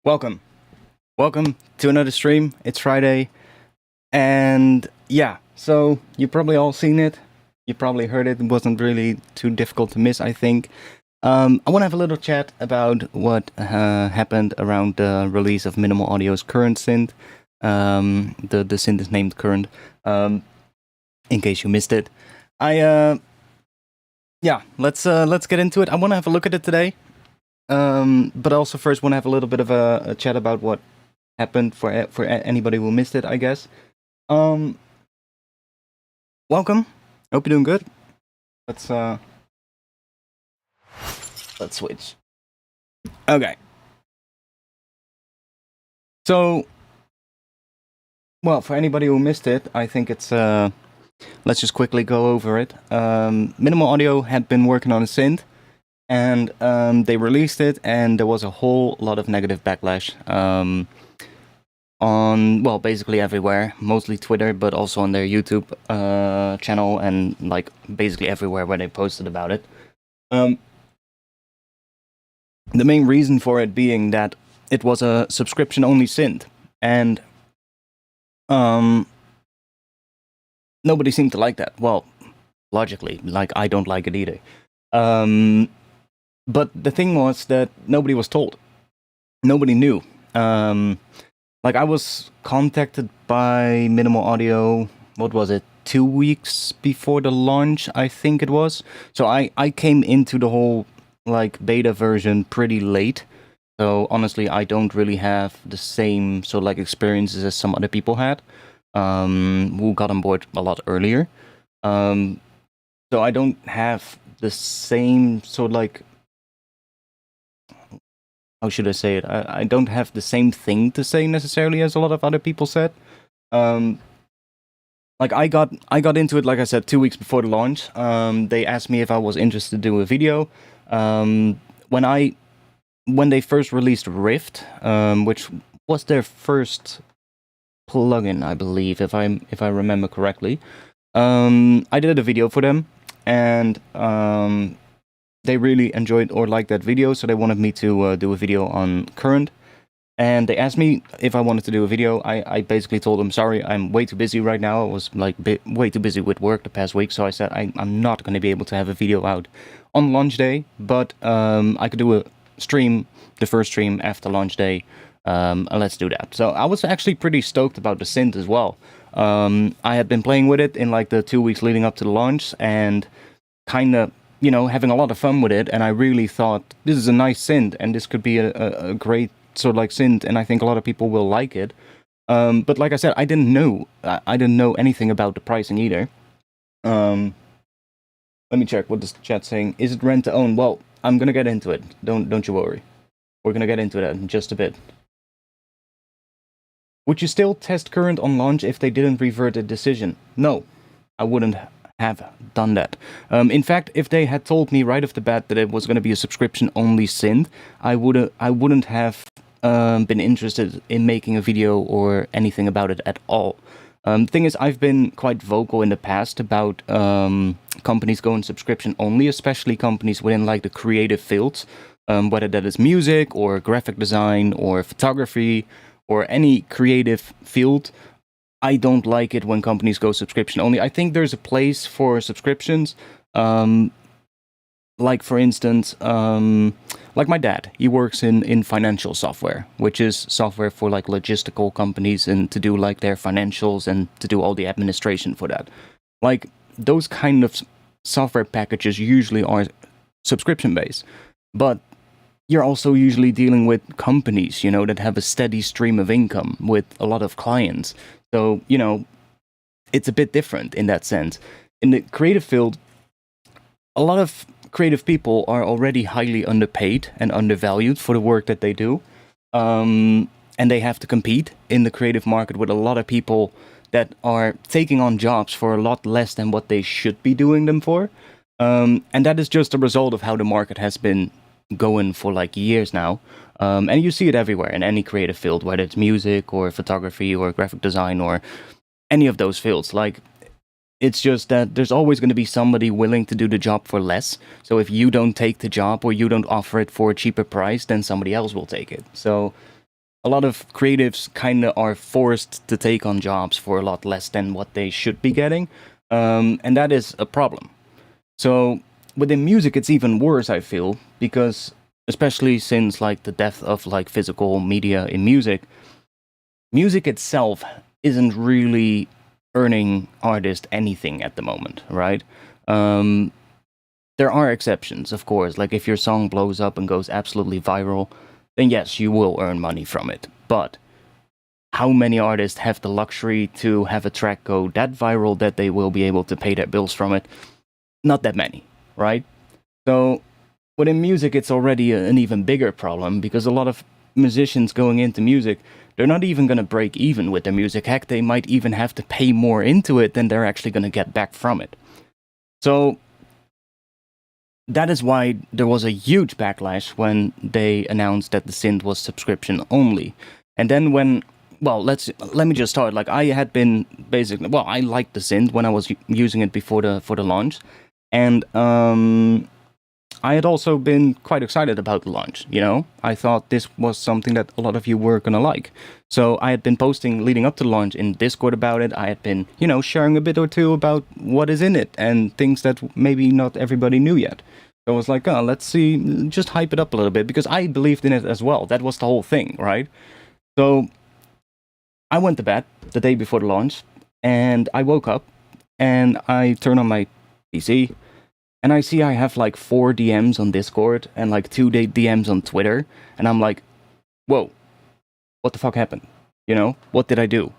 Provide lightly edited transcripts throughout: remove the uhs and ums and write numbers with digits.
Welcome. Welcome to another stream. It's Friday. And yeah, so you've probably all seen it. You probably heard it. It wasn't really too difficult to miss, I think. I want to have a little chat about what happened around the release of Minimal Audio's current synth. The synth is named Current. In case you missed it. Yeah, let's get into it. I want to have a look at it today. But also first want to have a little bit of a chat about what happened for anybody who missed it, I guess. Welcome. Hope you're doing good. Let's switch. Okay. So, well, for anybody who missed it, I think it's let's just quickly go over it. Minimal Audio had been working on a synth. And they released it, and there was a whole lot of negative backlash on, well, basically everywhere, mostly Twitter, but also on their YouTube channel, and like basically everywhere where they posted about it. The main reason for it being that it was a subscription-only synth, and nobody seemed to like that. Well, logically, like I don't like it either. But the thing was that nobody was told. Nobody knew. Like, I was contacted by Minimal Audio, what was it, 2 weeks before the launch, I think it was. So I came into the whole, like, beta version pretty late. So, honestly, I don't really have the same, sort of, like, experiences as some other people had, who got on board a lot earlier. So I don't have the same, sort of, like, how should I say it? I don't have the same thing to say necessarily as a lot of other people said. Like I got into it, like I said, 2 weeks before the launch. They asked me if I was interested to do a video. When they first released Rift, which was their first plugin, I believe, if I remember correctly, I did a video for them, and they really enjoyed or liked that video, so they wanted me to do a video on Current. And they asked me if I wanted to do a video. I basically told them, sorry, I'm way too busy right now. I was like way too busy with work the past week, so I said I'm not going to be able to have a video out on launch day, but I could do a stream, the first stream after launch day, and let's do that. So I was actually pretty stoked about the synth as well. I had been playing with it in like the 2 weeks leading up to the launch, and kind of, you know, having a lot of fun with it, and I really thought, this is a nice synth, and this could be a great sort of like synth, and I think a lot of people will like it. But like I said, I didn't know anything about the pricing either. Let me check what this chat's saying. Is it rent to own? Well, I'm gonna get into it. Don't you worry. We're gonna get into that in just a bit. Would you still test Current on launch if they didn't revert a decision? No, I wouldn't have done that. In fact, if they had told me right off the bat that it was going to be a subscription-only synth, I wouldn't have been interested in making a video or anything about it at all. The thing is, I've been quite vocal in the past about companies going subscription-only, especially companies within like the creative fields, whether that is music or graphic design or photography or any creative field. I don't like it when companies go subscription only. I think there's a place for subscriptions. Like, for instance, like my dad, he works in financial software, which is software for like logistical companies and to do like their financials and to do all the administration for that. Like, those kind of software packages usually are subscription based, but you're also usually dealing with companies, you know, that have a steady stream of income with a lot of clients. So, you know, it's a bit different in that sense. In the creative field, a lot of creative people are already highly underpaid and undervalued for the work that they do. And they have to compete in the creative market with a lot of people that are taking on jobs for a lot less than what they should be doing them for. And that is just a result of how the market has been going for like years now. And you see it everywhere in any creative field, whether it's music or photography or graphic design or any of those fields. Like, it's just that there's always going to be somebody willing to do the job for less. So if you don't take the job or you don't offer it for a cheaper price, then somebody else will take it. So a lot of creatives kind of are forced to take on jobs for a lot less than what they should be getting, and that is a problem. So within music, it's even worse, I feel, because especially since like the death of like physical media in music, music itself isn't really earning artists anything at the moment, right? There are exceptions, of course. Like if your song blows up and goes absolutely viral, then yes, you will earn money from it. But how many artists have the luxury to have a track go that viral that they will be able to pay their bills from it? Not that many, right? So within music, it's already an even bigger problem because a lot of musicians going into music, they're not even going to break even with their music. Heck, they might even have to pay more into it than they're actually going to get back from it. So that is why there was a huge backlash when they announced that the Synth was subscription only. And then when, well, let me just start. Like I had been basically, well, I liked the Synth when I was using it before the launch, and I had also been quite excited about the launch. You know, I thought this was something that a lot of you were gonna like. So I had been posting leading up to the launch in Discord about it. I had been, you know, sharing a bit or two about what is in it and things that maybe not everybody knew yet. So I was like, oh, let's see, just hype it up a little bit because I believed in it as well. That was the whole thing, right? So I went to bed the day before the launch, and I woke up and I turned on my PC. And I see I have like 4 DMs on Discord and like 2 DMs on Twitter. And I'm like, whoa, what the fuck happened? You know, what did I do?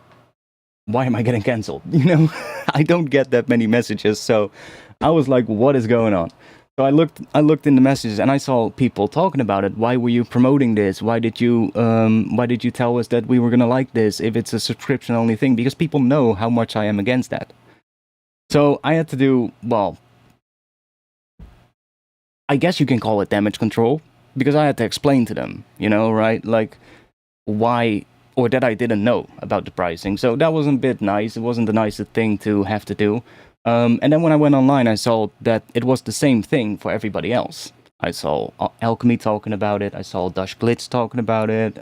Why am I getting cancelled? You know, I don't get that many messages. So I was like, what is going on? So I looked in the messages and I saw people talking about it. Why were you promoting this? Why did you tell us that we were gonna like this if it's a subscription only thing? Because people know how much I am against that. So I had to do, well, I guess you can call it damage control, because I had to explain to them, you know, right? Like, why, or that I didn't know about the pricing. So that wasn't a bit nice. It wasn't the nicest thing to have to do. And then when I went online, I saw that it was the same thing for everybody else. I saw Alchemy talking about it. I saw Dash Glitch talking about it.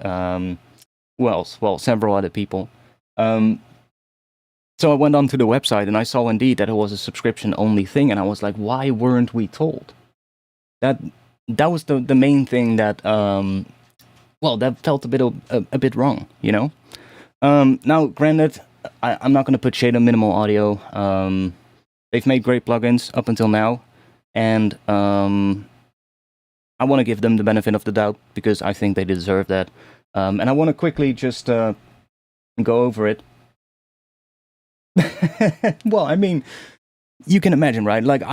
Who else? Well, several other people. So I went onto the website and I saw indeed that it was a subscription-only thing. And I was like, why weren't we told? That was the main thing that well, that felt a bit wrong, you know. Now, granted, I'm not going to put shade on Minimal Audio. They've made great plugins up until now, and I want to give them the benefit of the doubt because I think they deserve that. And I want to quickly just go over it. Well, I mean, you can imagine, right? Like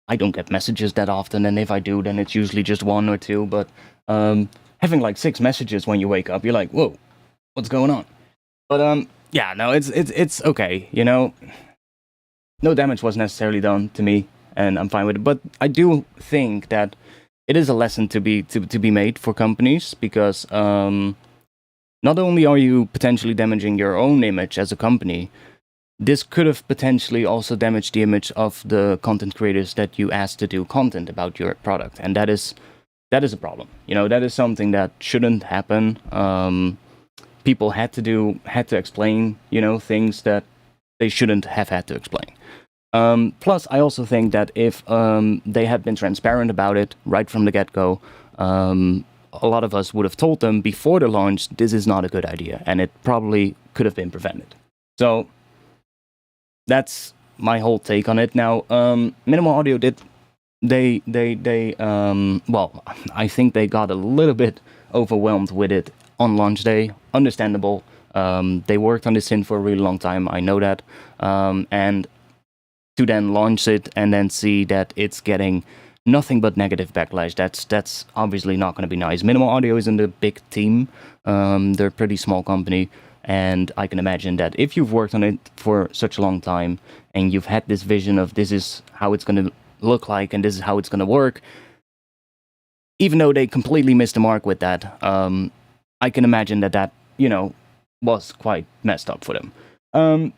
I don't get messages that often, and if I do, then it's usually just 1 or 2. But having like 6 messages when you wake up, you're like, whoa, what's going on? But yeah, no, it's okay, you know. No damage was necessarily done to me, and I'm fine with it. But I do think that it is a lesson to be made for companies, because not only are you potentially damaging your own image as a company, this could have potentially also damaged the image of the content creators that you asked to do content about your product, and that is a problem. You know, that is something that shouldn't happen. People had to explain, you know, things that they shouldn't have had to explain. Plus, I also think that if they had been transparent about it right from the get-go, a lot of us would have told them before the launch, this is not a good idea, and it probably could have been prevented. So that's my whole take on it. Now, Minimal Audio well, I think they got a little bit overwhelmed with it on launch day. Understandable. They worked on this synth for a really long time. I know that. And to then launch it and then see that it's getting nothing but negative backlash, that's obviously not going to be nice. Minimal Audio isn't a big team. They're a pretty small company. And I can imagine that if you've worked on it for such a long time and you've had this vision of this is how it's going to look like and this is how it's going to work, even though they completely missed the mark with that, I can imagine that, you know, was quite messed up for them.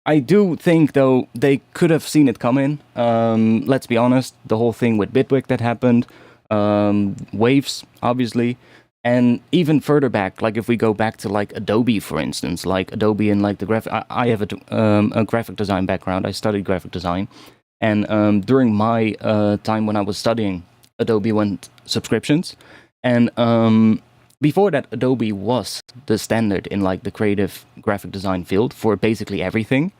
I do think, though, they could have seen it coming. Let's be honest, the whole thing with Bitwig that happened, Waves, obviously, And even further back, like if we go back to like Adobe, for instance, like Adobe and like the graphic, I have a graphic design background. I studied graphic design, and during my time when I was studying, Adobe went subscriptions, and before that, Adobe was the standard in like the creative graphic design field for basically everything,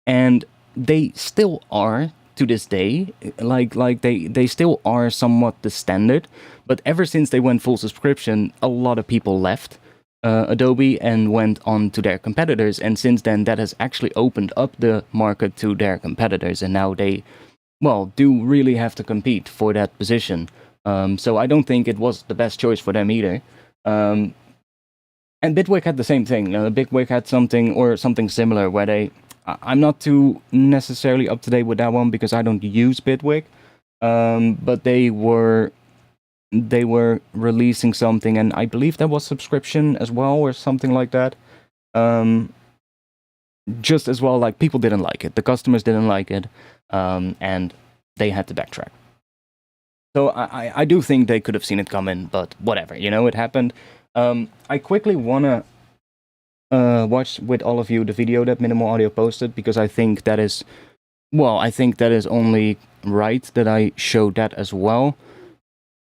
and they still are to this day. Like they still are somewhat the standard, but ever since they went full subscription, a lot of people left Adobe and went on to their competitors, and since then that has actually opened up the market to their competitors, and now they, well, do really have to compete for that position. So I don't think it was the best choice for them either. And Bitwig had the same thing. Bitwig had something similar where they, I'm not too necessarily up to date with that one because I don't use Bitwig, but they were releasing something, and I believe that was subscription as well or something like that. Just as well, like people didn't like it, the customers didn't like it, and they had to backtrack. So I do think they could have seen it coming, but whatever, it happened. I quickly wanna watch with all of you the video that Minimal Audio posted, because I think that is, only right that I show that as well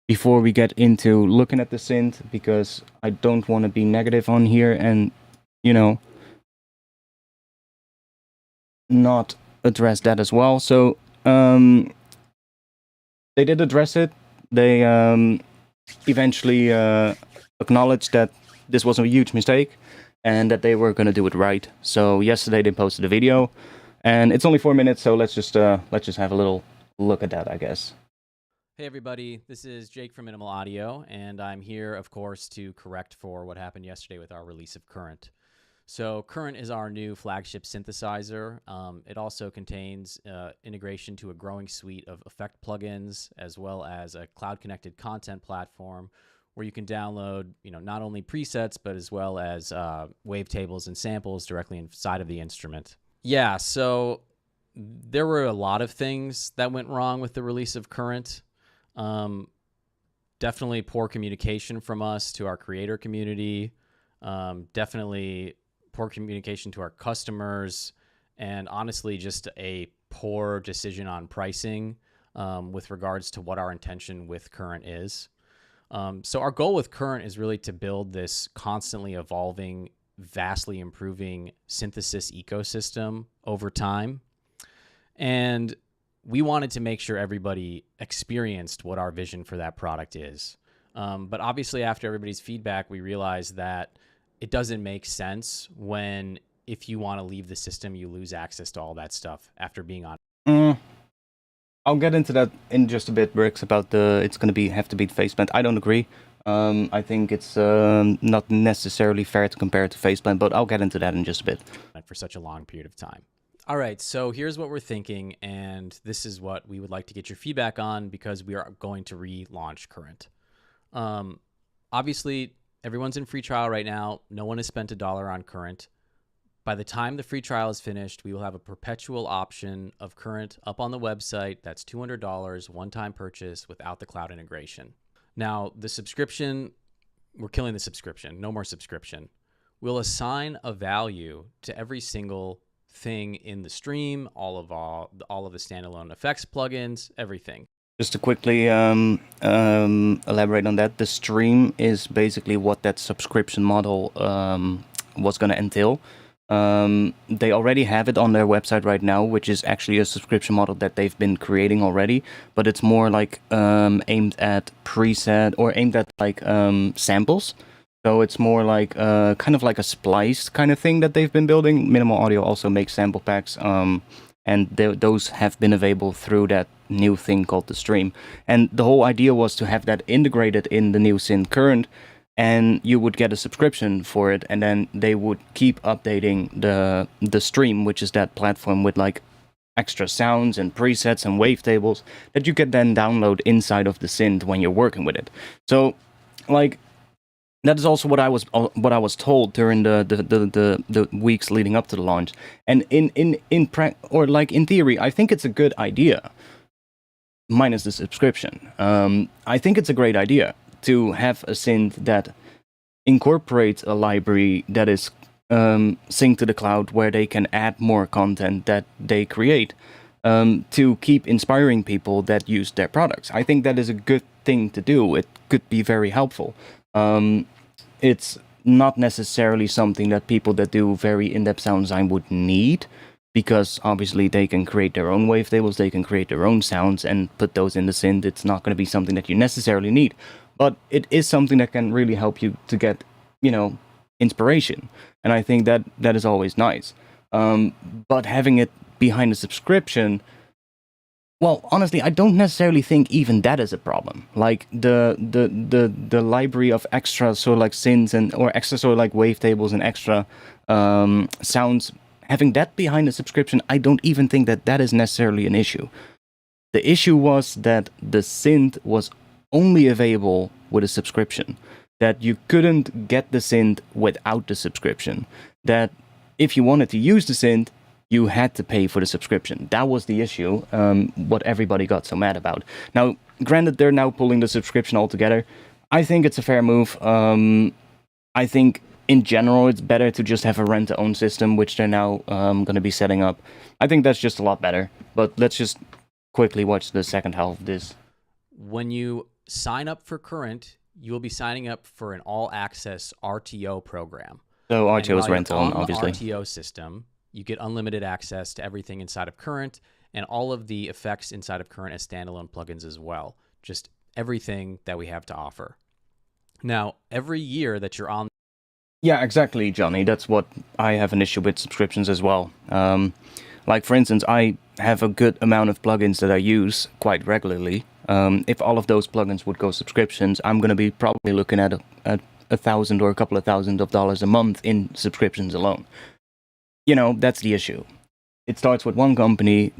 before we get into looking at the synth, because I don't want to be negative on here and, not address that as well. So, they did address it. They eventually acknowledged that this was a huge mistake, and that they were going to do it right. So yesterday they posted a video, and it's only 4 minutes, so let's just have a little look at that, I guess. Hey everybody, this is Jake from Minimal Audio, and I'm here, of course, to correct for what happened yesterday with our release of Current. So Current is our new flagship synthesizer. It also contains integration to a growing suite of effect plugins, as well as a cloud-connected content platform where you can download, not only presets, but as well as wavetables and samples directly inside of the instrument. Yeah, so there were a lot of things that went wrong with the release of Current. Definitely poor communication from us to our creator community. Definitely poor communication to our customers, and honestly, just a poor decision on pricing with regards to what our intention with Current is. So our goal with Current is really to build this constantly evolving, vastly improving synthesis ecosystem over time. And we wanted to make sure everybody experienced what our vision for that product is. But obviously, after everybody's feedback, we realized that it doesn't make sense when, if you want to leave the system, you lose access to all that stuff after being on. I'll get into that in just a bit, Bricks, about it's going to have to be Faceplant. I don't agree. I think it's not necessarily fair to compare it to Faceplant, but I'll get into that in just a bit. For such a long period of time. All right, so here's what we're thinking, and this is what we would like to get your feedback on, because we are going to relaunch Current. Obviously, everyone's in free trial right now. No one has spent $1 on Current. By the time the free trial is finished, we will have a perpetual option of Current up on the website. That's $200, one-time purchase without the cloud integration. Now, the subscription, we're killing the subscription. No more subscription. We'll assign a value to every single thing in the stream, all of the standalone effects plugins, everything. Just to quickly elaborate on that, the stream is basically what that subscription model was going to entail. They already have it on their website right now, which is actually a subscription model that they've been creating already, but it's more like aimed at preset, or aimed at like samples. So it's more like kind of like a spliced kind of thing that they've been building. Minimal Audio also makes sample packs, and those have been available through that new thing called the stream. And the whole idea was to have that integrated in the new Synth Current, and you would get a subscription for it, and then they would keep updating the stream, which is that platform with like extra sounds and presets and wavetables that you can then download inside of the synth when you're working with it. So, like, that is also what I was told during the weeks leading up to the launch. And in theory, I think it's a good idea, minus the subscription. I think it's a great idea to have a synth that incorporates a library that is synced to the cloud, where they can add more content that they create to keep inspiring people that use their products. I think that is a good thing to do. It could be very helpful. It's not necessarily something that people that do very in-depth sound design would need, because obviously they can create their own wavetables, they can create their own sounds and put those in the synth. It's not going to be something that you necessarily need, but it is something that can really help you to get, inspiration. And I think that that is always nice. But having it behind a subscription, well, honestly, I don't necessarily think even that is a problem. Like the library of extra sort of like synths or extra sort of like wavetables and extra sounds, having that behind a subscription, I don't even think that that is necessarily an issue. The issue was that the synth was only available with a subscription. That you couldn't get the synth without the subscription. That if you wanted to use the synth, you had to pay for the subscription. That was the issue, what everybody got so mad about. Now, granted, they're now pulling the subscription altogether. I think it's a fair move. I think, in general, it's better to just have a rent-to-own system, which they're now going to be setting up. I think that's just a lot better. But let's just quickly watch the second half of this. When you sign up for Current, you will be signing up for an all-access RTO program. So RTO is rent-to-own, on obviously. The RTO system, you get unlimited access to everything inside of Current and all of the effects inside of Current as standalone plugins as well. Just everything that we have to offer. Now, every year that you're on... Yeah, exactly, Johnny. That's what I have an issue with subscriptions as well. Like, for instance, I have a good amount of plugins that I use quite regularly. If all of those plugins would go subscriptions, I'm going to be probably looking at $1,000 or a couple of $1,000s a month in subscriptions alone. That's the issue. It starts with one company.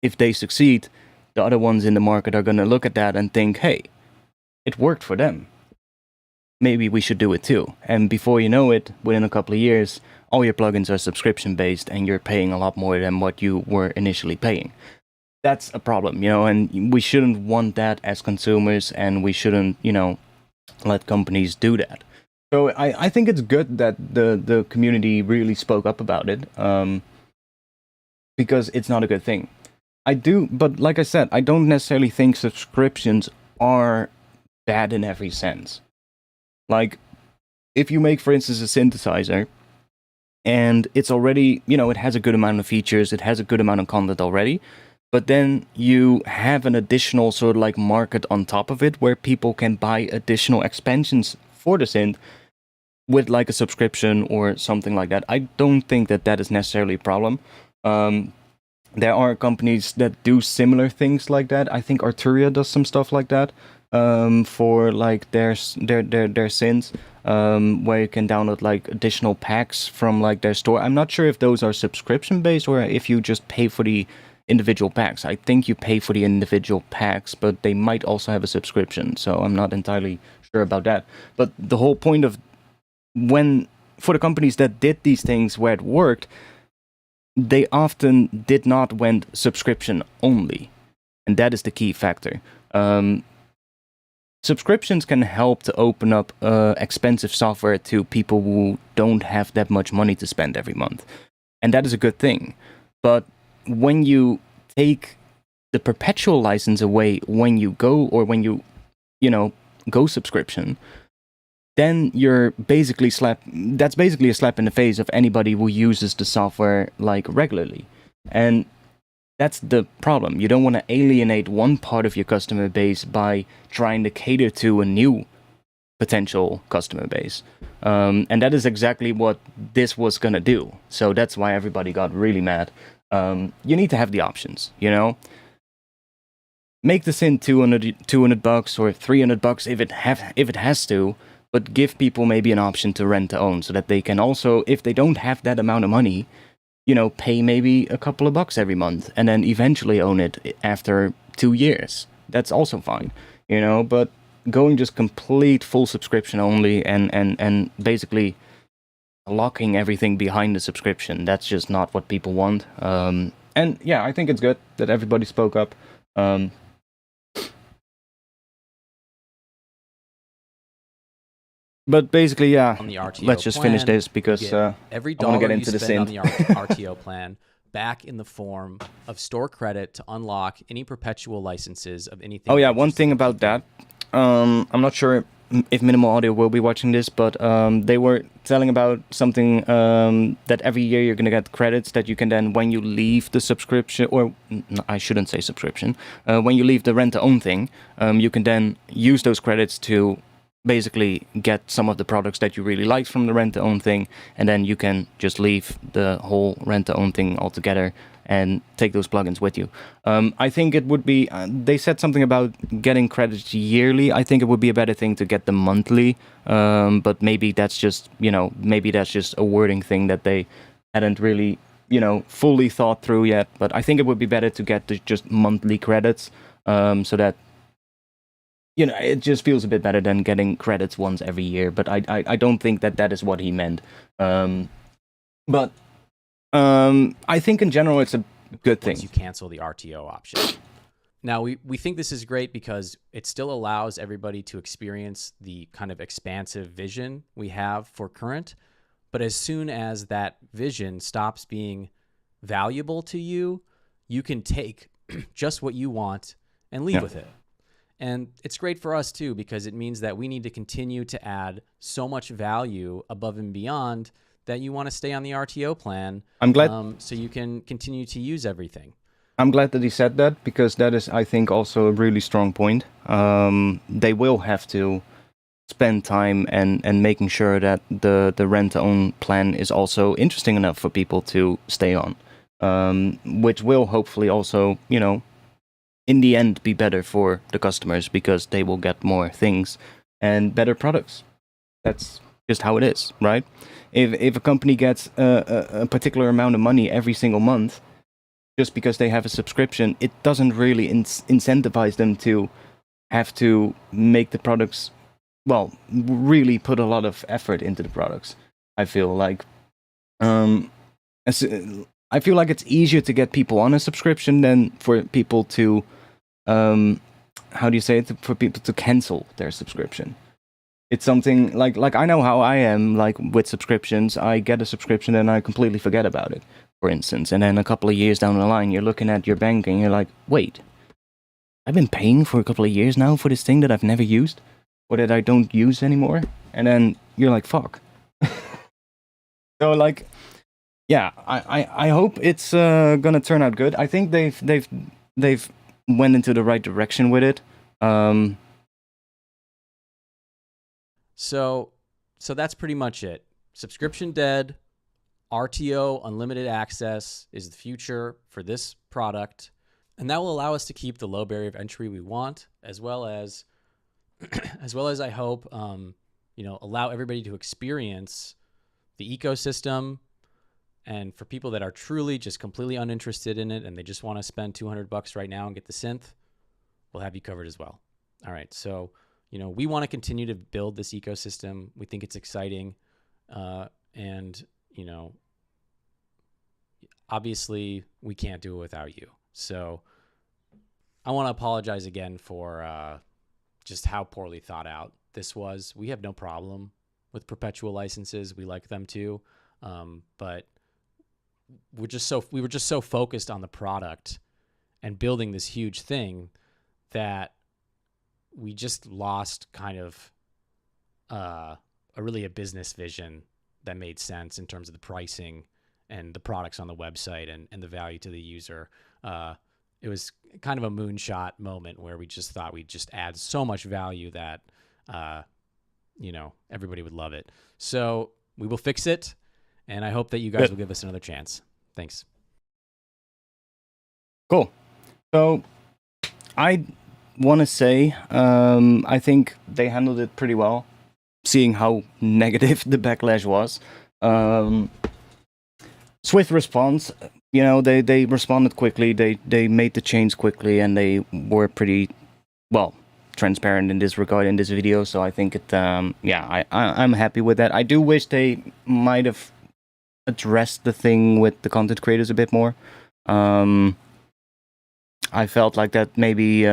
If they succeed, the other ones in the market are going to look at that and think, hey, it worked for them. Maybe we should do it too. And before you know it, within a couple of years, all your plugins are subscription-based and you're paying a lot more than what you were initially paying. That's a problem, and we shouldn't want that as consumers, and we shouldn't, let companies do that. So I think it's good that the community really spoke up about it, because it's not a good thing. But like I said, I don't necessarily think subscriptions are bad in every sense. Like, if you make, for instance, a synthesizer, and it's already, it has a good amount of features, it has a good amount of content already, but then you have an additional sort of like market on top of it, where people can buy additional expansions for the synth with like a subscription or something like that. I don't think that that is necessarily a problem. There are companies that do similar things like that. I think Arturia does some stuff like that. For like their synths, where you can download like additional packs from like their store. I'm not sure if those are subscription based or if you just pay for the individual packs. I think you pay for the individual packs, but they might also have a subscription, so I'm not entirely sure about that. But the whole point of for the companies that did these things where it worked, they often did not went subscription only, and that is the key factor. Subscriptions can help to open up expensive software to people who don't have that much money to spend every month, and that is a good thing. But when you take the perpetual license away when you go subscription, then you're basically that's basically a slap in the face of anybody who uses the software like regularly. And that's the problem. You don't want to alienate one part of your customer base by trying to cater to a new potential customer base. And that is exactly what this was going to do. So that's why everybody got really mad. You need to have the options, Make the synth $200 or $300 if it has to, but give people maybe an option to rent to own, so that they can also, if they don't have that amount of money, pay maybe a couple of bucks every month and then eventually own it after 2 years. That's also fine, but going just complete full subscription only and basically locking everything behind the subscription, that's just not what people want. And yeah, I think it's good that everybody spoke up. But basically, yeah, on the RTO let's just finish plan, this because you get every I want to dollar get you into the spend on the synth. RTO plan back in the form of store credit to unlock any perpetual licenses of anything. Oh yeah, you're one interested thing in about keeping. that, I'm not sure if Minimal Audio will be watching this, but they were telling about something that every year you're gonna get credits that you can then, when you leave the subscription, or I shouldn't say subscription, when you leave the rent-to-own thing, you can then use those credits to basically get some of the products that you really liked from the rent-to-own thing, and then you can just leave the whole rent-to-own thing altogether and take those plugins with you. I think it would be, they said something about getting credits yearly. I think it would be a better thing to get them monthly, but maybe that's just, maybe that's just a wording thing that they hadn't really, fully thought through yet. But I think it would be better to get the just monthly credits, so that, it just feels a bit better than getting credits once every year. But I don't think that is what he meant. But I think in general it's a good thing. Once you cancel the RTO option. Now, we think this is great because it still allows everybody to experience the kind of expansive vision we have for Current. But as soon as that vision stops being valuable to you, you can take just what you want and leave with it. And it's great for us too, because it means that we need to continue to add so much value above and beyond that you want to stay on the RTO plan. I'm glad. So you can continue to use everything. I'm glad that he said that, because that is, I think, also a really strong point. They will have to spend time and making sure that the rent-to-own plan is also interesting enough for people to stay on, which will hopefully also, in the end, be better for the customers because they will get more things and better products. That's just how it is, right? If a company gets a particular amount of money every single month, just because they have a subscription, it doesn't really incentivize them to have to make the products, well, really put a lot of effort into the products. I feel like, I feel like it's easier to get people on a subscription than for people to, how do you say it? For people to cancel their subscription. It's something like I know how I am, like with subscriptions. I get a subscription and I completely forget about it, for instance. And then a couple of years down the line, you're looking at your bank and you're like, wait, I've been paying for a couple of years now for this thing that I've never used or that I don't use anymore. And then you're like, fuck. So like, yeah, I hope it's gonna turn out good. I think they've went into the right direction with it. So that's pretty much it. Subscription dead. RTO, unlimited access, is the future for this product. And that will allow us to keep the low barrier of entry we want, as well as I hope, allow everybody to experience the ecosystem. And for people that are truly just completely uninterested in it and they just want to spend $200 right now and get the synth, we'll have you covered as well. All right. So, we want to continue to build this ecosystem. We think it's exciting. And, obviously we can't do it without you. So I want to apologize again for just how poorly thought out this was. We have no problem with perpetual licenses. We like them too. But we were just so focused on the product and building this huge thing that we just lost kind of a business vision that made sense in terms of the pricing and the products on the website and the value to the user. It was kind of a moonshot moment where we just thought we'd just add so much value that, everybody would love it. So we will fix it, and I hope that you guys will give us another chance. Thanks. Cool. So I want to say, I think they handled it pretty well, seeing how negative the backlash was. Swift response, they responded quickly, they made the change quickly, and they were pretty, transparent in this regard in this video, so I think it, I'm happy with that. I do wish they might have addressed the thing with the content creators a bit more. I felt like that maybe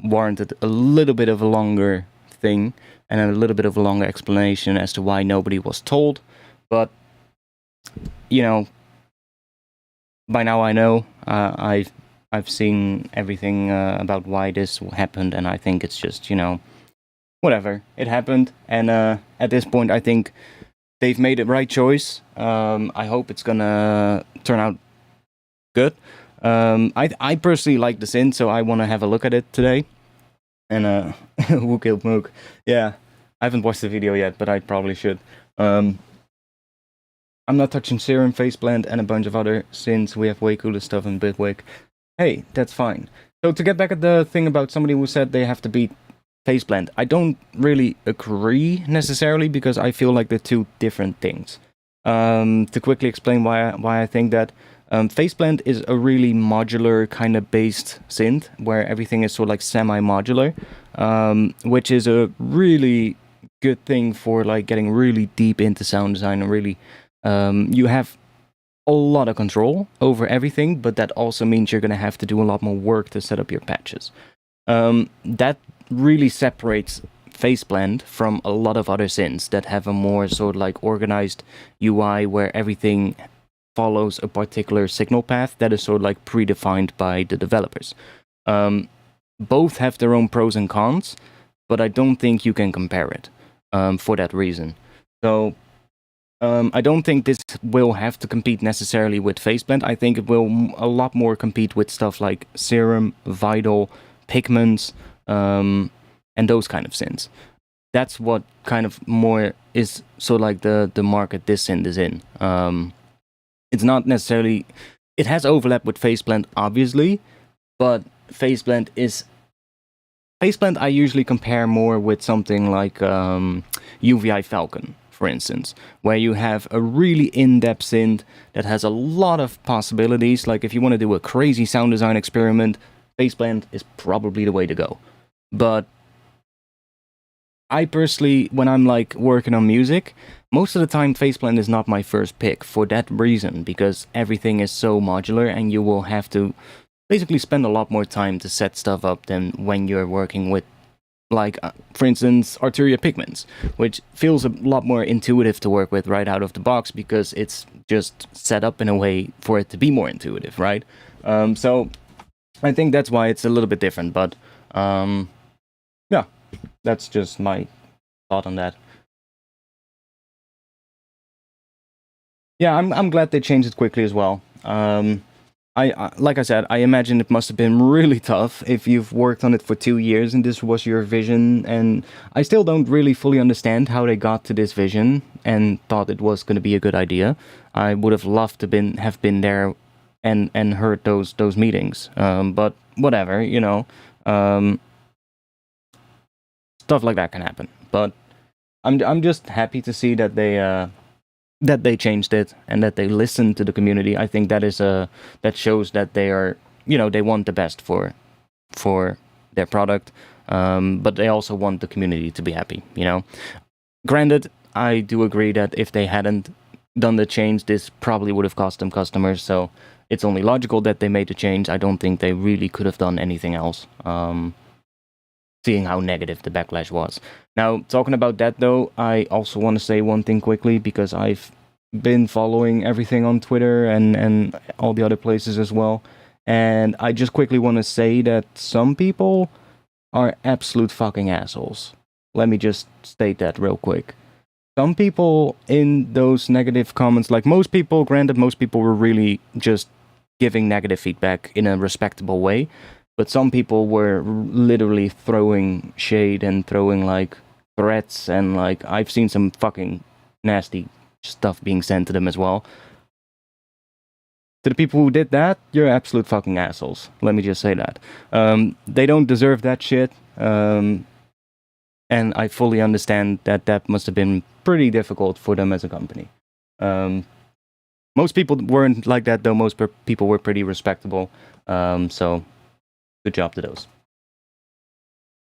warranted a little bit of a longer thing and a little bit of a longer explanation as to why nobody was told. But, you know, by now I know. I've seen everything about why this happened, and I think it's just, you know, whatever. It happened, and at this point, I think they've made the right choice. I hope it's gonna turn out good. I personally like the synth, so I want to have a look at it today. And who killed Mook? Yeah, I haven't watched the video yet, but I probably should. I'm not touching Serum, Faceblend, and a bunch of other synths. We have way cooler stuff in Bitwig. Hey, that's fine. So to get back at the thing about somebody who said they have to beat Faceblend, I don't really agree necessarily, because I feel like they're two different things. To quickly explain why I think that, Faceblend is a really modular kind of based synth, where everything is sort of like semi-modular, which is a really good thing for like getting really deep into sound design, and really, you have a lot of control over everything, but that also means you're going to have to do a lot more work to set up your patches. That really separates Faceblend from a lot of other synths that have a more sort of like organized UI, where everything follows a particular signal path that is sort of like predefined by the developers. Both have their own pros and cons, but I don't think you can compare it for that reason. So I don't think this will have to compete necessarily with Faceblend. I think it will a lot more compete with stuff like Serum, Vital, Pigments, and those kind of synths. That's what kind of more is sort of like the market this synth is in. It's not necessarily... It has overlap with Faceblend, obviously, but Faceblend I usually compare more with something like UVI Falcon, for instance, where you have a really in-depth synth that has a lot of possibilities. Like if you want to do a crazy sound design experiment, Faceblend is probably the way to go. But I personally, when I'm like working on music, most of the time Faceblend is not my first pick for that reason, because everything is so modular and you will have to basically spend a lot more time to set stuff up than when you're working with, like, for instance, Arturia Pigments, which feels a lot more intuitive to work with right out of the box, because it's just set up in a way for it to be more intuitive, right? So I think that's why it's a little bit different, but yeah, that's just my thought on that. Yeah, I'm glad they changed it quickly as well. I like I said, I imagine it must have been really tough if you've worked on it for 2 years and this was your vision. And I still don't really fully understand how they got to this vision and thought it was going to be a good idea. I would have loved to have been there and heard those meetings. But whatever, you know, stuff like that can happen. But I'm just happy to see that they changed it and that they listened to the community. I think that is that shows that they are, you know, they want the best for their product, but they also want the community to be happy, you know. Granted, I do agree that if they hadn't done the change, this probably would have cost them customers, so it's only logical that they made the change. I don't think they really could have done anything else, seeing how negative the backlash was. Now, talking about that though, I also want to say one thing quickly, because I've been following everything on Twitter and all the other places as well, and I just quickly want to say that some people are absolute fucking assholes. Let me just state that real quick. Some people in those negative comments, like most people, granted, most people were really just giving negative feedback in a respectable way, but some people were literally throwing shade and throwing like threats, and like I've seen some fucking nasty stuff being sent to them as well. To the people who did that, you're absolute fucking assholes. Let me just say that. They don't deserve that shit. And I fully understand that must have been pretty difficult for them as a company. Most people weren't like that though. Most people were pretty respectable. So good job to those.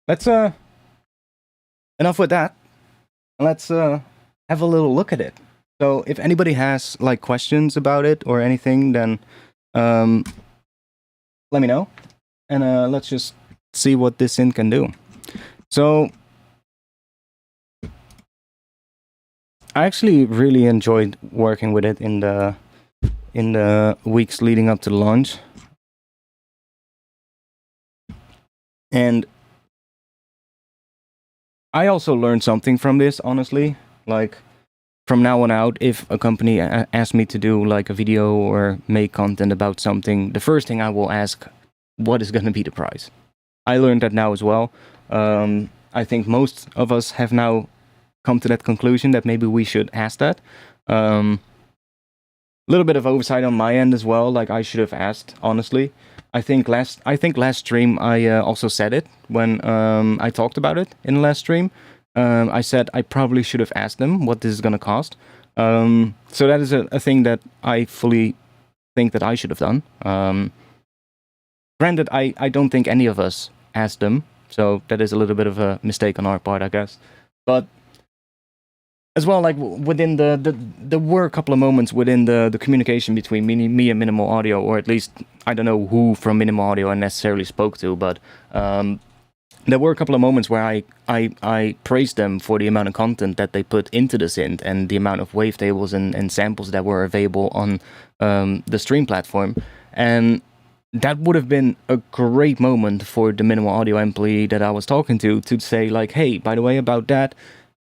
Let's enough with that. Let's have a little look at it. So if anybody has like questions about it or anything, then let me know, and let's just see what this synth can do. So I actually really enjoyed working with it in the weeks leading up to the launch. And I also learned something from this, honestly. Like, from now on out, if a company asks me to do like a video or make content about something, the first thing I will ask, what is going to be the price? I learned that now as well. I think most of us have now come to that conclusion that maybe we should ask that. A little bit of oversight on my end as well. Like, I should have asked, honestly. I think last stream I also said it when I talked about it in the last stream. I said I probably should have asked them what this is going to cost. So that is a thing that I fully think that I should have done. Granted, I don't think any of us asked them, so that is a little bit of a mistake on our part, I guess. But as well, like within there were a couple of moments within the communication between me and Minimal Audio, or at least I don't know who from Minimal Audio I necessarily spoke to, but there were a couple of moments where I praised them for the amount of content that they put into the synth and the amount of wavetables and samples that were available on the stream platform. And that would have been a great moment for the Minimal Audio employee that I was talking to say like, hey, by the way, about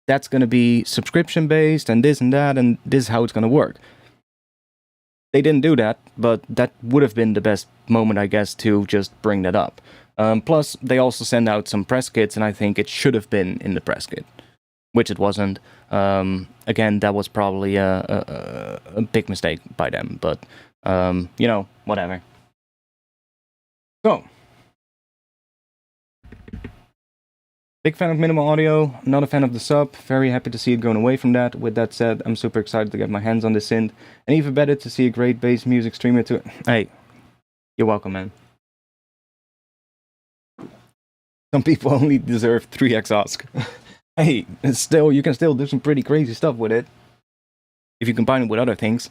that's going to be subscription based and this and this is how it's going to work. They didn't do that, but that would have been the best moment, I guess, to just bring that up. Plus, they also send out some press kits, and I think it should have been in the press kit, which it wasn't. Again, that was probably a big mistake by them, but, you know, whatever. So, big fan of Minimal Audio, not a fan of the sub, very happy to see it going away from that. With that said, I'm super excited to get my hands on this synth, and even better to see a great bass music streamer to... Hey, you're welcome, man. Some people only deserve 3x Ask. Hey, still, you can still do some pretty crazy stuff with it, if you combine it with other things.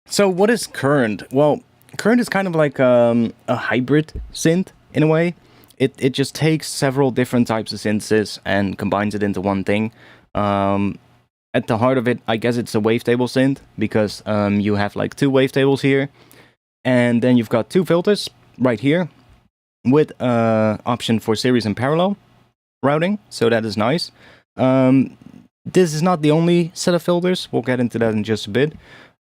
So what is Current? Well, Current is kind of like a hybrid synth, in a way. It just takes several different types of synthesis and combines it into one thing. At the heart of it, I guess it's a wavetable synth, because you have like 2 wavetables here, and then you've got 2 filters right here, with option for series and parallel routing, so that is nice. This is not the only set of filters, we'll get into that in just a bit.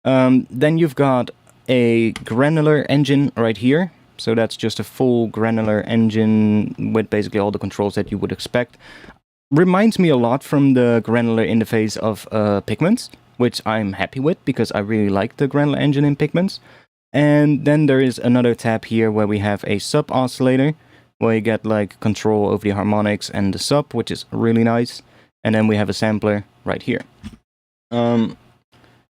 Then you've got a granular engine right here, so that's just a full granular engine with basically all the controls that you would expect. Reminds me a lot from the granular interface of Pigments, which I'm happy with because I really like the granular engine in Pigments. And then there is another tab here where we have a sub oscillator, where you get like control over the harmonics and the sub, which is really nice. And then we have a sampler right here.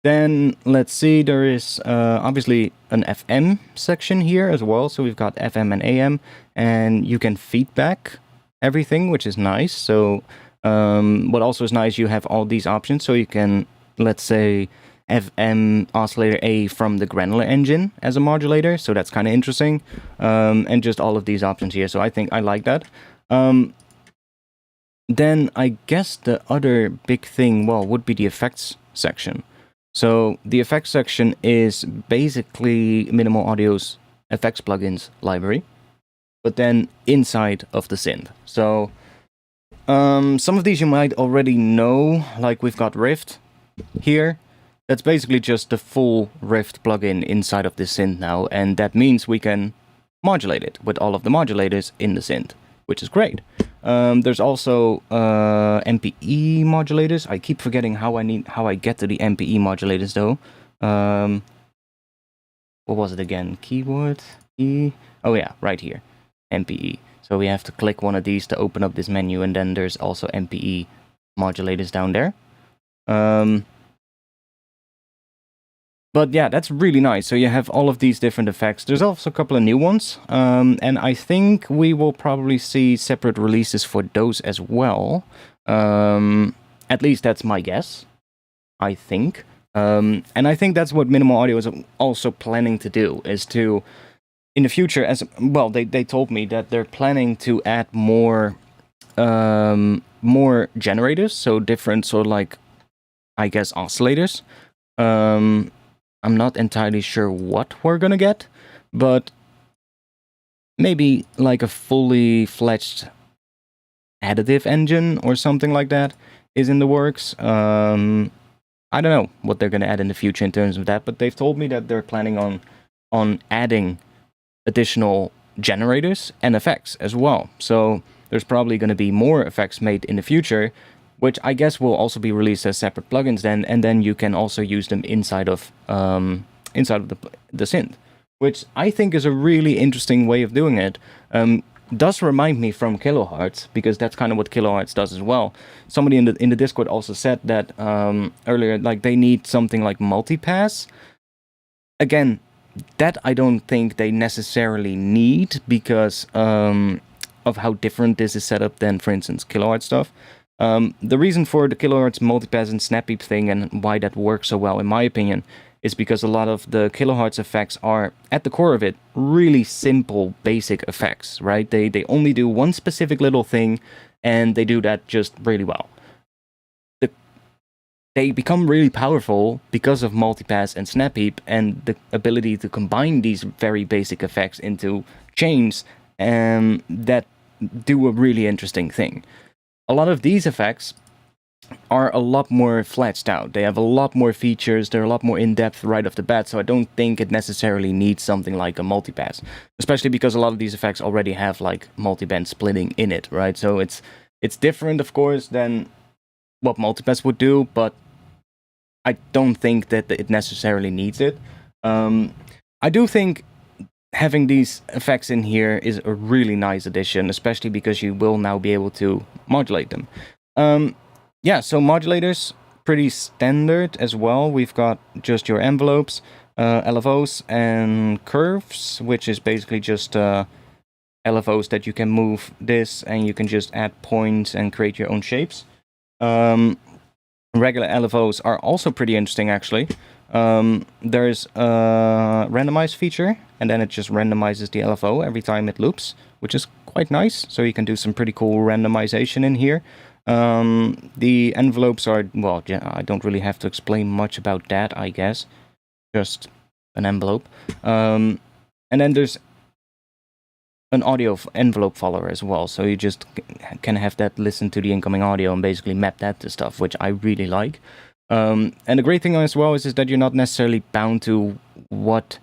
Then let's see, there is obviously an FM section here as well. So we've got FM and AM, and you can feedback everything, which is nice. So what also is nice, you have all these options, so you can, let's say, FM oscillator A from the granular engine as a modulator, so that's kind of interesting, and just all of these options here, so I think I like that. Then I guess the other big thing, well, would be the effects section. So the effects section is basically Minimal Audio's effects plugins library, but then inside of the synth. So some of these you might already know, like we've got Rift here. That's basically just the full Rift plugin inside of this synth now, and that means we can modulate it with all of the modulators in the synth, which is great. There's also MPE modulators. I keep forgetting how I get to the MPE modulators though. What was it again? Keyboard E. Oh yeah, right here, MPE. So we have to click one of these to open up this menu, and then there's also MPE modulators down there. But yeah, that's really nice. So you have all of these different effects. There's also a couple of new ones. And I think we will probably see separate releases for those as well. At least that's my guess, I think. And I think that's what Minimal Audio is also planning to do, is to, in the future, as well, they told me that they're planning to add more generators, so different sort of like I guess, oscillators. I'm not entirely sure what we're gonna get, but maybe like a fully fledged additive engine or something like that is in the works. I don't know what they're gonna add in the future in terms of that, but they've told me that they're planning on adding additional generators and effects as well. So there's probably going to be more effects made in the future, which I guess will also be released as separate plugins then, and then you can also use them inside of the synth, which I think is a really interesting way of doing it. Does remind me from Kilohertz, because that's kind of what Kilohertz does as well. Somebody in the Discord also said that earlier, like they need something like multipass. Again, that I don't think they necessarily need, because of how different this is set up than, for instance, Kilohertz stuff. The reason for the Kilohertz multipass and snap peep thing, and why that works so well, in my opinion, is because a lot of the Kilohertz effects are, at the core of it, really simple, basic effects, right? They only do one specific little thing, and they do that just really well. They become really powerful because of multipass and snap peep, and the ability to combine these very basic effects into chains that do a really interesting thing. A lot of these effects are a lot more fleshed out. They have a lot more features, they're a lot more in-depth right off the bat, so I don't think it necessarily needs something like a multipass. Especially because a lot of these effects already have like multiband splitting in it, right? So it's different, of course, than what multipass would do, but I don't think that it necessarily needs it. I do think having these effects in here is a really nice addition, especially because you will now be able to modulate them. Yeah, so modulators, pretty standard as well. We've got just your envelopes, LFOs, and curves, which is basically just LFOs that you can move this, and you can just add points and create your own shapes. Regular LFOs are also pretty interesting, actually. There's a randomize feature, and then it just randomizes the LFO every time it loops, which is quite nice. So you can do some pretty cool randomization in here. The envelopes are, well, yeah, I don't really have to explain much about that, I guess. Just an envelope. And then there's an audio envelope follower as well, so you just can have that listen to the incoming audio and basically map that to stuff, which I really like. And the great thing as well is that you're not necessarily bound to what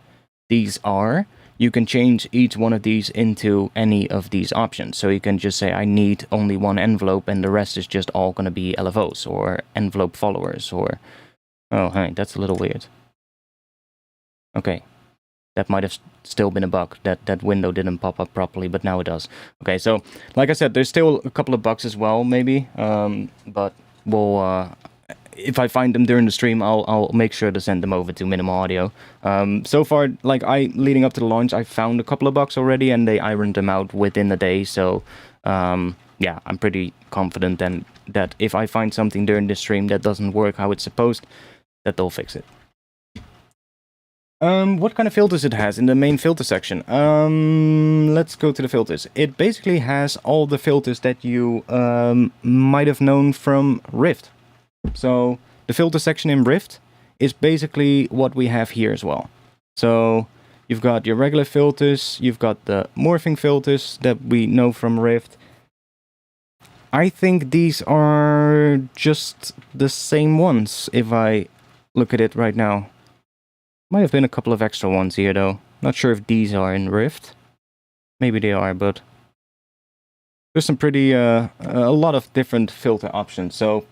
these are. You can change each one of these into any of these options. So you can just say, I need only one envelope, and the rest is just all going to be LFOs or envelope followers, or... Oh, hey, that's a little weird. Okay. That might have still been a bug. That window didn't pop up properly, but now it does. Okay, so, like I said, there's still a couple of bugs as well, maybe. But we'll... if I find them during the stream, I'll make sure to send them over to Minimal Audio. So far, like leading up to the launch, I found a couple of bugs already, and they ironed them out within a day. So, yeah, I'm pretty confident then that if I find something during the stream that doesn't work how it's supposed, that they'll fix it. What kind of filters it has in the main filter section? Let's go to the filters. It basically has all the filters that you might have known from Rift. So the filter section in Rift is basically what we have here as well. So you've got your regular filters, you've got the morphing filters that we know from Rift. I think these are just the same ones if I look at it right now. Might have been a couple of extra ones here though. Not sure if these are in Rift. Maybe they are, but there's some pretty a lot of different filter options. So,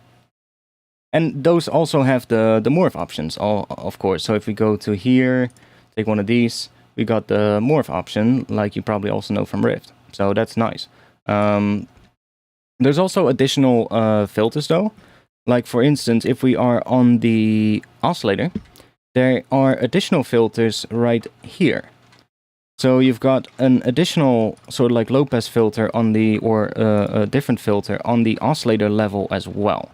and those also have the morph options, of course. So if we go to here, take one of these, we got the morph option, like you probably also know from Rift. So that's nice. There's also additional filters though. Like for instance, if we are on the oscillator, there are additional filters right here. So you've got an additional sort of like low pass filter on the, or a different filter on the oscillator level as well,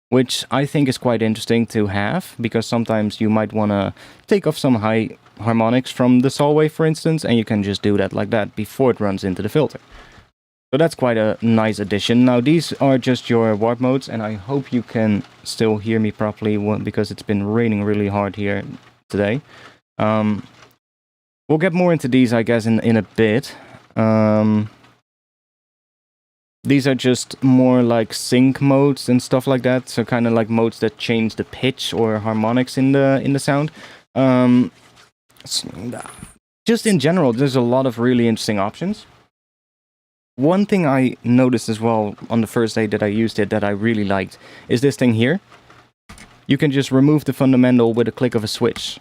which I think is quite interesting to have, because sometimes you might want to take off some high harmonics from the saw wave, for instance, and you can just do that like that before it runs into the filter. So that's quite a nice addition. Now these are just your warp modes, and I hope you can still hear me properly because it's been raining really hard here today. We'll get more into these, I guess, in a bit. These are just more like sync modes and stuff like that. So kind of like modes that change the pitch or harmonics in the sound. Just in general, there's a lot of really interesting options. One thing I noticed as well on the first day that I used it that I really liked is this thing here. You can just remove the fundamental with a click of a switch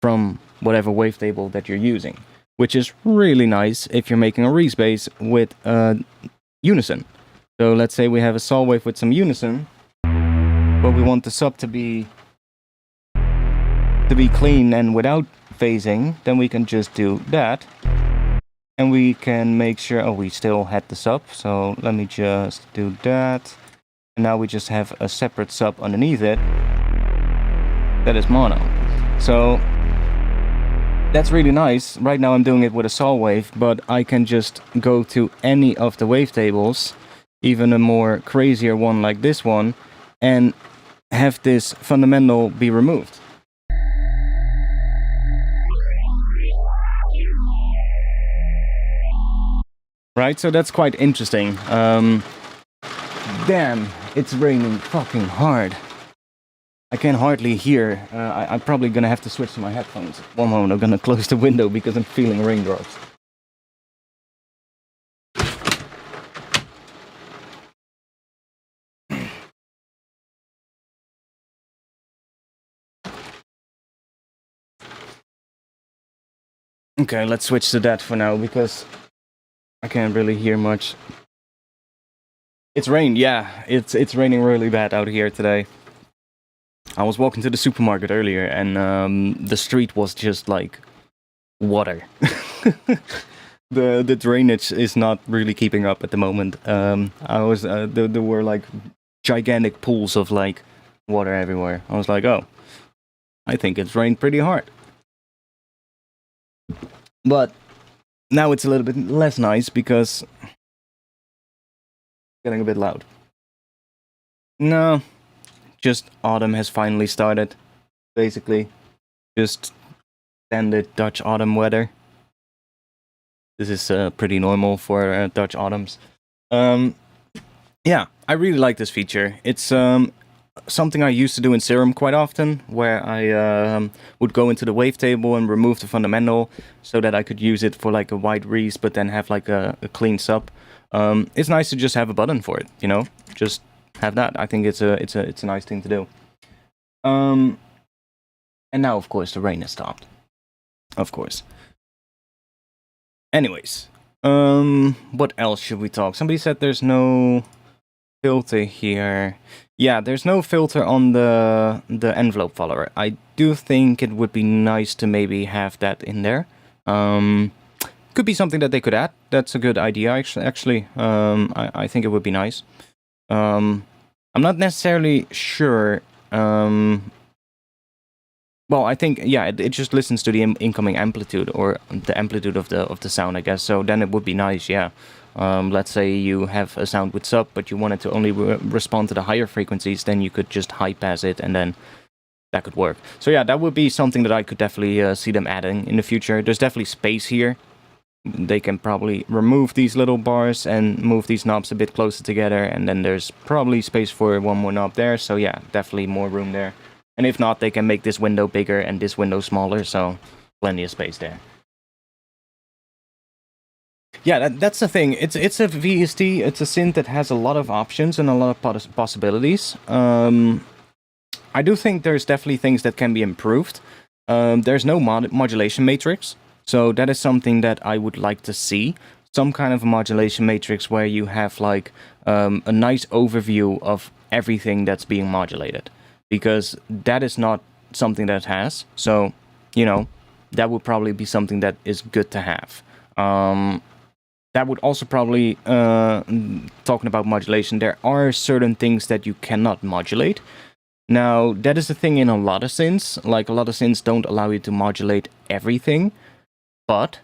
from whatever wavetable that you're using, which is really nice if you're making a respace with unison. So let's say we have a saw wave with some unison, but we want the sub to be clean and without phasing, then we can just do that. And we can make sure, oh, we still had the sub, so let me just do that. And now we just have a separate sub underneath it. That is mono. So that's really nice. Right now I'm doing it with a saw wave, but I can just go to any of the wavetables, even a more crazier one like this one, and have this fundamental be removed. Right, so that's quite interesting. Damn, it's raining fucking hard. I can hardly hear. I'm probably gonna have to switch to my headphones. One moment, I'm gonna close the window because I'm feeling raindrops. Okay, let's switch to that for now because I can't really hear much. It's rained, yeah. It's raining really bad out here today. I was walking to the supermarket earlier, and the street was just like water. The drainage is not really keeping up at the moment. There were like gigantic pools of like water everywhere. I was like, oh, I think it's rained pretty hard. But now it's a little bit less nice because it's getting a bit loud. No, just autumn has finally started. Basically, just standard Dutch autumn weather. This is pretty normal for Dutch autumns. Yeah, I really like this feature. It's something I used to do in Serum quite often, where I would go into the wavetable and remove the fundamental so that I could use it for like a wide res, but then have like a clean sub. It's nice to just have a button for it, you know, just have that. I think it's a nice thing to do. And now, of course, the rain has stopped. Of course. Anyways, what else should we talk? Somebody said there's no filter here. Yeah, there's no filter on the envelope follower. I do think it would be nice to maybe have that in there. Could be something that they could add. That's a good idea, actually. I think it would be nice. I'm not necessarily sure. Well, I think, yeah, it just listens to the incoming amplitude, or the amplitude of the sound, I guess. So then it would be nice, yeah. Let's say you have a sound with sub, but you want it to only respond to the higher frequencies, then you could just high pass it, and then that could work. So yeah, that would be something that I could definitely see them adding in the future. There's definitely space here. They can probably remove these little bars and move these knobs a bit closer together, and then there's probably space for one more knob there. So yeah, definitely more room there. And if not, they can make this window bigger and this window smaller, so plenty of space there. Yeah, that's the thing. It's a VST, it's a synth that has a lot of options and a lot of possibilities. I do think there's definitely things that can be improved. There's no modulation matrix, so that is something that I would like to see. Some kind of a modulation matrix where you have like a nice overview of everything that's being modulated. Because that is not something that it has. So, you know, that would probably be something that is good to have. That would also probably, talking about modulation, there are certain things that you cannot modulate. Now, that is the thing in a lot of synths. Like, a lot of synths don't allow you to modulate everything. But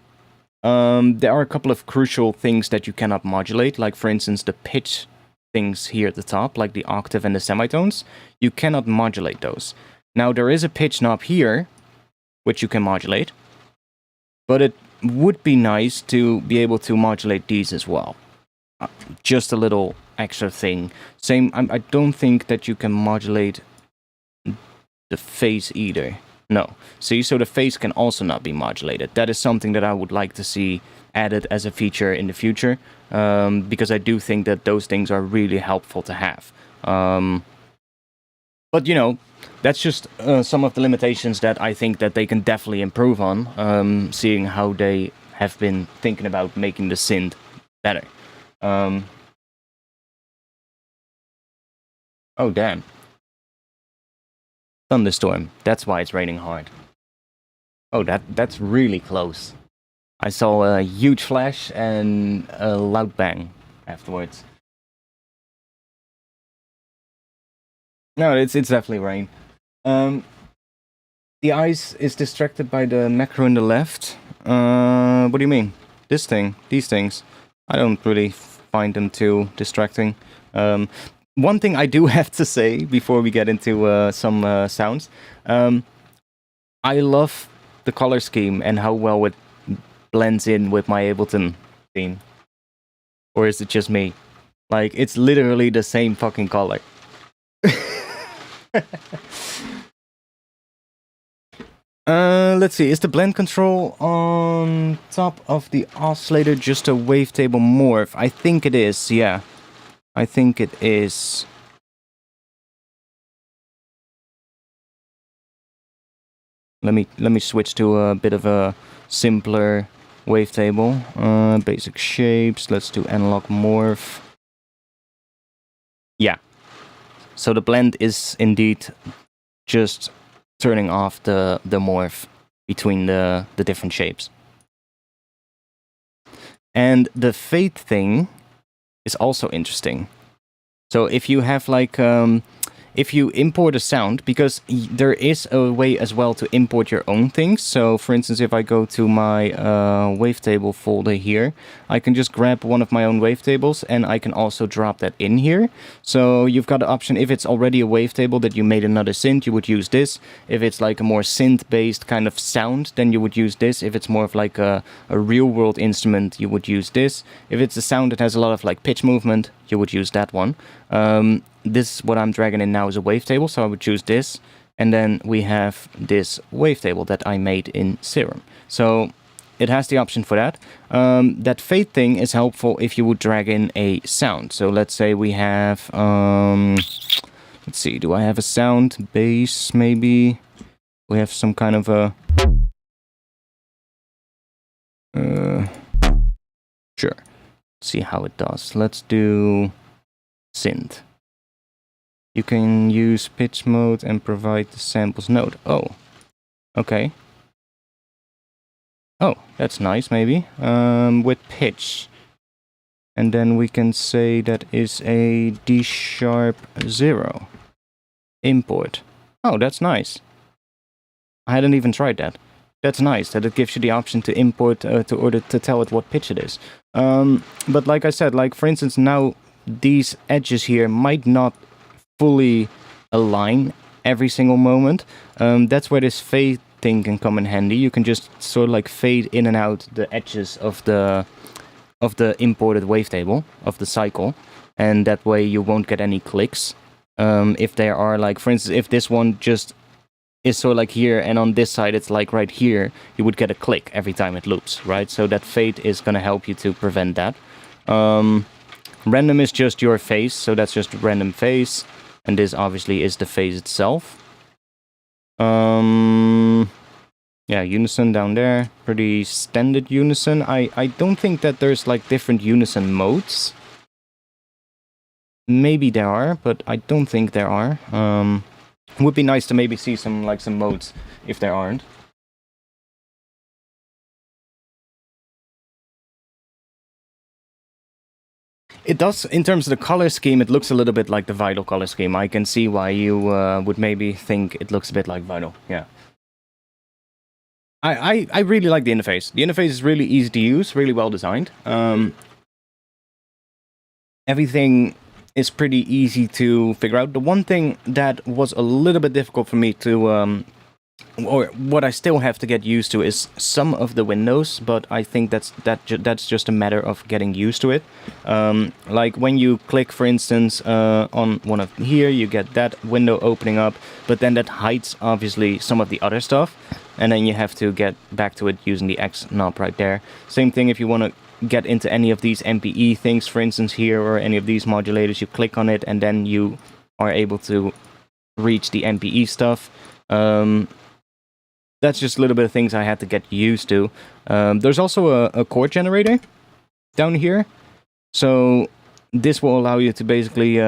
There are a couple of crucial things that you cannot modulate, like for instance the pitch things here at the top, like the octave and the semitones. You cannot modulate those. Now there is a pitch knob here, which you can modulate, but it would be nice to be able to modulate these as well. Just a little extra thing. Same, I don't think that you can modulate the phase either. No. See, so the phase can also not be modulated. That is something that I would like to see added as a feature in the future, because I do think that those things are really helpful to have. But, you know, that's just some of the limitations that I think that they can definitely improve on, seeing how they have been thinking about making the synth better. Oh, damn. Thunderstorm. That's why it's raining hard. Oh, that's really close. I saw a huge flash and a loud bang afterwards. No, it's definitely rain. The eyes is distracted by the macro in the left. What do you mean? This thing? These things? I don't really find them too distracting. One thing I do have to say before we get into some sounds. I love the color scheme and how well it blends in with my Ableton theme. Or is it just me? Like, it's literally the same fucking color. Let's see, is the blend control on top of the oscillator just a wavetable morph? I think it is, yeah. I think it is. Let me switch to a bit of a simpler wavetable. Basic shapes, let's do analog morph. Yeah. So the blend is indeed just turning off the morph between the different shapes. And the fade thing is also interesting. So if you have like, if you import a sound, because there is a way as well to import your own things. So for instance, if I go to my wavetable folder here, I can just grab one of my own wavetables and I can also drop that in here. So you've got the option, if it's already a wavetable that you made another synth, you would use this. If it's like a more synth-based kind of sound, then you would use this. If it's more of like a real-world instrument, you would use this. If it's a sound that has a lot of like pitch movement, you would use that one. This, what I'm dragging in now, is a wavetable, so I would choose this. And then we have this wavetable that I made in Serum. So it has the option for that. That fade thing is helpful if you would drag in a sound. So let's say we have, let's see, do I have a sound? Bass, maybe? We have some kind of a... sure. Let's see how it does. Let's do Synth. You can use pitch mode and provide the samples node. Oh, okay. Oh, that's nice, maybe. With pitch. And then we can say that is a D sharp 0. Import. Oh, that's nice. I hadn't even tried that. That's nice, that it gives you the option to import to tell it what pitch it is. But like I said, like for instance, now these edges here might not fully align every single moment. That's where this fade thing can come in handy. You can just sort of like fade in and out the edges of the imported wavetable, of the cycle, and that way you won't get any clicks. If there are like, for instance, if this one just is sort of like here and on this side it's like right here, you would get a click every time it loops, right? So that fade is going to help you to prevent that. Random is just your phase, so that's just random phase. And this obviously is the phase itself. Yeah, unison down there. Pretty standard unison. I don't think that there's like different unison modes. Maybe there are, but I don't think there are. Would be nice to maybe see some modes if there aren't. It does, in terms of the color scheme, it looks a little bit like the Vital color scheme. I can see why you would maybe think it looks a bit like Vital, yeah. I really like the interface. The interface is really easy to use, really well designed. Everything is pretty easy to figure out. The one thing that was a little bit difficult for me to, or what I still have to get used to, is some of the windows, but I think that's just a matter of getting used to it. Like when you click, for instance, on one of here, you get that window opening up, but then that hides, obviously, some of the other stuff, and then you have to get back to it using the X knob right there. Same thing if you want to get into any of these MPE things, for instance, here, or any of these modulators, you click on it, and then you are able to reach the MPE stuff. That's just a little bit of things I had to get used to. There's also a chord generator down here. So this will allow you to basically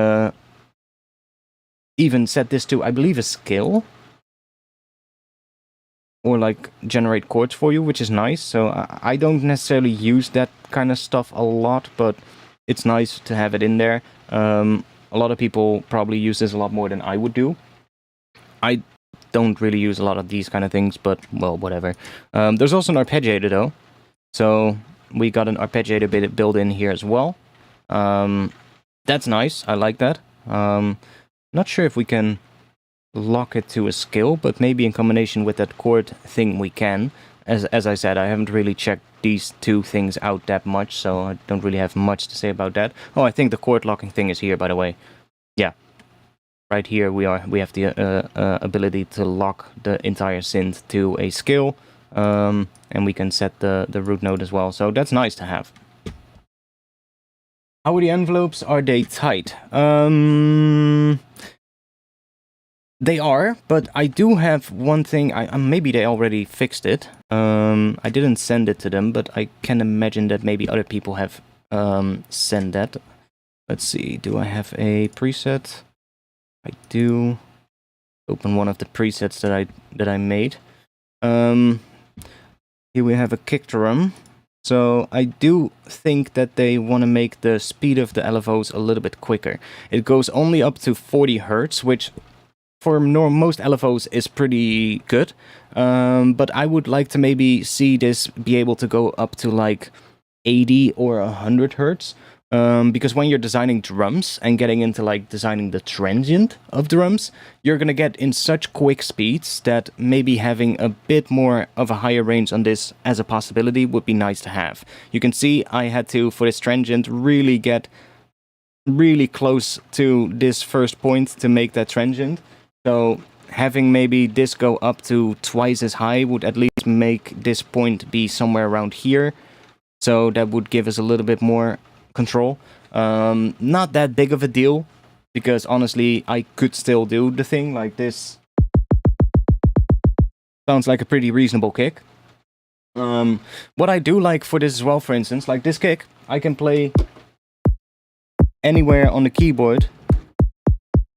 even set this to, I believe, a scale. Or like generate chords for you, which is nice. So I don't necessarily use that kind of stuff a lot, but it's nice to have it in there. A lot of people probably use this a lot more than I would do. I don't really use a lot of these kind of things, but, well, whatever. There's also an arpeggiator, though. So we got an arpeggiator bit built in here as well. That's nice. I like that. Not sure if we can lock it to a scale, but maybe in combination with that chord thing we can. As I said, I haven't really checked these two things out that much, so I don't really have much to say about that. Oh, I think the chord locking thing is here, by the way. Yeah. Right here we have the ability to lock the entire synth to a scale, and we can set the root note as well, so that's nice to have. How are the envelopes? Are they tight? They are, but I do have one thing. Maybe they already fixed it. I didn't send it to them, but I can imagine that maybe other people have sent that. Let's see. Do I have a preset? I do. Open one of the presets that I made. Here we have a kick drum. So I do think that they want to make the speed of the LFOs a little bit quicker. It goes only up to 40 Hertz, which for most LFOs is pretty good, but I would like to maybe see this be able to go up to like 80 or 100 Hertz, because when you're designing drums and getting into like designing the transient of drums, you're gonna get in such quick speeds that maybe having a bit more of a higher range on this as a possibility would be nice to have. You can see I had to, for this transient, really get really close to this first point to make that transient. So having maybe this go up to twice as high would at least make this point be somewhere around here. So that would give us a little bit more control. Not that big of a deal, because honestly, I could still do the thing like this. Sounds like a pretty reasonable kick. What I do like for this as well, for instance, like this kick, I can play anywhere on the keyboard,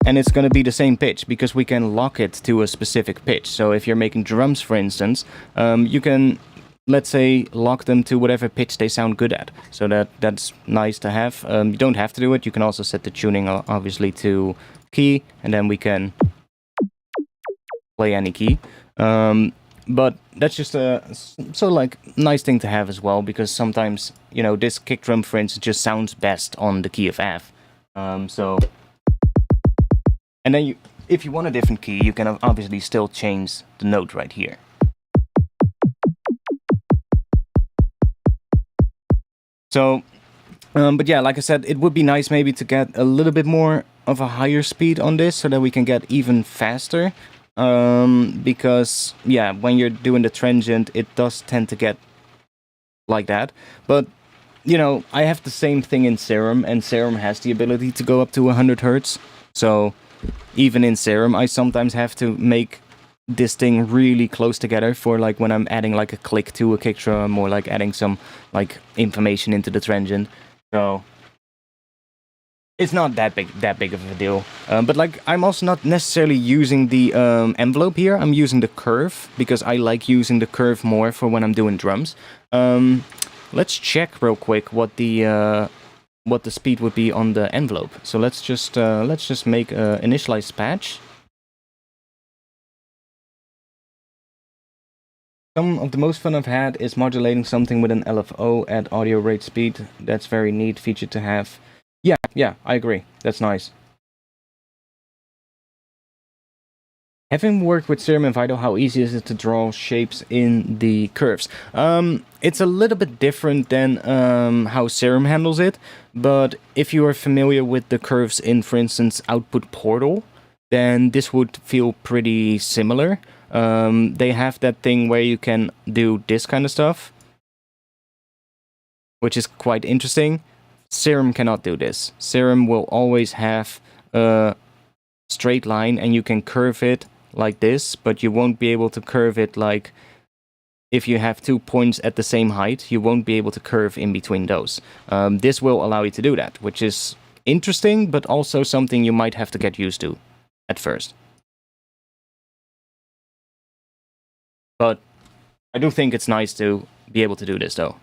and it's going to be the same pitch, because we can lock it to a specific pitch. So if you're making drums, for instance, you can, let's say, lock them to whatever pitch they sound good at. So that's nice to have. You don't have to do it. You can also set the tuning, obviously, to key, and then we can play any key. But that's just a sort of like nice thing to have as well, because sometimes, you know, this kick drum, for instance, just sounds best on the key of F. And then if you want a different key, you can obviously still change the note right here. So, but yeah, like I said, it would be nice maybe to get a little bit more of a higher speed on this, so that we can get even faster. Because, yeah, when you're doing the transient, it does tend to get like that. But, you know, I have the same thing in Serum, and Serum has the ability to go up to 100 Hertz. So even in Serum, I sometimes have to make this thing really close together for like when I'm adding like a click to a kick drum, or like adding some like information into the transient. So it's not that big of a deal. But like, I'm also not necessarily using the envelope here. I'm using the curve, because I like using the curve more for when I'm doing drums. Let's check real quick what the speed would be on the envelope. So let's just make a initialize patch. Some of the most fun I've had is modulating something with an LFO at audio rate speed. That's very neat feature to have. Yeah, I agree. That's nice. Having worked with Serum and Vital, how easy is it to draw shapes in the curves? It's a little bit different than how Serum handles it, but if you are familiar with the curves in, for instance, Output Portal, then this would feel pretty similar. They have that thing where you can do this kind of stuff, which is quite interesting. Serum cannot do this. Serum will always have a straight line, and you can curve it like this, but you won't be able to curve it like if you have 2 points at the same height, you won't be able to curve in between those. This will allow you to do that, which is interesting, but also something you might have to get used to at first. But I do think it's nice to be able to do this, though.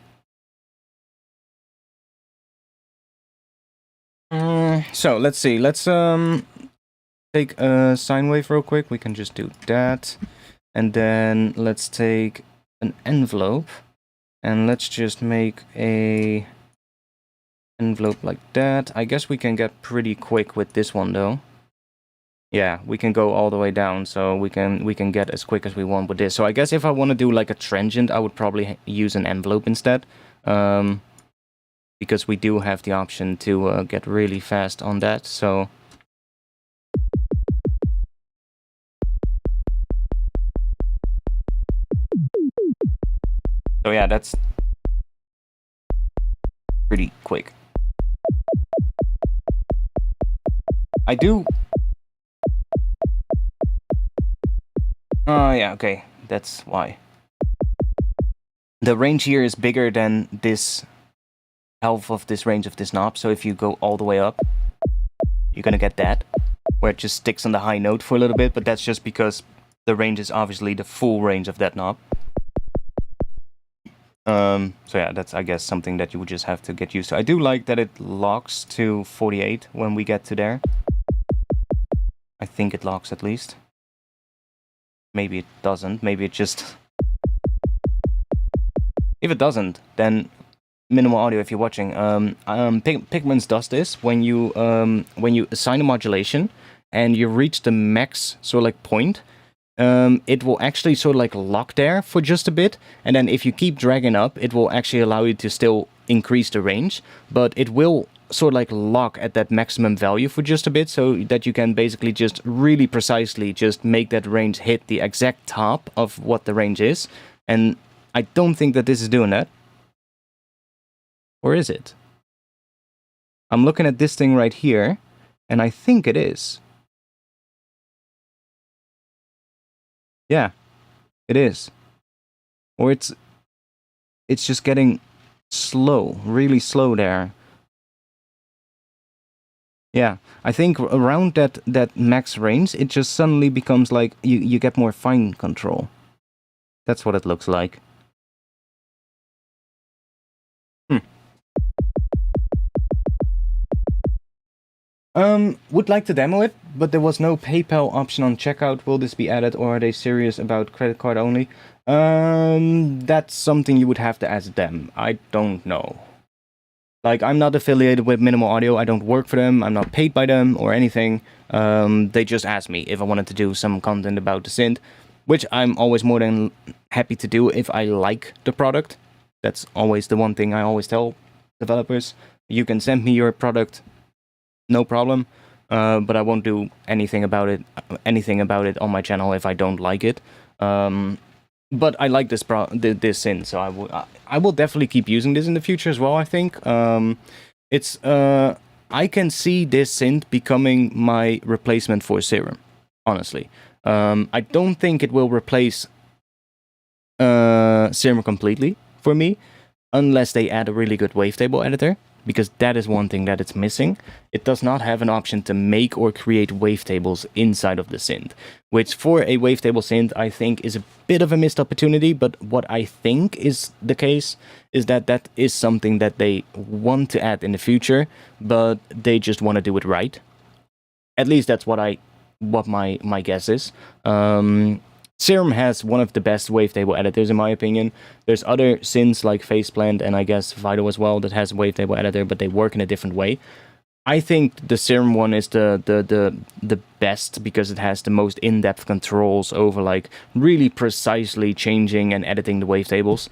So let's see. Let's take a sine wave real quick. We can just do that, and then let's take an envelope, and let's just make a envelope like that. I guess we can get pretty quick with this one, though. Yeah, we can go all the way down, so we can get as quick as we want with this. So I guess if I want to do like a transient, I would probably use an envelope instead, because we do have the option to get really fast on that. So yeah, that's pretty quick. I do. Oh, yeah, okay. That's why. The range here is bigger than this half of this range of this knob, so if you go all the way up, you're gonna get that, where it just sticks on the high note for a little bit, but that's just because the range is obviously the full range of that knob. So yeah, that's, I guess, something that you would just have to get used to. I do like that it locks to 48 when we get to there. I think it locks at least. Maybe it doesn't. Maybe it just... If it doesn't, then minimal audio, if you're watching, Pigments does this when you assign a modulation and you reach the max sort of like point. It will actually sort of like lock there for just a bit, and then if you keep dragging up, it will actually allow you to still increase the range, but it will sort of like lock at that maximum value for just a bit, so that you can basically just really precisely just make that range hit the exact top of what the range is. And I don't think that this is doing that. Or is it? I'm looking at this thing right here, and I think it is. Yeah, it is. Or it's just getting slow, really slow there. Yeah, I think around that max range, it just suddenly becomes like you get more fine control. That's what it looks like. Would like to demo it, but there was no PayPal option on checkout. Will this be added, or are they serious about credit card only? That's something you would have to ask them. I don't know. Like, I'm not affiliated with Minimal Audio. I don't work for them. I'm not paid by them or anything. They just asked me if I wanted to do some content about the synth, which I'm always more than happy to do if I like the product. That's always the one thing I always tell developers. You can send me your product, no problem, but I won't do anything about it on my channel if I don't like it. But I like this synth, so I will definitely keep using this in the future as well. I think I can see this synth becoming my replacement for Serum. Honestly, I don't think it will replace Serum completely for me, unless they add a really good wavetable editor, because that is one thing that it's missing. It does not have an option to make or create wavetables inside of the synth, which for a wavetable synth I think is a bit of a missed opportunity. But what I think is the case is that that is something that they want to add in the future, but they just want to do it right. At least that's what my guess is. Serum has one of the best wavetable editors in my opinion. There's other synths like Faceplant and I guess Vital as well that has a wavetable editor, but they work in a different way. I think the Serum one is the best because it has the most in-depth controls over like really precisely changing and editing the wavetables.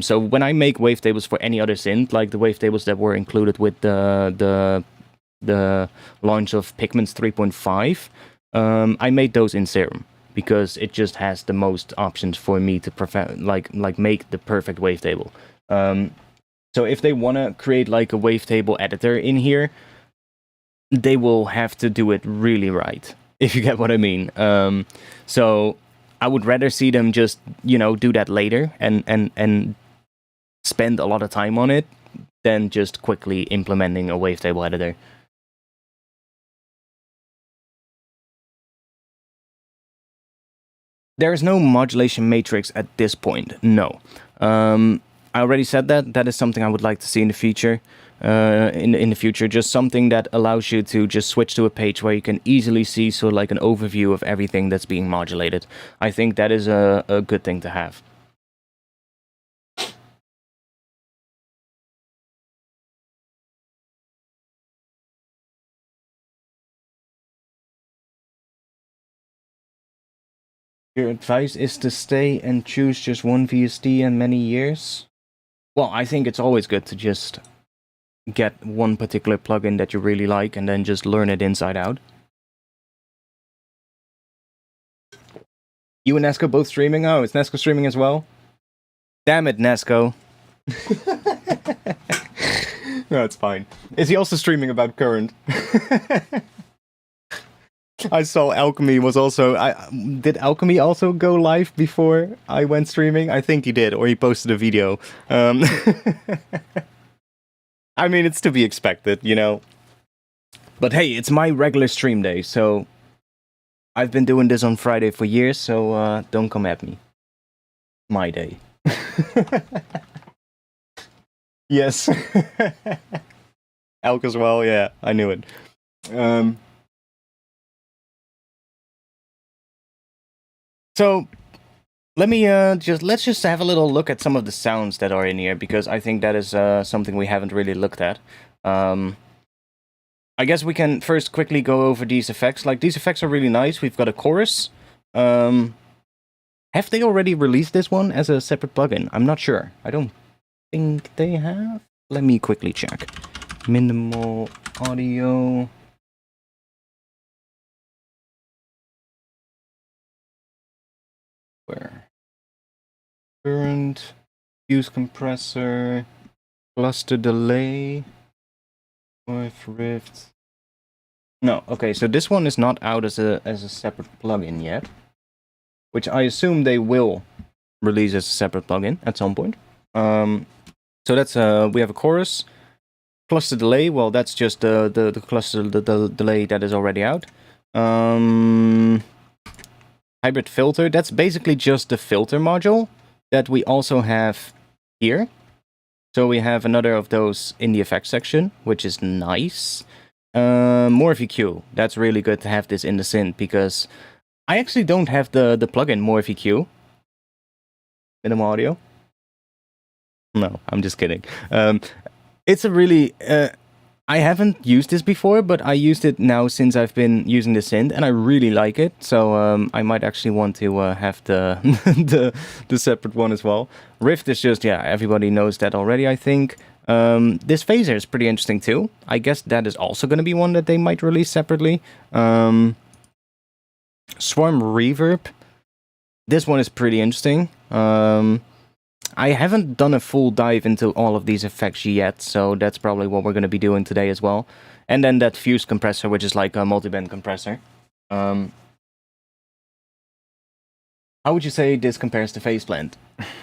So when I make wavetables for any other synth, like the wavetables that were included with the launch of Pigments 3.5, I made those in Serum because it just has the most options for me to make the perfect wavetable. So if they want to create like a wavetable editor in here, they will have to do it really right, if you get what I mean. So I would rather see them just, do that later and spend a lot of time on it than just quickly implementing a wavetable editor. There is no modulation matrix at this point, no. I already said that. That is something I would like to see in the future. In the future, just something that allows you to just switch to a page where you can easily see sort of like an overview of everything that's being modulated. I think that is a good thing to have. Your advice is to stay and choose just one VST in many years? Well, I think it's always good to just get one particular plugin that you really like and then just learn it inside out. You and Nesco both streaming? Oh, is Nesco streaming as well? Damn it, Nesco. No, it's fine. Is he also streaming about Current? I saw Alchemy was also... did Alchemy also go live before I went streaming? I think he did, or he posted a video. I mean, it's to be expected, But hey, it's my regular stream day, so... I've been doing this on Friday for years, so don't come at me. My day. Yes. Elk as well, yeah, I knew it. So... let's just have a little look at some of the sounds that are in here, because I think that is something we haven't really looked at. I guess we can first quickly go over these effects. Like, these effects are really nice. We've got a chorus. Have they already released this one as a separate plugin? I'm not sure. I don't think they have. Let me quickly check. Minimal audio... Where? Current, fuse compressor, cluster delay, with rift. No, okay, so this one is not out as a separate plugin yet, which I assume they will release as a separate plugin at some point. So that's we have a chorus, cluster delay. Well, that's just the cluster the delay that is already out. Hybrid filter, that's basically just the filter module that we also have here. So we have another of those in the effects section, which is nice. Morphe Q, that's really good to have this in the synth, because I actually don't have the plugin Morphe Q. Minimal audio? No, I'm just kidding. It's a really... I haven't used this before, but I used it now since I've been using the synth, and I really like it. So I might actually want to have the separate one as well. Rift is just, yeah, everybody knows that already, I think. This phaser is pretty interesting too. I guess that is also going to be one that they might release separately. Swarm Reverb. This one is pretty interesting. I haven't done a full dive into all of these effects yet, so that's probably what we're going to be doing today as well. And then that fuse compressor, which is like a multiband compressor. How would you say this compares to Faceplant?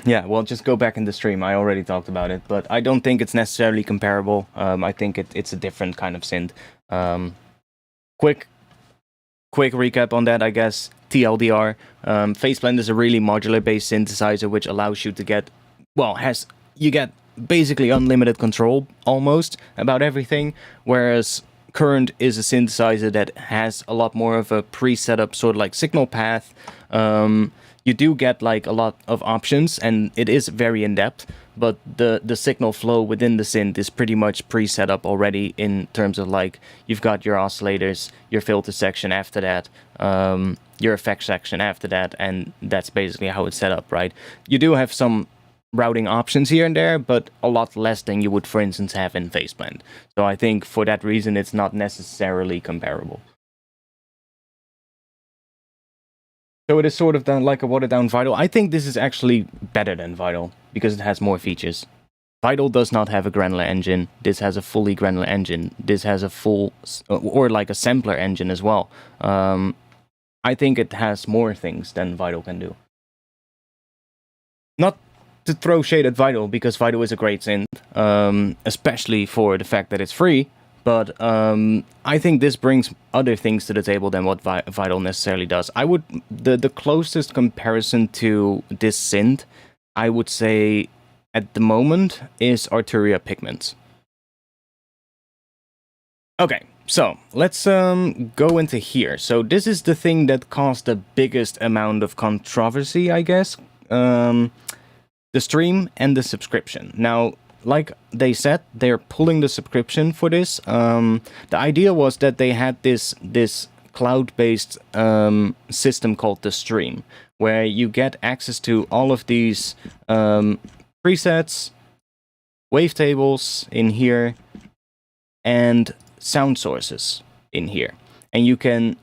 Yeah, well, just go back in the stream. I already talked about it, but I don't think it's necessarily comparable. I think it's a different kind of synth. Quick recap on that, I guess. TLDR. Faceplant is a really modular-based synthesizer, which allows you to get, well, you get basically unlimited control, almost, about everything, whereas Current is a synthesizer that has a lot more of a pre-set up sort of like signal path. you do get like a lot of options, and it is very in-depth, but the signal flow within the synth is pretty much pre-set up already in terms of like, you've got your oscillators, your filter section after that, your effect section after that, and that's basically how it's set up, right? You do have some routing options here and there, but a lot less than you would, for instance, have in Faceblend. So I think for that reason, it's not necessarily comparable. So it is sort of done like a watered-down Vital. I think this is actually better than Vital because it has more features. Vital does not have a granular engine. This has a fully granular engine. This has a full, or like a sampler engine as well. I think it has more things than Vital can do. Not to throw shade at Vital, because Vital is a great synth, especially for the fact that it's free. But I think this brings other things to the table than what Vital necessarily does. I would the closest comparison to this synth, I would say, at the moment, is Arturia Pigments. Okay, so let's go into here. So this is the thing that caused the biggest amount of controversy, I guess. The stream and the subscription. Now, like they said, they're pulling the subscription for this. The idea was that they had this cloud-based system called the stream, where you get access to all of these presets, wavetables in here, and sound sources in here. And you can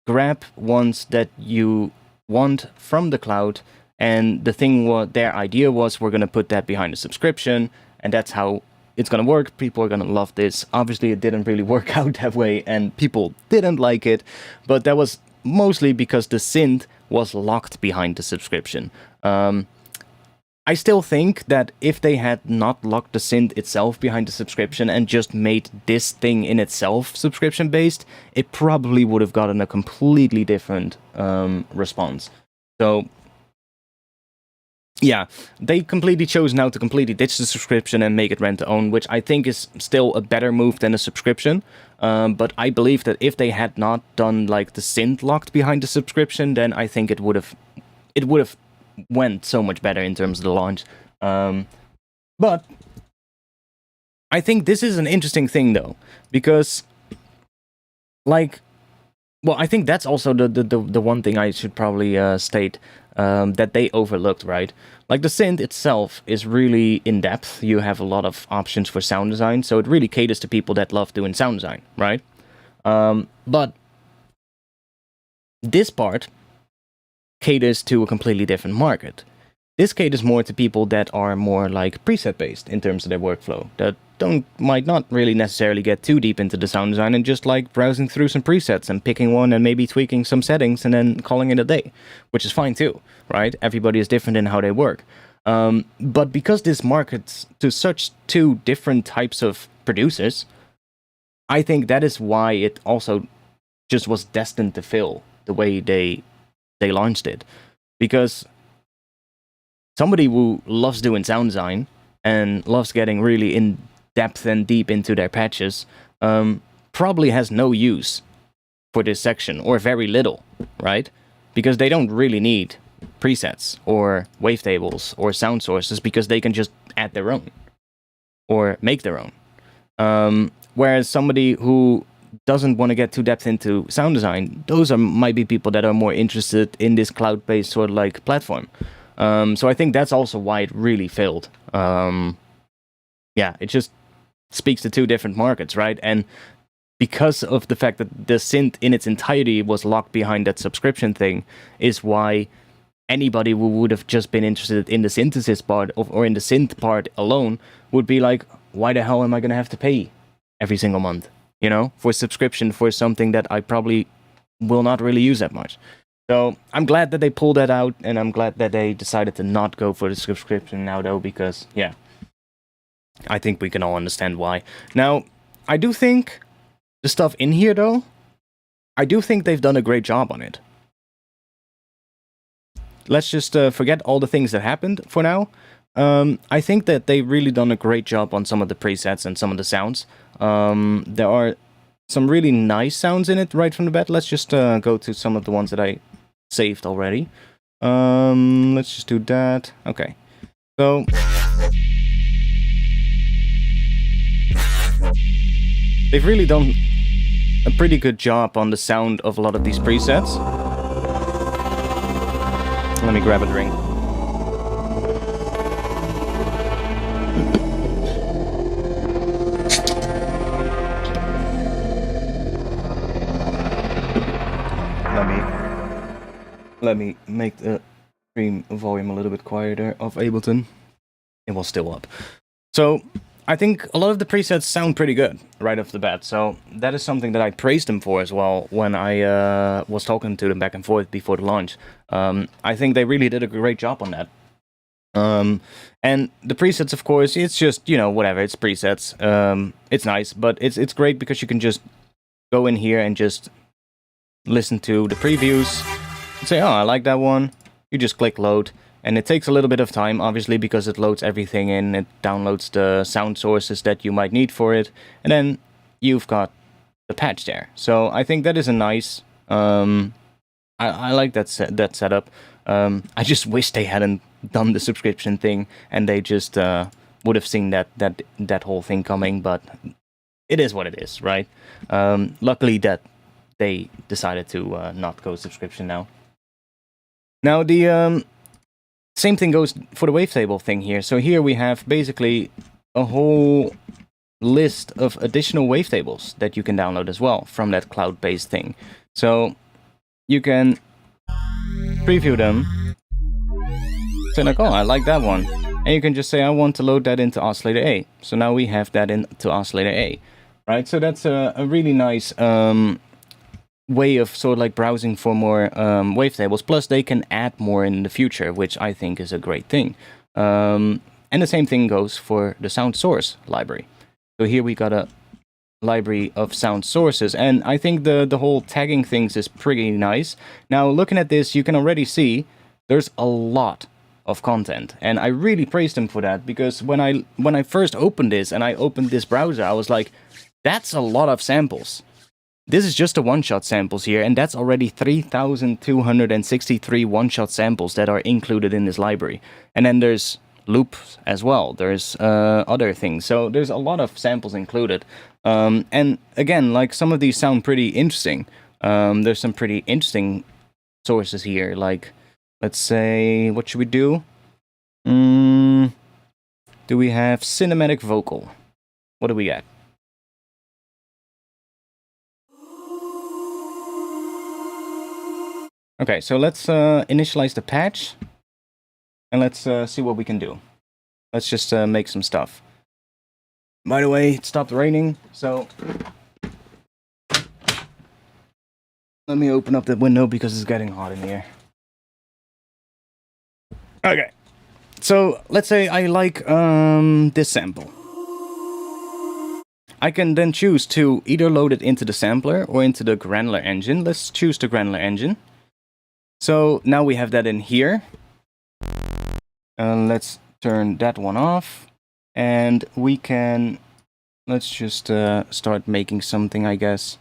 grab ones that you want from the cloud, and the thing, what their idea was, we're going to put that behind a subscription, and that's how it's going to work. People are going to love this. Obviously, it didn't really work out that way, and people didn't like it, but that was mostly because the synth was locked behind the subscription. I still think that if they had not locked the synth itself behind the subscription and just made this thing in itself subscription-based, it probably would have gotten a completely different response. So yeah, they completely chose now to completely ditch the subscription and make it rent-to-own, which I think is still a better move than a subscription. But I believe that if they had not done like the synth locked behind the subscription, then I think it would have went so much better in terms of the launch. But I think this is an interesting thing though, because like, well, I think that's also the one thing I should probably state. That they overlooked, right? Like the synth itself is really in-depth. You have a lot of options for sound design, so it really caters to people that love doing sound design, right? But this part caters to a completely different market. This caters more to people that are more like preset-based in terms of their workflow, that might not really necessarily get too deep into the sound design and just like browsing through some presets and picking one and maybe tweaking some settings and then calling it a day, which is fine too, right? Everybody is different in how they work. But because this markets to such two different types of producers, I think that is why it also just was destined to fail the way they launched it. Because somebody who loves doing sound design and loves getting really in depth and deep into their patches, probably has no use for this section, or very little, right? Because they don't really need presets or wavetables or sound sources, because they can just add their own or make their own. Whereas somebody who doesn't want to get too depth into sound design, those might be people that are more interested in this cloud-based sort of like platform. So I think that's also why it really failed. Yeah, it just speaks to two different markets, right? And because of the fact that the synth in its entirety was locked behind that subscription thing, is why anybody who would have just been interested in the synthesis part or in the synth part alone would be like, why the hell am I going to have to pay every single month, you know, for subscription for something that I probably will not really use that much? So I'm glad that they pulled that out, and I'm glad that they decided to not go for the subscription now, though, because, yeah, I think we can all understand why. Now, I do think the stuff in here, though, I do think they've done a great job on it. Let's just forget all the things that happened for now. I think that they've really done a great job on some of the presets and some of the sounds. There are some really nice sounds in it right from the bat. Let's just go to some of the ones that I saved already. Let's just do that. Okay. So they've really done a pretty good job on the sound of a lot of these presets. Let me grab a drink. Let me make the stream volume a little bit quieter of Ableton. It was still up. So I think a lot of the presets sound pretty good right off the bat. So that is something that I praised them for as well when I was talking to them back and forth before the launch. I think they really did a great job on that. And the presets, of course, it's just, you know, whatever, it's presets. It's nice, but it's great because you can just go in here and just listen to the previews. Say, oh, I like that one. You just click load, and it takes a little bit of time, obviously, because it loads everything in. It downloads the sound sources that you might need for it, and then you've got the patch there. So I think that is a nice. I like that setup. I just wish they hadn't done the subscription thing, and they just would have seen that whole thing coming. But it is what it is, right? Luckily that they decided to not go subscription now. Now, the same thing goes for the wavetable thing here. So here we have basically a whole list of additional wavetables that you can download as well from that cloud-based thing. So you can preview them, say like, oh, I like that one. And you can just say, I want to load that into Oscillator A. So now we have that into Oscillator A, right? So that's a really nice way of sort of like browsing for more wavetables. Plus they can add more in the future, which I think is a great thing. And the same thing goes for the sound source library. So here we got a library of sound sources, and I think the whole tagging things is pretty nice. Now looking at this, you can already see there's a lot of content, and I really praised them for that, because when I first opened this and I opened this browser, I was like, that's a lot of samples. This is just the one-shot samples here, and that's already 3,263 one-shot samples that are included in this library. And then there's loops as well, there's other things, so there's a lot of samples included. And again, like, some of these sound pretty interesting. There's some pretty interesting sources here, like, let's say, what should we do? Do we have cinematic vocal? What do we got? Okay, so let's initialize the patch, and let's see what we can do. Let's just make some stuff. By the way, it stopped raining, so let me open up the window because it's getting hot in here. Okay, so let's say I like this sample. I can then choose to either load it into the sampler or into the Granular engine. Let's choose the Granular engine. So now we have that in here. Let's turn that one off. And we can, let's just start making something, I guess.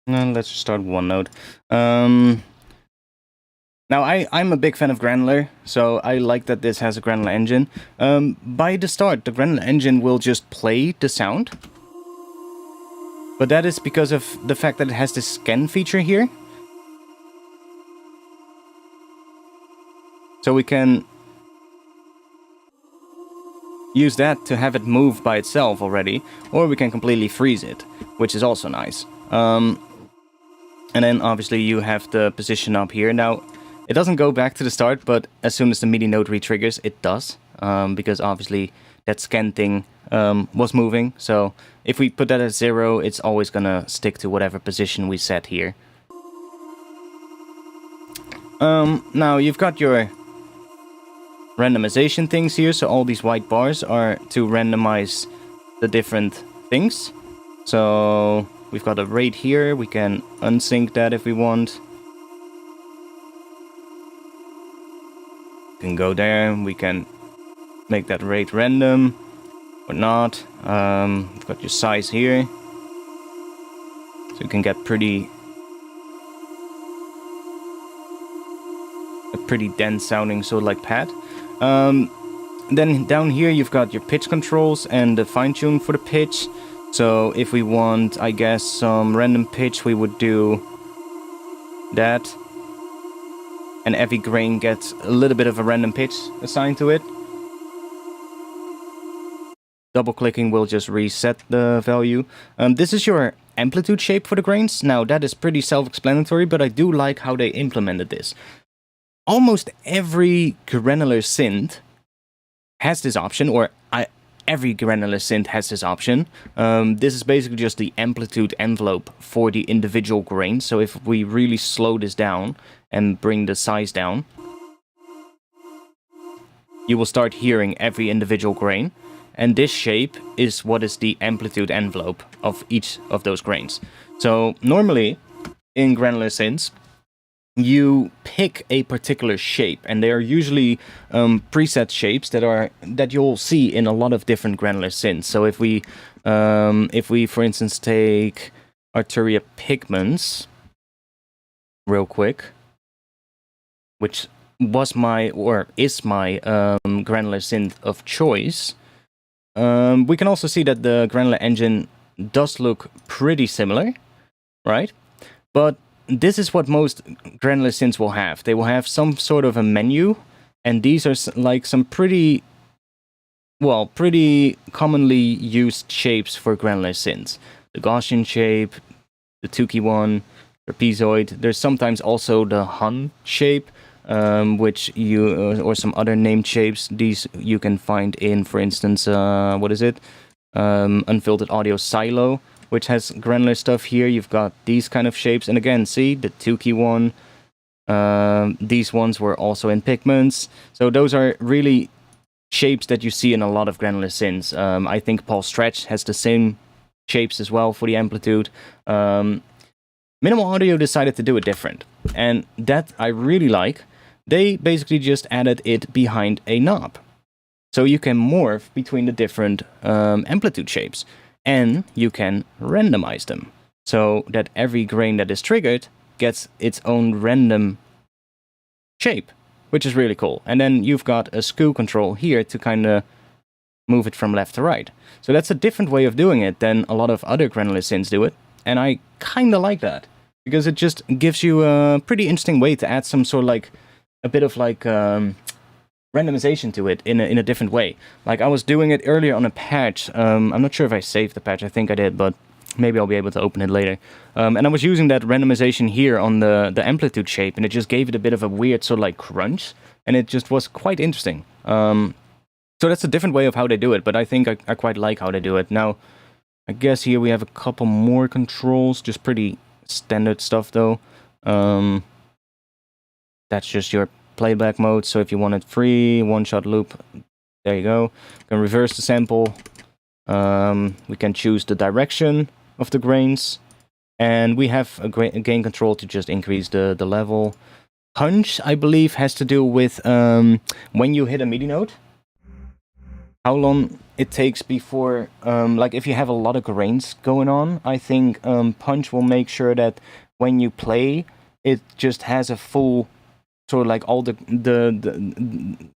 And let's just start one node. Now, I'm a big fan of Granular, so I like that this has a Granular engine. By the start, the Granular engine will just play the sound. But that is because of the fact that it has this scan feature here. So we can use that to have it move by itself already, or we can completely freeze it, which is also nice. And then obviously you have the position up here. Now, it doesn't go back to the start, but as soon as the MIDI node retriggers, it does. Because obviously that scan thing was moving. So if we put that at 0, it's always gonna stick to whatever position we set here. Now you've got your randomization things here. So all these white bars are to randomize the different things. So we've got a rate here. We can unsync that if we want. can go there. We can make that rate random or not. We've got your size here. So you can get a pretty dense sounding sort of like pad. Then down here you've got your pitch controls and the fine tune for the pitch. So if we want, I guess, some random pitch, we would do that. And every grain gets a little bit of a random pitch assigned to it. Double clicking will just reset the value. This is your amplitude shape for the grains. Now that is pretty self-explanatory, but I do like how they implemented this. Almost every granular synth has this option, or every granular synth has this option. This is basically just the amplitude envelope for the individual grains. So if we really slow this down and bring the size down, you will start hearing every individual grain. And this shape is what is the amplitude envelope of each of those grains. So normally in granular synths, you pick a particular shape, and they are usually preset shapes that you'll see in a lot of different granular synths. So if we for instance take Arturia Pigments real quick, which was my or is my granular synth of choice, we can also see that the granular engine does look pretty similar, right? But this is what most granular synths will have. They will have some sort of a menu, and these are like some pretty commonly used shapes for granular synths. The Gaussian shape, the Tukey one, trapezoid. There's sometimes also the Hun shape, which or some other named shapes. These you can find in, for instance, Unfiltered Audio Silo, which has granular stuff here. You've got these kind of shapes. And again, see, the Tukey one. These ones were also in Pigments. So those are really shapes that you see in a lot of granular synths. I think Paul Stretch has the same shapes as well for the amplitude. Minimal Audio decided to do it different. And that I really like. They basically just added it behind a knob. So you can morph between the different amplitude shapes. And you can randomize them, so that every grain that is triggered gets its own random shape, which is really cool. And then you've got a skew control here to kind of move it from left to right. So that's a different way of doing it than a lot of other granular synths do it. And I kind of like that, because it just gives you a pretty interesting way to add some sort of like, a bit of like randomization to it in a different way. Like I was doing it earlier on a patch. I'm not sure if I saved the patch. I think I did, but maybe I'll be able to open it later. And I was using that randomization here on the amplitude shape, and it just gave it a bit of a weird sort of like crunch, and it just was quite interesting. So that's a different way of how they do it, but I think I quite like how they do it. Now, I guess here we have a couple more controls, just pretty standard stuff though. That's just your playback mode. So if you want it free, one-shot loop, there you go. You can reverse the sample. We can choose the direction of the grains, and we have a gain control to just increase the level. Punch, I believe, has to do with when you hit a MIDI note, how long it takes before, like if you have a lot of grains going on, I think Punch will make sure that when you play, it just has a full sort of like all the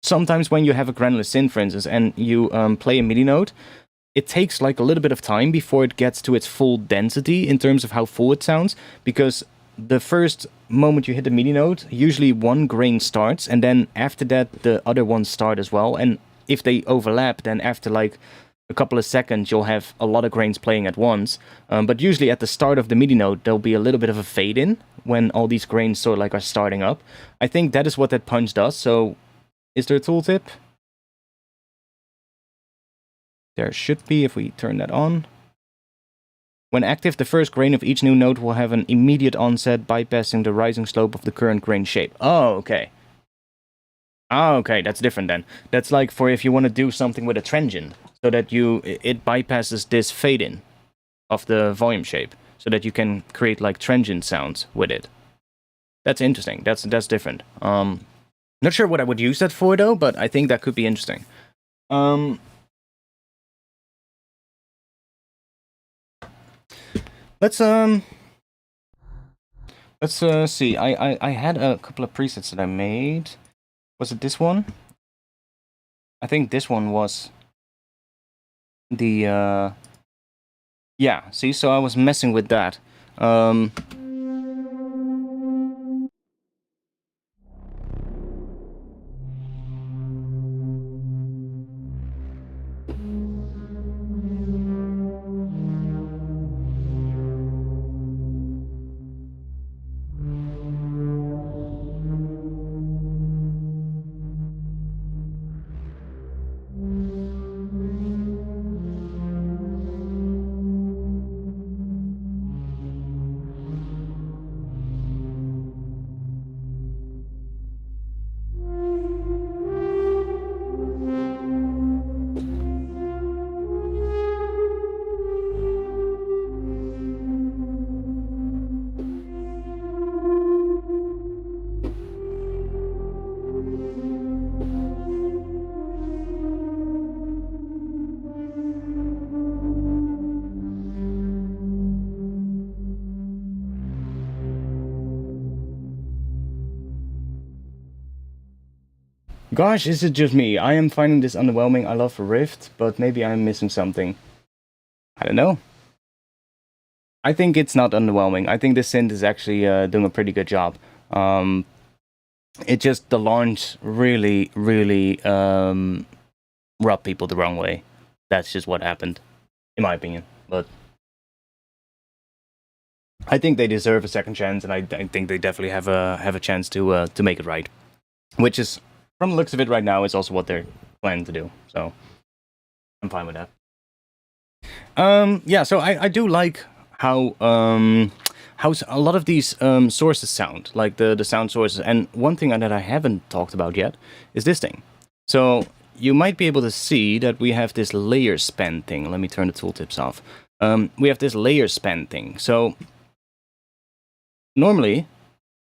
sometimes when you have a granular synth, for instance, and you play a MIDI note, it takes like a little bit of time before it gets to its full density in terms of how full it sounds, because the first moment you hit the MIDI note, usually one grain starts, and then after that the other ones start as well, and if they overlap, then after like a couple of seconds you'll have a lot of grains playing at once. But usually at the start of the MIDI note there'll be a little bit of a fade in when all these grains sort of like are starting up. I think that is what that punch does. So is there a tooltip? There should be if we turn that on. When active, the first grain of each new note will have an immediate onset, bypassing the rising slope of the current grain shape. Oh, okay. Oh, okay, that's different then. That's like for if you want to do something with a transient, so that it bypasses this fade-in of the volume shape, so that you can create like transient sounds with it. That's interesting. That's different. Not sure what I would use that for though, but I think that could be interesting. Let's see. I had a couple of presets that I made. Was it this one? I think this one was the yeah, see, so I was messing with that. Gosh, is it just me? I am finding this underwhelming. I love Rift, but maybe I'm missing something. I don't know. I think it's not underwhelming. I think the synth is actually doing a pretty good job. It just, the launch really rubbed people the wrong way. That's just what happened, in my opinion. But I think they deserve a second chance, and I think they definitely have a chance to make it right. Which is, from the looks of it right now, is also what they're planning to do. So I'm fine with that. Yeah, so I do like how a lot of these sources sound, like the sound sources. And one thing that I haven't talked about yet is this thing. So you might be able to see that we have this layer span thing. Let me turn the tooltips off. We have this layer span thing. So normally,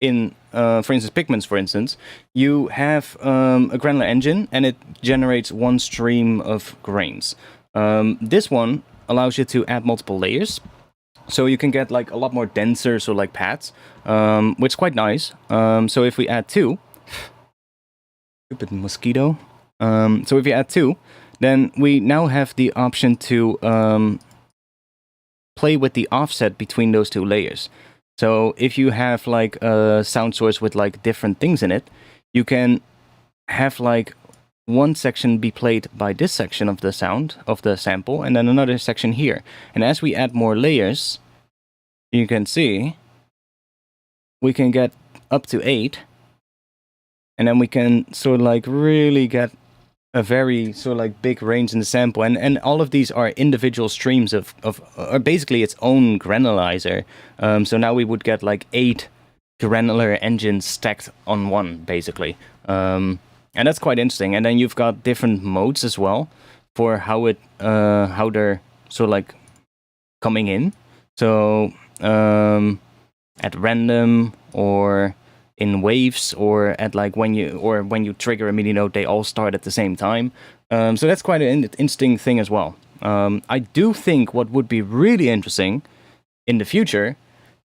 in, for instance, Pigments, for instance, you have a granular engine, and it generates one stream of grains. This one allows you to add multiple layers, so you can get like a lot more denser, so like pads, which is quite nice. So if we add 2, stupid mosquito. So if you add 2, then we now have the option to play with the offset between those 2 layers. So if you have like a sound source with like different things in it, you can have like one section be played by this section of the sound, of the sample, and then another section here. And as we add more layers, you can see we can get up to 8. And then we can sort of like really get a very sort of like big range in the sample. And all of these are individual streams of basically its own granulizer. So now we would get like 8 granular engines stacked on one, basically. And that's quite interesting. And then you've got different modes as well for how they're sort of like coming in. So at random, or in waves, or at like when you trigger a MIDI note, they all start at the same time. So that's quite an interesting thing as well. I do think what would be really interesting in the future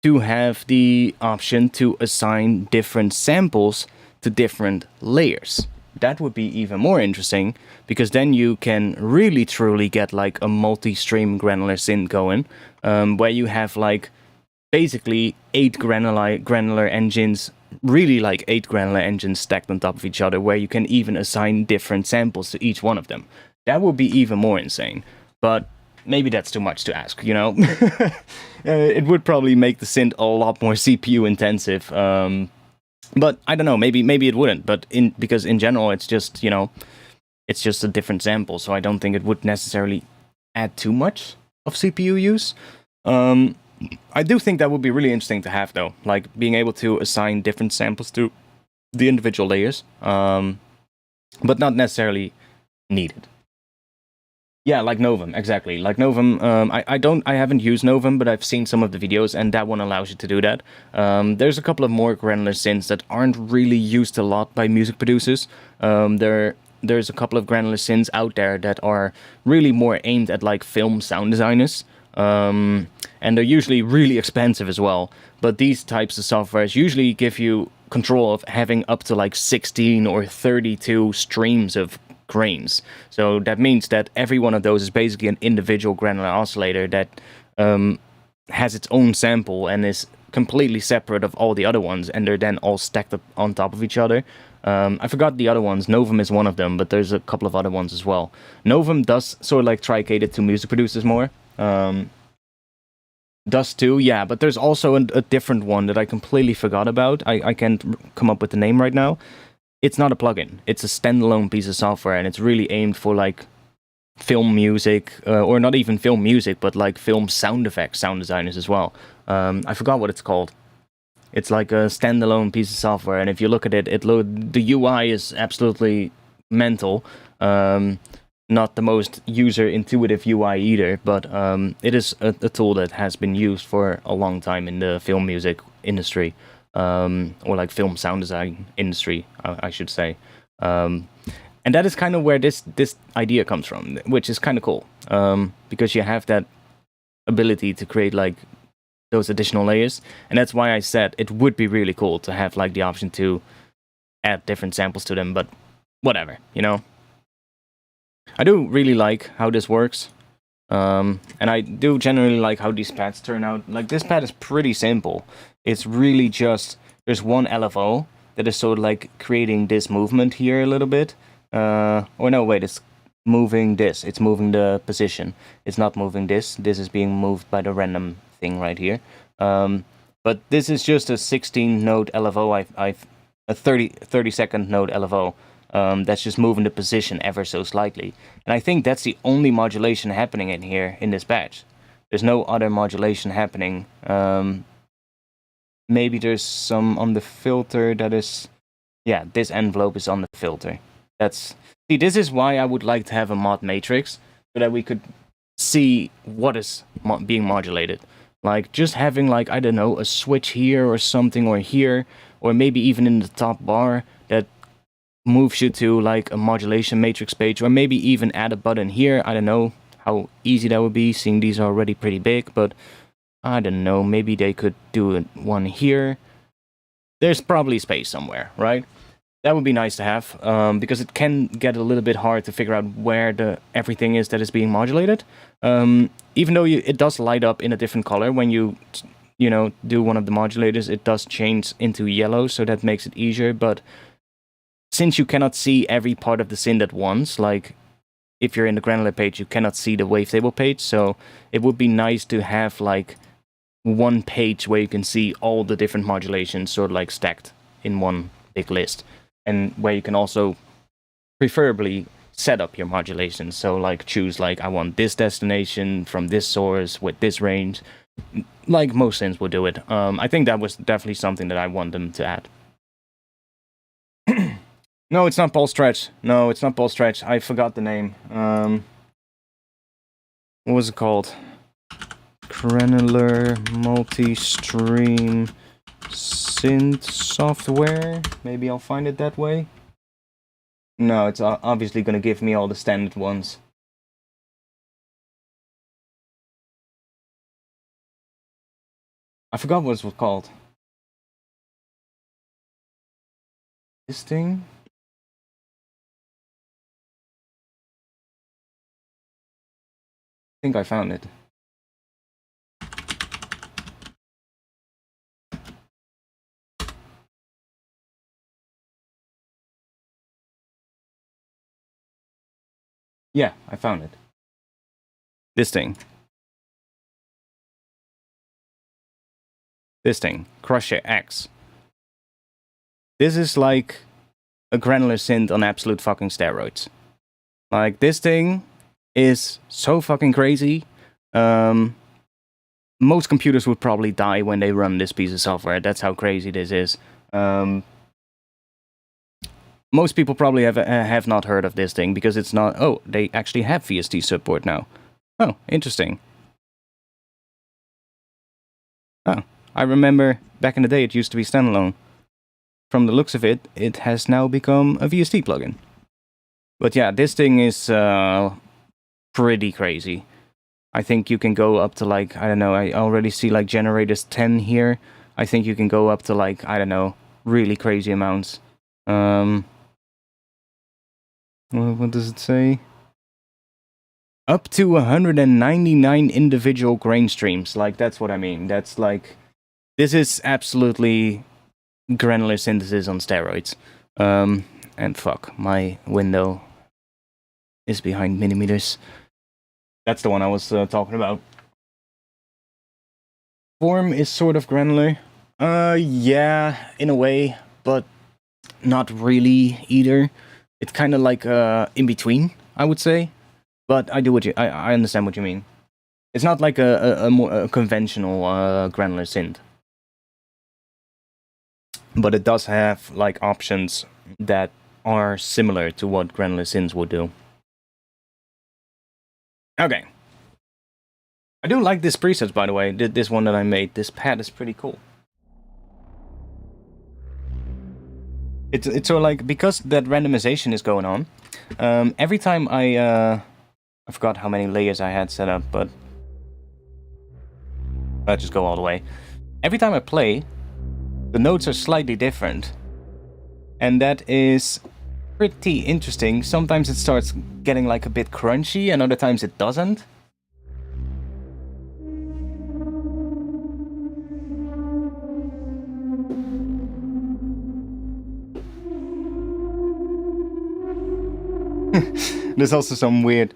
to have the option to assign different samples to different layers. That would be even more interesting, because then you can really truly get like a multi-stream granular synth going, where you have like basically 8 granular engines, really like 8 granular engines stacked on top of each other, where you can even assign different samples to each one of them. That would be even more insane. But maybe that's too much to ask, you know? It would probably make the synth a lot more CPU intensive. But I don't know, maybe it wouldn't. But because in general, it's just, you know, it's just a different sample. So I don't think it would necessarily add too much of CPU use. I do think that would be really interesting to have, though, like being able to assign different samples to the individual layers, but not necessarily needed. Yeah, like Novum, exactly. Like Novum, I haven't used Novum, but I've seen some of the videos, and that one allows you to do that. There's a couple of more granular synths that aren't really used a lot by music producers. There's a couple of granular synths out there that are really more aimed at like film sound designers. And they're usually really expensive as well. But these types of softwares usually give you control of having up to like 16 or 32 streams of grains. So that means that every one of those is basically an individual granular oscillator that has its own sample and is completely separate of all the other ones, and they're then all stacked up on top of each other. I forgot the other ones. Novum is one of them, but there's a couple of other ones as well. Novum does sort of like try cater to music producers more. Dust 2, yeah, but there's also a different one that I completely forgot about. I can't come up with the name right now. It's not a plugin. It's a standalone piece of software, and it's really aimed for like film music, or not even film music, but like film sound effects, sound designers as well. I forgot what it's called. It's like a standalone piece of software, and if you look at it, the UI is absolutely mental. Not the most user-intuitive UI either, but it is a tool that has been used for a long time in the film music industry, or like film sound design industry, I should say. And that is kind of where this idea comes from, which is kind of cool, because you have that ability to create like those additional layers, and that's why I said it would be really cool to have like the option to add different samples to them, but whatever, you know? I do really like how this works, and I do generally like how these pads turn out. Like, this pad is pretty simple. It's really just, there's one LFO that is sort of like creating this movement here a little bit. Or no, wait, it's moving this. It's moving the position. It's not moving this. This is being moved by the random thing right here. But this is just a 16-note LFO. A 30-second note LFO. That's just moving the position ever so slightly. And I think that's the only modulation happening in here in this batch. There's no other modulation happening. Maybe there's some on the filter that is... Yeah, this envelope is on the filter. See, this is why I would like to have a mod matrix, so that we could see what is being modulated. Like, just having, like, I don't know, a switch here or something, or here, or maybe even in the top bar that moves you to like a modulation matrix page, or maybe even add a button here. I don't know how easy that would be, seeing these are already pretty big, but I don't know, maybe they could do one here. There's probably space somewhere, right? That would be nice to have, because it can get a little bit hard to figure out where everything is that is being modulated. Even though it does light up in a different color when you know, do one of the modulators, it does change into yellow, so that makes it easier, but since you cannot see every part of the synth at once, like if you're in the granular page, you cannot see the wavetable page, so it would be nice to have like one page where you can see all the different modulations sort of like stacked in one big list, and where you can also preferably set up your modulations. So like choose like, I want this destination from this source with this range, like most synths will do it. I think that was definitely something that I want them to add. No, it's not Paul Stretch. No, it's not Paul Stretch. I forgot the name. What was it called? Granular multi-stream synth software. Maybe I'll find it that way. No, it's obviously going to give me all the standard ones. I forgot what it was called. This thing? I think I found it. Yeah, I found it. This thing. This thing. Crusher X. This is like a granular synth on absolute fucking steroids. Like, this thing is so fucking crazy. Most computers would probably die when they run this piece of software. That's how crazy this is. most people probably have not heard of this thing because it's not. Oh, they actually have VST support now. Oh, interesting. Oh, I remember back in the day it used to be standalone. From the looks of it, it has now become a VST plugin. But yeah, this thing is pretty crazy. I think you can go up to like, I don't know, I already see like generators 10 here. I think you can go up to like, I don't know, really crazy amounts. What does it say? Up to 199 individual grain streams. Like, that's what I mean. That's like, this is absolutely granular synthesis on steroids. And fuck, my window is behind millimeters. That's the one I was talking about. Form is sort of granular. Yeah, in a way, but not really either. It's kind of like in between, I would say. But I understand what you mean. It's not like a more conventional granular synth. But it does have like options that are similar to what granular synths would do. Okay. I do like this preset, by the way. This one that I made. This pad is pretty cool. It's sort of like, because that randomization is going on, every time I forgot how many layers I had set up, but I'll just go all the way. Every time I play, the notes are slightly different. And that is pretty interesting. Sometimes it starts getting like a bit crunchy, and other times it doesn't. There's also some weird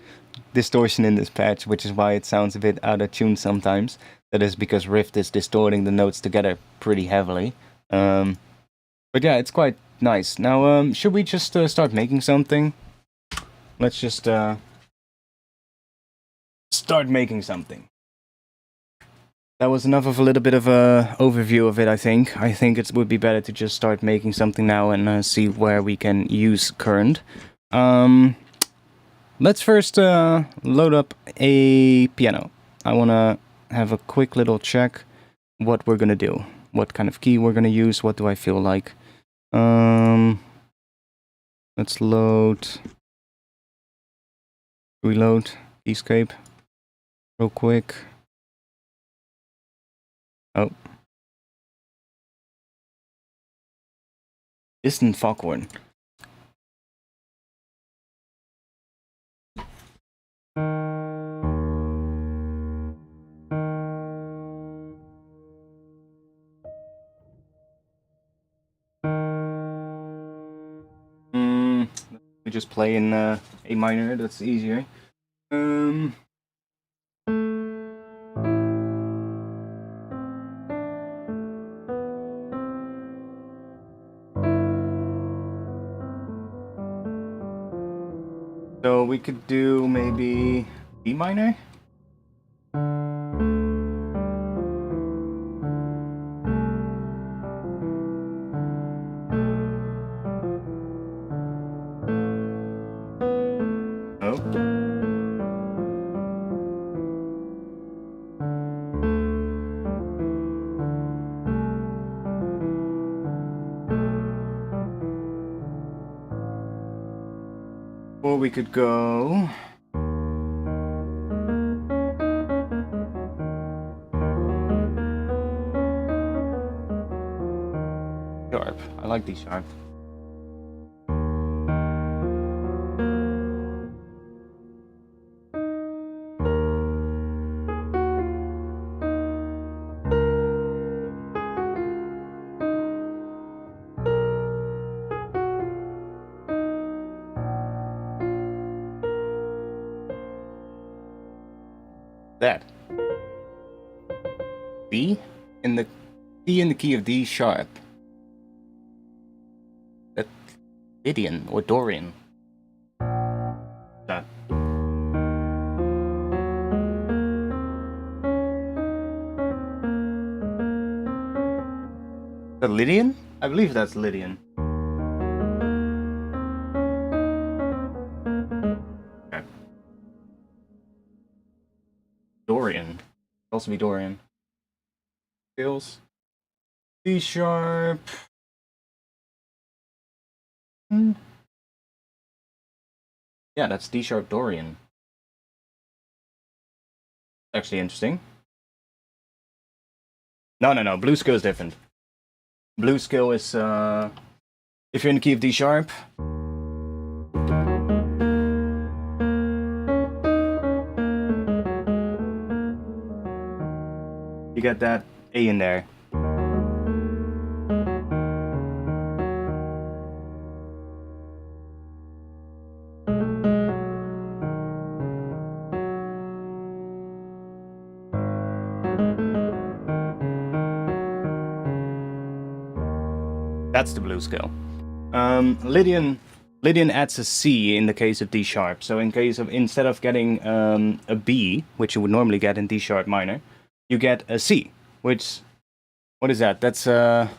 distortion in this patch, which is why it sounds a bit out of tune sometimes. That is because Rift is distorting the notes together pretty heavily. But yeah, it's quite nice. Now, should we just start making something? Let's just start making something. That was enough of a little bit of a overview of it, I think. I think it would be better to just start making something now and see where we can use current. Let's first load up a piano. I want to have a quick little check what we're going to do. What kind of key we're going to use. What do I feel like? Let's load. Reload. Escape. Real quick. Oh. Distant foghorn. We just play in A minor, that's easier. So we could do maybe D minor? Or we could go... sharp. I like D sharp. That. B in the D in the key of D sharp. That Lydian or Dorian. That. That Lydian? I believe that's Lydian. possibly Dorian. Scales. D sharp. Yeah, that's D sharp Dorian. Actually interesting. No. Blue scale is different. Blue scale is if you're in the key of D sharp. You get that A in there. That's the blue scale. Lydian adds a C in the case of D sharp. So in case of instead of getting a B, which you would normally get in D sharp minor, you get a C. Which, what is that? That's I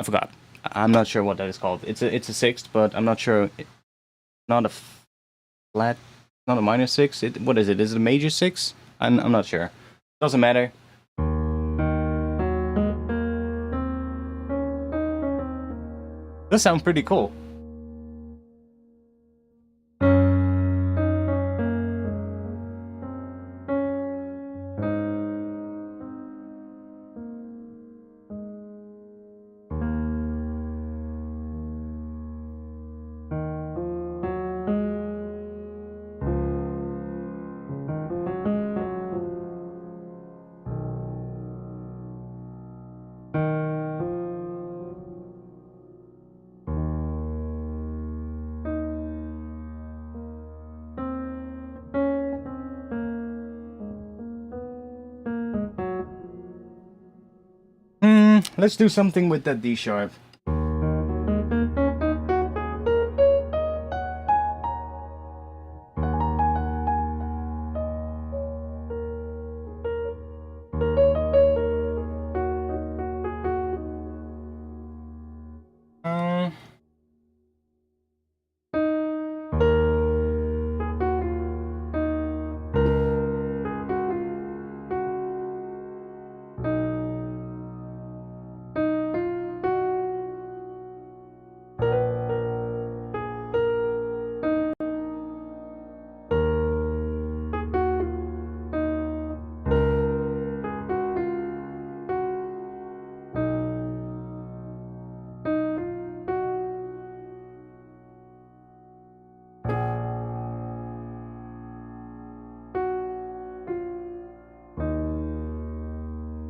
forgot. I'm not sure what that is called. It's a sixth, but I'm not sure. Not a flat, not a minor six. What is it? Is it a major six? I'm not sure. Doesn't matter. That sounds pretty cool. Let's do something with that D sharp.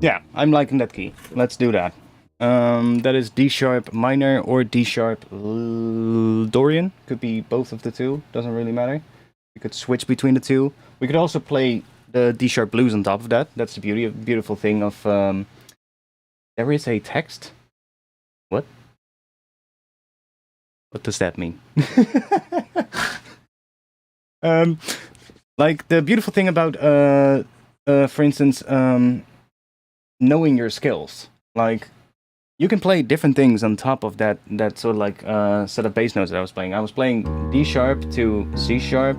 Yeah, I'm liking that key. Let's do that. That is D sharp minor or D sharp Dorian. Could be both of the two. Doesn't really matter. You could switch between the two. We could also play the D sharp blues on top of that. That's the beautiful thing of. There is a text. What? What does that mean? Like the beautiful thing about, for instance, knowing your skills. Like, you can play different things on top of that sort of like set of bass notes that I was playing. I was playing D sharp to C sharp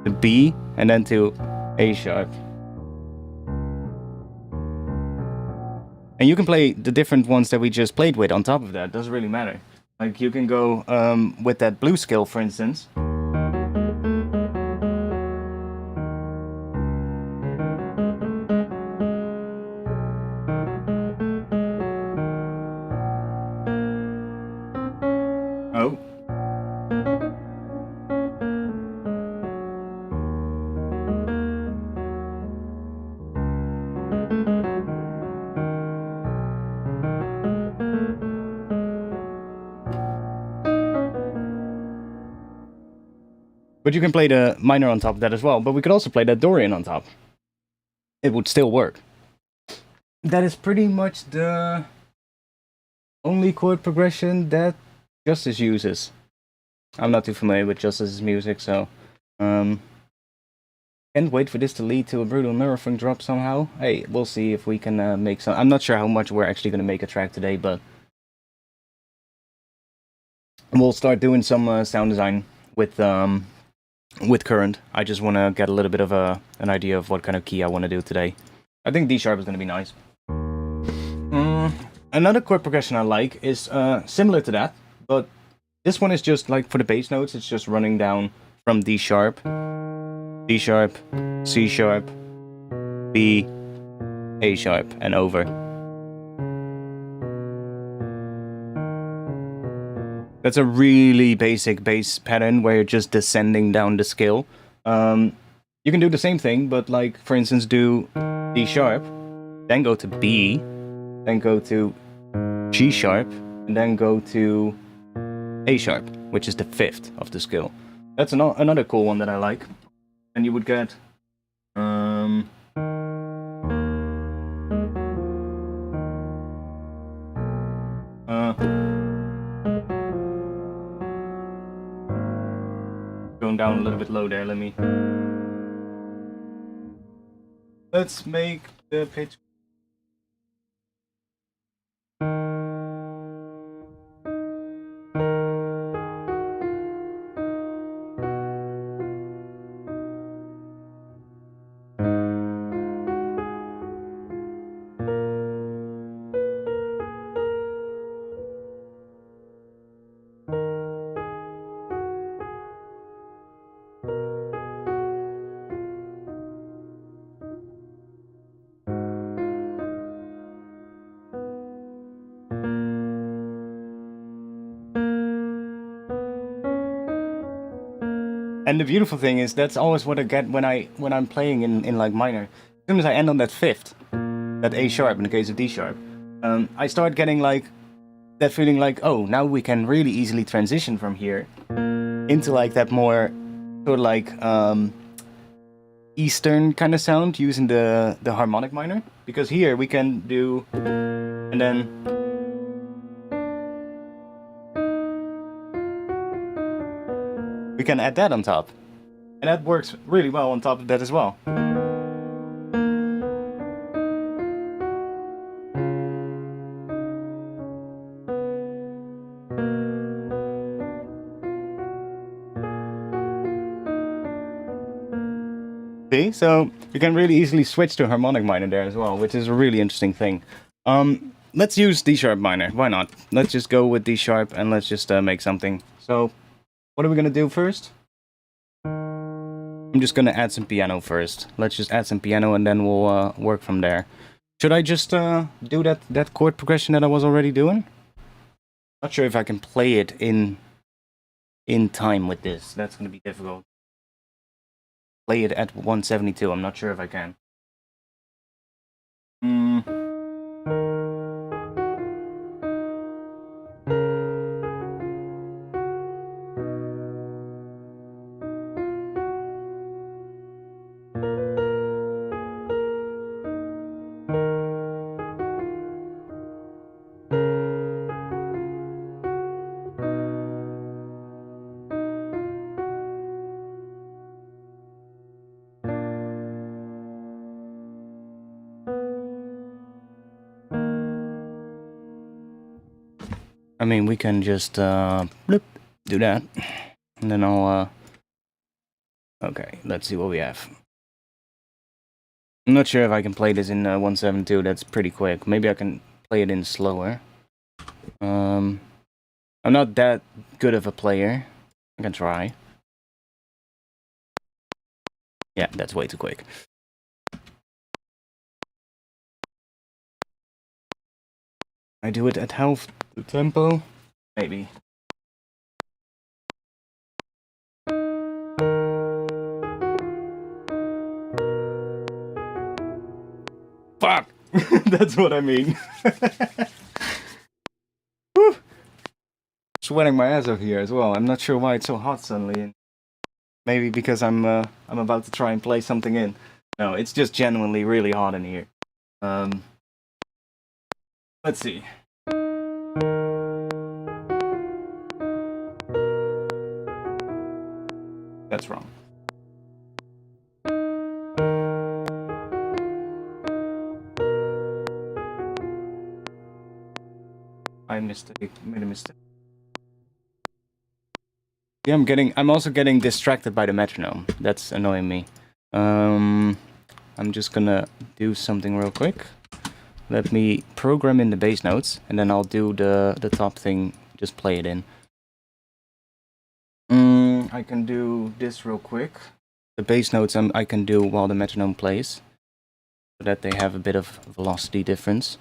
to B and then to A sharp. And you can play the different ones that we just played with on top of that. Doesn't really matter. Like, you can go with that blue scale, for instance. Oh. But you can play the minor on top of that as well. But we could also play that Dorian on top. It would still work. That is pretty much the only chord progression that Justice uses. I'm not too familiar with Justice's music, so can't wait for this to lead to a brutal nerfing drop somehow. Hey, we'll see if we can make some. I'm not sure how much we're actually going to make a track today, but we'll start doing some sound design with with current. I just want to get a little bit of an idea of what kind of key I want to do today. I think D sharp is going to be nice. Another chord progression I like is similar to that, but this one is just like for the bass notes, it's just running down from D sharp, C sharp, B, A sharp, and over. That's a really basic bass pattern where you're just descending down the scale. You can do the same thing, but like, for instance, do D sharp, then go to B, then go to G sharp, and then go to A sharp, which is the 5th of the scale. That's another cool one that I like. And you would get... going down a little bit low there, let's make the pitch. And the beautiful thing is that's always what I get when I'm playing in like minor. As soon as I end on that 5th, that A sharp in the case of D sharp, I start getting like that feeling like, oh, now we can really easily transition from here into like that more sort of like Eastern kind of sound using the harmonic minor, because here we can do, and then we can add that on top, and that works really well on top of that as well. See? So you can really easily switch to harmonic minor there as well, which is a really interesting thing. Let's use D sharp minor. Why not? Let's just go with D sharp and let's just make something. So what are we gonna do first? I'm just gonna add some piano first. Let's just add some piano and then we'll work from there. Should I just do that chord progression that I was already doing? Not sure if I can play it in time with this. That's gonna be difficult. Play it at 172. I'm not sure if I can. I mean, we can just bloop, do that, and then I'll okay, let's see what we have. I'm not sure if I can play this in 172. That's pretty quick. Maybe I can play it in slower. I'm not that good of a player. I can try. Yeah, that's way too quick. I do it at half the tempo? Maybe. Fuck! That's what I mean. Whew. Sweating my ass off here as well. I'm not sure why it's so hot suddenly. Maybe because I'm about to try and play something in. No, it's just genuinely really hot in here. Let's see. That's wrong. I made a mistake. Yeah, I'm also getting distracted by the metronome. That's annoying me. I'm just gonna do something real quick. Let me program in the bass notes, and then I'll do the top thing, just play it in. I can do this real quick. The bass notes I can do while the metronome plays, so that they have a bit of velocity difference.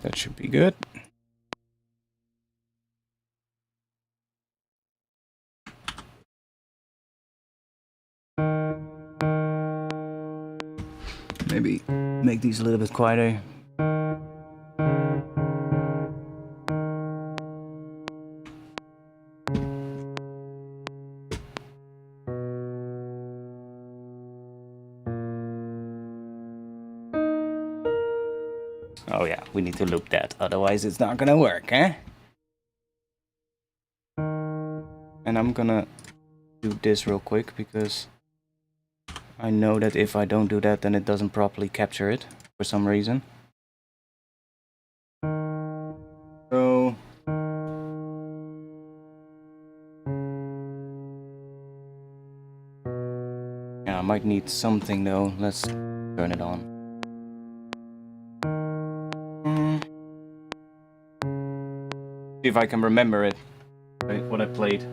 That should be good. Maybe make these a little bit quieter. Oh yeah, we need to loop that, otherwise it's not gonna work, eh? And I'm gonna do this real quick, because I know that if I don't do that, then it doesn't properly capture it, for some reason. So... yeah, I might need something though. Let's turn it on. See if I can remember it, what I played.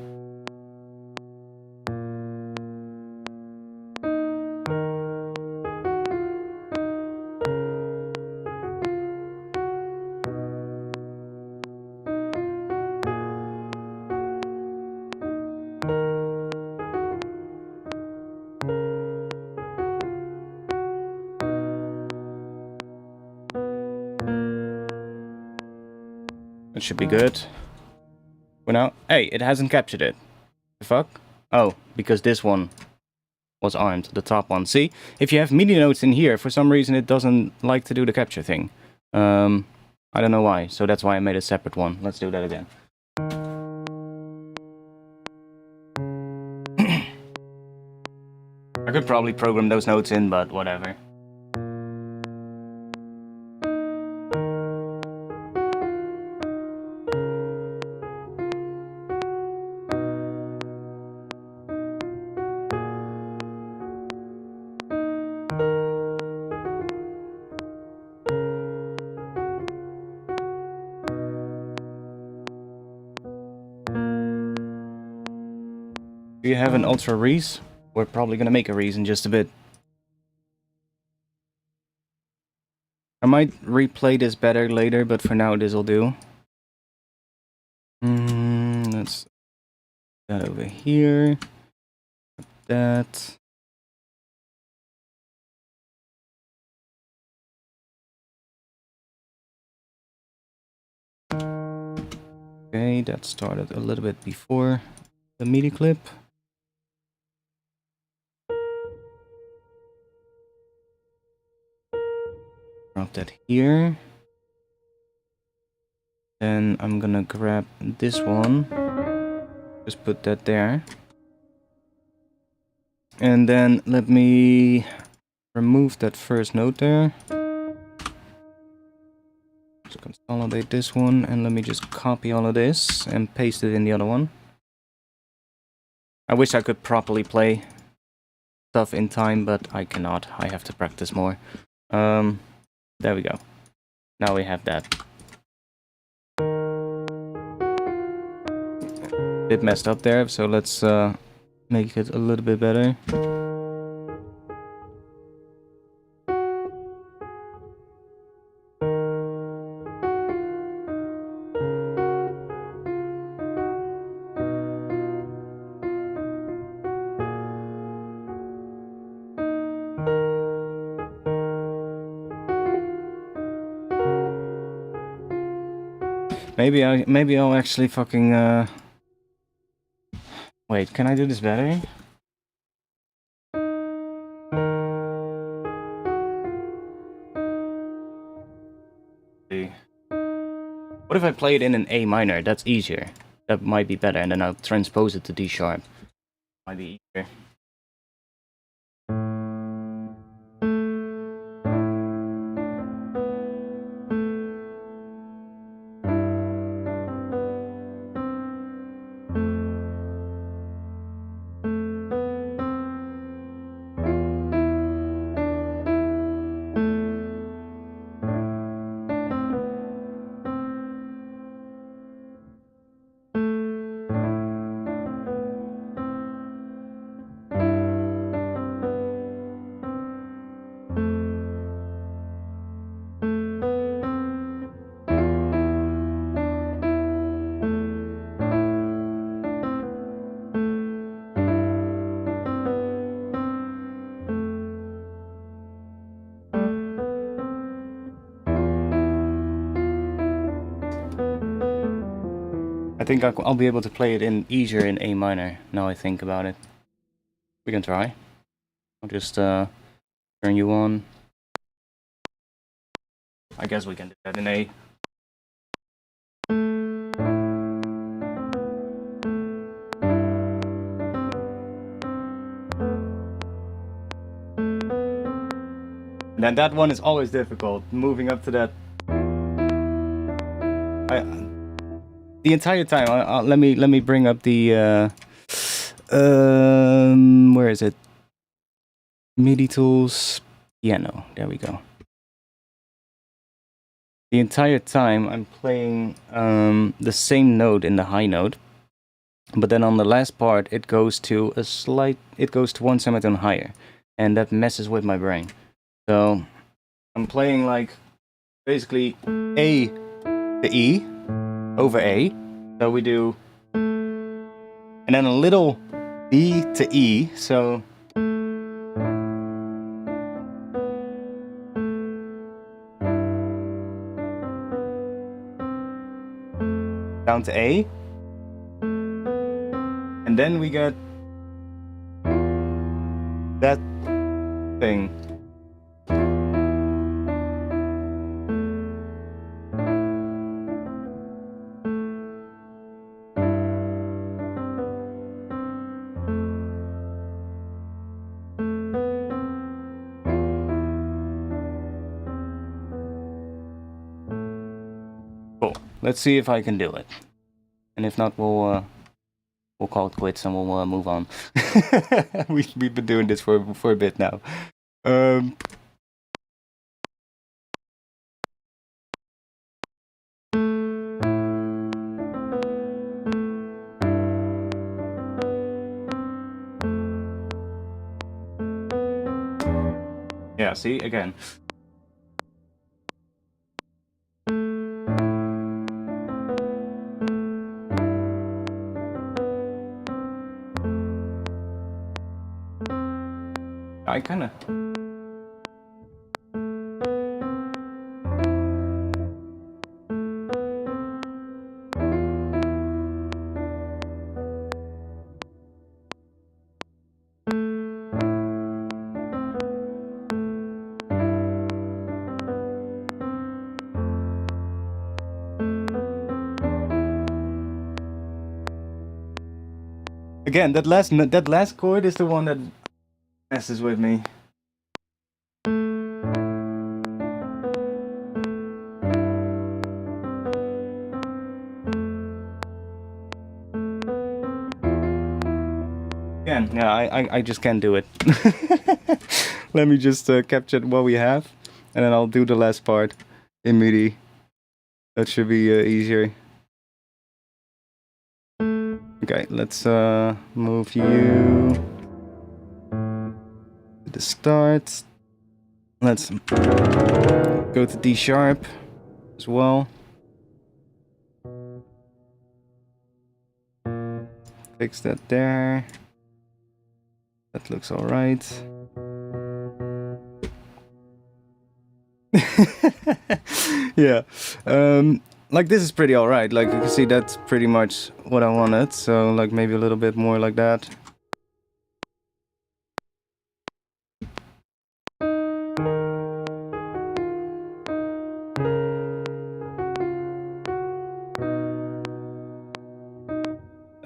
That should be good. For now. Hey, it hasn't captured it. The fuck? Oh, because this one was armed, the top one. See, if you have MIDI notes in here, for some reason it doesn't like to do the capture thing. I don't know why, so that's why I made a separate one. Let's do that again. I could probably program those notes in, but whatever. Do you have an Ultra Reese? We're probably gonna make a Reese in just a bit. I might replay this better later, but for now this'll do. Let's put that over here. That. Okay, that started a little bit before the MIDI clip. Drop that here. Then I'm gonna grab this one. Just put that there. And then let me remove that first note there. Just consolidate this one, and let me just copy all of this and paste it in the other one. I wish I could properly play stuff in time, but I cannot. I have to practice more. There we go. Now we have that. Bit messed up there, so let's make it a little bit better. Maybe I'll actually fucking wait, can I do this better? What What if I play it in an A minor? That's easier. That might be better, and then I'll transpose it to D sharp. Might be easier. I think I'll be able to play it in easier in A minor, now I think about it. We can try. I'll just turn you on. I guess we can do that in A. And then that one is always difficult, moving up to that. The entire time, let me bring up the where is it? MIDI tools, piano. There we go. The entire time I'm playing the same note in the high note, but then on the last part it goes to one semitone higher, and that messes with my brain. So I'm playing like basically A to E over A. So we do, and then a little B to E. So down to A, and then we get that thing. Cool. Let's see if I can do it, and if not, we'll call it quits and we'll move on. We've been doing this for a bit now. Yeah, see, again. I kinda... Again, that last chord is the one that messes with me. Again, yeah, I just can't do it. Let me just capture what we have, and then I'll do the last part in MIDI. That should be easier. Okay, let's move you to the start. Let's go to D sharp as well. Fix that there. That looks all right. Yeah. Like this is pretty all right. Like you can see, that's pretty much what I wanted. So like maybe a little bit more like that.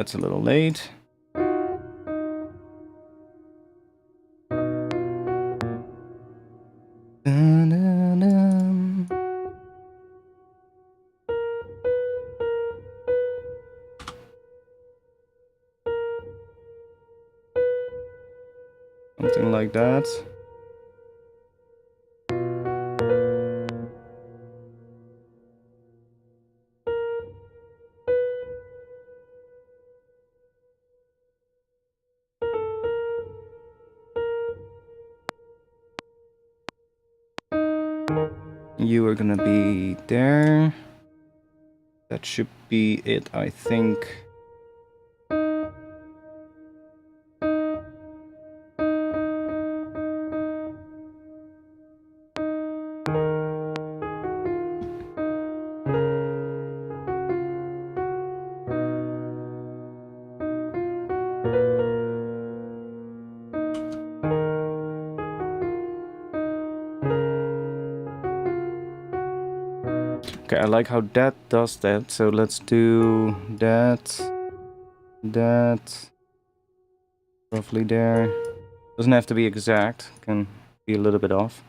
That's a little late. Dun-dun-dun. Something like that. You are gonna be there. That should be it, I think. Okay, I like how that does that, so let's do that, roughly there. Doesn't have to be exact, can be a little bit off.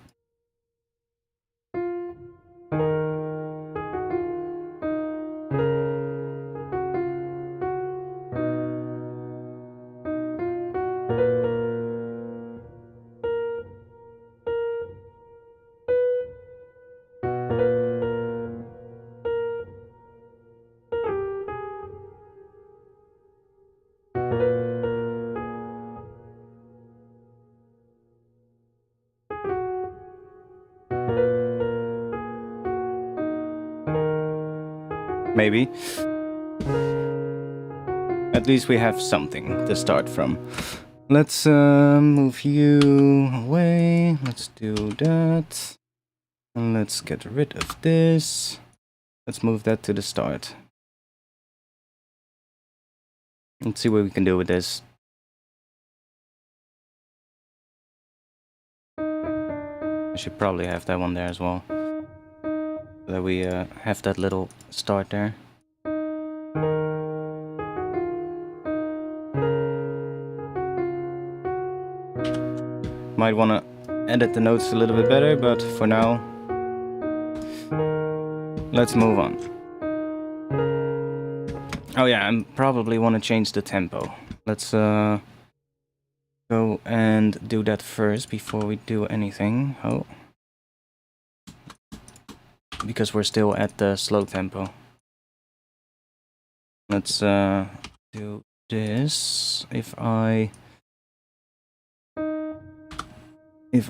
Maybe. At least we have something to start from. Let's move you away. Let's do that. And let's get rid of this. Let's move that to the start. Let's see what we can do with this. I should probably have that one there as well. So that we have that little start there. Might want to edit the notes a little bit better, but for now, let's move on. Oh yeah, I probably want to change the tempo. Let's go and do that first before we do anything. Oh. Because we're still at the slow tempo. Let's do this. If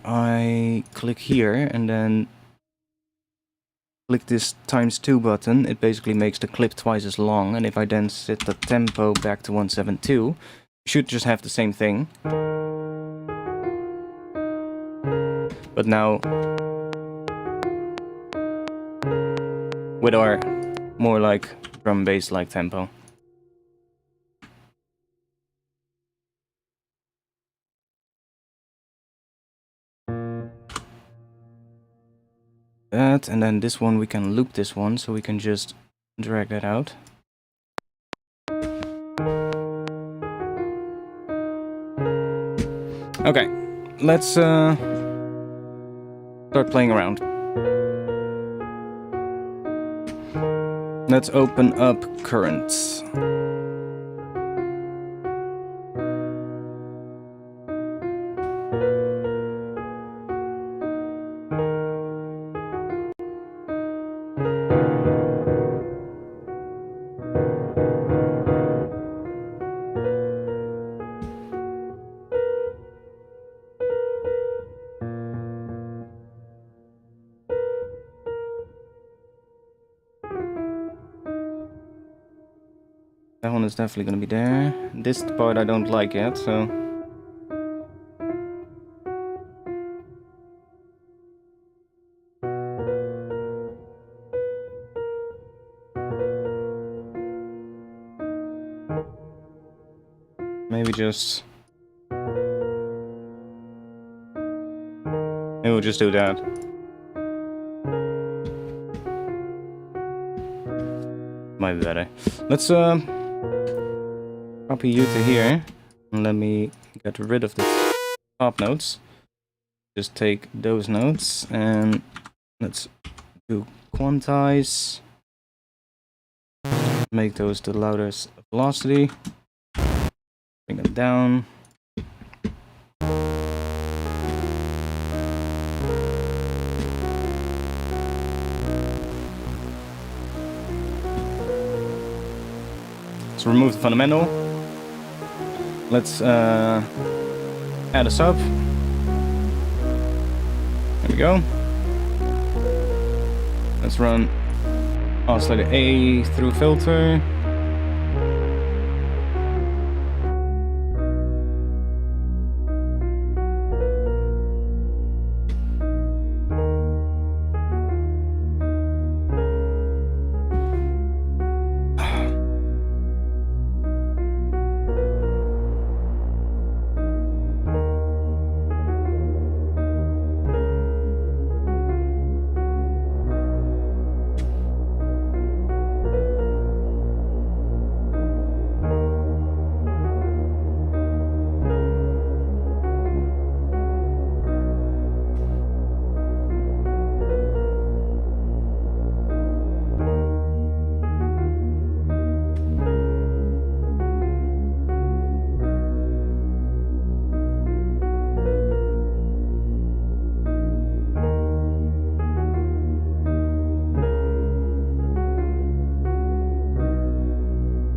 I click here and then click this ×2 button, it basically makes the clip twice as long, and if I then set the tempo back to 172, you should just have the same thing. But now with our more like drum bass like tempo. That, and then this one we can loop this one, so we can just drag that out. Okay, let's start playing around. Let's open up currents. That one is definitely gonna be there. This part I don't like yet, so... maybe just... maybe we'll just do that. Might be better. Let's copy you to here. And let me get rid of the top notes. Just take those notes and let's do quantize. Make those the loudest velocity. Bring it down. Let's remove the fundamental. Let's add a sub. There we go. Let's run oscillator A through filter.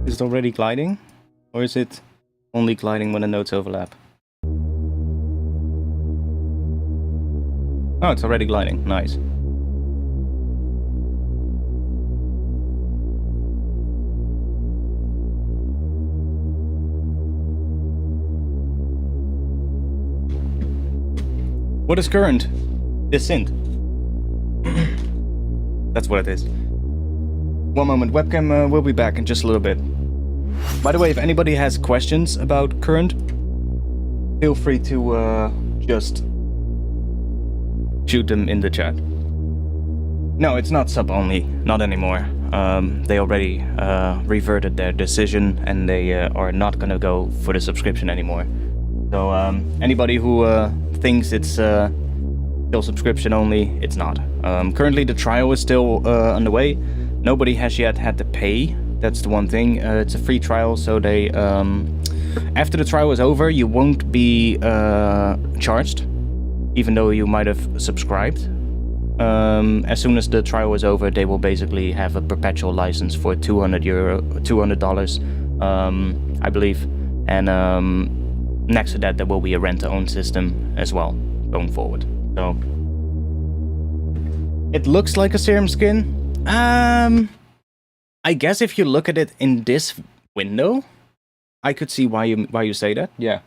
Is it already gliding? Or is it only gliding when the notes overlap? Oh, it's already gliding. Nice. What is current? This synth. That's what it is. One moment, webcam will be back in just a little bit. By the way, if anybody has questions about current, feel free to just shoot them in the chat. No, it's not sub only, not anymore. They already reverted their decision and they are not gonna go for the subscription anymore. So anybody who thinks it's still subscription only, it's not. Currently the trial is still underway. Nobody has yet had to pay. That's the one thing. It's a free trial, so they after the trial is over, you won't be charged, even though you might have subscribed. As soon as the trial is over, they will basically have a perpetual license for $200, I believe. And next to that, there will be a rent-to-own system as well going forward. So it looks like a serum skin. I guess if you look at it in this window, I could see why you say that. Yeah,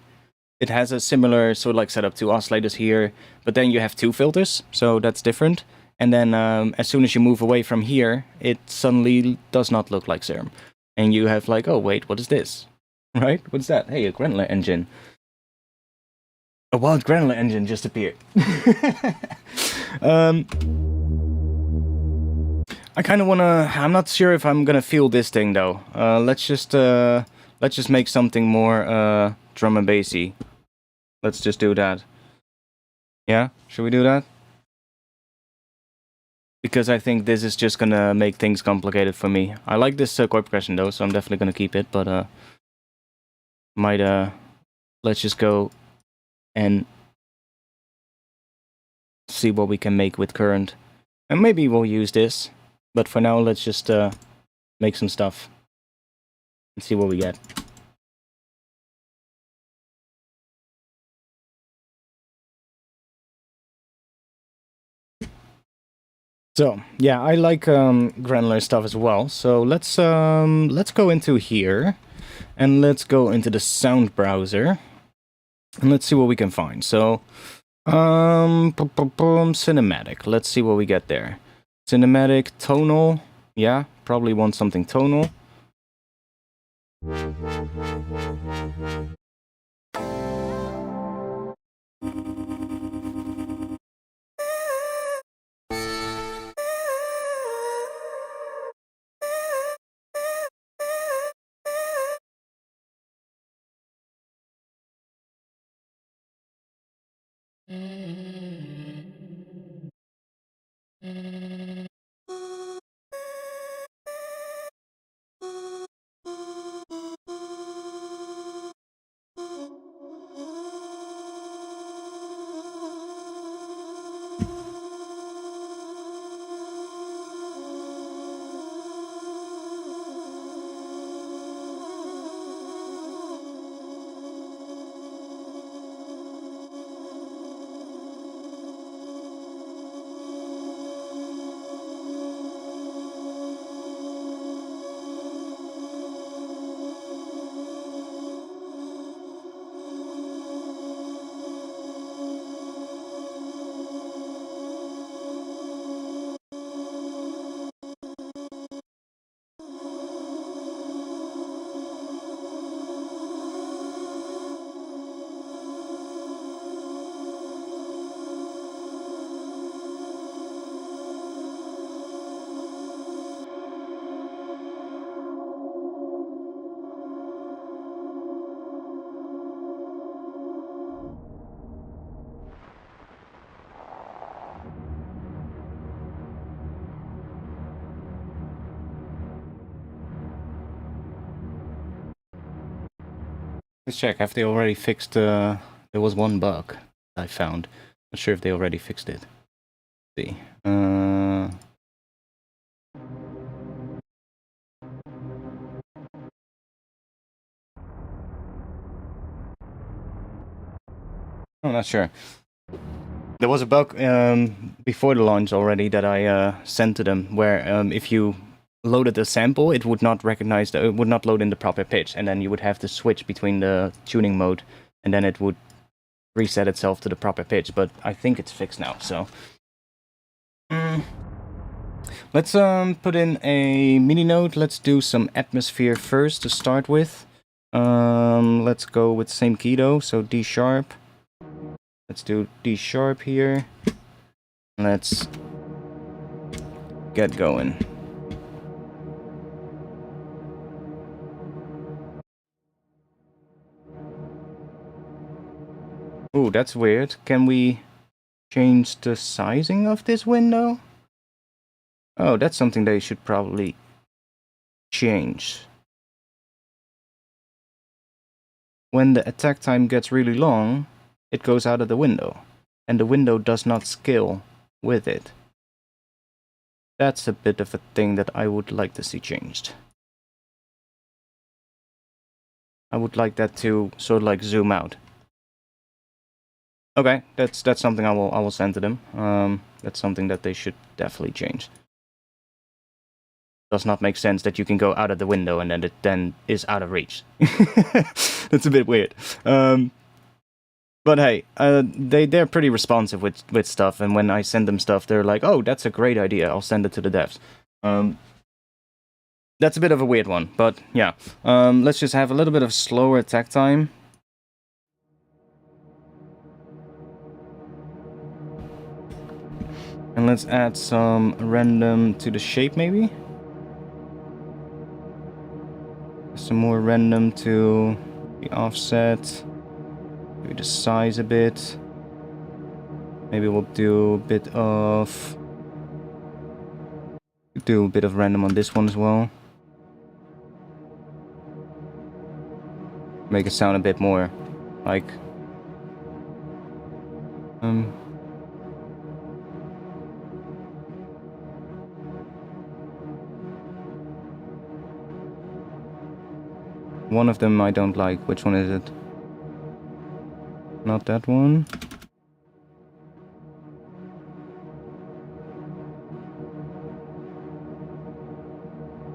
it has a similar sort of like setup to oscillators here, but then you have two filters, so that's different. And then as soon as you move away from here, it suddenly does not look like serum, and you have like, oh wait, what is this? Right? What's that? Hey, a Granular engine. A wild Granular engine just appeared. I kind of wanna. I'm not sure if I'm gonna feel this thing though. Let's just make something more drum and bassy. Let's just do that. Yeah, should we do that? Because I think this is just gonna make things complicated for me. I like this chord progression though, so I'm definitely gonna keep it. But let's just go and see what we can make with current, and maybe we'll use this. But for now, let's just make some stuff and see what we get. So yeah, I like granular stuff as well. So let's go into here, and let's go into the sound browser, and let's see what we can find. So cinematic. Let's see what we get there. Cinematic, tonal. Yeah, probably want something tonal. Let's check. Have they already fixed? There was one bug I found. Not sure if they already fixed it. Let's see. I'm not sure. There was a bug before the launch already that I sent to them, where if you loaded the sample, it would not recognize it would not load in the proper pitch, and then you would have to switch between the tuning mode, and then it would reset itself to the proper pitch. But I think it's fixed now. So let's put in a MIDI note. Let's do some atmosphere first to start with. Let's go with same key though, so D sharp. Let's do D sharp here. Let's get going. Ooh, that's weird. Can we change the sizing of this window? Oh, that's something they should probably change. When the attack time gets really long, it goes out of the window, and the window does not scale with it. That's a bit of a thing that I would like to see changed. I would like that to sort of like zoom out. Okay, that's something I will send to them. That's something that they should definitely change. Does not make sense that you can go out of the window and then it then is out of reach. That's a bit weird. But hey, they're pretty responsive with stuff, and when I send them stuff, they're like, "Oh, that's a great idea. I'll send it to the devs." That's a bit of a weird one, but yeah. Let's just have a little bit of slower attack time. And let's add some random to the shape, maybe? Some more random to the offset. Do the size a bit. Maybe we'll do a bit of random on this one as well. Make it sound a bit more like one of them I don't like. Which one is it? Not that one.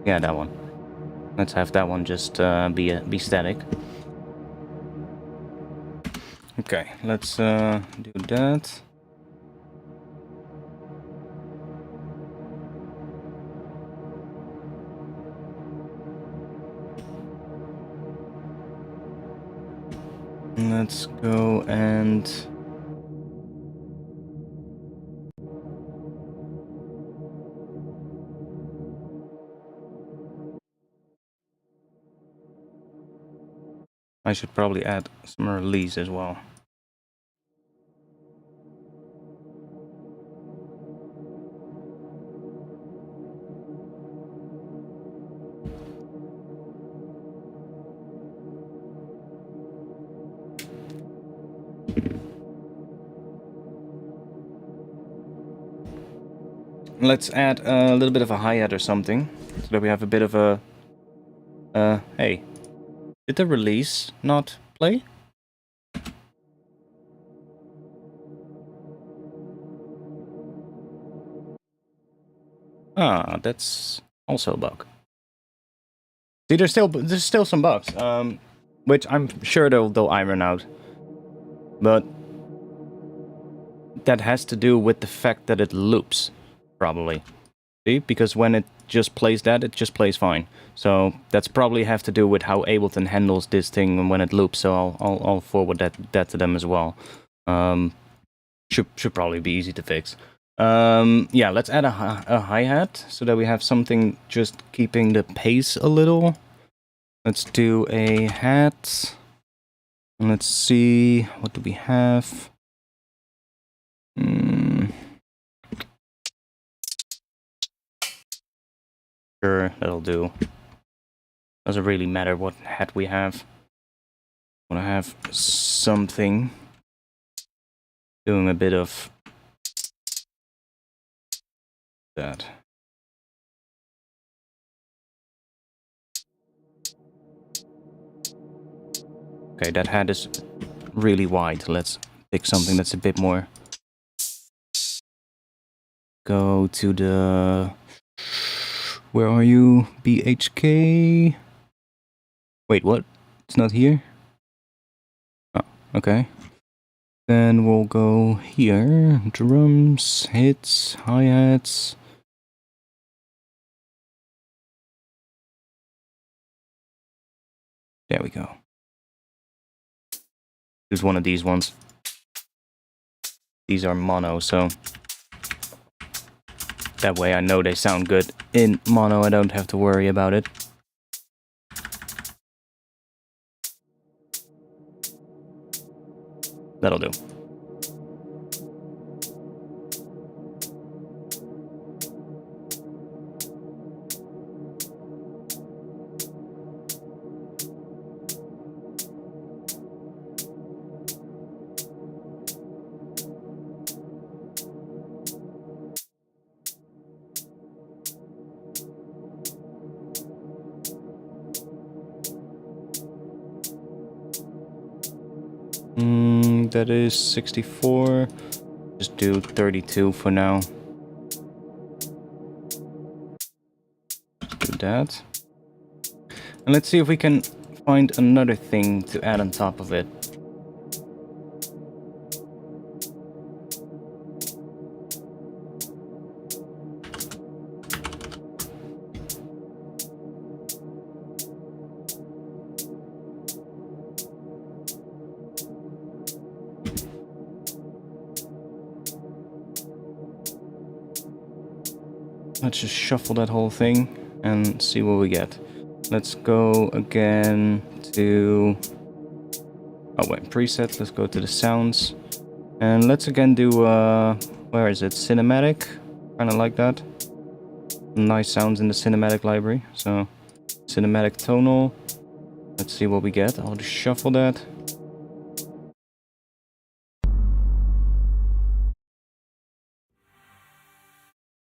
Yeah, that one. Let's have that one just be static. Okay, let's do that. Let's go and I should probably add some release as well. let's add a little bit of a hi-hat or something, so that we have a bit of a... hey. Did the release not play? Ah, that's also a bug. See, there's still some bugs, which I'm sure they'll iron out. But that has to do with the fact that it loops, probably. See, because when it just plays that, it just plays fine. So that's probably have to do with how Ableton handles this thing when it loops. So I'll forward that to them as well. Should probably be easy to fix. Yeah, let's add a hi-hat so that we have something just keeping the pace a little. Let's do a hat. And let's see, what do we have? Sure, that'll do. Doesn't really matter what hat we have. I want to have something doing a bit of that. Okay, that hat is really wide. Let's pick something that's a bit more. Go to the... Where are you? BHK? Wait, what? It's not here? Oh, okay. Then we'll go here. Drums, hits, hi-hats. There we go. There's one of these ones. These are mono, so that way I know they sound good in mono. I don't have to worry about it. That'll do. That is 64. Just do 32 for now. Do that. And let's see if we can find another thing to add on top of it. Let's just shuffle that whole thing and see what we get. Let's go again to... Oh wait, presets. Let's go to the sounds. And let's again do, where is it? Cinematic? Kinda like that. Nice sounds in the cinematic library. So, cinematic tonal. Let's see what we get. I'll just shuffle that.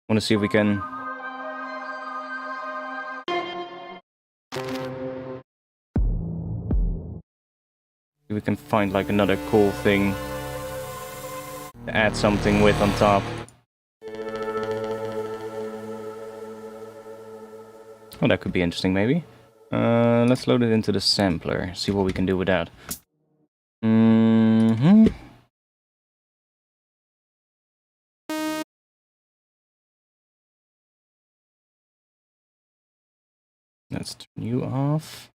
Want to see if we can... If we can find like another cool thing to add something with on top. Oh, that could be interesting maybe. Let's load it into the sampler. See what we can do with that. Let's turn you off.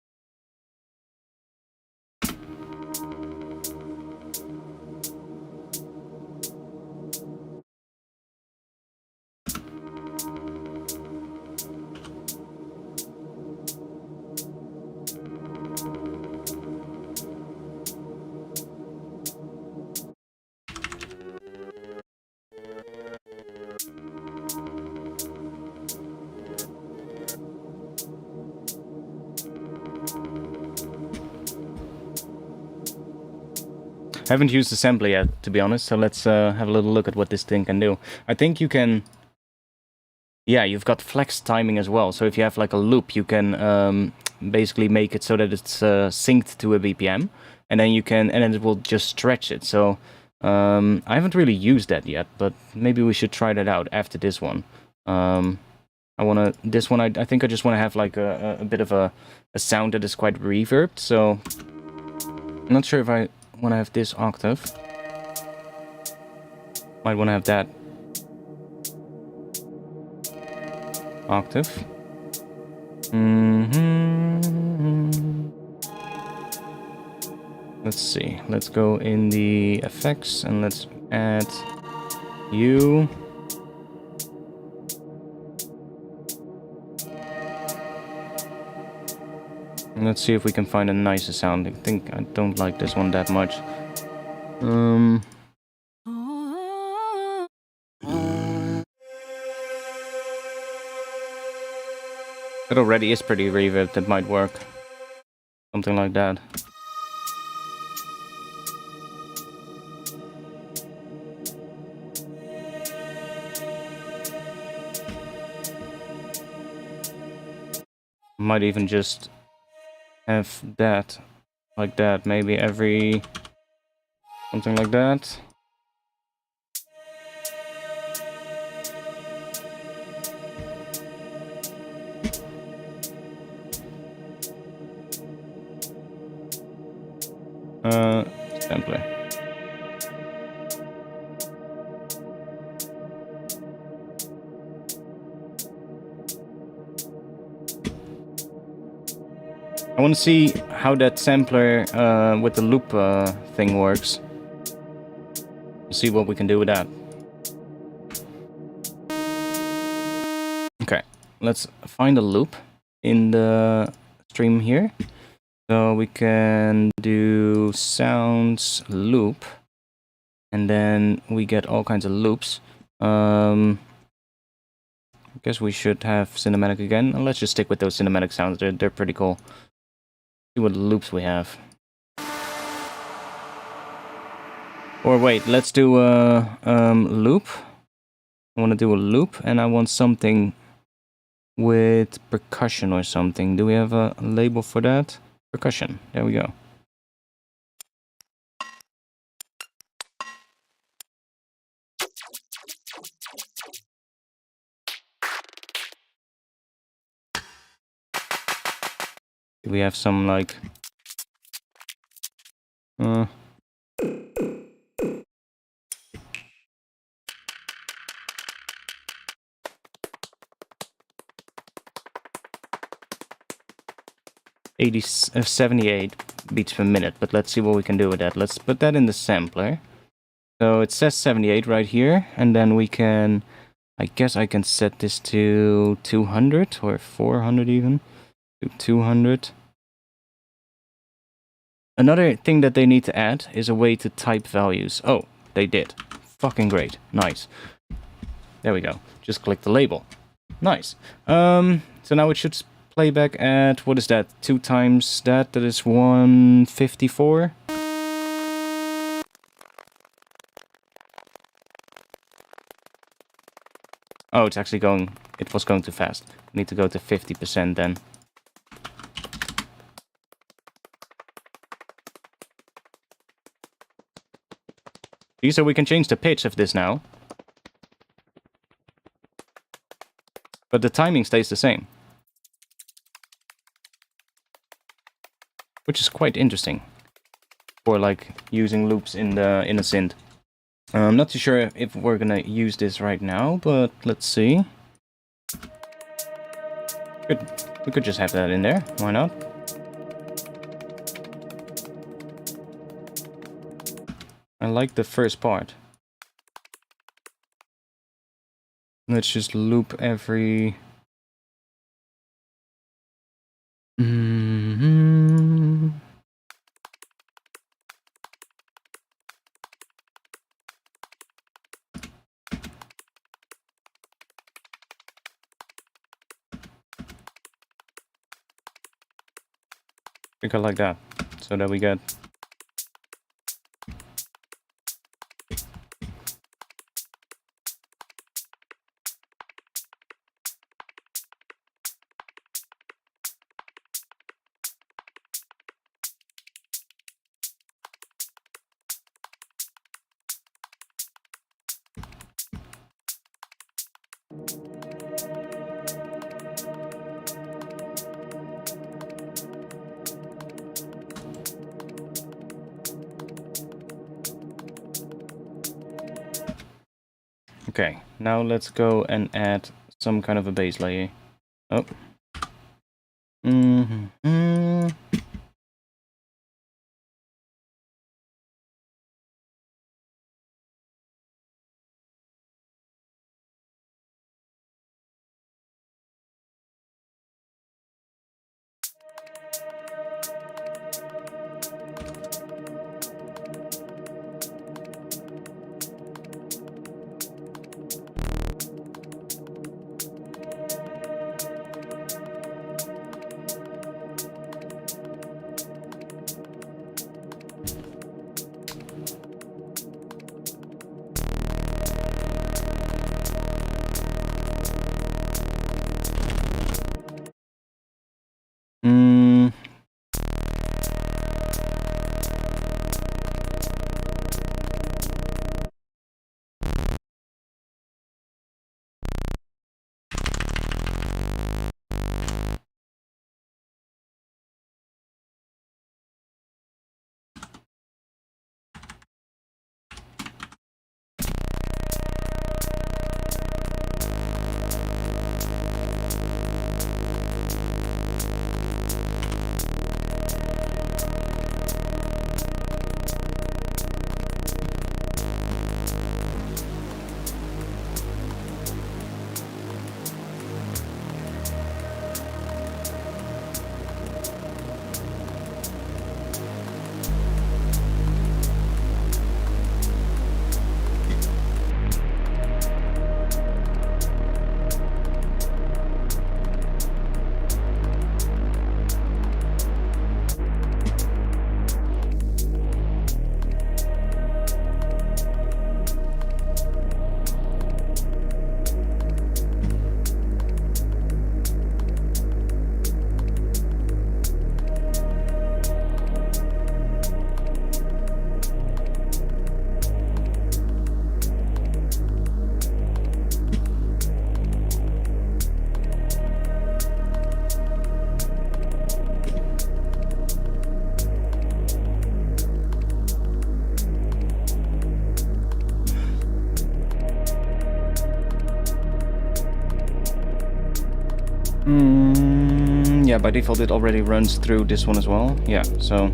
Haven't used the sampler yet, to be honest, so let's have a little look at what this thing can do. I think you can Yeah, you've got flex timing as well. So if you have like a loop, you can basically make it so that it's synced to a BPM, and then it will just stretch it. So I haven't really used that yet, but maybe we should try that out after this one. I think I just want to have like a bit of a sound that is quite reverbed. So I'm not sure if I want to have this octave. Might want to have that octave. Let's see. Let's go in the effects and let's add U. And let's see if we can find a nicer sound. I think I don't like this one that much. It already is pretty reverb. That might work. Something like that. Might even just have that like that, maybe every something like that. Sampler. I want to see how that sampler with the loop thing works. See what we can do with that. Okay, let's find a loop in the stream here. So we can do sounds loop, and then we get all kinds of loops. I guess we should have cinematic again, and let's just stick with those cinematic sounds. They're pretty cool. See what loops we have. Or wait, let's do a loop. I want to do a loop, and I want something with percussion or something. Do we have a label for that? Percussion. There we go. Do we have some like 78 beats per minute, but let's see what we can do with that. Let's put that in the sampler. So it says 78 right here, and then we can, I guess I can set this to 200 or 400 even, to 200. Another thing that they need to add is a way to type values. Oh, they did. Fucking great. Nice. There we go. Just click the label. Nice. So now it should play back at, what is that? 2 times that? That is 154. Oh, it's actually going... It was going too fast. I need to go to 50% then. See, so we can change the pitch of this now. But the timing stays the same. Which is quite interesting. For like using loops in a synth. I'm not too sure if we're gonna use this right now, but let's see. We could just have that in there. Why not? I like the first part. Let's just loop every... I think I like that, so that we get... Okay, now let's go and add some kind of a bass layer. Oh. Yeah, by default it already runs through this one as well. Yeah, so...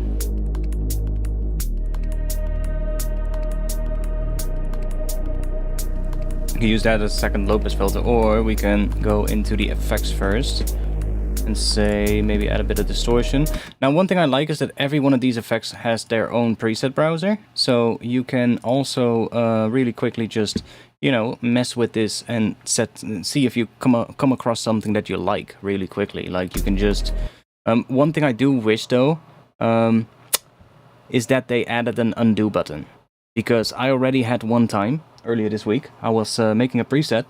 we can use that as a second low pass filter, or we can go into the effects first and say maybe add a bit of distortion. Now one thing I like is that every one of these effects has their own preset browser, so you can also really quickly just, you know, mess with this and see if you come across something that you like really quickly. Like you can just one thing I do wish though is that they added an undo button, because I already had one time earlier this week. I was making a preset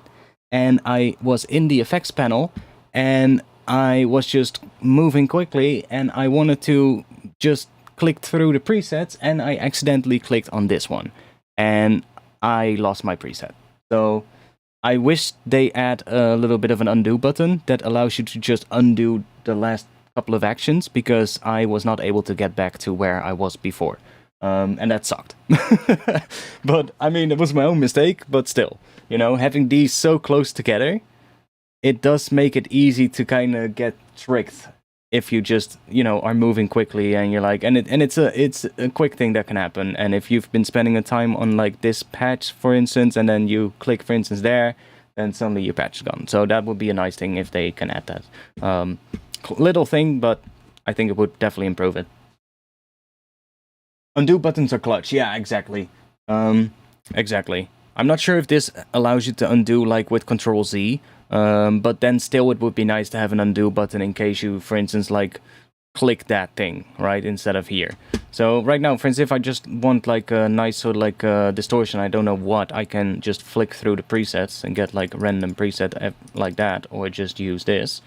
and I was in the effects panel and I was just moving quickly and I wanted to just click through the presets and I accidentally clicked on this one and I lost my preset. So I wish they add a little bit of an undo button that allows you to just undo the last couple of actions, because I was not able to get back to where I was before. And that sucked. But I mean, it was my own mistake, but still, you know, having these so close together, it does make it easy to kind of get tricked if you just, you know, are moving quickly and you're like, and it's a quick thing that can happen. And if you've been spending a time on like this patch, for instance, and then you click, for instance, there, then suddenly your patch is gone. So that would be a nice thing if they can add that. Little thing, but I think it would definitely improve it. Undo buttons are clutch. Yeah, exactly. Exactly. I'm not sure if this allows you to undo like with Control Z. But then still it would be nice to have an undo button in case you, for instance, like click that thing, right, instead of here. So right now, for instance, if I just want like a nice sort of like distortion, I don't know what, I can just flick through the presets and get like a random preset like that, or just use this.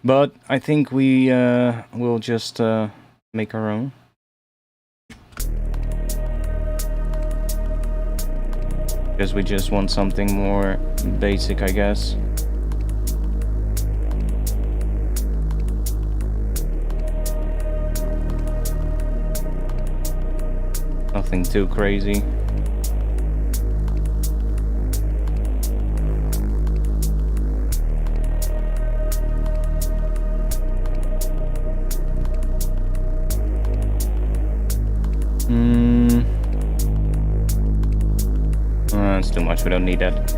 But I think we will just make our own. Because we just want something more basic, I guess. Nothing too crazy. That's too much, we don't need that.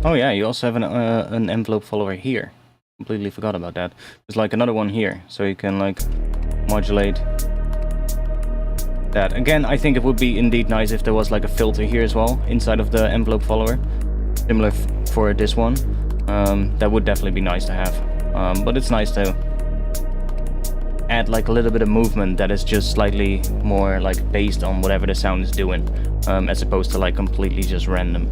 Oh yeah, you also have an envelope follower here. Completely forgot about that. There's like another one here, so you can like modulate that. Again, I think it would be indeed nice if there was like a filter here as well, inside of the envelope follower. Similar for this one. That would definitely be nice to have. But it's nice to add like a little bit of movement that is just slightly more like based on whatever the sound is doing, as opposed to like completely just random.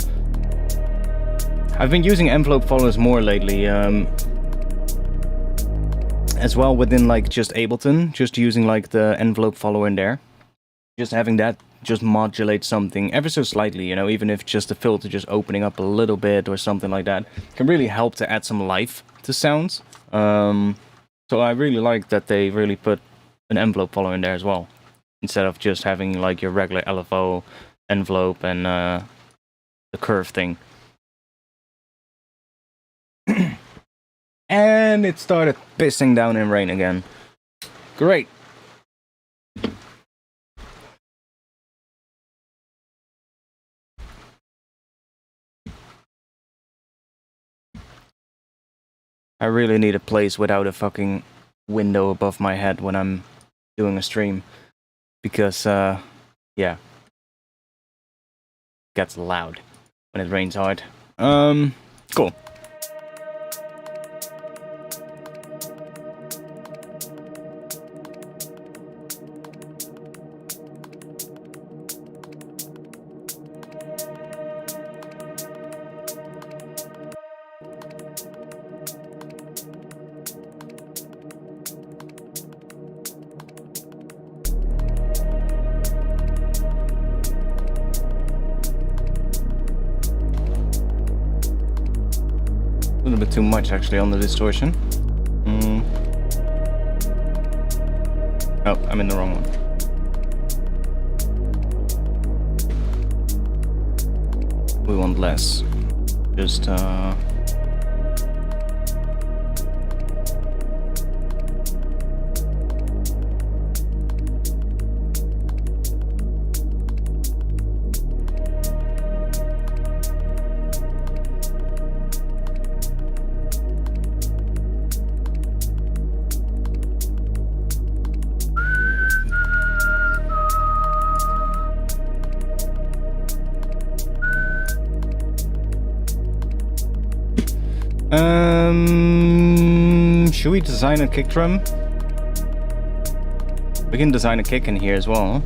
I've been using envelope followers more lately, as well within like just Ableton, just using like the envelope follower in there. Just having that just modulate something ever so slightly, you know, even if just the filter just opening up a little bit or something like that, can really help to add some life to sounds. So I really like that they really put an envelope follower in there as well, instead of just having like your regular LFO envelope and the curve thing. And it started pissing down in rain again. Great. I really need a place without a fucking window above my head when I'm doing a stream. Because, yeah. It gets loud when it rains hard. Cool. A little bit too much actually on the distortion. Oh, I'm in the wrong one. We want less. Just should we design a kick drum? We can design a kick in here as well.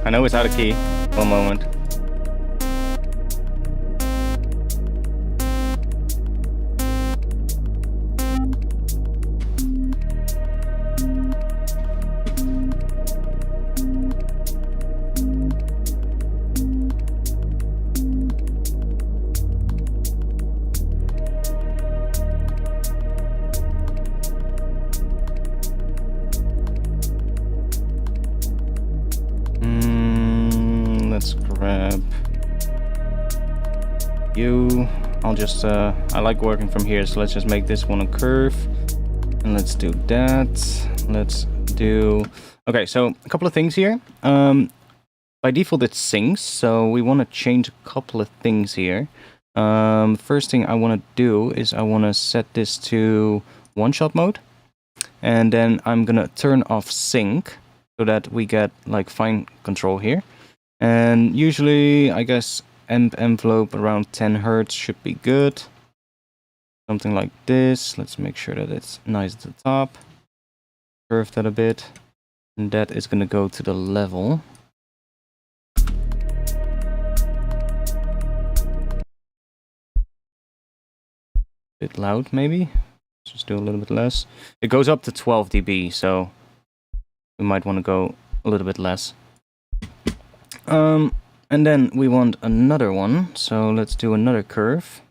I know it's out of key. One moment. Let's grab you. I'll just I like working from here, so let's just make this one a curve. And let's do that. Let's do... Okay, so a couple of things here. By default, it syncs, so we want to change a couple of things here. First thing I want to do is I want to set this to one-shot mode. And then I'm going to turn off sync so that we get like fine control here. And usually, I guess, envelope around 10 Hertz should be good. Something like this. Let's make sure that it's nice at the top. Curve that a bit. And that is going to go to the level. Bit loud, maybe. Let's just do a little bit less. It goes up to 12 dB, so we might want to go a little bit less. And then we want another one, so let's do another curve.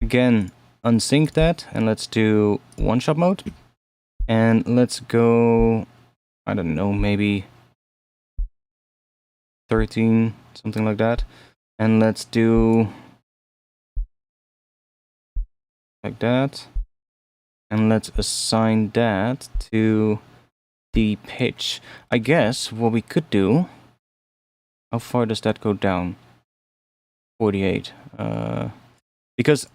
Again, unsync that, and let's do one-shot mode. And let's go, I don't know, maybe 13, something like that. And let's do like that. And let's assign that to the pitch. I guess what we could do... How far does that go down? 48. Because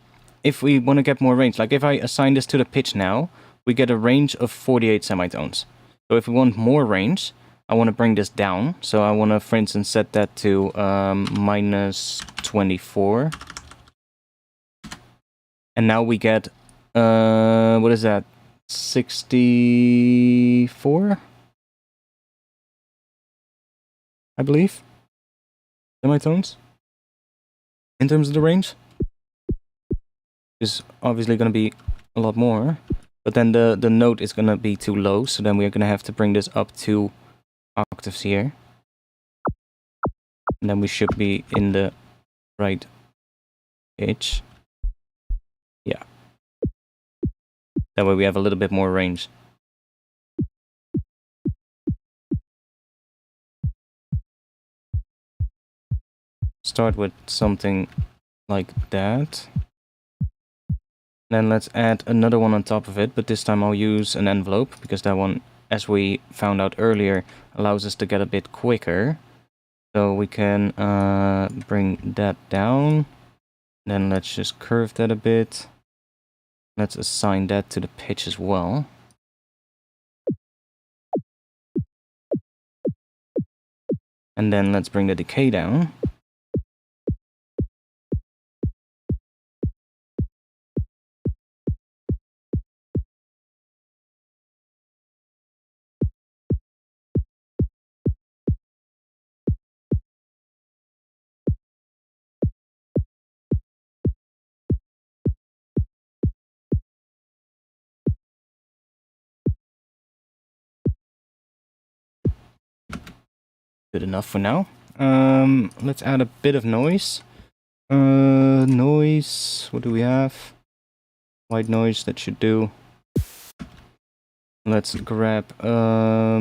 if we want to get more range, like if I assign this to the pitch now, we get a range of 48 semitones. So if we want more range, I want to bring this down. So I want to, for instance, set that to minus 24. And now we get, what is that? 64? I believe. Semitones in terms of the range is obviously going to be a lot more, but then the note is going to be too low, so then we're going to have to bring this up 2 octaves here, and then we should be in the right pitch. Yeah, that way we have a little bit more range. Start with something like that. Then let's add another one on top of it, but this time I'll use an envelope, because that one, as we found out earlier, allows us to get a bit quicker. So we can bring that down. Then let's just curve that a bit. Let's assign that to the pitch as well. And then let's bring the decay down. Good enough for now. Let's add a bit of noise. Noise, what do we have? White noise, that should do. Let's grab, I'll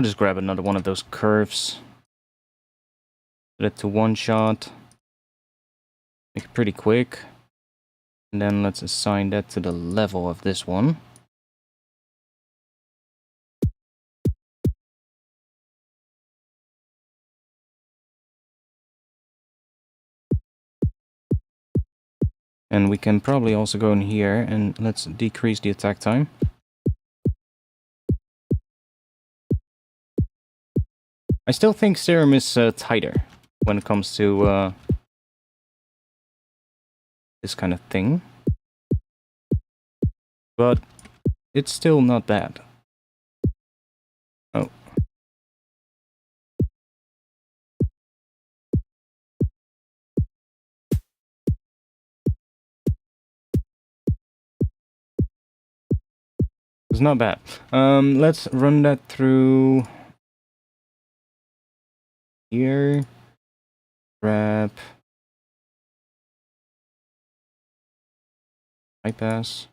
just grab another one of those curves. Put it to one shot. Make it pretty quick. And then let's assign that to the level of this one. And we can probably also go in here and let's decrease the attack time. I still think Serum is tighter when it comes to this kind of thing. But it's still not bad. Oh. It's not bad. Let's run that through here. Grab. Bypass.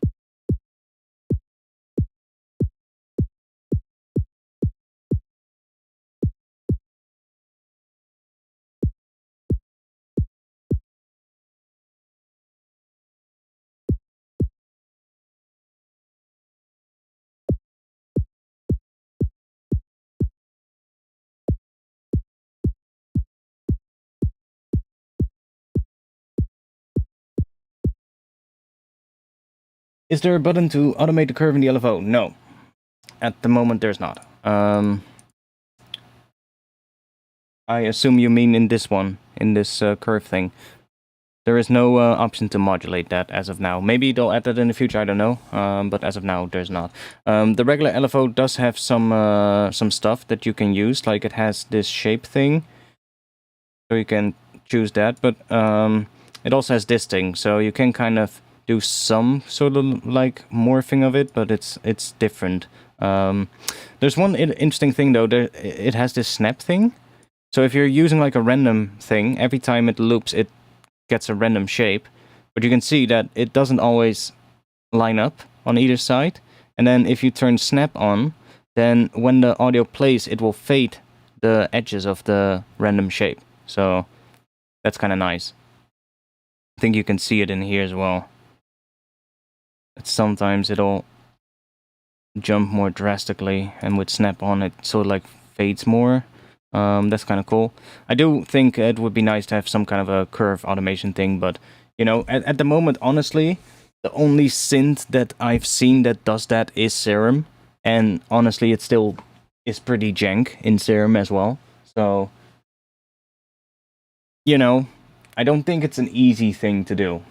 Is there a button to automate the curve in the LFO? No. At the moment, there's not. I assume you mean in this one, in this curve thing. There is no option to modulate that as of now. Maybe they'll add that in the future, I don't know. But as of now, there's not. The regular LFO does have some stuff that you can use. Like it has this shape thing. So you can choose that. But it also has this thing. So you can kind of do some sort of like morphing of it. But it's different. There's one interesting thing though. It has this snap thing. So if you're using like a random thing, every time it loops, it gets a random shape. But you can see that it doesn't always line up on either side. And then if you turn snap on, then when the audio plays, it will fade the edges of the random shape. So that's kind of nice. I think you can see it in here as well. But sometimes it'll jump more drastically, and with snap on, it sort of like fades more. That's kind of cool. I do think it would be nice to have some kind of a curve automation thing, but, you know, at the moment, honestly, the only synth that I've seen that does that is Serum, and honestly, it still is pretty jank in Serum as well. So, you know, I don't think it's an easy thing to do.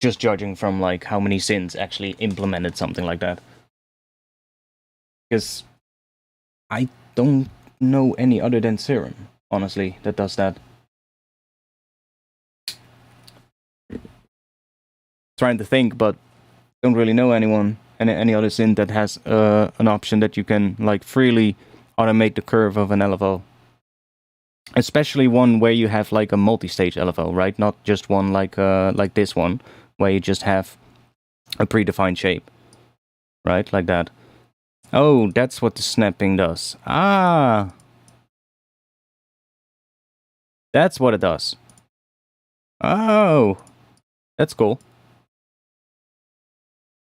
Just judging from, like, how many synths actually implemented something like that. Because I don't know any other than Serum, honestly, that does that. Trying to think, but don't really know anyone, any other synth that has an option that you can like freely automate the curve of an LFO. Especially one where you have like a multi-stage LFO, right? Not just one like this one, where you just have a predefined shape, right? Like that. Oh, that's what the snapping does. Ah! That's what it does. Oh! That's cool.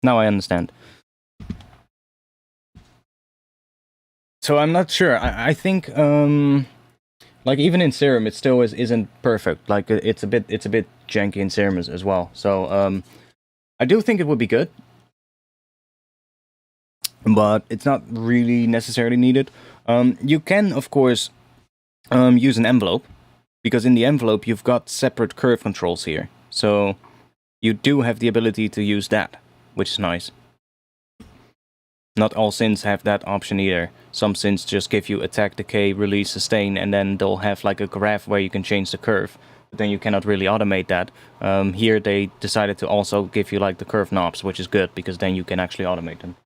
Now I understand. So I'm not sure. I think like even in Serum, it still isn't perfect. Like it's a bit janky in Serum as well. So I do think it would be good, but it's not really necessarily needed. You can, of course, use an envelope, because in the envelope you've got separate curve controls here. So you do have the ability to use that, which is nice. Not all synths have that option either. Some synths just give you attack, decay, release, sustain, and then they'll have like a graph where you can change the curve. But then you cannot really automate that. Here they decided to also give you like the curve knobs, which is good, because then you can actually automate them.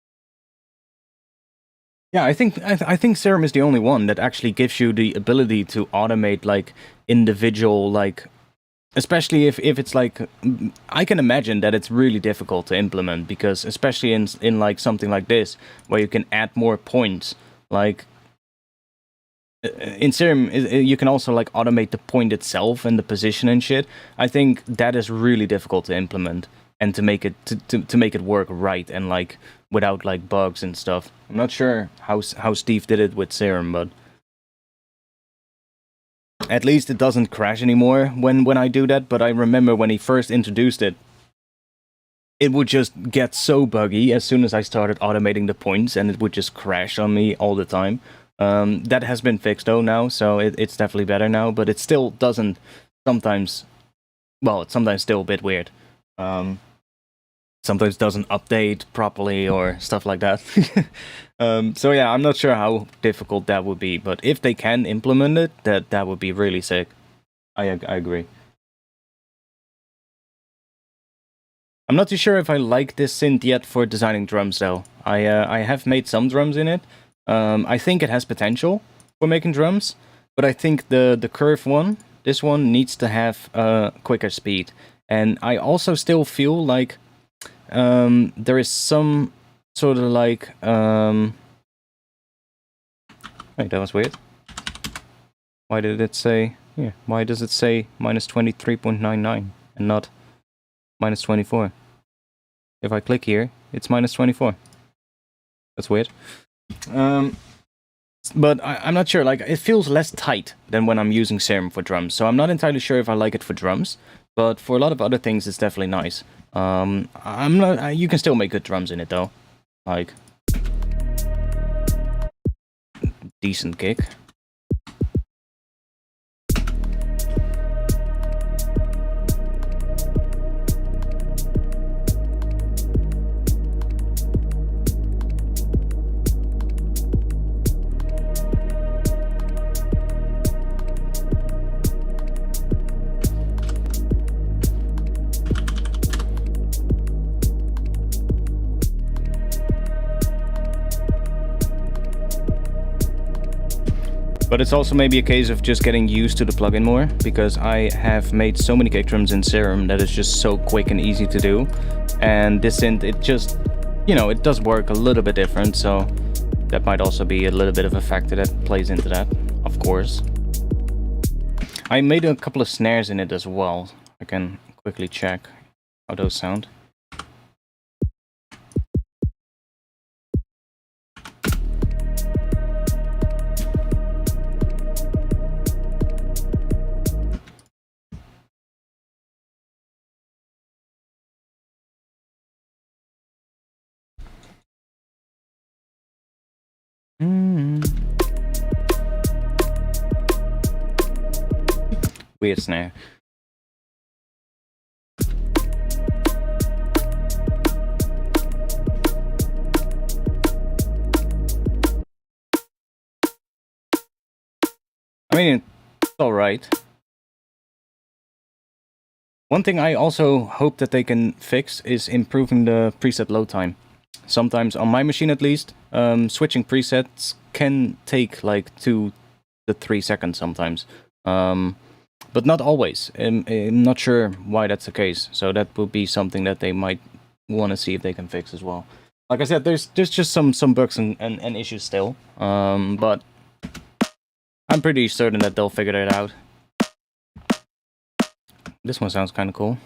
Yeah, I think Serum is the only one that actually gives you the ability to automate like individual, like, especially if it's like, I can imagine that it's really difficult to implement, because especially in like something like this where you can add more points, like in Serum you can also like automate the point itself and the position and shit. I think that is really difficult to implement and to make it to make it work right and like without like bugs and stuff. I'm not sure how Steve did it with Serum, but at least it doesn't crash anymore when I do that. But I remember when he first introduced it, it would just get so buggy as soon as I started automating the points, and it would just crash on me all the time. That has been fixed though now, so it's definitely better now, but it still doesn't sometimes, well, it's sometimes still a bit weird. Sometimes doesn't update properly or stuff like that. So yeah, I'm not sure how difficult that would be, but if they can implement it, that would be really sick. I agree. I'm not too sure if I like this synth yet for designing drums though. I have made some drums in it. I think it has potential for making drums, but I think the curve one, this one, needs to have quicker speed. And I also still feel like there is some sort of like wait, that was weird. Why did it say here? Why does it say minus 23.99 and not minus 24? If I click here, it's minus 24. That's weird. But I'm not sure, like, it feels less tight than when I'm using Serum for drums, so I'm not entirely sure if I like it for drums. But for a lot of other things, it's definitely nice. I'm not. You can still make good drums in it though, like decent kick. But it's also maybe a case of just getting used to the plugin more, because I have made so many kick drums in Serum that it's just so quick and easy to do. And this synth, it just, you know, it does work a little bit different, so that might also be a little bit of a factor that plays into that, of course. I made a couple of snares in it as well. I can quickly check how those sound. Weird snare. I mean, it's alright. One thing I also hope that they can fix is improving the preset load time. Sometimes, on my machine at least, switching presets can take like 2 to 3 seconds sometimes. But not always. I'm not sure why that's the case. So that would be something that they might want to see if they can fix as well. Like I said, there's just some bugs and issues still. But I'm pretty certain that they'll figure it out. This one sounds kind of cool.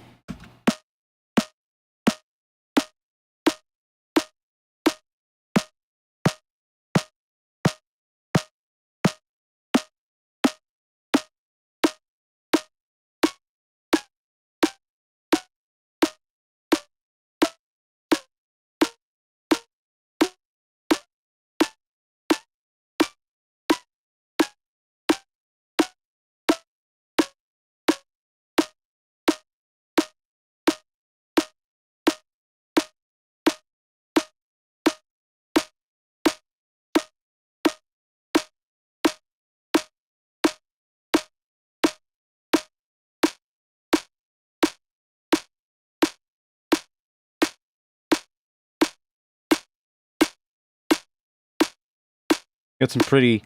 Got some pretty,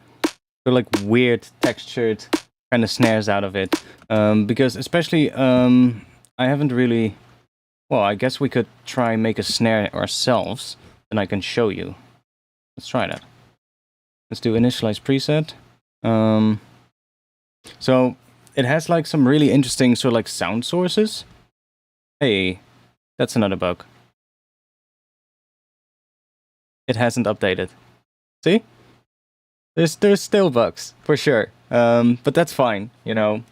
like, weird textured kind of snares out of it. Because especially, I haven't really... Well, I guess we could try and make a snare ourselves, and I can show you. Let's try that. Let's do initialize preset. So it has like some really interesting sort of like sound sources. Hey, that's another bug. It hasn't updated. See? There's still bugs, for sure. But that's fine, you know.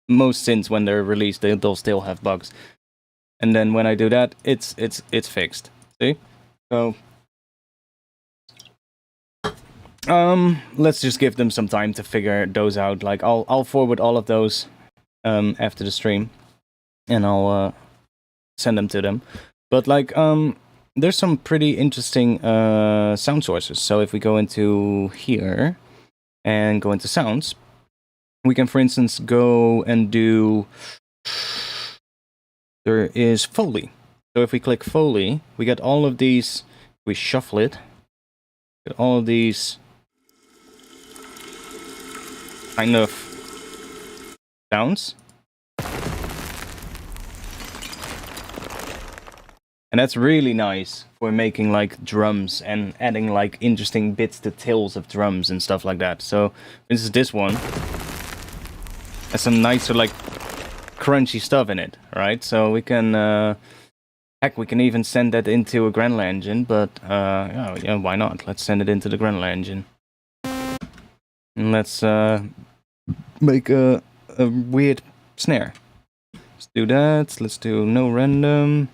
Most synths, when they're released, they'll still have bugs. And then when I do that, it's fixed. See? So let's just give them some time to figure those out. Like I'll forward all of those after the stream, and I'll send them to them. But like there's some pretty interesting sound sources. So if we go into here and go into sounds, we can, for instance, go and do... There is Foley. So if we click Foley, we get all of these, we shuffle it, get all of these kind of sounds. And that's really nice for making like drums and adding like interesting bits to tails of drums and stuff like that. So this is this one. Has some nice sort of like crunchy stuff in it, right? So we can, heck, we can even send that into a Granular engine, but yeah, why not? Let's send it into the Granular engine. And let's make a weird snare. Let's do that. Let's do no random.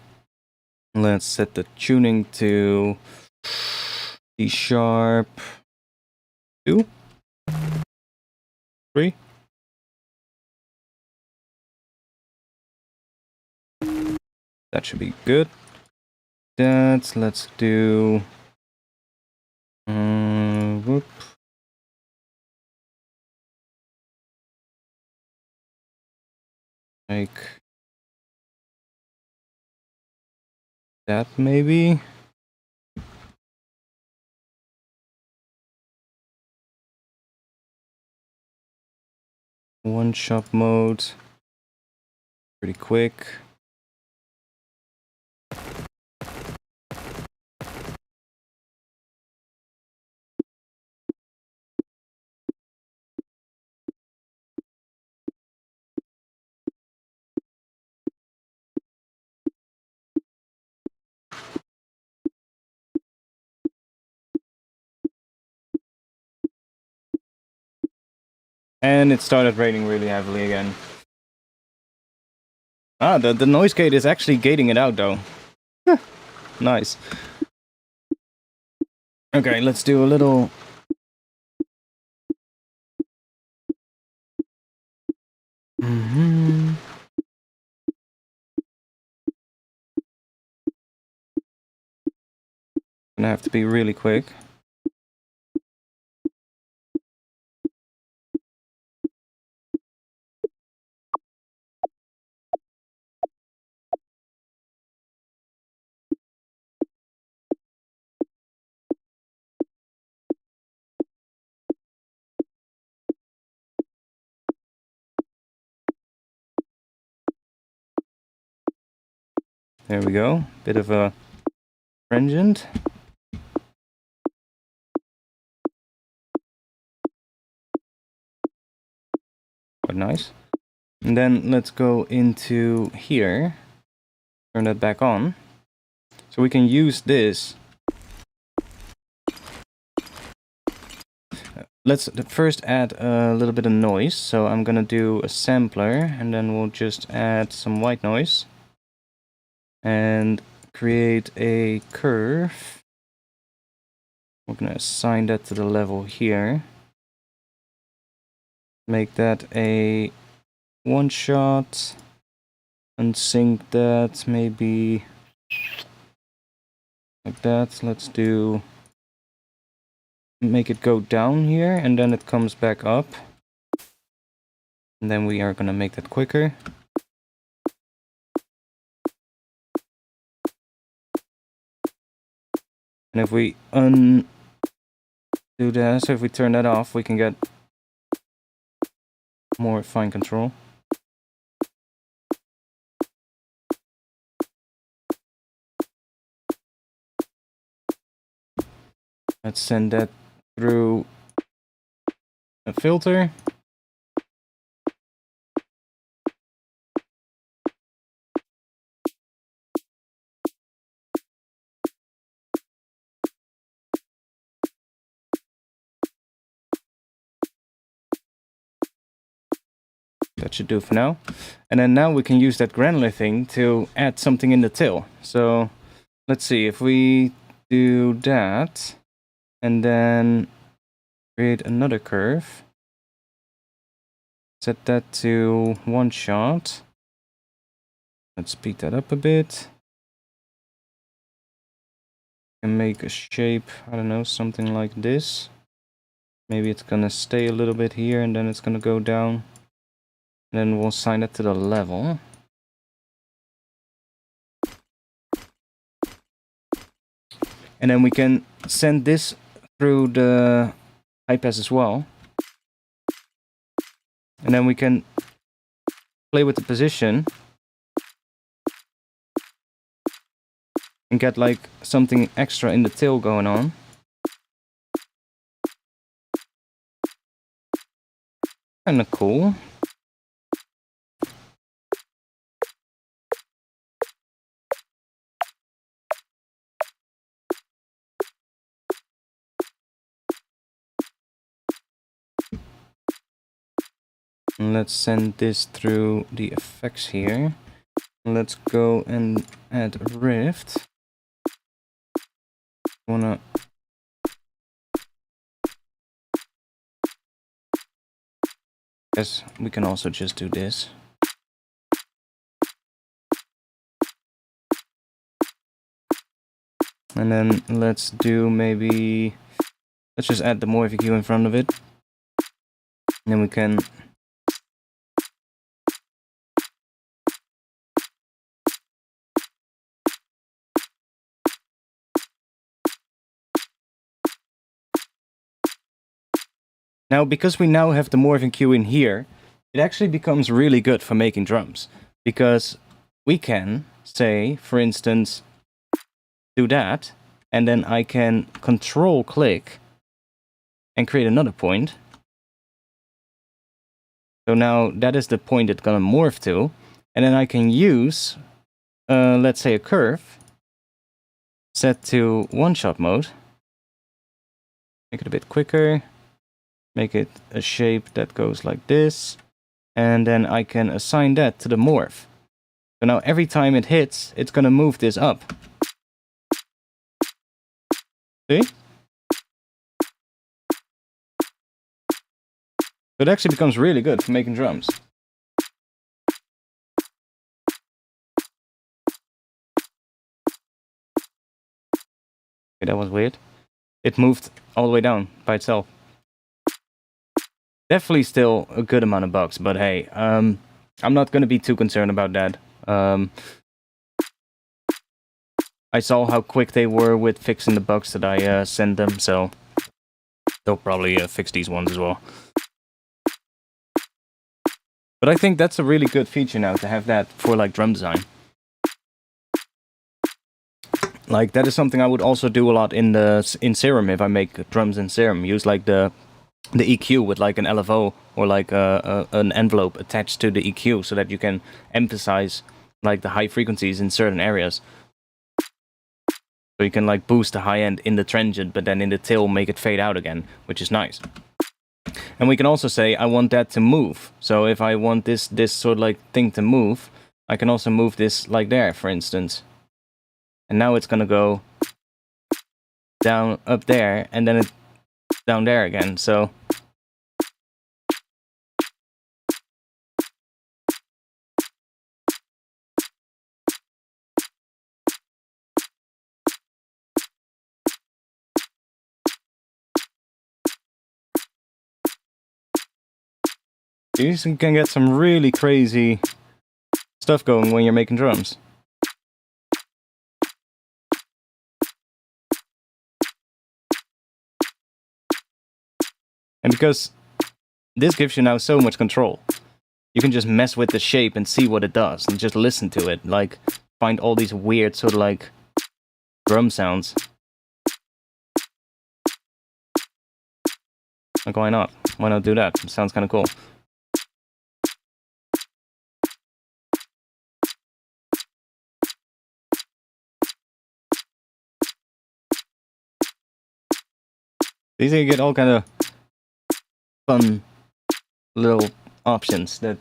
Let's set the tuning to D sharp 2, 3. That should be good. Let's do whoop. Like that maybe. One shot mode. Pretty quick. And it started raining really heavily again. Ah, the noise gate is actually gating it out though. Nice. Okay, let's do a little... Gonna have to be really quick. There we go. Bit of a transient. Quite nice. And then let's go into here. Turn that back on. So we can use this. Let's first add a little bit of noise. So I'm gonna do a sampler and then we'll just add some white noise. And create a curve. We're gonna assign that to the level here. Make that a one shot. Unsync that maybe like that. Let's do... make it go down here and then it comes back up. And then we are gonna make that quicker. And if we undo that, so if we turn that off, we can get more fine control. Let's send that through a filter. That should do for now. And then now we can use that granular thing to add something in the tail. So let's see if we do that and then create another curve. Set that to one shot. Let's speed that up a bit. And make a shape, I don't know, something like this. Maybe it's gonna stay a little bit here and then it's gonna go down. And then we'll assign it to the level. And then we can send this through the high pass as well. And then we can play with the position and get like something extra in the tail going on. Kinda cool. And let's send this through the effects here. Let's go and add a rift. Guess we can also just do this. And then let's do maybe... Let's just add the more EQ in front of it. And then we can... Now, because we now have the morphing cue in here, it actually becomes really good for making drums. Because we can say, for instance, do that, and then I can control click and create another point. So now that is the point it's gonna morph to. And then I can use, let's say a curve, set to one-shot mode. Make it a bit quicker. Make it a shape that goes like this. And then I can assign that to the morph. So now every time it hits, it's gonna move this up. See? So it actually becomes really good for making drums. Okay, that was weird. It moved all the way down by itself. Definitely still a good amount of bugs, but hey, I'm not going to be too concerned about that. I saw how quick they were with fixing the bugs that I sent them, so they'll probably fix these ones as well. But I think that's a really good feature now, to have that for like drum design. Like, that is something I would also do a lot in Serum if I make drums in Serum. Use like the EQ with like an LFO or like an envelope attached to the EQ, so that you can emphasize like the high frequencies in certain areas. So you can like boost the high end in the transient, but then in the tail make it fade out again, which is nice. And we can also say I want that to move. So if I want this sort of like thing to move, I can also move this like there, for instance. And now it's gonna go down up there, and then it's down there again, so... You can get some really crazy stuff going when you're making drums. And because this gives you now so much control, you can just mess with the shape and see what it does, and just listen to it. Like, find all these weird sort of like drum sounds. Like, why not? Why not do that? It sounds kind of cool. These you get all kind of fun little options that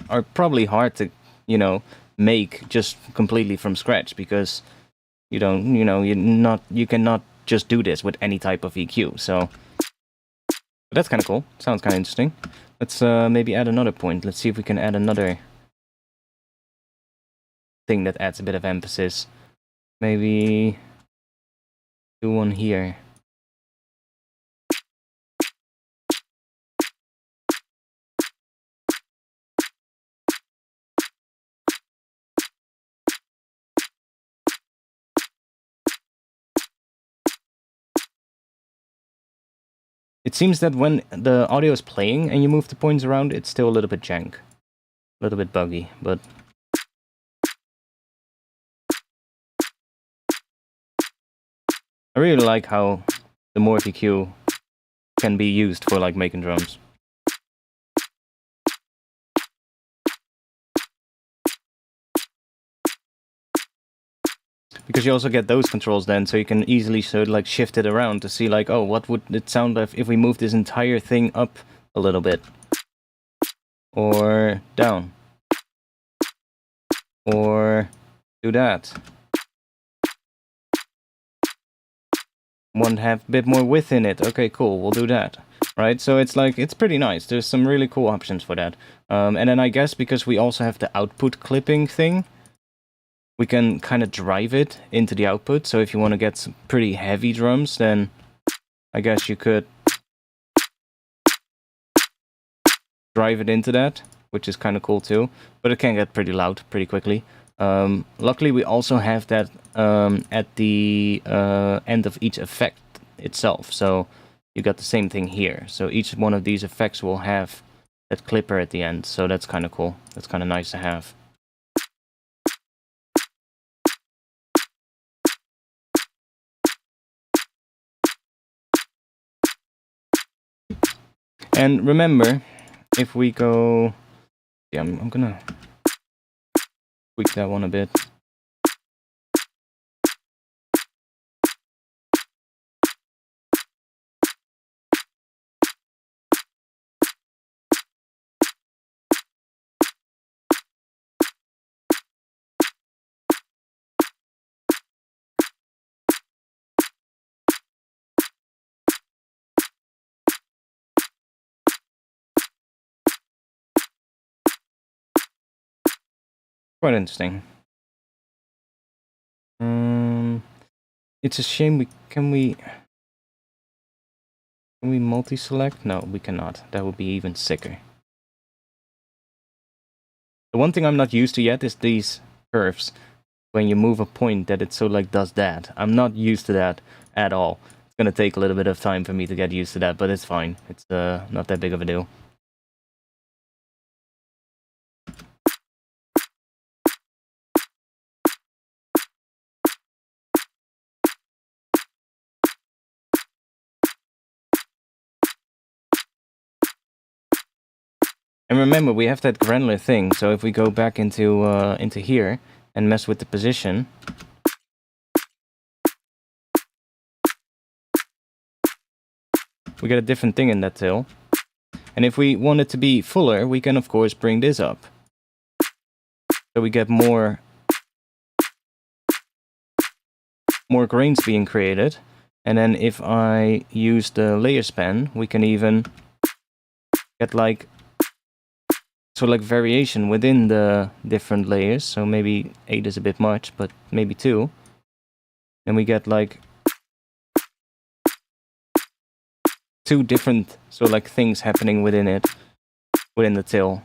are probably hard to, you know, make just completely from scratch, because you don't, you cannot just do this with any type of EQ. So but that's kind of cool. Sounds kind of interesting. Let's maybe add another point. Let's see if we can add another thing that adds a bit of emphasis. Maybe do one here. It seems that when the audio is playing and you move the points around, it's still a little bit jank. A little bit buggy, but... I really like how the morph EQ can be used for like making drums. Because you also get those controls then, so you can easily sort of like shift it around to see like, oh, what would it sound like if we move this entire thing up a little bit? or down, or do that. Want to have a bit more width in it. Okay, cool, we'll do that. Right, so it's like, it's pretty nice. There's some really cool options for that. And then I guess because we also have the output clipping thing, we can kind of drive it into the output. So if you want to get some pretty heavy drums, then I guess you could drive it into that, which is kind of cool too. But it can get pretty loud pretty quickly. Luckily, we also have that at the end of each effect itself. So you got the same thing here. So each one of these effects will have that clipper at the end. So that's kind of cool. That's kind of nice to have. And remember, if we go... Yeah, I'm gonna tweak that one a bit. Quite interesting. It's a shame can we multi-select? No, we cannot. That would be even sicker. The one thing I'm not used to yet is these curves. When you move a point that it so like does that. I'm not used to that at all. It's gonna take a little bit of time for me to get used to that, but it's fine. It's not that big of a deal. And remember, we have that granular thing, so if we go back into here and mess with the position, we get a different thing in that tail. And if we want it to be fuller, we can of course bring this up. So we get more grains being created. And then if I use the layer span, we can even get like like variation within the different layers. So maybe 8 is a bit much, but maybe 2. And we get like 2 different like things happening within it, within the tail.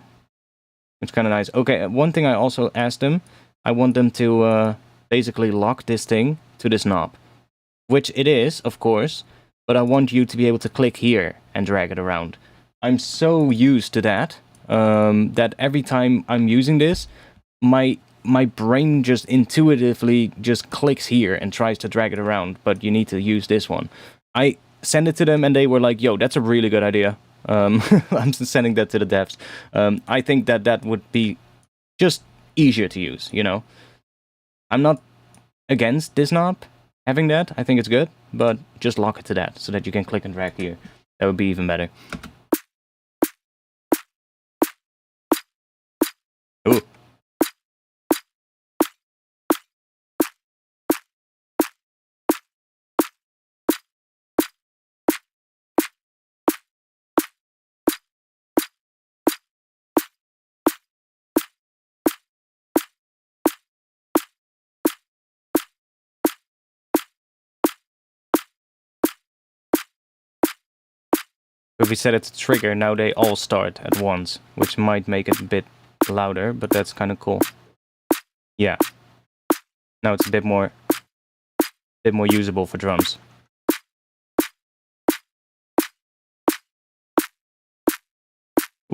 It's kind of nice. Okay, one thing I also asked them, I want them to basically lock this thing to this knob, which it is, of course, but I want you to be able to click here and drag it around. I'm so used to that, that every time I'm using this, my brain just intuitively just clicks here and tries to drag it around, but you need to use this one. I sent it to them and they were like, yo, that's a really good idea. I'm sending that to the devs. I think that would be just easier to use, you know? I'm not against this knob having that. I think it's good, but just lock it to that so that you can click and drag here. That would be even better. Ooh. If we set it to trigger, now they all start at once, which might make it a bit louder, but that's kind of cool. Yeah. Now it's a bit more usable for drums.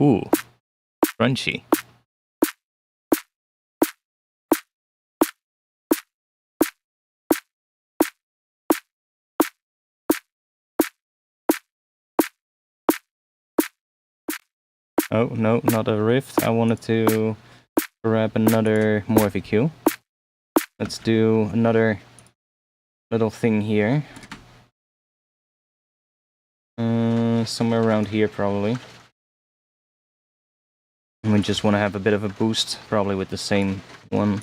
Ooh, crunchy. Oh, no, not a rift. I wanted to grab another Morphe EQ. Let's do another little thing here. Somewhere around here, probably. And we just want to have a bit of a boost, probably with the same one.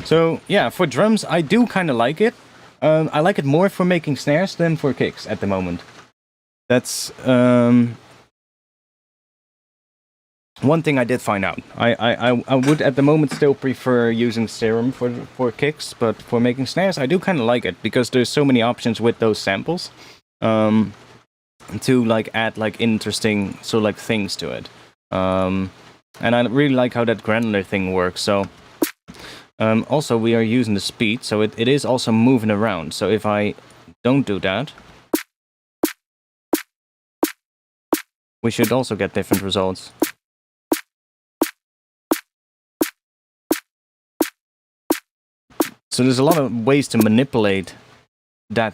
So yeah, for drums, I do kind of like it. I like it more for making snares than for kicks at the moment. That's one thing I did find out. I would at the moment still prefer using Serum for kicks, but for making snares, I do kind of like it because there's so many options with those samples to like add like interesting things to it. And I really like how that granular thing works. So. Also, we are using the speed, so it is also moving around. So if I don't do that, we should also get different results. So there's a lot of ways to manipulate that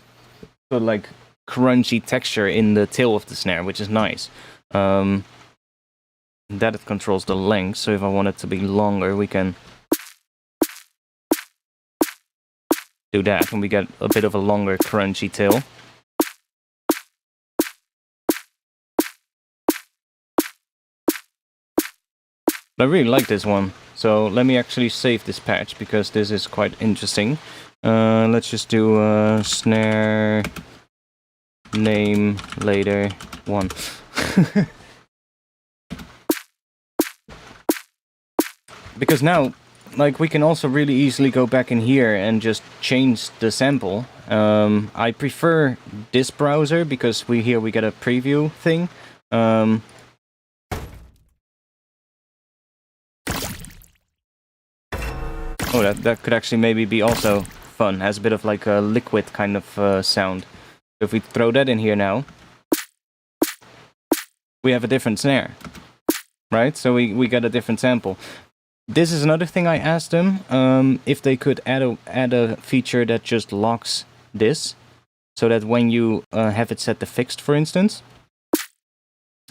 sort of like crunchy texture in the tail of the snare, which is nice. That it controls the length, so if I want it to be longer, we can do that, and we get a bit of a longer crunchy tail. But I really like this one, so let me actually save this patch because this is quite interesting. Let's just do snare name later 1. Because now, like, we can also really easily go back in here and just change the sample. I prefer this browser because we get a preview thing. Oh, that could actually maybe be also fun. Has a bit of like a liquid kind of sound. If we throw that in here now, we have a different snare, right? So we get a different sample. This is another thing I asked them, if they could add a feature that just locks this, so that when you have it set to fixed, for instance,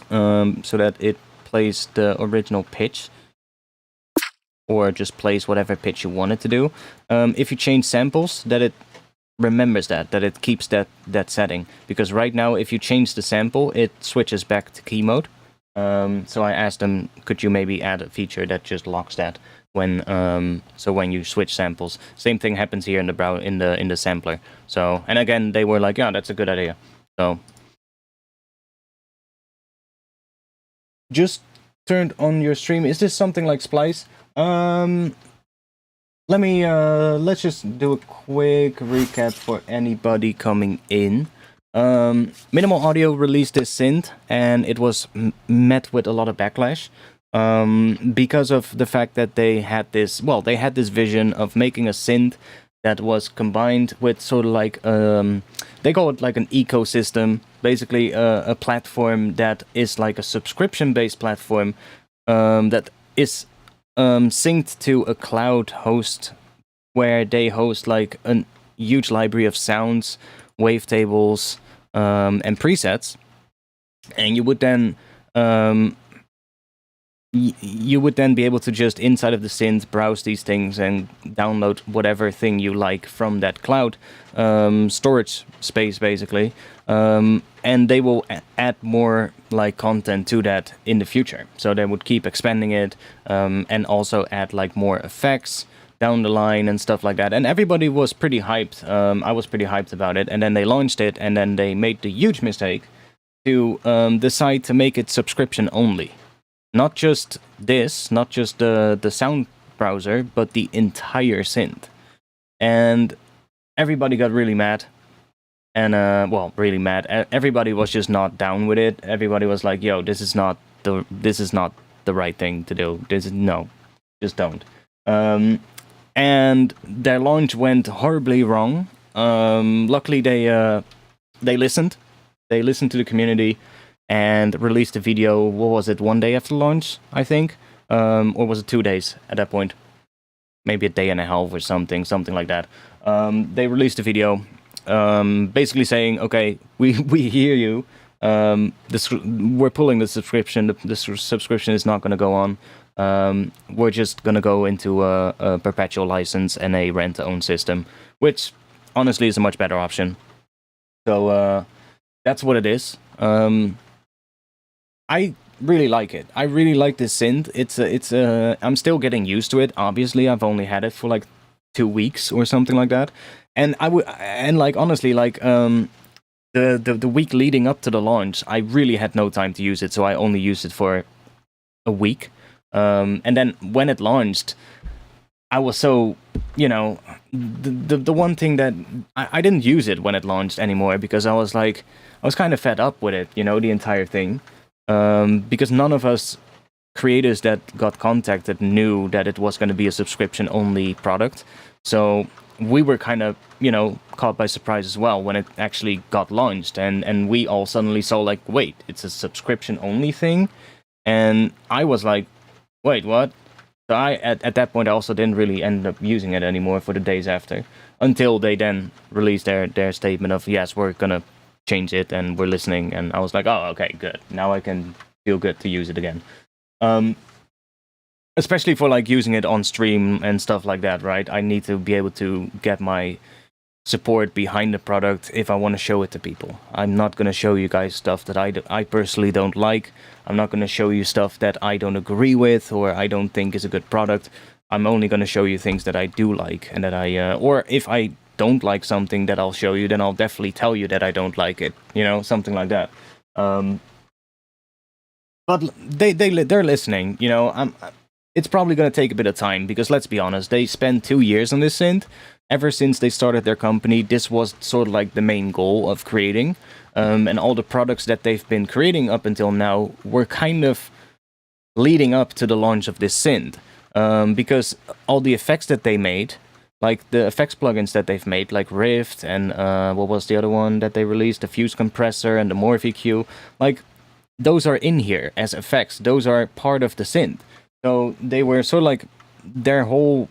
so that it plays the original pitch, or just plays whatever pitch you want it to do. If you change samples, that it remembers that it keeps that setting. Because right now, if you change the sample, it switches back to key mode. So I asked them, could you maybe add a feature that just locks that when so when you switch samples. Same thing happens here in the sampler. So, and again, they were like, yeah, that's a good idea. So just turned on your stream. Is this something like Splice? Let's just do a quick recap for anybody coming in. Minimal Audio released this synth, and it was met with a lot of backlash because of the fact that they had this vision of making a synth that was combined with sort of like they call it like an ecosystem, basically a platform that is like a subscription-based platform that is synced to a cloud host where they host like a huge library of sounds, wavetables, and presets, and you would then be able to just inside of the synth browse these things and download whatever thing you like from that cloud storage space, basically, and they will add more like content to that in the future. So they would keep expanding it, and also add like more effects down the line and stuff like that. And everybody was pretty hyped. I was pretty hyped about it. And then they launched it, and then they made the huge mistake to decide to make it subscription only. Not just this, not just the sound browser, but the entire synth. And everybody got really mad. And, really mad. Everybody was just not down with it. Everybody was like, yo, this is not the right thing to do. No, just don't. And their launch went horribly wrong. Luckily, they listened. They listened to the community and released a video. What was it? 1 day after launch, I think, or was it 2 days at that point? maybe a day and a half or something like that. They released a video basically saying, okay, we hear you. We're pulling the subscription. The subscription is not going to go on. We're just going to go into a perpetual license and a rent-to-own system, which honestly is a much better option. So that's what it is. I really like it. I really like this synth. I'm still getting used to it. Obviously, I've only had it for like 2 weeks or something like that. And honestly, the week leading up to the launch, I really had no time to use it, so I only used it for a week. And then when it launched, I was so, the one thing that I didn't use it when it launched anymore, because I was kind of fed up with it, the entire thing. Because none of us creators that got contacted knew that it was going to be a subscription-only product. So we were kind of, caught by surprise as well when it actually got launched. And we all suddenly saw, like, wait, it's a subscription-only thing? And I was like, wait, what? So at that point, I also didn't really end up using it anymore for the days after, until they then released their statement of, yes, we're going to change it and we're listening. And I was like, oh, okay, good. Now I can feel good to use it again. Especially for like using it on stream and stuff like that, right? I need to be able to get my support behind the product if I want to show it to people. I'm not going to show you guys stuff that I personally don't like. I'm not going to show you stuff that I don't agree with or I don't think is a good product. I'm only going to show you things that I do like, and that or if I don't like something that I'll show you, then I'll definitely tell you that I don't like it, something like that. But they're listening, it's probably going to take a bit of time, because let's be honest, they spent 2 years on this synth. Ever since they started their company, this was sort of like the main goal of creating. And all the products that they've been creating up until now were kind of leading up to the launch of this synth. Because all the effects that they made, like the effects plugins that they've made, like Rift and what was the other one that they released? The Fuse Compressor and the Morph EQ. Like, those are in here as effects. Those are part of the synth. So they were sort of like, their whole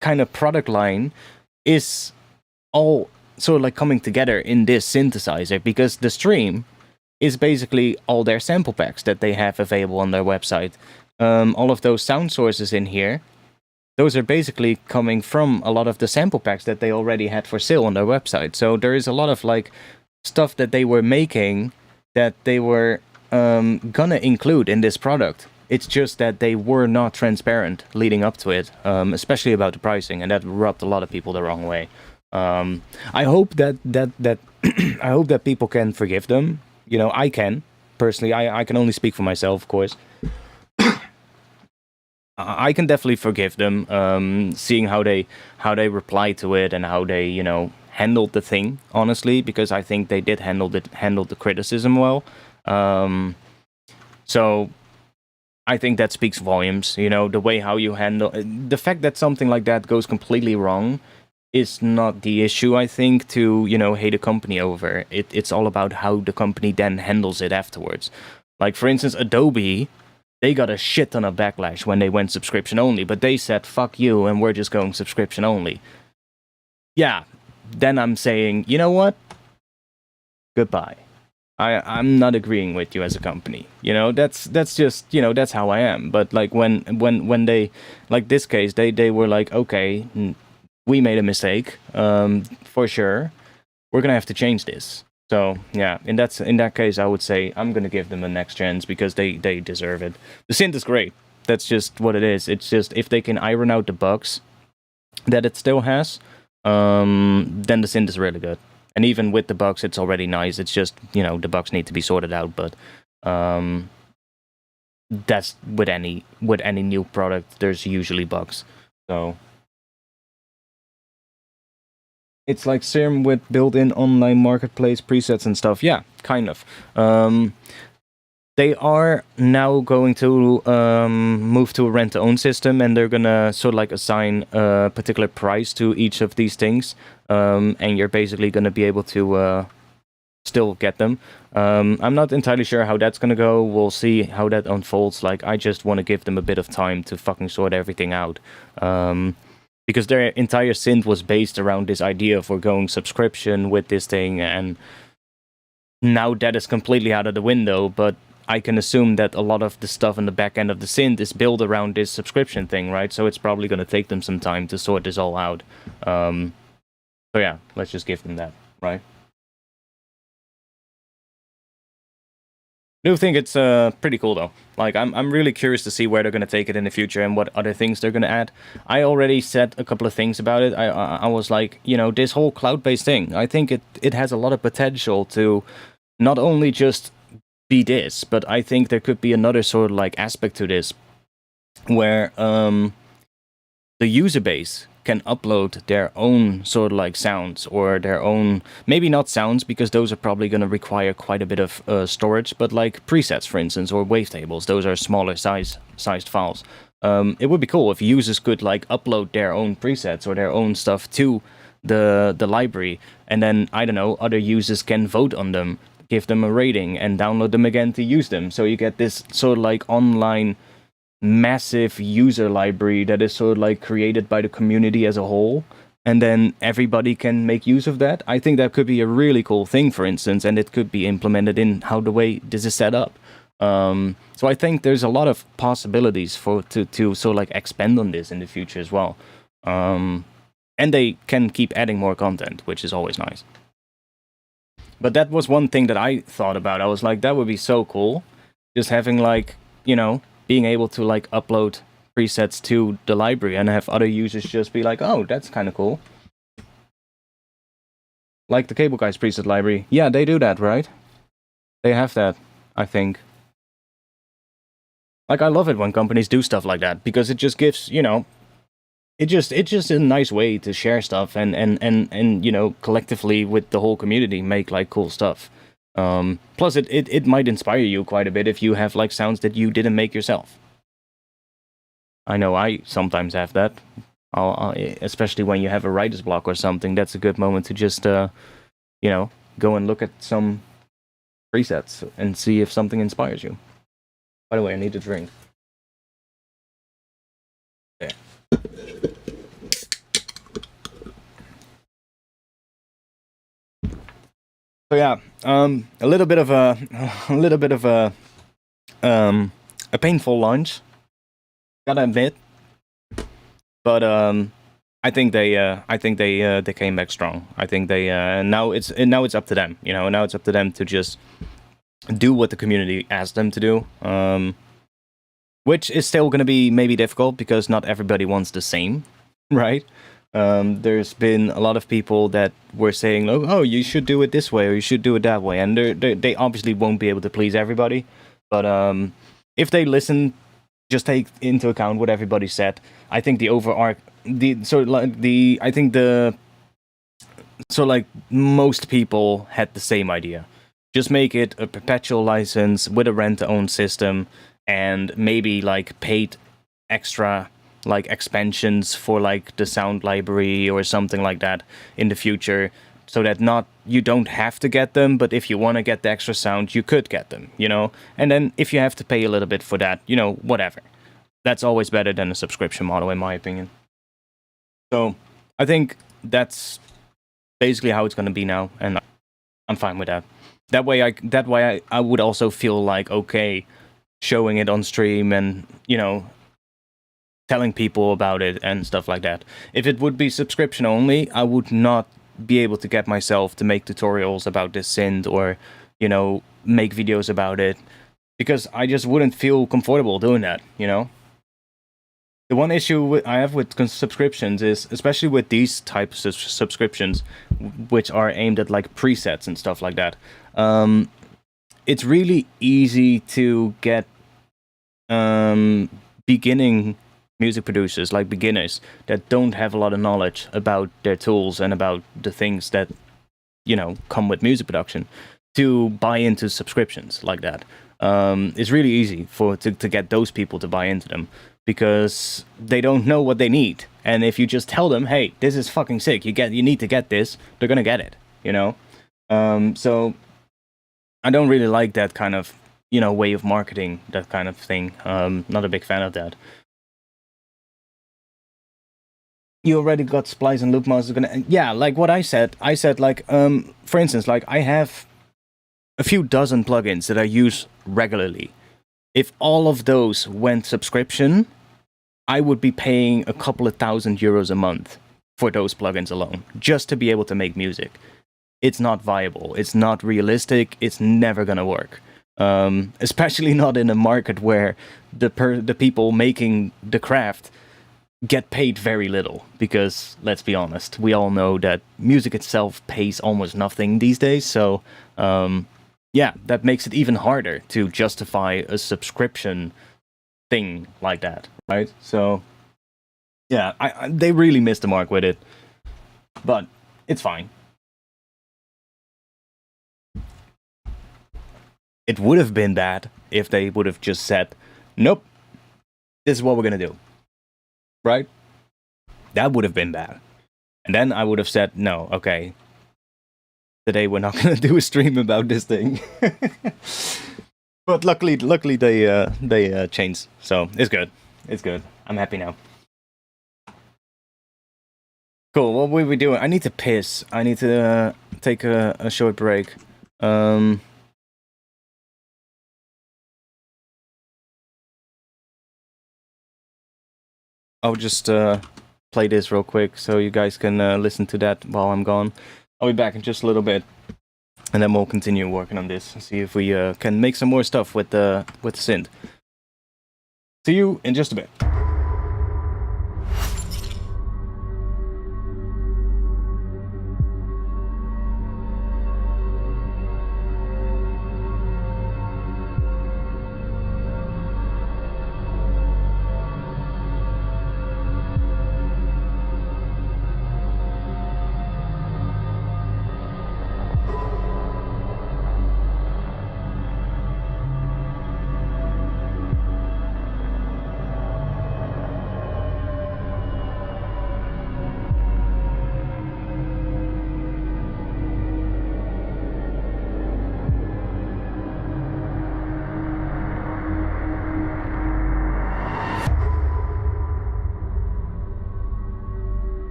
kind of product line is all sort of like coming together in this synthesizer, because the stream is basically all their sample packs that they have available on their website. All of those sound sources in here, those are basically coming from a lot of the sample packs that they already had for sale on their website. So there is a lot of like stuff that they were making that they were gonna include in this product. It's just that they were not transparent leading up to it, especially about the pricing, and that rubbed a lot of people the wrong way. I hope that I hope that people can forgive them. I can personally. I can only speak for myself, of course. I can definitely forgive them, seeing how they replied to it and how they handled the thing. Honestly, because I think they did handle the criticism well. So I think that speaks volumes, the way how you handle the fact that something like that goes completely wrong is not the issue, I think, to, hate a company over. It's all about how the company then handles it afterwards. Like, for instance, Adobe, they got a shit ton of backlash when they went subscription only, but they said, fuck you, and we're just going subscription only. Yeah, then I'm saying, you know what? Goodbye. I'm not agreeing with you as a company. That's just, that's how I am. But like when they, like this case, they were like, okay, we made a mistake, for sure. We're gonna have to change this. So yeah, in that case, I would say I'm gonna give them a next chance, because they deserve it. The synth is great. That's just what it is. It's just, if they can iron out the bugs that it still has, then the synth is really good. And even with the bugs, it's already nice. It's just, the bugs need to be sorted out. But that's with any new product, there's usually bugs. So it's like Serum with built-in online marketplace presets and stuff. Yeah, kind of. They are now going to move to a rent-to-own system, and they're gonna sort of like assign a particular price to each of these things. And you're basically gonna be able to still get them. I'm not entirely sure how that's gonna go. We'll see how that unfolds. Like, I just want to give them a bit of time to fucking sort everything out. Because their entire synth was based around this idea of going subscription with this thing, and now that is completely out of the window, but I can assume that a lot of the stuff in the back end of the synth is built around this subscription thing, right? So it's probably going to take them some time to sort this all out. So yeah, let's just give them that, right? I do think it's pretty cool though. Like, I'm really curious to see where they're gonna take it in the future and what other things they're gonna add. I already said a couple of things about it. I was like, you know, this whole cloud-based thing, I think it has a lot of potential to not only just be this, but I think there could be another sort of like aspect to this where the user base can upload their own sort of like sounds, or their own, maybe not sounds, because those are probably going to require quite a bit of storage, but like presets, for instance, or wavetables. Those are smaller sized files. It would be cool if users could like upload their own presets or their own stuff to the library, and then, I don't know, other users can vote on them, give them a rating, and download them again to use them. So you get this sort of like online massive user library that is sort of like created by the community as a whole, and then everybody can make use of that. I think that could be a really cool thing, for instance, and it could be implemented in how the way this is set up. So I think there's a lot of possibilities to sort of like expand on this in the future as well. And they can keep adding more content, which is always nice. But that was one thing that I thought about. I was like, that would be so cool, just having like, you know, being able to like upload presets to the library and have other users just be like, oh, that's kind of cool. Like the Cable Guys preset library. Yeah, they do that, right? They have that, I think. Like, I love it when companies do stuff like that, because it just gives, you know, it's just a nice way to share stuff and you know, collectively with the whole community make like cool stuff. Plus, it might inspire you quite a bit if you have like sounds that you didn't make yourself. I know I sometimes have that. Especially when you have a writer's block or something. That's a good moment to just, you know, go and look at some presets and see if something inspires you. By the way, I need a drink. There. So yeah, a little bit of a painful launch, gotta admit. But I think they came back strong. I think they now it's up to them. You know, now it's up to them to just do what the community asked them to do. Which is still going to be maybe difficult because not everybody wants the same, right? There's been a lot of people that were saying, "Oh, you should do it this way, or you should do it that way," and they obviously won't be able to please everybody. But if they listen, just take into account what everybody said. I think most people had the same idea. Just make it a perpetual license with a rent-to-own system, and maybe like paid extra like expansions for like the sound library or something like that in the future, so that you don't have to get them, but if you want to get the extra sound, you could get them, you know? And then if you have to pay a little bit for that, you know, whatever. That's always better than a subscription model, in my opinion. So I think that's basically how it's going to be now, and I'm fine with that. That way I would also feel like okay showing it on stream and, you know, telling people about it and stuff like that. If it would be subscription only, I would not be able to get myself to make tutorials about this synth or, you know, make videos about it, because I just wouldn't feel comfortable doing that, you know? The one issue I have with subscriptions is, especially with these types of subscriptions, which are aimed at like presets and stuff like that, it's really easy to get beginning music producers, like beginners that don't have a lot of knowledge about their tools and about the things that, you know, come with music production, to buy into subscriptions like that. It's really easy to get those people to buy into them, because they don't know what they need. And if you just tell them, hey, this is fucking sick, you need to get this, they're gonna get it, you know? So I don't really like that kind of, way of marketing, that kind of thing. Not a big fan of that. You already got Splice and Loopmasters gonna, yeah, like what I said, like, for instance, like I have a few dozen plugins that I use regularly. If all of those went subscription, I would be paying a couple of €1,000 a month for those plugins alone, just to be able to make music. It's not viable. It's not realistic. It's never gonna work. Especially not in a market where the people making the craft get paid very little. Because let's be honest, we all know that music itself pays almost nothing these days. So yeah, that makes it even harder to justify a subscription thing like that, right? So yeah, they really missed the mark with it, but it's fine. It would have been bad if they would have just said, nope, this is what we're gonna do, right? That would have been bad. And then I would have said, no, okay, today we're not gonna do a stream about this thing. But luckily they changed, so it's good. It's good. I'm happy now. Cool. What were we doing? I need to piss. I need to take a short break. I'll just play this real quick so you guys can listen to that while I'm gone. I'll be back in just a little bit, and then we'll continue working on this and see if we can make some more stuff with the synth. See you in just a bit.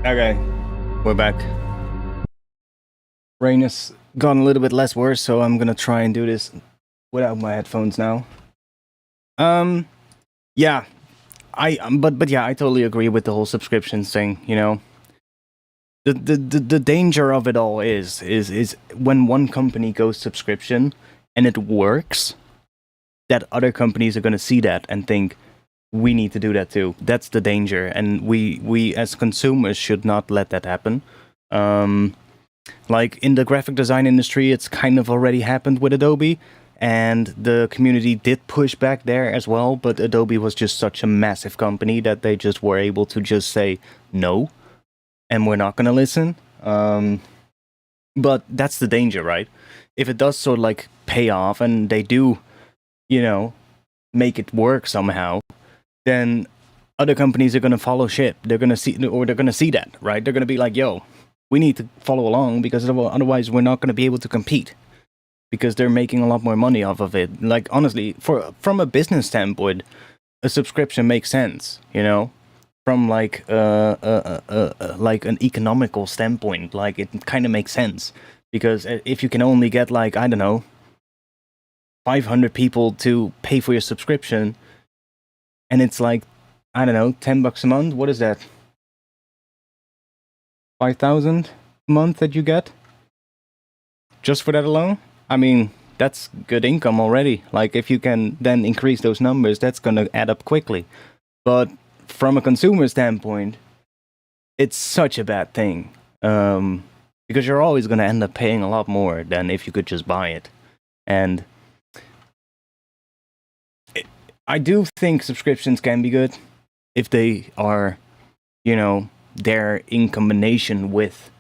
Okay, we're back. Rain has gotten a little bit less worse, so I'm gonna try and do this without my headphones now. Yeah, but yeah, I totally agree with the whole subscription thing. You know, the danger of it all is when one company goes subscription and it works, that other companies are gonna see that and think, we need to do that too. That's the danger, and we as consumers should not let that happen. Like in the graphic design industry, it's kind of already happened with Adobe, and the community did push back there as well, but Adobe was just such a massive company that they just were able to just say no, and we're not gonna listen. But that's the danger, right? If it does sort of like pay off and they do, you know, make it work somehow, then other companies are going to follow shit. They're going to see that, right? They're going to be like, yo, we need to follow along because otherwise we're not going to be able to compete because they're making a lot more money off of it. Like, honestly, from a business standpoint, a subscription makes sense, you know? From like an economical standpoint, like it kind of makes sense because if you can only get like, I don't know, 500 people to pay for your subscription, and it's like, I don't know, $10 a month. What is that? 5,000 a month that you get just for that alone. I mean, that's good income already. Like, if you can then increase those numbers, that's gonna add up quickly. But from a consumer standpoint, it's such a bad thing, because you're always gonna end up paying a lot more than if you could just buy it. And I do think subscriptions can be good if they are, there in combination with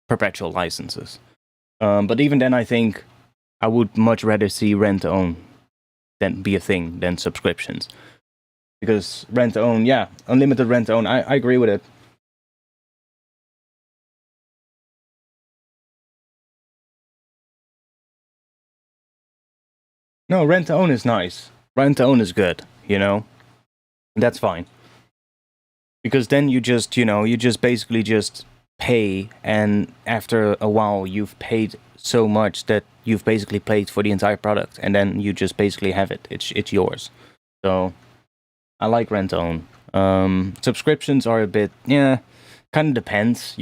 perpetual licenses. But even then, I think I would much rather see rent to own than be a thing than subscriptions. Because rent to own, yeah, unlimited rent to own, I agree with it. No, rent to own is nice. Rent to own is good, That's fine. Because then you just, you just basically just pay, and after a while you've paid so much that you've basically paid for the entire product, and then you just basically have it. It's yours. So I like rent to own. Subscriptions are a bit, kind of depends,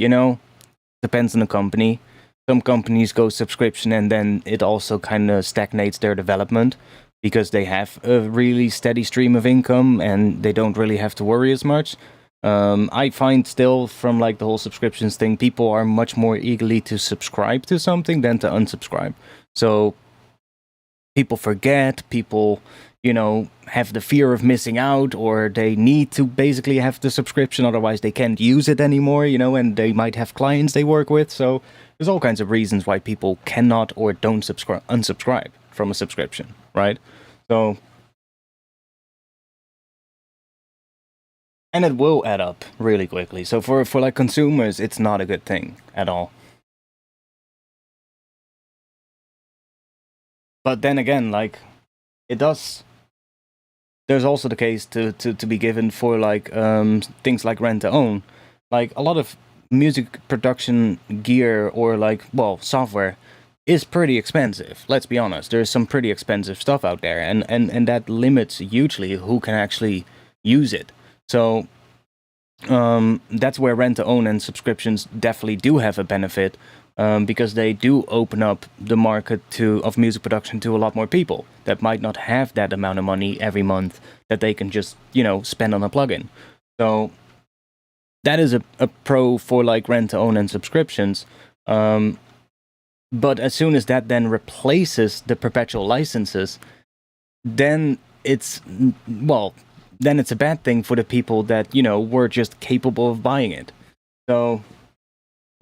depends on the company. Some companies go subscription and then it also kind of stagnates their development because they have a really steady stream of income and they don't really have to worry as much. I find still from like the whole subscriptions thing, people are much more eagerly to subscribe to something than to unsubscribe. So people forget, people, have the fear of missing out, or they need to basically have the subscription, otherwise they can't use it anymore, and they might have clients they work with. So there's all kinds of reasons why people cannot or don't unsubscribe from a subscription, right? So, and it will add up really quickly. So for like consumers, it's not a good thing at all. But then again, like, it does. There's also the case to be given for like things like rent to own. Like, a lot of music production gear or like, well, software is pretty expensive. Let's be honest. There's some pretty expensive stuff out there, and that limits hugely who can actually use it. So that's where rent to own and subscriptions definitely do have a benefit, because they do open up the market of music production to a lot more people that might not have that amount of money every month that they can just, spend on a plugin. So that is a pro for like rent to own and subscriptions. But as soon as that then replaces the perpetual licenses, then it's a bad thing for the people that, were just capable of buying it. So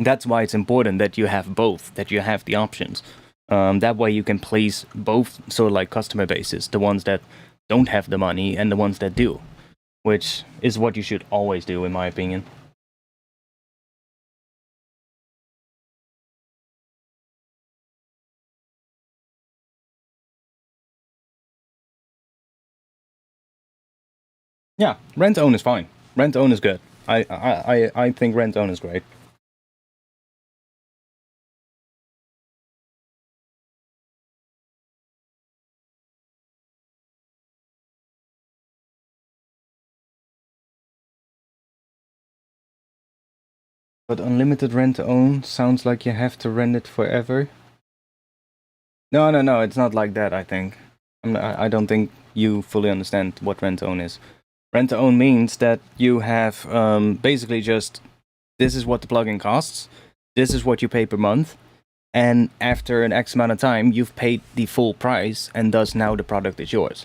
that's why it's important that you have both, that you have the options. That way you can please both sort of like customer bases, the ones that don't have the money and the ones that do, which is what you should always do, in my opinion. Yeah, rent own is fine. Rent own is good. I think rent own is great. But unlimited rent to own sounds like you have to rent it forever. No, it's not like that, I think. I don't think you fully understand what rent to own is. Rent to own means that you have basically just, this is what the plugin costs, this is what you pay per month, and after an X amount of time, you've paid the full price, and thus now the product is yours.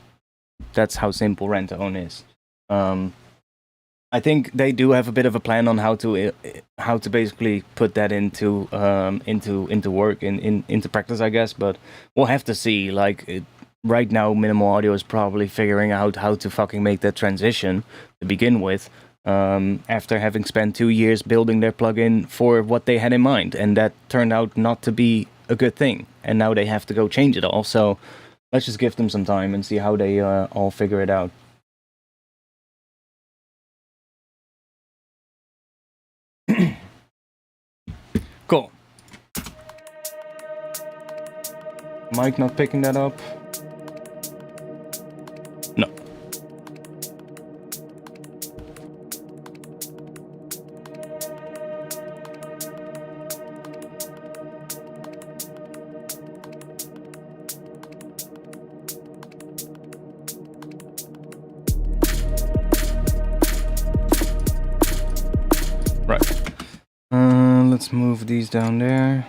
That's how simple rent to own is. I think they do have a bit of a plan on how to basically put that into work into practice, I guess. But we'll have to see. Like, right now, Minimal Audio is probably figuring out how to fucking make that transition to begin with. After having spent 2 years building their plugin for what they had in mind, and that turned out not to be a good thing, and now they have to go change it all. So let's just give them some time and see how they all figure it out. Cool. Mike not picking that up? No. let's move these down there.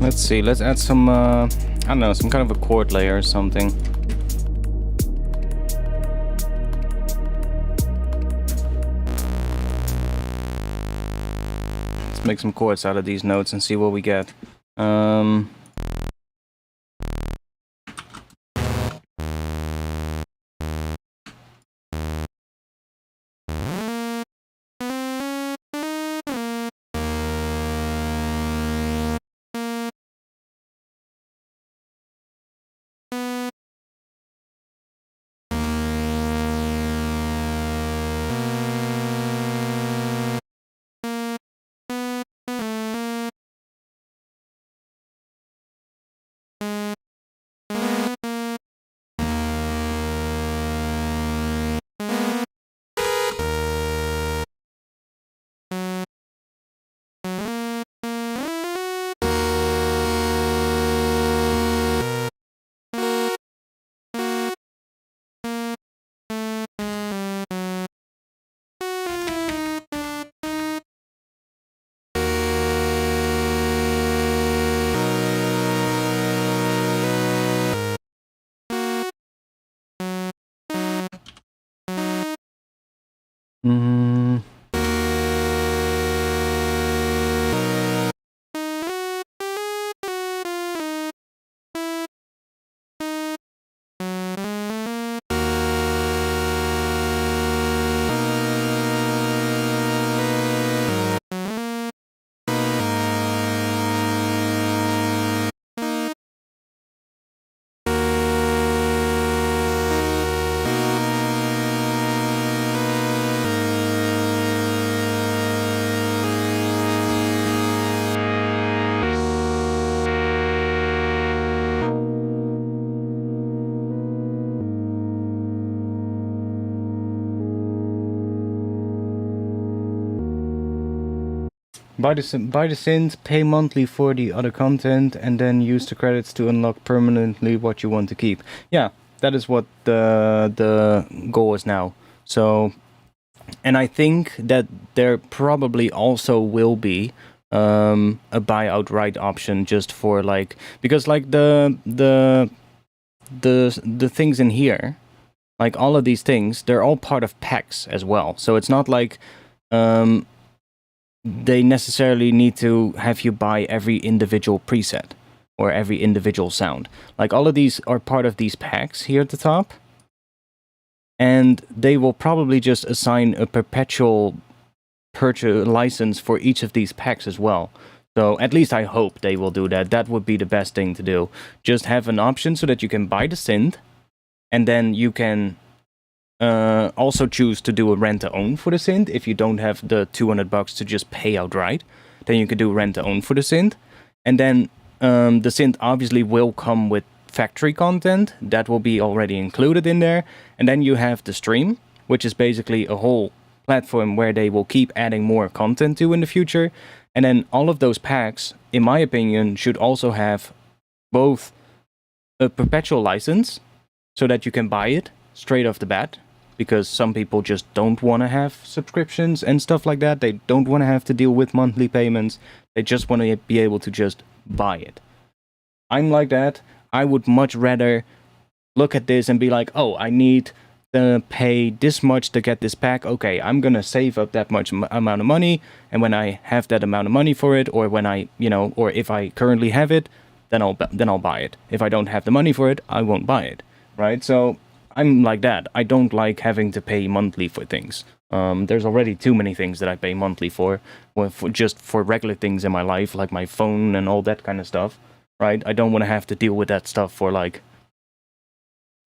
Let's see, let's add some, I don't know, some kind of a chord layer or something. Let's make some chords out of these notes and see what we get. Buy the synth, pay monthly for the other content, and then use the credits to unlock permanently what you want to keep. Yeah, that is what the goal is now. So, and I think that there probably also will be a buy outright option just for like, because like the things in here, like all of these things, they're all part of packs as well. So it's not like they necessarily need to have you buy every individual preset or every individual sound. Like all of these are part of these packs here at the top. And they will probably just assign a perpetual purchase license for each of these packs as well. So at least I hope they will do that. That would be the best thing to do. Just have an option so that you can buy the synth, and then you can also choose to do a rent-to-own for the synth. If you don't have the $200 to just pay outright, then you can do rent-to-own for the synth. And then the synth obviously will come with factory content that will be already included in there. And then you have the stream, which is basically a whole platform where they will keep adding more content to in the future. And then all of those packs, in my opinion, should also have both a perpetual license so that you can buy it straight off the bat, because some people just don't want to have subscriptions and stuff like that. They don't want to have to deal with monthly payments. They just want to be able to just buy it. I'm like that. I would much rather look at this and be like, oh, I need to pay this much to get this pack. Okay, I'm gonna save up that much amount of money, and when I have that amount of money for it, or when I, or if I currently have it, then I'll buy it. If I don't have the money for it, I won't buy it. Right? So I'm like that. I don't like having to pay monthly for things. There's already too many things that I pay monthly for just for regular things in my life, like my phone and all that kind of stuff. Right? I don't want to have to deal with that stuff for like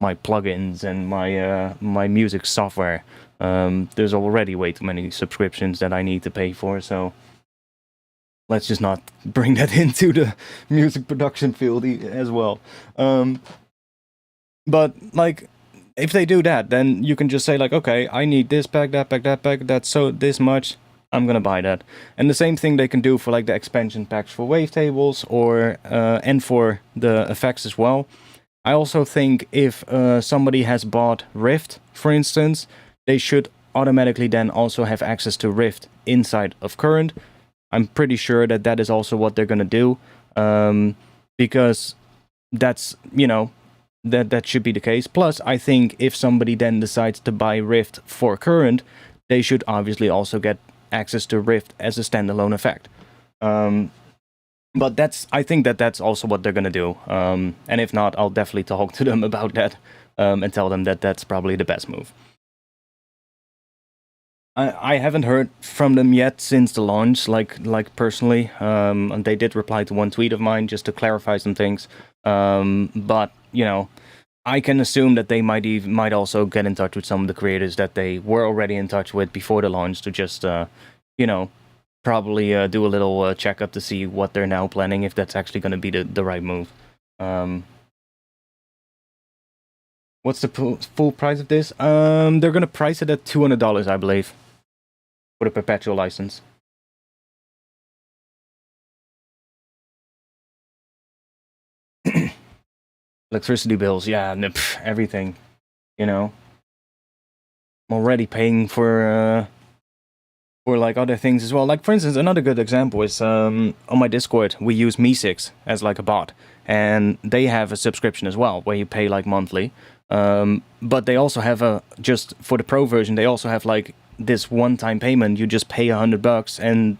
my plugins and my music software. There's already way too many subscriptions that I need to pay for, so let's just not bring that into the music production field as well. But like, if they do that, then you can just say like, okay, I need this pack, that pack, that pack, that's so this much, I'm gonna buy that. And the same thing they can do for like the expansion packs for wavetables, or and for the effects as well. I also think if somebody has bought Rift, for instance, they should automatically then also have access to Rift inside of Current. I'm pretty sure that that is also what they're going to do, because that's, that should be the case. Plus, I think if somebody then decides to buy Rift for Current, they should obviously also get access to Rift as a standalone effect. But I think that's also what they're gonna do. And if not, I'll definitely talk to them about that, and tell them that that's probably the best move. I haven't heard from them yet since the launch, like personally. And they did reply to one tweet of mine just to clarify some things. But I can assume that they might also get in touch with some of the creators that they were already in touch with before the launch to just probably do a little checkup to see what they're now planning, if that's actually going to be the right move. What's the full price of this? They're going to price it at $200, I believe, for the perpetual license. Electricity bills, yeah, everything. I'm already paying for like other things as well. Like, for instance, another good example is on my Discord, we use Me6 as like a bot, and they have a subscription as well where you pay like monthly. But they also have just for the pro version, they also have like this one-time payment. You just pay $100 and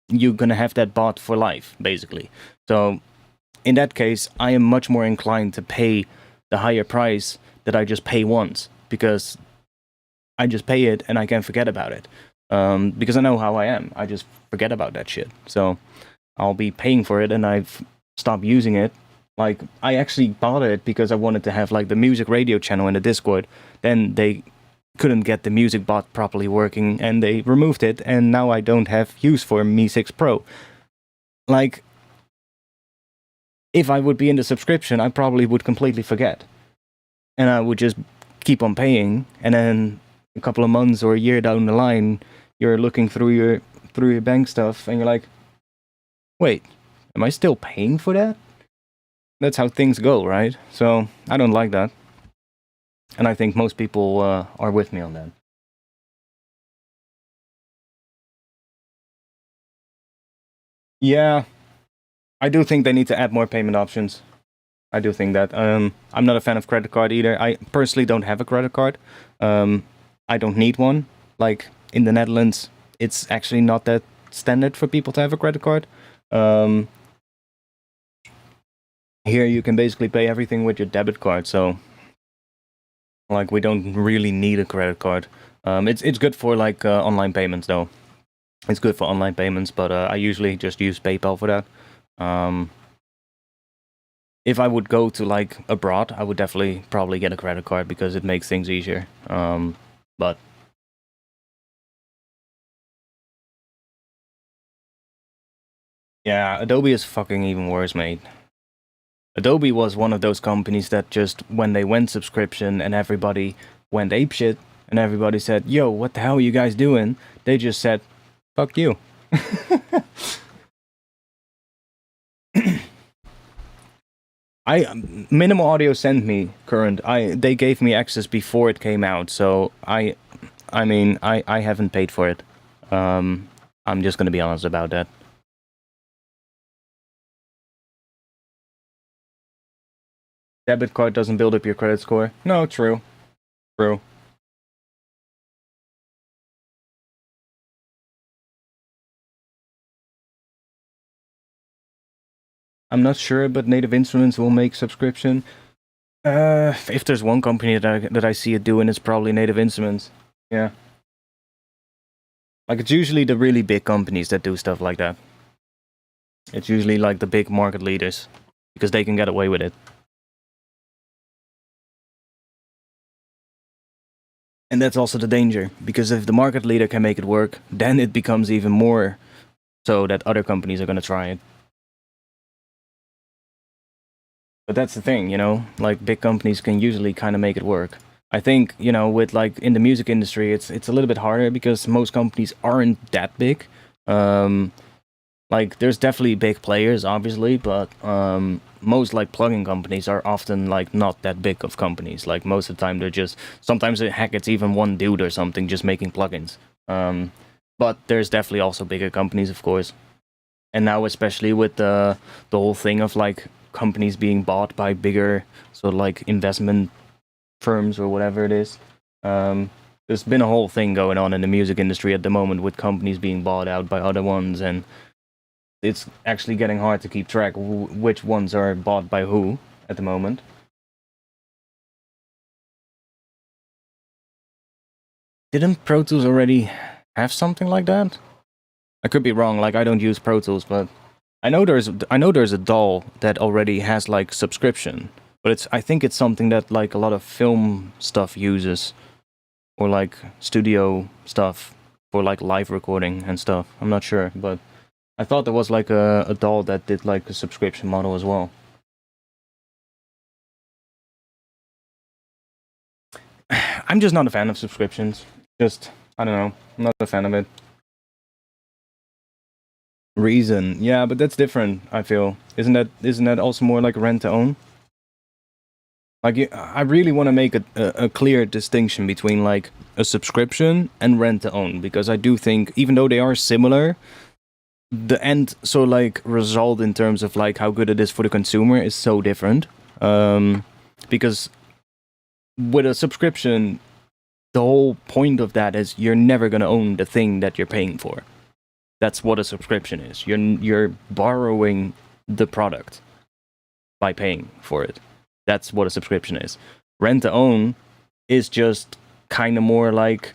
you're gonna have that bot for life, basically. So in that case, I am much more inclined to pay the higher price that I just pay once, because I just pay it and I can forget about it. Because I know how I am. I just forget about that shit. So I'll be paying for it and I've stopped using it. Like, I actually bought it because I wanted to have like the music radio channel in the Discord. Then they couldn't get the music bot properly working and they removed it, and now I don't have use for Me6 Pro. Like, if I would be in the subscription, I probably would completely forget. And I would just keep on paying, and then a couple of months or a year down the line, you're looking through your bank stuff and you're like, wait, am I still paying for that? That's how things go, right? So I don't like that. And I think most people are with me on that. Yeah, I do think they need to add more payment options. I do think that. I'm not a fan of credit card either. I personally don't have a credit card. I don't need one. Like, in the Netherlands, it's actually not that standard for people to have a credit card. Here you can basically pay everything with your debit card, so like, we don't really need a credit card. It's good for like online payments though. It's good for online payments, but I usually just use PayPal for that. If I would go to like abroad, I would definitely probably get a credit card because it makes things easier. But yeah, Adobe is fucking even worse, mate. Adobe was one of those companies that just, when they went subscription and everybody went apeshit and everybody said, yo, what the hell are you guys doing? They just said, fuck you. Minimal Audio sent me Current. They gave me access before it came out, so I haven't paid for it. I'm just gonna be honest about that. Debit card doesn't build up your credit score. No, true. True. I'm not sure, but Native Instruments will make subscription. If there's one company that I see it doing, it's probably Native Instruments. Yeah. Like, it's usually the really big companies that do stuff like that. It's usually like the big market leaders, because they can get away with it. And that's also the danger, because if the market leader can make it work, then it becomes even more so that other companies are going to try it. But that's the thing, like big companies can usually kind of make it work. I think, with like in the music industry, it's a little bit harder because most companies aren't that big. Like there's definitely big players, obviously, but most like plugin companies are often like not that big of companies. Like most of the time, they're just sometimes heck, it's even one dude or something just making plugins. But there's definitely also bigger companies, of course. And now, especially with the whole thing of like companies being bought by bigger sort of like investment firms or whatever it is. There's been a whole thing going on in the music industry at the moment with companies being bought out by other ones, and it's actually getting hard to keep track which ones are bought by who at the moment. Didn't Pro Tools already have something like that? I could be wrong. Like I don't use Pro Tools, but I know there's a DAW that already has like subscription, but I think it's something that like a lot of film stuff uses, or like studio stuff for like live recording and stuff. I'm not sure, but I thought there was like a DAW that did like a subscription model as well. I'm just not a fan of subscriptions. Just I don't know. I'm not a fan of it. Reason, yeah, but that's different. I feel isn't that also more like rent to own? Like I really want to make a clear distinction between like a subscription and rent to own, because I do think even though they are similar, the end so like result in terms of like how good it is for the consumer is so different. Because with a subscription, the whole point of that is you're never gonna own the thing that you're paying for. That's what a subscription is. You're borrowing the product by paying for it. That's what a subscription is. Rent to own is just kind of more like,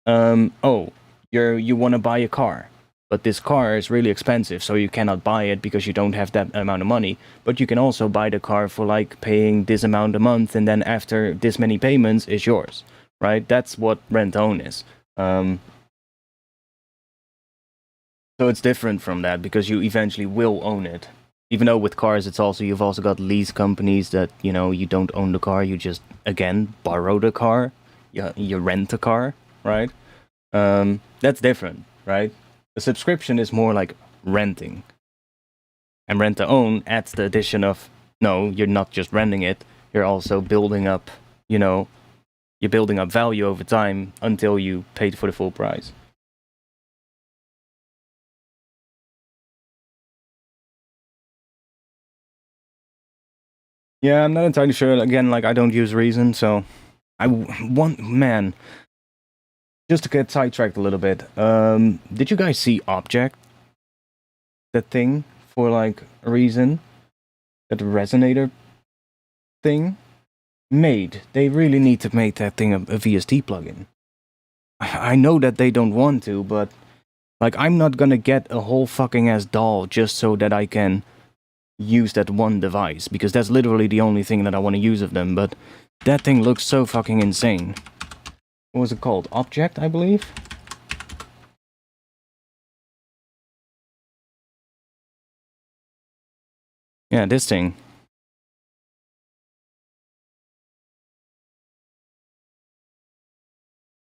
oh, you want to buy a car, but this car is really expensive, so you cannot buy it because you don't have that amount of money. But you can also buy the car for like paying this amount a month, and then after this many payments is yours, right? That's what rent to own is. So it's different from that because you eventually will own it. Even though with cars, you've also got lease companies that you don't own the car, you just again borrow the car, you rent a car, right? That's different, right? A subscription is more like renting, and rent to own adds the addition of no, you're not just renting it, you're also building up, you're building up value over time until you paid for the full price. Yeah, I'm not entirely sure. Again, like I don't use Reason, so I want man. Just to get sidetracked a little bit. Did you guys see Object? That thing for like Reason, that resonator thing. They really need to make that thing a VST plugin. I know that they don't want to, but like I'm not gonna get a whole fucking ass doll just so that I can use that one device, because that's literally the only thing that I want to use of them. But that thing looks so fucking insane. What was it called? Object, I believe? Yeah, this thing.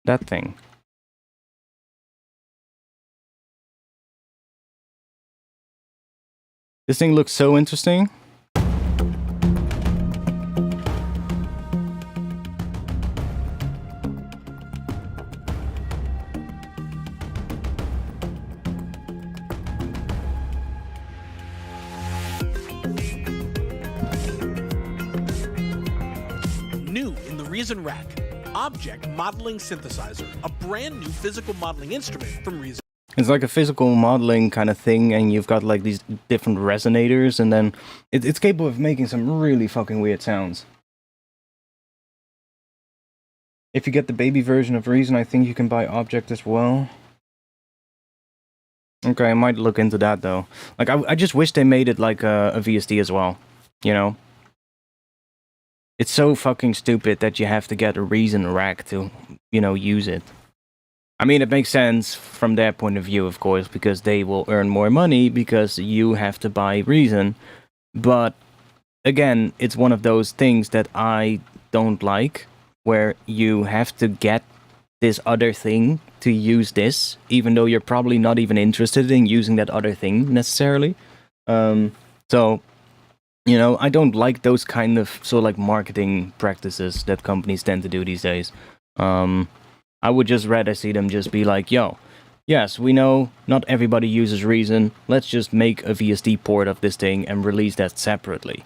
That thing. This thing looks so interesting. New in the Reason Rack, Object Modeling Synthesizer, a brand new physical modeling instrument from Reason. It's like a physical modeling kind of thing, and you've got like these different resonators, and then it's capable of making some really fucking weird sounds. If you get the baby version of Reason, I think you can buy Object as well. Okay, I might look into that though. Like, I just wish they made it like a VST as well, you know? It's so fucking stupid that you have to get a Reason rack to, you know, use it. I mean, it makes sense from their point of view, of course, because they will earn more money because you have to buy Reason. But, again, it's one of those things that I don't like, where you have to get this other thing to use this, even though you're probably not even interested in using that other thing, necessarily. So, you know, I don't like those kind of, sort of like, marketing practices that companies tend to do these days. I would just rather see them just be like, yo, yes, we know not everybody uses Reason, let's just make a VST port of this thing and release that separately.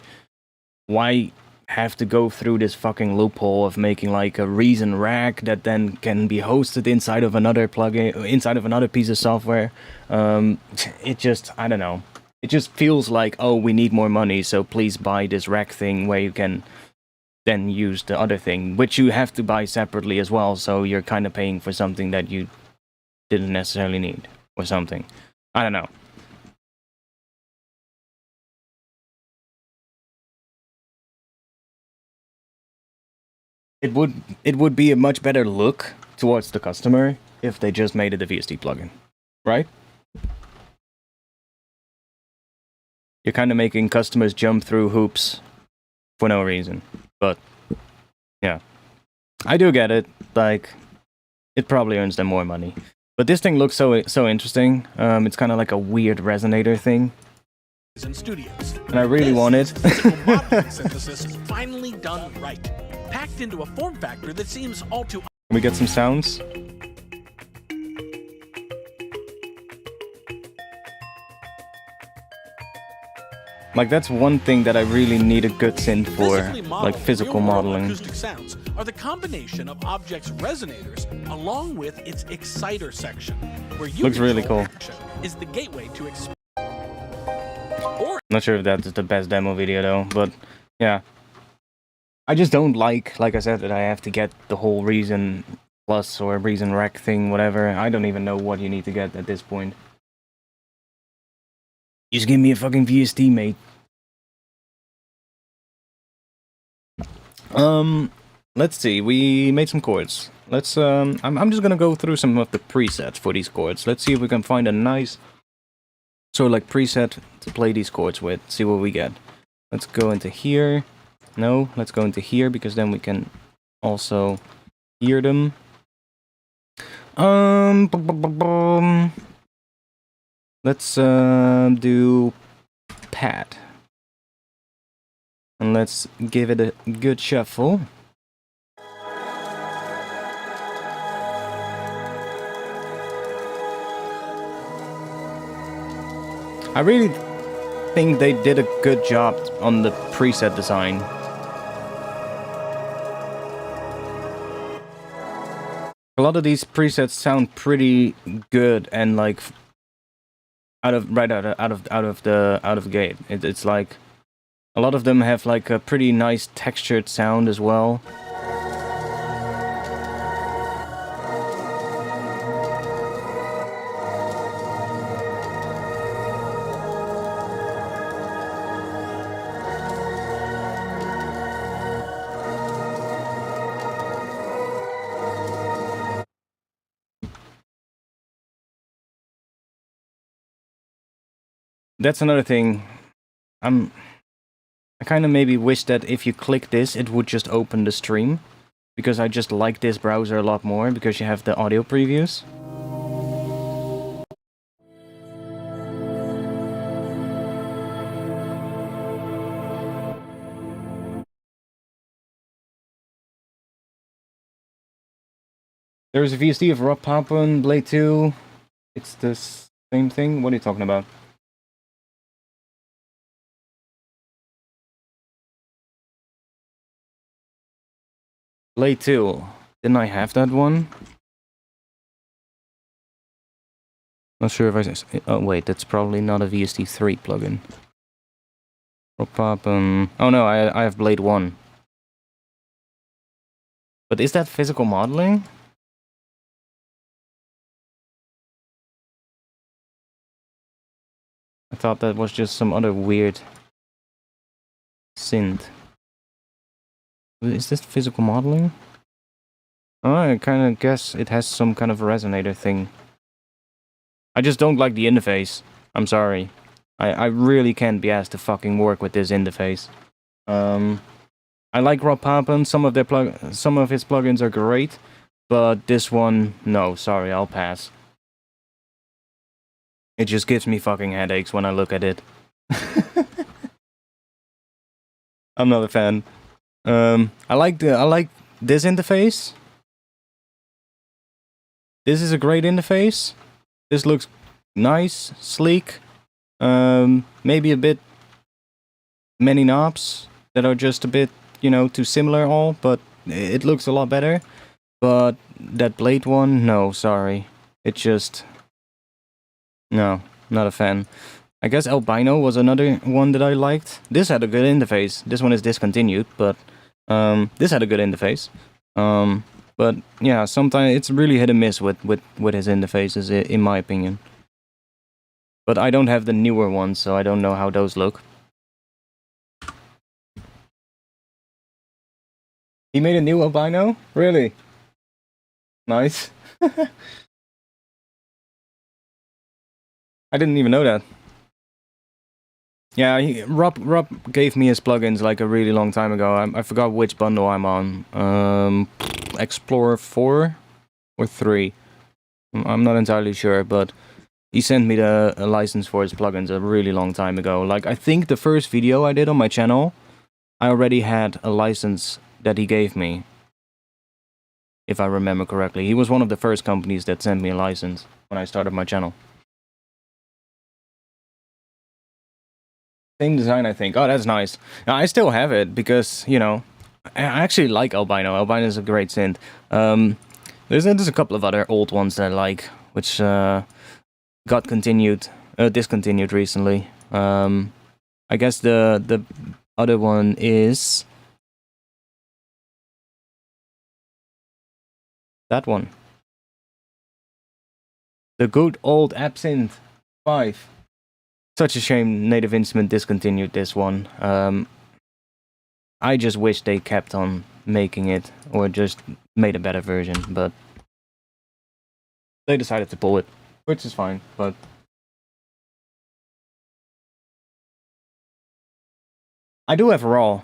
Why have to go through this fucking loophole of making like a Reason rack that then can be hosted inside of another plugin, inside of another piece of software? It just, I don't know. It just feels like, oh, we need more money, so please buy this rack thing where you can then use the other thing, which you have to buy separately as well, so you're kind of paying for something that you didn't necessarily need, or something. I don't know. It would be a much better look towards the customer if they just made it a VST plugin, right? You're kind of making customers jump through hoops for no reason. But, yeah. I do get it. Like, it probably earns them more money. But this thing looks so interesting. It's kind of like a weird resonator thing. In studios. And I really want it. Synthesis is finally done right. Packed into a form factor that seems all too... Can we get some sounds? Like, that's one thing that I really need a good synth for, like physical modeling. Acoustic sounds are the combination of Object's resonators along with its exciter section, where you looks really cool. Is the gateway to Not sure if that's the best demo video though, but yeah. I just don't like I said, that I have to get the whole Reason Plus or Reason Rack thing, whatever. I don't even know what you need to get at this point. Just give me a fucking VST, mate. Let's see. We made some chords. Let's I'm just gonna go through some of the presets for these chords. Let's see if we can find a nice sort of like preset to play these chords with. See what we get. Let's go into here. No, let's go into here because then we can also hear them. Let's do pad. And let's give it a good shuffle. I really think they did a good job on the preset design. A lot of these presets sound pretty good and like out of the gate. It's like a lot of them have like a pretty nice textured sound as well. That's another thing. I kind of maybe wish that if you click this, it would just open the stream. Because I just like this browser a lot more, because you have the audio previews. There's a VST of Rob Papen, Blade 2. It's the same thing? What are you talking about? Blade 2. Didn't I have that one? Not sure if I... Oh, wait, that's probably not a VST3 plugin. Rob Papen... Oh no, I have Blade 1. But is that physical modeling? I thought that was just some other weird synth. Is this physical modeling? Oh, I kind of guess it has some kind of resonator thing. I just don't like the interface. I'm sorry. I really can't be asked to fucking work with this interface. I like Rob Papen. Some of his plugins are great, but this one, no, sorry, I'll pass. It just gives me fucking headaches when I look at it. I'm not a fan. I like this interface. This is a great interface. This looks nice, sleek. Maybe a bit many knobs that are just a bit, you know, too similar all, but it looks a lot better. But that Blade one, no, sorry. It just... No, not a fan. I guess Albino was another one that I liked. This had a good interface. This one is discontinued, but this had a good interface. But yeah, sometimes it's really hit and miss with his interfaces, in my opinion. But I don't have the newer ones, so I don't know how those look. He made a new Albino? Really? Nice. I didn't even know that. Yeah, Rob gave me his plugins like a really long time ago. I forgot which bundle I'm on. Explorer 4 or 3. I'm not entirely sure, but he sent me a license for his plugins a really long time ago. Like, I think the first video I did on my channel, I already had a license that he gave me. If I remember correctly. He was one of the first companies that sent me a license when I started my channel. Same design, I think. Oh, that's nice. Now, I still have it because, you know, I actually like Albino. Albino is a great synth. There's a couple of other old ones that I like, which got discontinued recently. I guess the other one is that one. The good old Absinthe 5. Such a shame Native Instrument discontinued this one. I just wish they kept on making it, or just made a better version, but they decided to pull it, which is fine, but... I do have Raw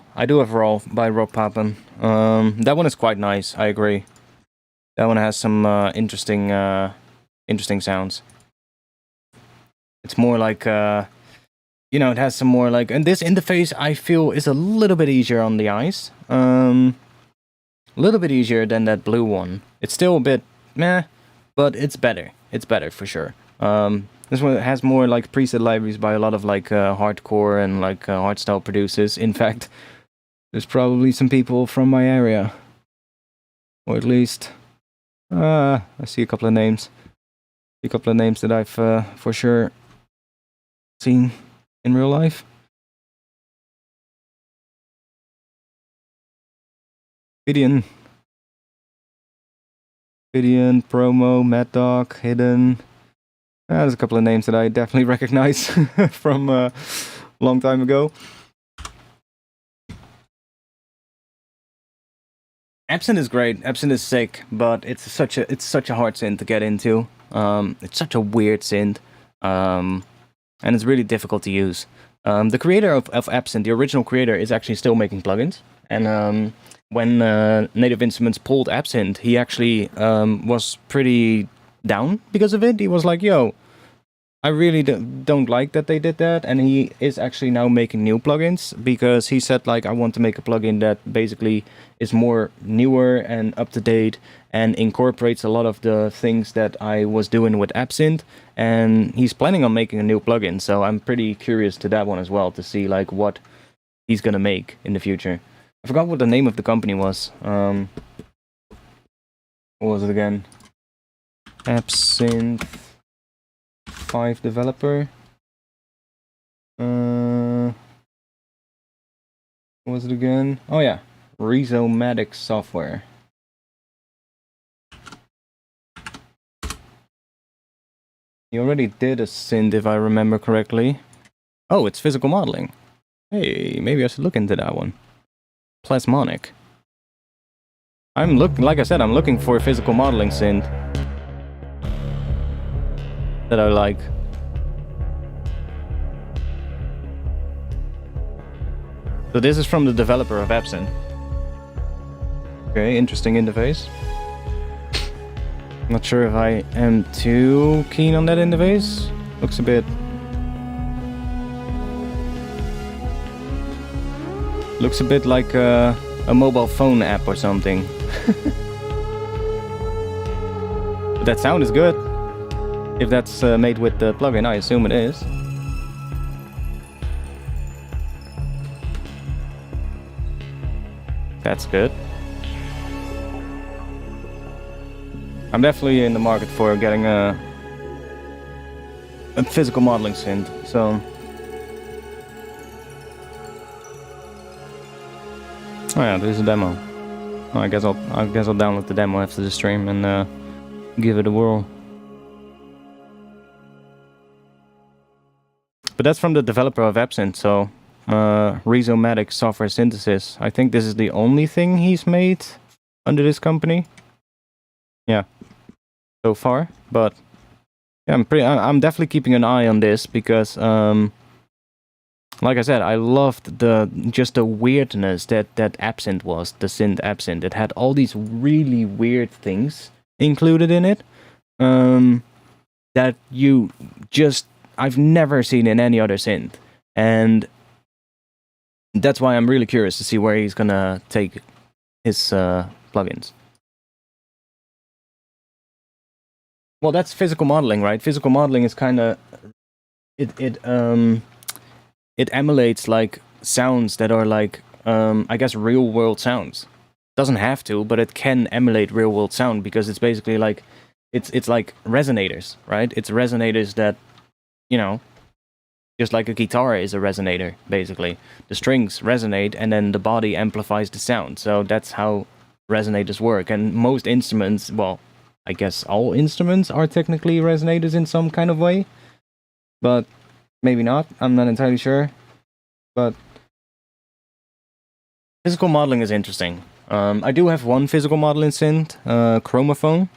by Rob Papen. That one is quite nice, I agree. That one has some interesting sounds. It's more like, you know, it has some more like... And this interface, I feel, is a little bit easier on the eyes. A little bit easier than that blue one. It's still a bit meh, but it's better. It's better, for sure. This one has more like preset libraries by a lot of like hardcore and like hardstyle producers. In fact, there's probably some people from my area. Or at least... I see a couple of names. A couple of names that I've for sure seen in real life. Vidian, Promo, Mad Dog, Hidden. There's a couple of names that I definitely recognize from a long time ago. Absinthe is great. Absinthe is sick, but it's such a hard synth to get into. It's such a weird synth, and it's really difficult to use. The creator of Absinthe, the original creator, is actually still making plugins. And when Native Instruments pulled Absinthe, he actually was pretty down because of it. He was like, yo, I really don't like that they did that, and he is actually now making new plugins because he said like I want to make a plugin that basically is more newer and up to date and incorporates a lot of the things that I was doing with Absynth, and he's planning on making a new plugin, so I'm pretty curious to that one as well to see like what he's gonna make in the future. I forgot what the name of the company was. What was it again? Absynth 5 developer. What was it again? Oh yeah, Rhizomatic Software. He already did a synth if I remember correctly. Oh, it's physical modeling. Hey, maybe I should look into that one. Plasmonic. Like I said, I'm looking for a physical modeling synth that I like. So this is from the developer of Absynth. Okay, interesting interface. Not sure if I am too keen on that interface. Looks a bit... Looks a bit like a mobile phone app or something. But that sound is good. If that's made with the plugin, I assume it is. That's good. I'm definitely in the market for getting a physical modeling synth, so... Oh yeah, there's a demo. Oh, I guess I'll download the demo after the stream and give it a whirl. But that's from the developer of Absynth, so Rhizomatic Software Synthesis. I think this is the only thing he's made under this company. Yeah, so far. But yeah, I'm definitely keeping an eye on this because, like I said, I loved just the weirdness that Absynth was, the synth Absynth. It had all these really weird things included in it that I've never seen in any other synth, and that's why I'm really curious to see where he's gonna take his plugins. Well, that's physical modeling, right? Physical modeling is kind of it emulates like sounds that are like I guess real world sounds. Doesn't have to, but it can emulate real world sound because it's basically like it's like resonators, right? It's resonators that, you know, just like a guitar is a resonator, basically. The strings resonate and then the body amplifies the sound. So that's how resonators work. And most instruments, well, I guess all instruments are technically resonators in some kind of way. But maybe not. I'm not entirely sure. But physical modeling is interesting. I do have one physical modeling synth, Chromophone,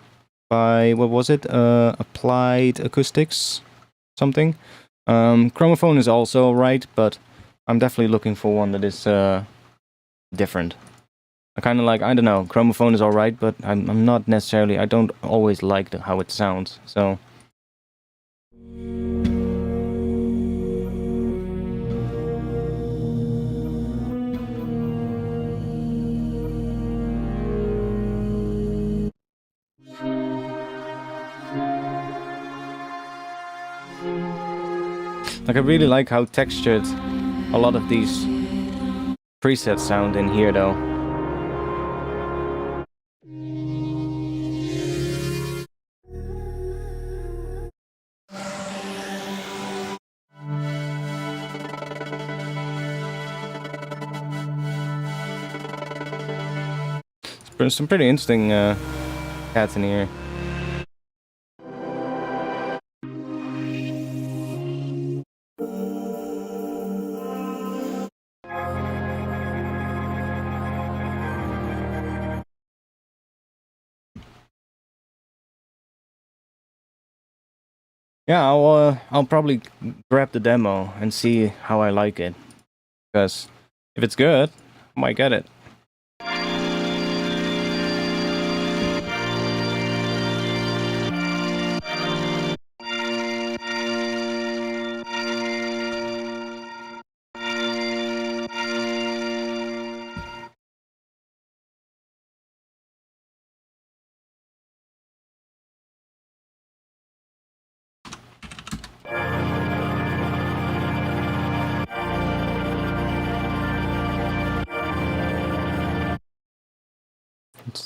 by, what was it? Applied Acoustics, something. Chromophone is also right, but I'm definitely looking for one that is different. I kind of like, I don't know, Chromophone is alright, but I'm not necessarily, I don't always like how it sounds, so... Like, I really like how textured a lot of these presets sound in here, though. There's some pretty interesting cats in here. Yeah, I'll probably grab the demo and see how I like it. Because if it's good, I might get it.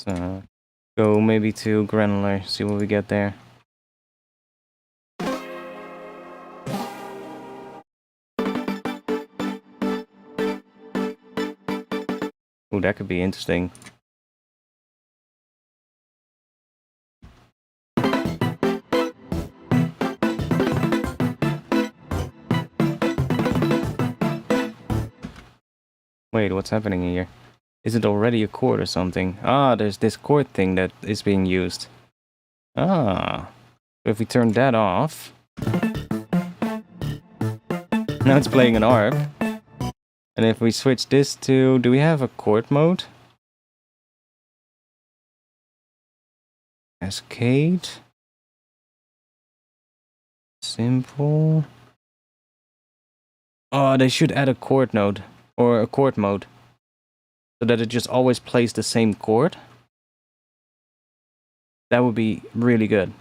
go maybe to Granular, see what we get there. Oh, that could be interesting. Wait, what's happening here? Is it already a chord or something? Ah, there's this chord thing that is being used. Ah, if we turn that off... Now it's playing an ARP. And if we switch this to... Do we have a chord mode? Cascade. Simple. Oh, they should add a chord node. Or a chord mode. So that it just always plays the same chord. That would be really good.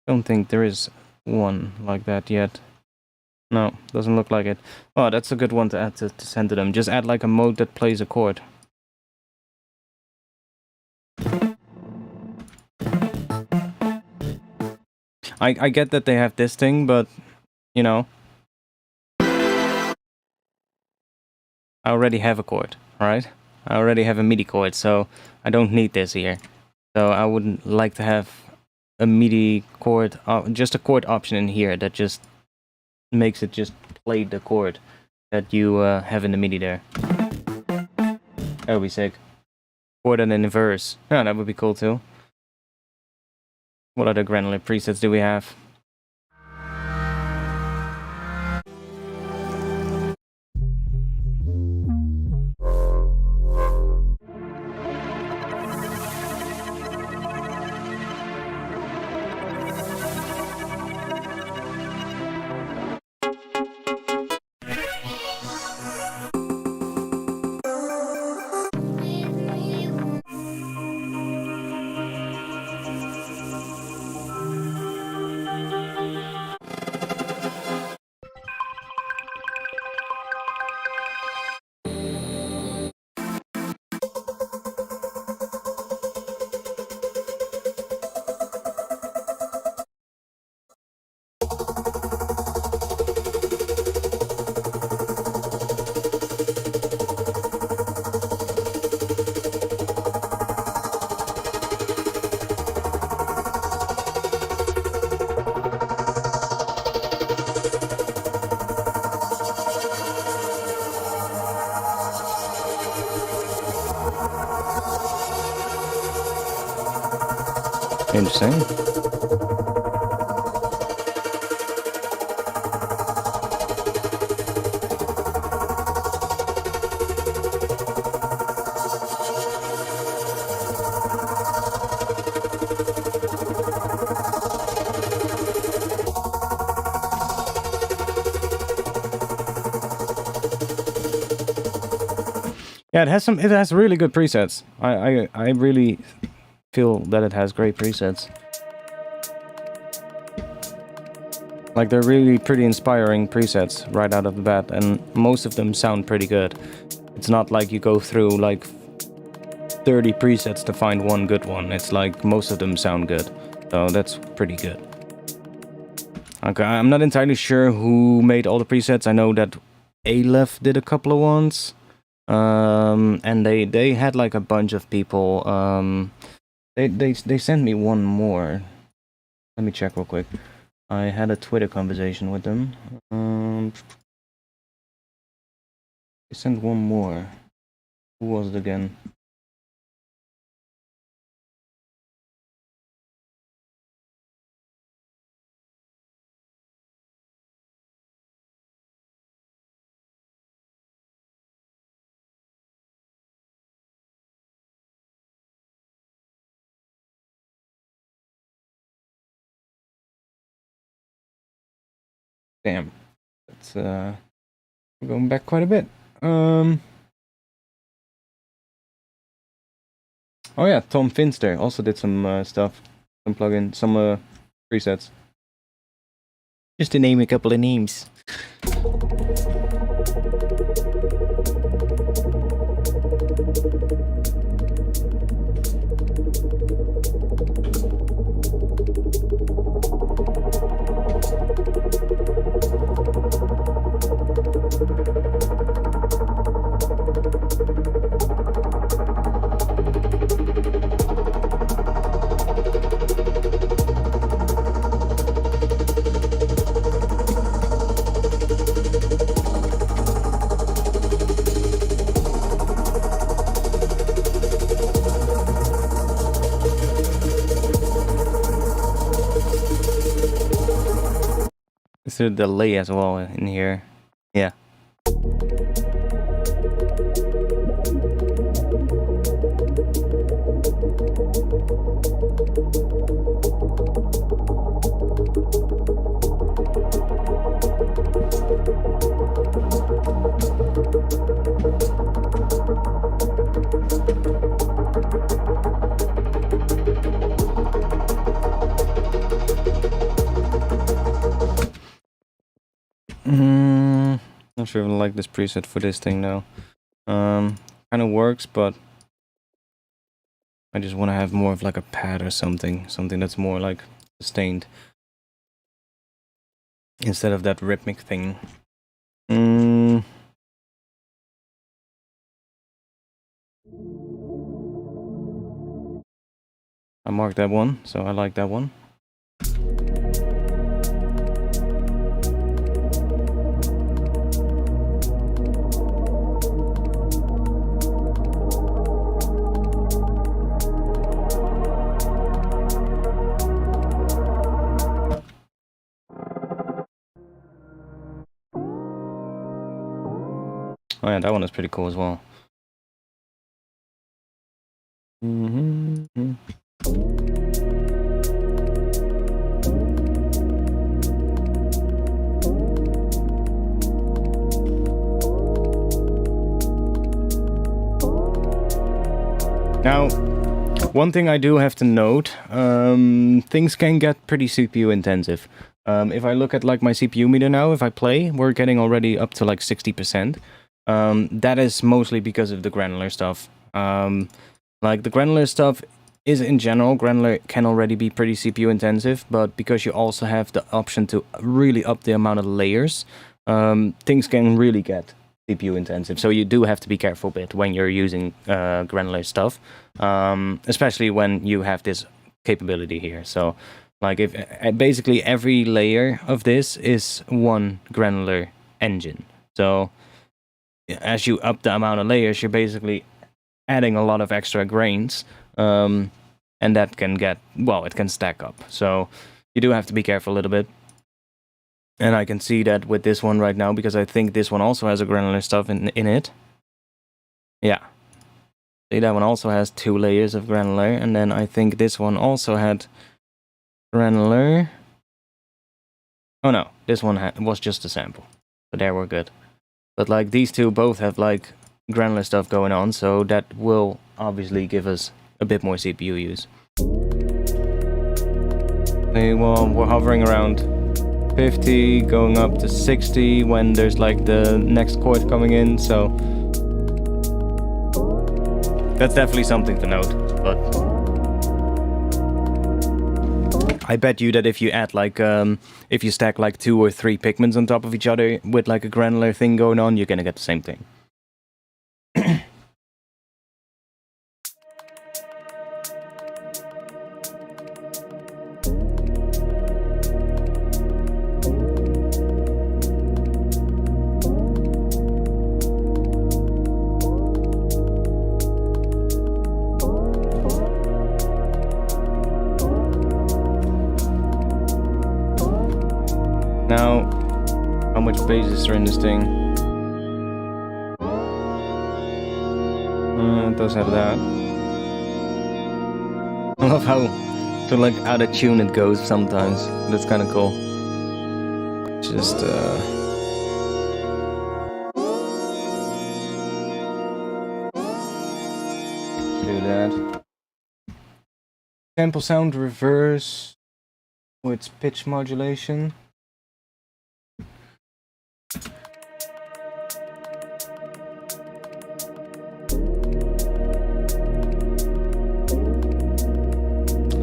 Don't think there is one like that yet. No, doesn't look like it. Oh, that's a good one to add to send to them. Just add like a mode that plays a chord. I get that they have this thing, but, you know. I already have a chord, right? I already have a MIDI chord, so I don't need this here. So I wouldn't like to have a MIDI chord, just a chord option in here that just makes it just play the chord that you have in the MIDI there. That would be sick. Chord and then verse. Yeah, that would be cool too. What other Granular presets do we have? Interesting. Yeah, it has really good presets. I really feel that it has great presets. Like, they're really pretty inspiring presets right out of the bat, and most of them sound pretty good. It's not like you go through like 30 presets to find one good one. It's like most of them sound good. So that's pretty good. Okay, I'm not entirely sure who made all the presets. I know that Aleph did a couple of ones. And they had like a bunch of people. They sent me one more. Let me check real quick. I had a Twitter conversation with them. They sent one more. Who was it again? Damn, that's we're going back quite a bit. Oh yeah, Tom Finster also did some stuff, some plugin, some presets. Just to name a couple of names. Is there a delay as well in here? Yeah. Not sure if I like this preset for this thing now. Kind of works, but I just want to have more of like a pad or something that's more like sustained instead of that rhythmic thing. I marked that one, so I like that one. Oh yeah, that one is pretty cool as well. Now, one thing I do have to note, things can get pretty CPU intensive. If I look at like my CPU meter now, if I play, we're getting already up to like 60%. That is mostly because of the granular stuff. Like the granular stuff is in general, granular can already be pretty CPU intensive, but because you also have the option to really up the amount of layers, things can really get CPU intensive. So you do have to be careful a bit when you're using granular stuff, especially when you have this capability here. So like if basically every layer of this is one granular engine. So as you up the amount of layers, you're basically adding a lot of extra grains, and that can get, well, it can stack up. So you do have to be careful a little bit. And I can see that with this one right now, because I think this one also has a granular stuff in it. Yeah. See, that one also has 2 layers of granular, and then I think this one also had granular. Oh no, this one was just a sample. So there we're good. But like these two both have like granular stuff going on, so that will obviously give us a bit more CPU use. Okay, well, we're hovering around 50, going up to 60 when there's like the next chord coming in, so that's definitely something to note. But I bet you that if you add like if you stack like 2 or 3 pigments on top of each other with like a granular thing going on, you're gonna get the same thing. Now, how much bass is there in this thing? It does have that. I love how to like out of tune it goes sometimes. That's kind of cool. Just do that. Sample sound reverse with pitch modulation.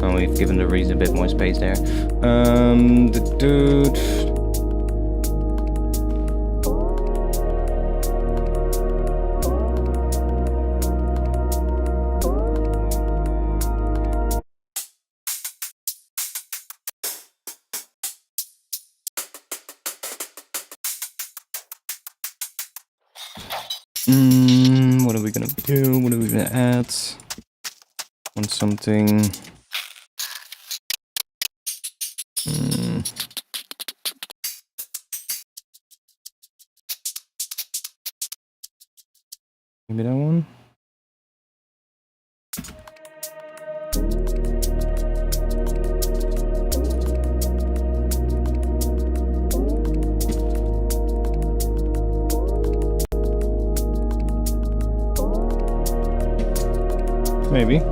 Oh, we've given the reeds a bit more space there. The dude. What are we gonna do? What are we gonna add? Want something. Maybe that one. Maybe.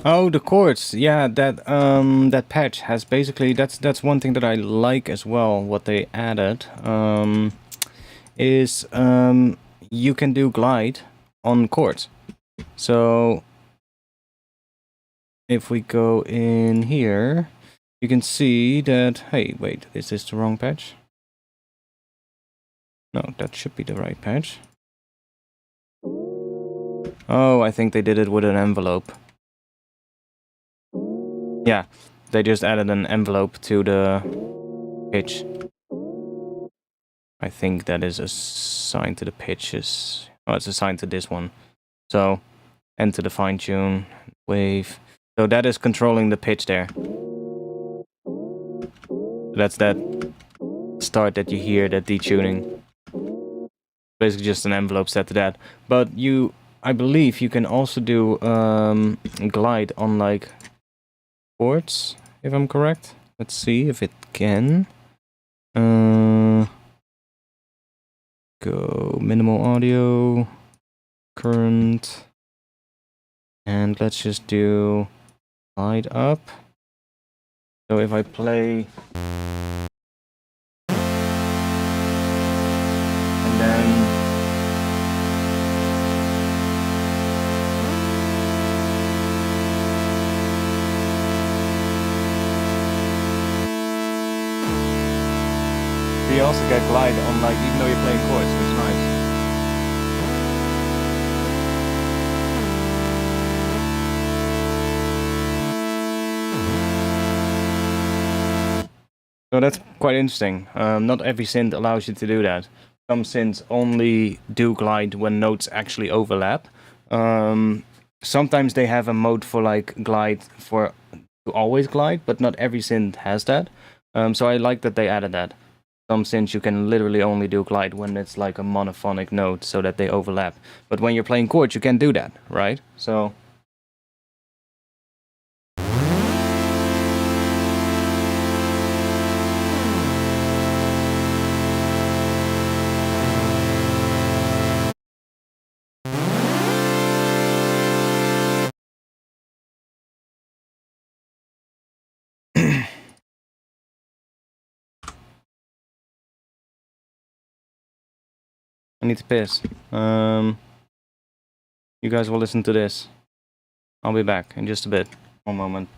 Oh, the chords. Yeah, that patch has basically that's one thing that I like as well. What they added is you can do glide on chords. So if we go in here, you can see that. Hey, wait, is this the wrong patch? No, that should be the right patch. Oh, I think they did it with an envelope. Yeah, they just added an envelope to the pitch. I think that is assigned to the pitches. Oh, it's assigned to this one. So, and to the fine tune, wave. So that is controlling the pitch there. That's that start that you hear, that detuning. Basically just an envelope set to that. But I believe you can also do glide on like chords, if I'm correct. Let's see if it can. Go minimal audio, current, and let's just do glide up. So if I play and then you also get glide on, like, even though you're playing chords, which is nice. So that's quite interesting. Not every synth allows you to do that. Some synths only do glide when notes actually overlap. Sometimes they have a mode for like glide to always glide, but not every synth has that. So I like that they added that. Some synths you can literally only do glide when it's like a monophonic note so that they overlap. But when you're playing chords, you can do that, right? So need to piss. You guys will listen to this. I'll be back in just a bit. One moment.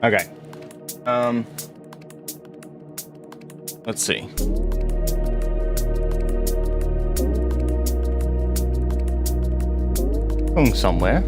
Okay. Let's see. Going somewhere.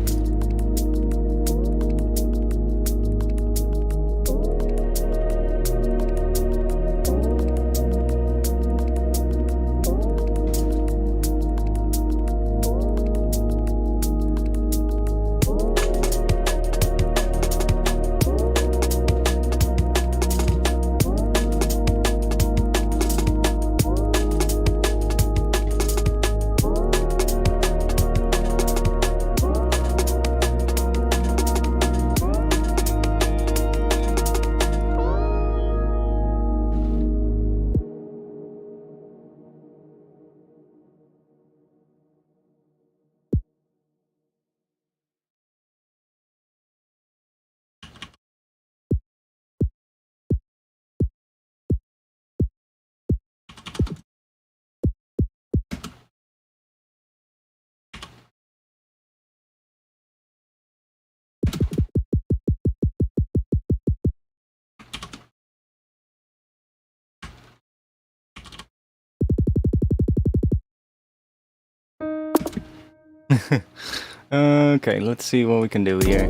Okay, let's see what we can do here.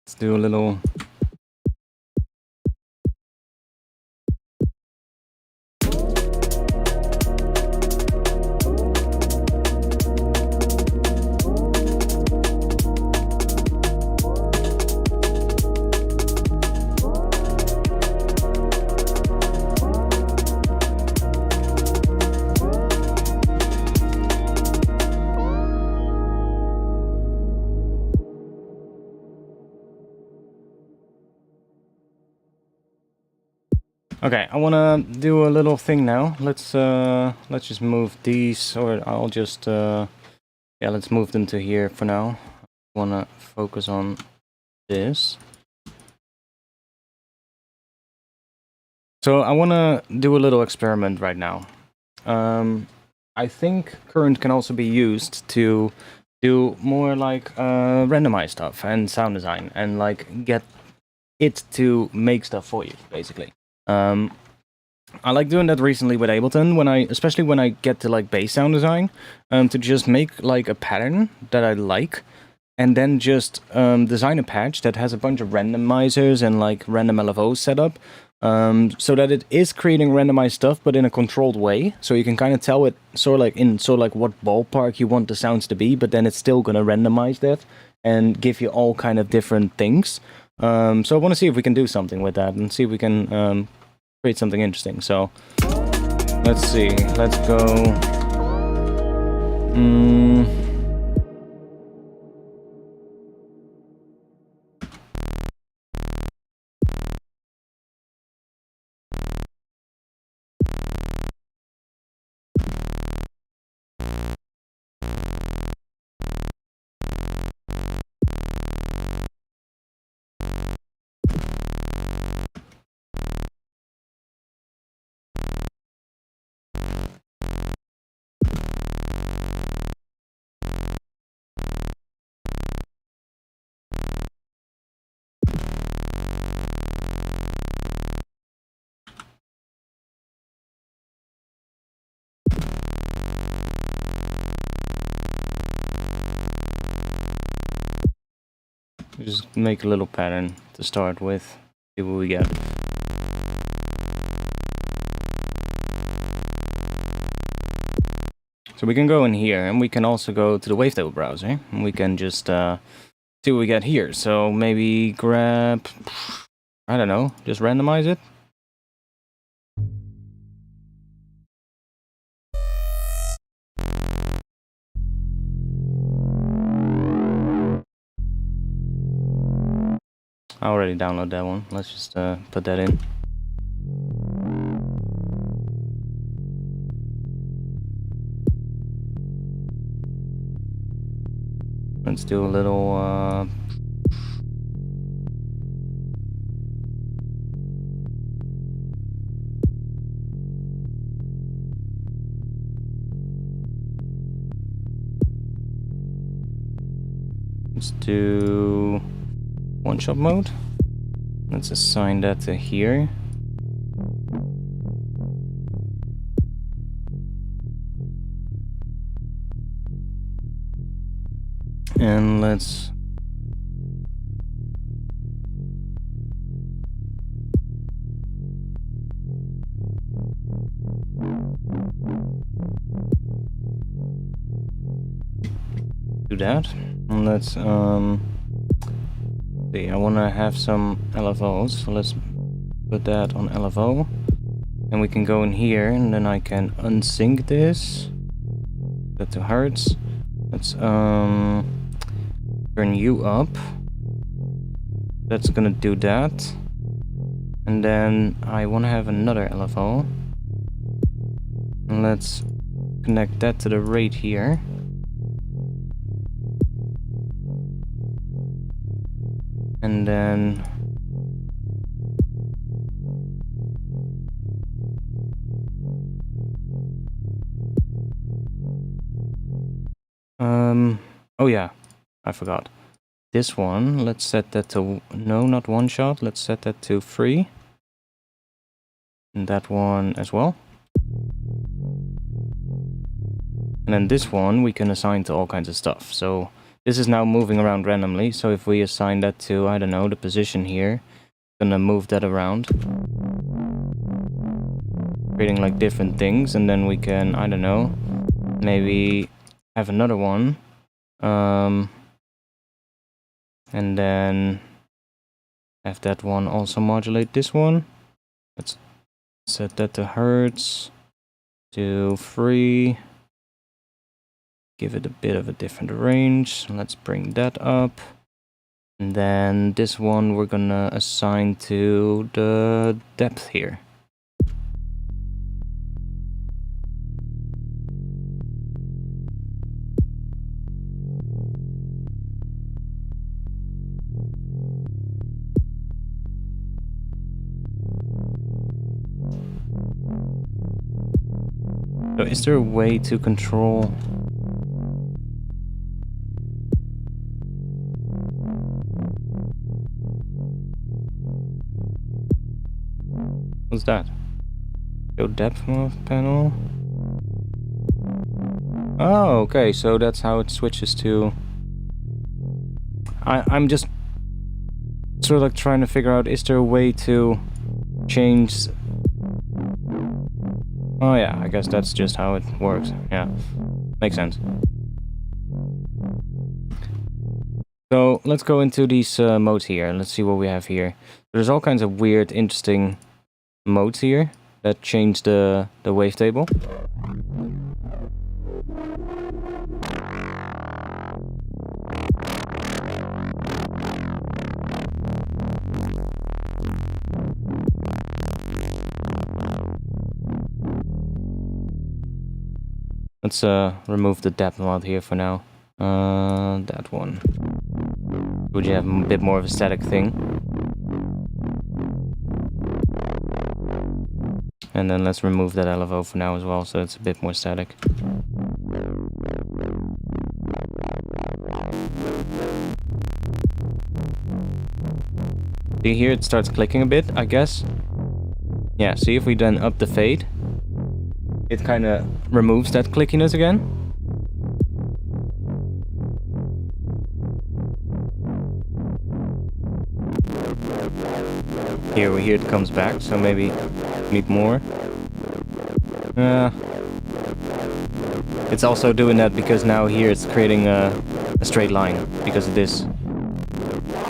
Let's do a little... Okay, I wanna do a little thing now. Let's just move these, or I'll just yeah, let's move them to here for now. I wanna focus on this. So I wanna do a little experiment right now. I think current can also be used to do more like randomized stuff and sound design, and like get it to make stuff for you, basically. I like doing that recently with Ableton, especially when I get to like bass sound design, to just make like a pattern that I like, and then just design a patch that has a bunch of randomizers and like random LFOs set up, so that it is creating randomized stuff, but in a controlled way. So you can kind of tell it sort of like what ballpark you want the sounds to be, but then it's still gonna randomize that and give you all kind of different things. So I want to see if we can do something with that and see if we can create something interesting. So let's see. Let's go. Just make a little pattern to start with. See what we get. So we can go in here, and we can also go to the wavetable browser, and we can just see what we get here. So maybe grab, I don't know, just randomize it. I already downloaded that one. Let's just put that in. Let's do a little let's do one-shot mode. Let's assign that to here. And let's do that. And let's see, I want to have some LFOs, so let's put that on LFO. And we can go in here, and then I can unsync this. Set to hertz. Let's turn you up. That's gonna do that. And then I want to have another LFO. And let's connect that to the rate here. And then oh yeah, I forgot. This one, let's set that to, no, not one shot, let's set that to 3. And that one as well. And then this one we can assign to all kinds of stuff. So this is now moving around randomly, so if we assign that to, I don't know, the position here, gonna move that around. Creating like different things, and then we can, I don't know, maybe have another one. And then have that one also modulate this one. Let's set that to hertz, to 3. Give it a bit of a different range. Let's bring that up. And then this one we're gonna assign to the depth here. So is there a way to control? What's that? Show depth mode panel. Oh, okay, so that's how it switches to. I'm just sort of like trying to figure out, is there a way to change? Oh yeah, I guess that's just how it works. Yeah, makes sense. So let's go into these modes here. Let's see what we have here. There's all kinds of weird, interesting modes here that change the wavetable. Let's remove the depth mod here for now. That one. Would you have a bit more of a static thing? And then let's remove that LFO for now as well, so it's a bit more static. See here, it starts clicking a bit, I guess. Yeah, see if we then up the fade, it kind of removes that clickiness again. Here it comes back, so maybe need more. It's also doing that because now here it's creating a straight line because of this,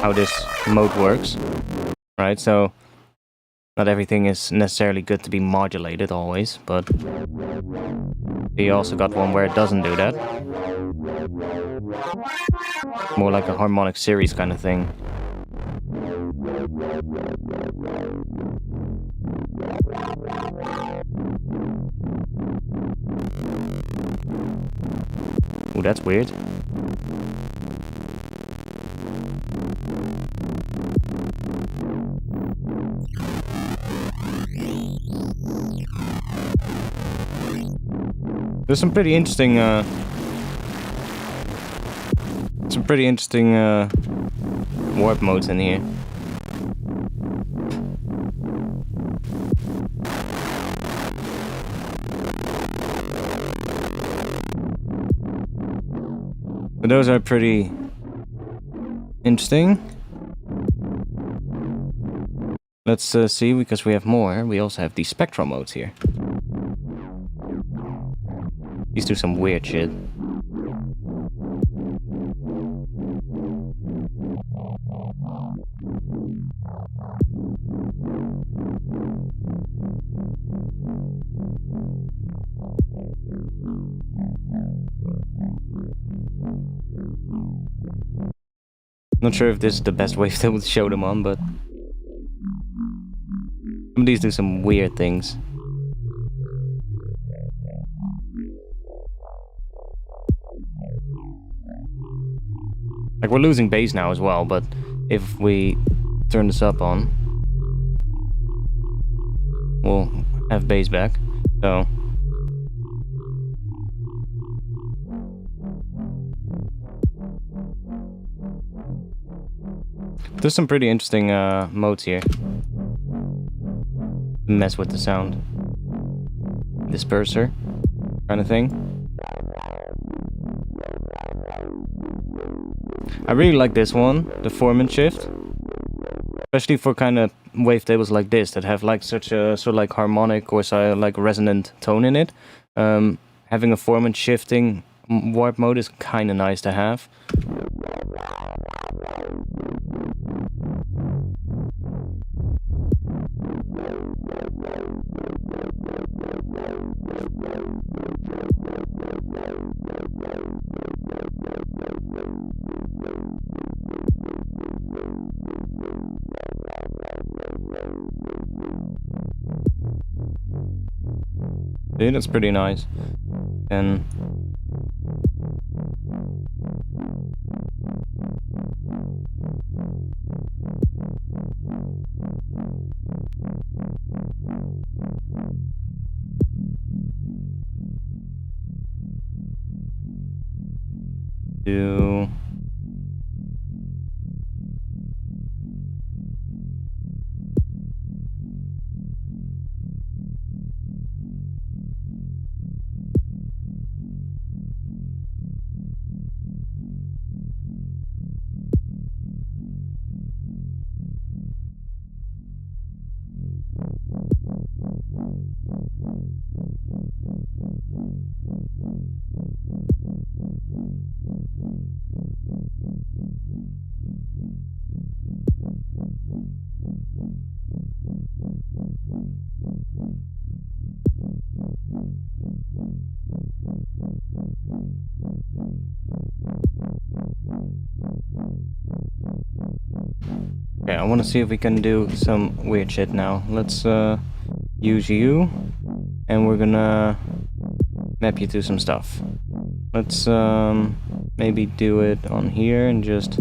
how this mode works, right? So not everything is necessarily good to be modulated always, but you also got one where it doesn't do that. More like a harmonic series kind of thing. Ooh, that's weird. There's some pretty interesting warp modes in here. But those are pretty interesting. Let's see, because we have more. We also have these spectral modes here. These do some weird shit. Not sure if this is the best way to show them on, but some of these do some weird things. Like, we're losing bass now as well, but if we turn this up on, we'll have bass back, so... There's some pretty interesting modes here. Mess with the sound. Disperser kind of thing. I really like this one, the form and shift. Especially for kind of wavetables like this that have like such a sort of like harmonic or so like resonant tone in it. Having a form and shifting warp mode is kind of nice to have. See, that's pretty nice. And do Okay, I want to see if we can do some weird shit now. Let's use you, and we're gonna map you to some stuff. Let's maybe do it on here and just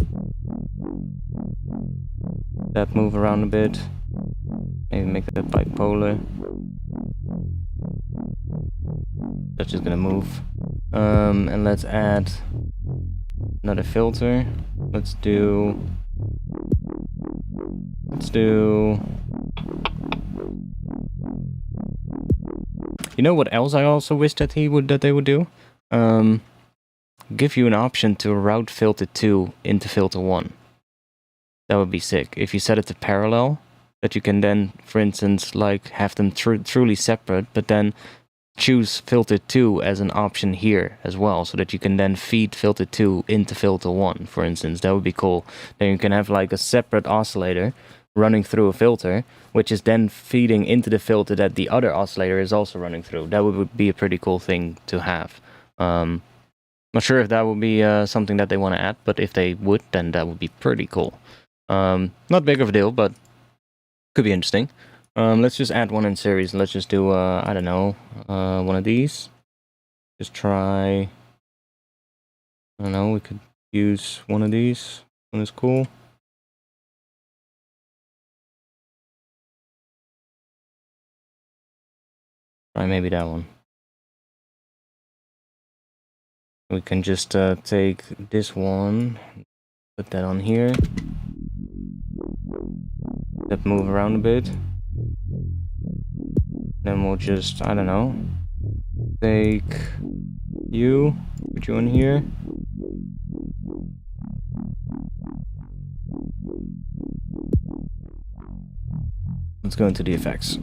that move around a bit. Maybe make that bipolar. That's just gonna move. And let's add another filter. Let's do. You know what else I also wish that they would do? Give you an option to route filter 2 into filter 1. that would be sick. If you set it to parallel, that you can then, for instance, like have them truly separate, but then choose filter 2 as an option here as well, so that you can then feed filter 2 into filter 1, for instance. That would be cool. Then you can have like a separate oscillator running through a filter, which is then feeding into the filter that the other oscillator is also running through. That would be a pretty cool thing to have. Not sure if that would be something that they want to add, but if they would, then that would be pretty cool. Not big of a deal, but could be interesting. Let's just add one in series. Let's just do, I don't know, one of these. Just try, I don't know, we could use one of these. One is cool. Try maybe that one. We can just take this one, put that on here. That move around a bit. Then we'll just, I don't know, take you, put you in here. Let's go into the effects.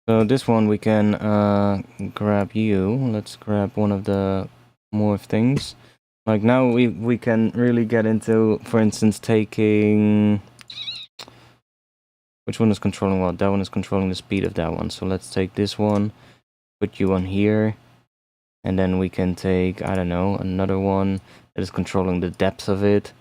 So this one we can grab you. Let's grab one of the morph things. Like now we can really get into, for instance, taking... Which one is controlling what? That one is controlling the speed of that one. So let's take this one, put you on here, and then we can take, I don't know, another one that is controlling the depth of it.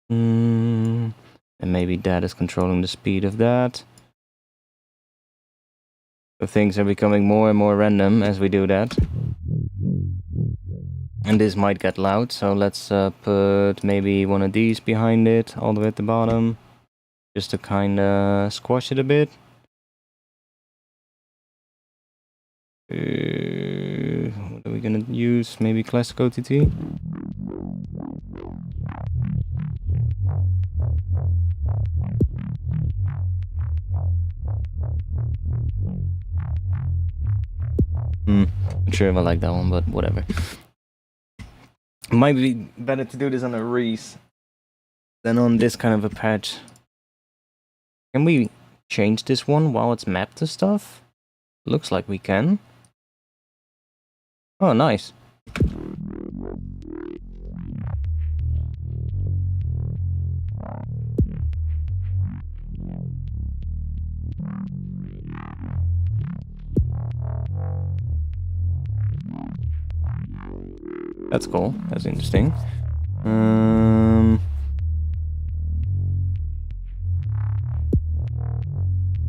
And maybe that is controlling the speed of that. So things are becoming more and more random as we do that. And this might get loud, so let's put maybe one of these behind it, all the way at the bottom. Just to kinda squash it a bit. What are we gonna use? Maybe classic OTT? Not sure if I like that one, but whatever. Might be better to do this on a Reese than on this kind of a patch. Can we change this one while it's mapped to stuff? Looks like we can. Oh, nice. That's cool. That's interesting.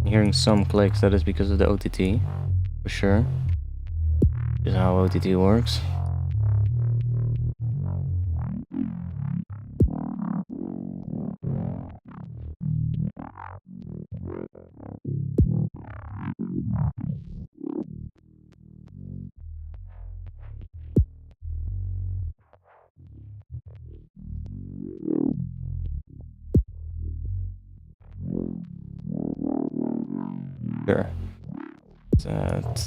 Hearing some clicks, that is because of the OTT, for sure. Is how OTT works. Sure. That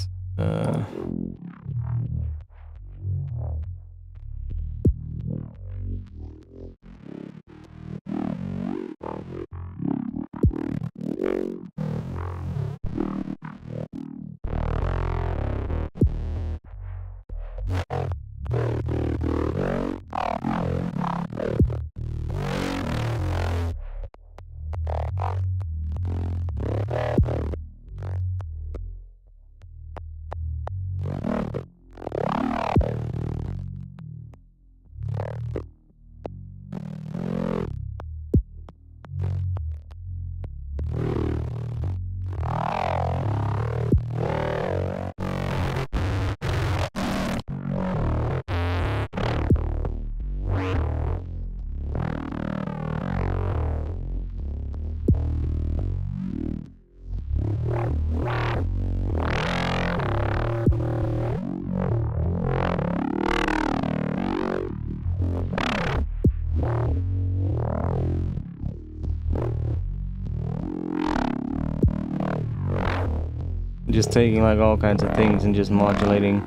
just taking like all kinds of things and just modulating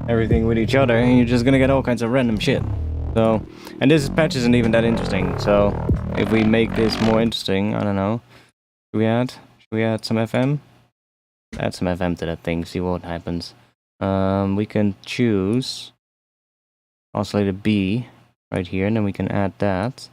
everything with each other, and you're just gonna get all kinds of random shit. So, and this patch isn't even that interesting, so if we make this more interesting, I don't know. Should we add some FM? Add some FM to that thing, see what happens. We can choose oscillator B right here, and then we can add that.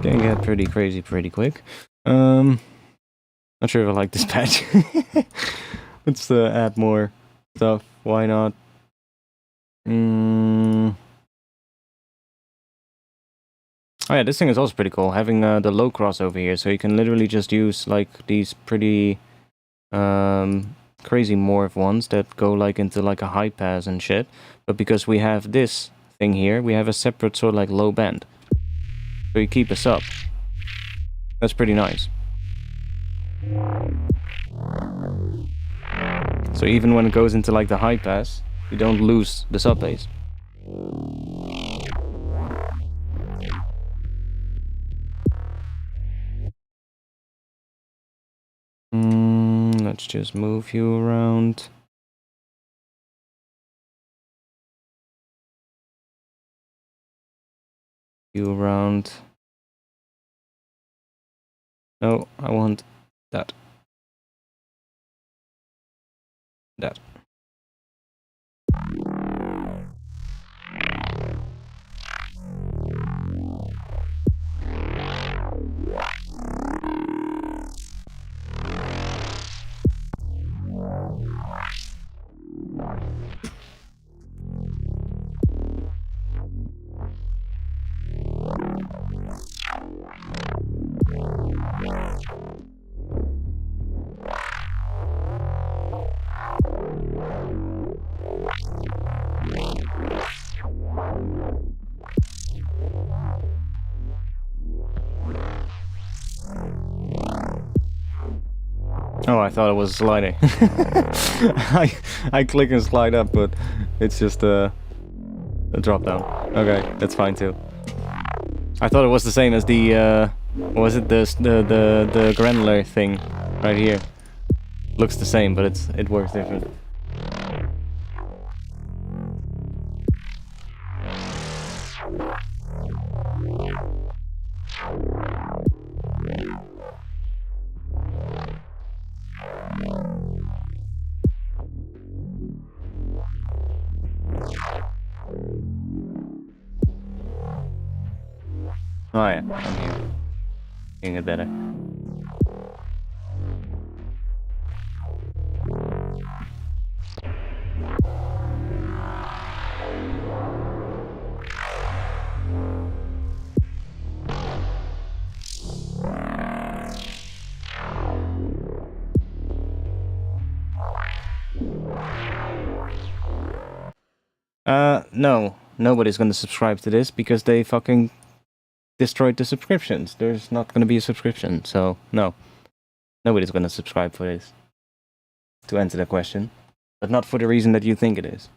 Can get pretty crazy pretty quick. Not sure if I like this patch. Let's add more stuff. Why not? Oh yeah, this thing is also pretty cool. Having the low crossover here, so you can literally just use like these pretty crazy morph ones that go like into like a high pass and shit. But because we have this thing here, we have a separate sort of like low band. So you keep us up. That's pretty nice. So even when it goes into like the high pass, you don't lose the sub bass. Let's just move you around. Around. No, I want that. That. Oh, I thought it was sliding. I click and slide up, but it's just a drop down. Okay, that's fine too. I thought it was the same as the what was it, the Granular thing right here. Looks the same, but it works different. Oh yeah, I'm here. Getting it better. No. Nobody's gonna subscribe to this because they fucking destroyed the subscriptions. There's not gonna be a subscription, so no. Nobody's gonna subscribe for this. To answer the question. But not for the reason that you think it is.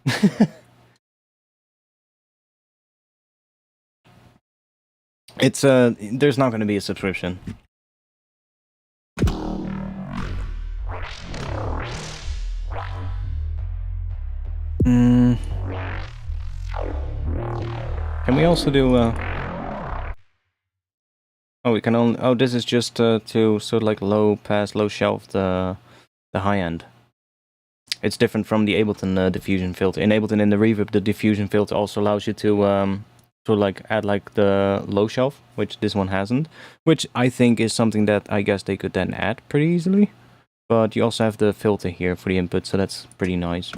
It's there's not gonna be a subscription. Can we also do oh, we can only... Oh, this is just to sort of like low pass, low shelf the high end. It's different from the Ableton diffusion filter. In Ableton, in the reverb, the diffusion filter also allows you to sort of like add like the low shelf, which this one hasn't. Which I think is something that I guess they could then add pretty easily. But you also have the filter here for the input, so that's pretty nice.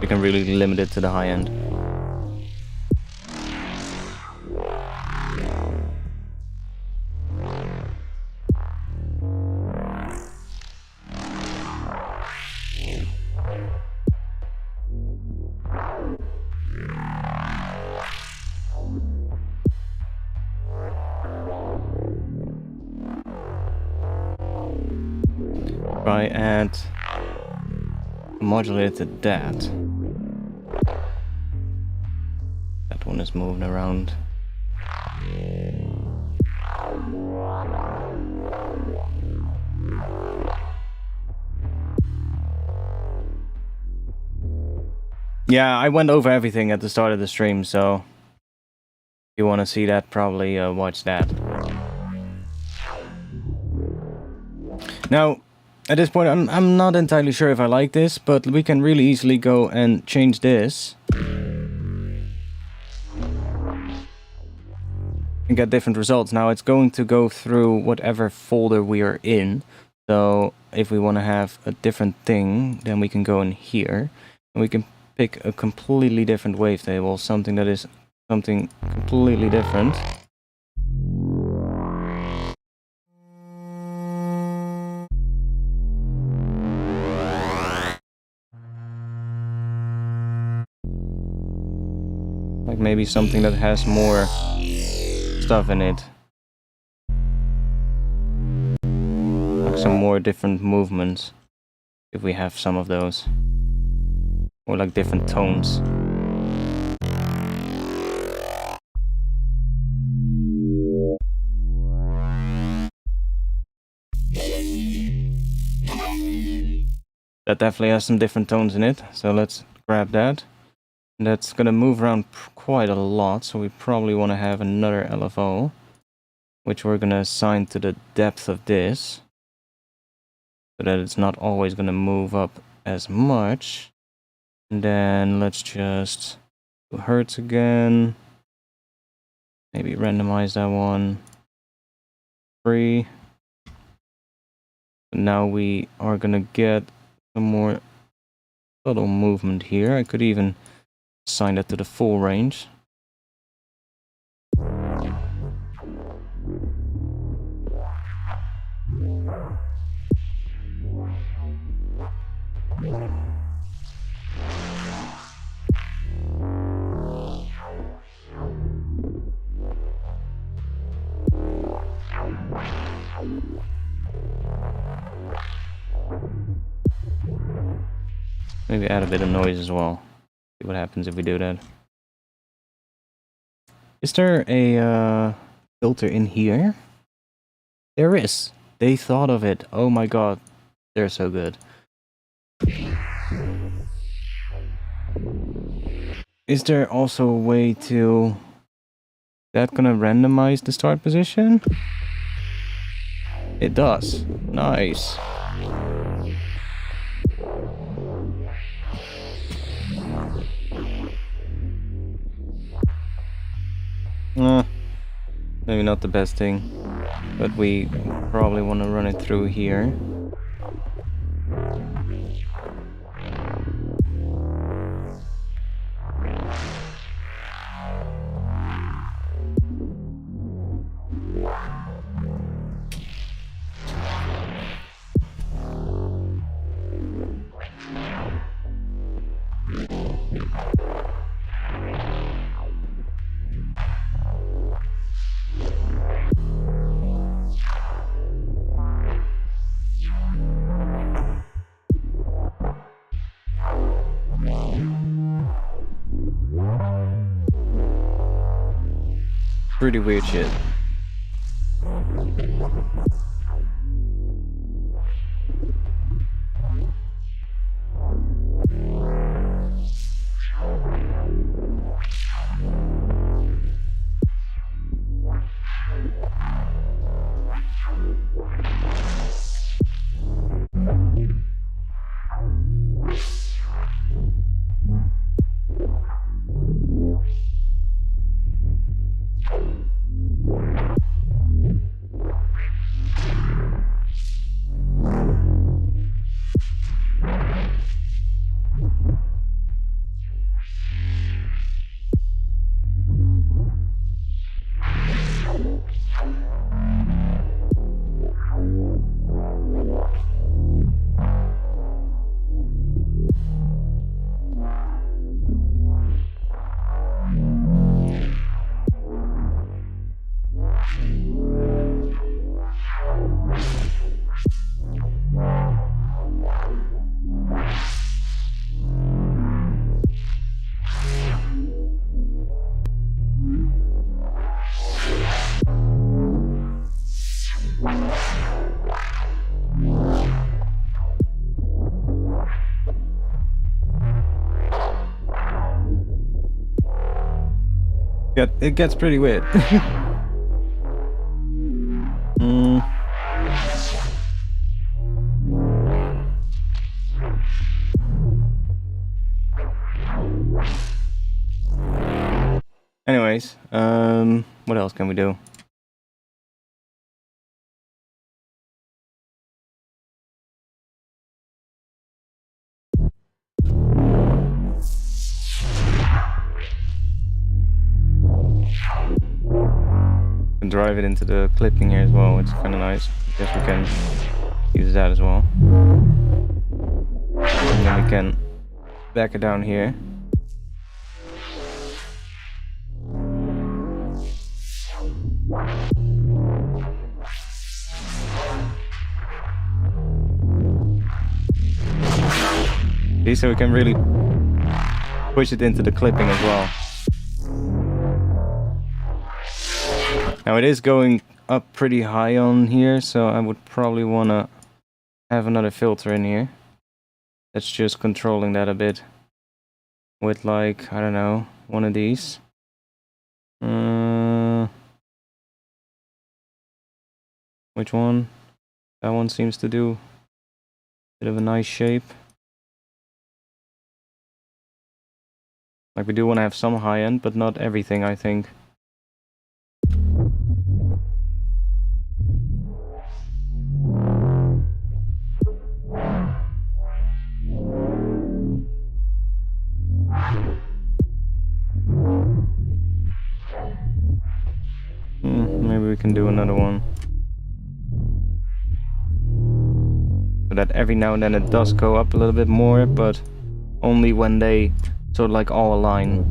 You can really limit it to the high end. Try add modulator to that. That one is moving around. Yeah, I went over everything at the start of the stream, so if you want to see that, probably watch that. Now, at this point, I'm not entirely sure if I like this, but we can really easily go and change this and get different results. Now, it's going to go through whatever folder we are in. So if we want to have a different thing, then we can go in here and we can pick a completely different wavetable, something that is something completely different. Like maybe something that has more stuff in it. Like some more different movements, if we have some of those. Or like different tones. That definitely has some different tones in it, so let's grab that. And that's gonna move around quite a lot, so we probably want to have another LFO, which we're gonna assign to the depth of this, so that it's not always gonna move up as much. And then let's just do hertz again. Maybe randomize that one. 3. Now we are gonna get some more subtle movement here. I could even assign that to the full range. Maybe add a bit of noise as well. See what happens if we do that. Is there a filter in here? There is. They thought of it. Oh my god. They're so good. Is there also a way to... That gonna randomize the start position? It does. Nice. Maybe not the best thing, but we probably want to run it through here. Pretty weird shit. Yeah, it gets pretty weird. Anyways, what else can we do? Can drive it into the clipping here as well, it's kind of nice. I guess we can use that as well. And then we can back it down here. See, so we can really push it into the clipping as well. Now it is going up pretty high on here, so I would probably want to have another filter in here. That's just controlling that a bit. With like, I don't know, one of these. Which one? That one seems to do a bit of a nice shape. Like we do want to have some high end, but not everything, I think. Maybe we can do another one. So that every now and then it does go up a little bit more, but only when they sort of like all align.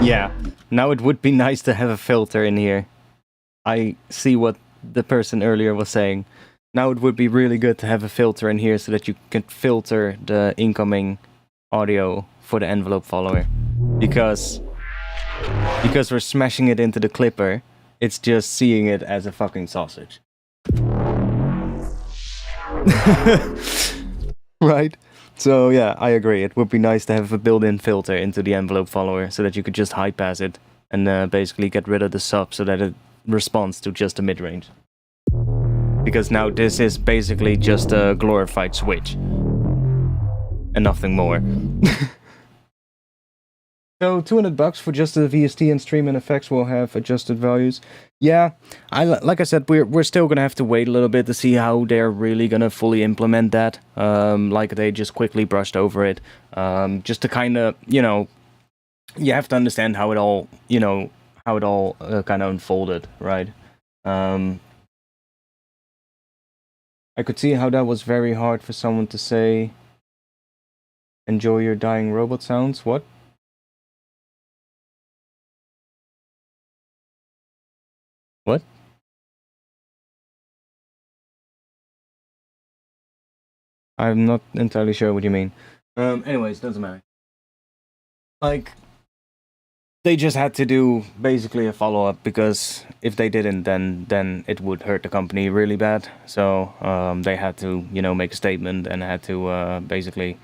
Yeah, now it would be nice to have a filter in here. I see what the person earlier was saying. Now it would be really good to have a filter in here so that you can filter the incoming audio for the envelope follower. Because we're smashing it into the clipper, it's just seeing it as a fucking sausage. Right? So yeah, I agree. It would be nice to have a built-in filter into the envelope follower so that you could just high pass it and basically get rid of the sub so that it responds to just the mid-range. Because now this is basically just a glorified switch. And nothing more. So $200 for just the VST and stream and effects will have adjusted values. Yeah, like I said, we're still gonna have to wait a little bit to see how they're really gonna fully implement that. Like they just quickly brushed over it, just to kind of, you know, you have to understand how it all, you know, how it all kind of unfolded, right? I could see how that was very hard for someone to say. Enjoy your dying robot sounds. What? What? I'm not entirely sure what you mean. Anyways, doesn't matter. Like, they just had to do basically a follow-up, because if they didn't, then it would hurt the company really bad. So they had to, you know, make a statement and had to basically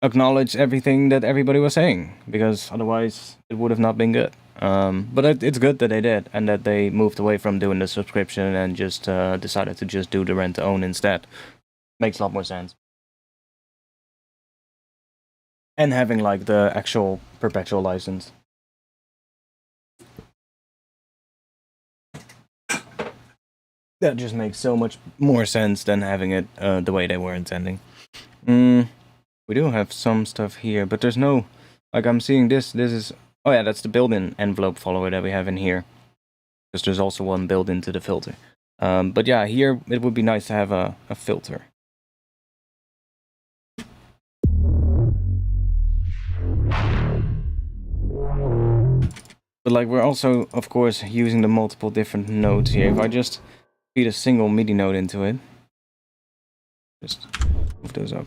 acknowledge everything that everybody was saying, because otherwise it would have not been good. But it's good that they did, and that they moved away from doing the subscription and just decided to just do the rent-to-own instead. Makes a lot more sense. And having like the actual perpetual license. That just makes so much more sense than having it the way they were intending. We do have some stuff here, but there's no, like I'm seeing this is, oh yeah, that's the built-in envelope follower that we have in here. Because there's also one built into the filter. But yeah, here it would be nice to have a filter. But like we're also, of course, using the multiple different nodes here. If I just feed a single MIDI node into it, just move those up.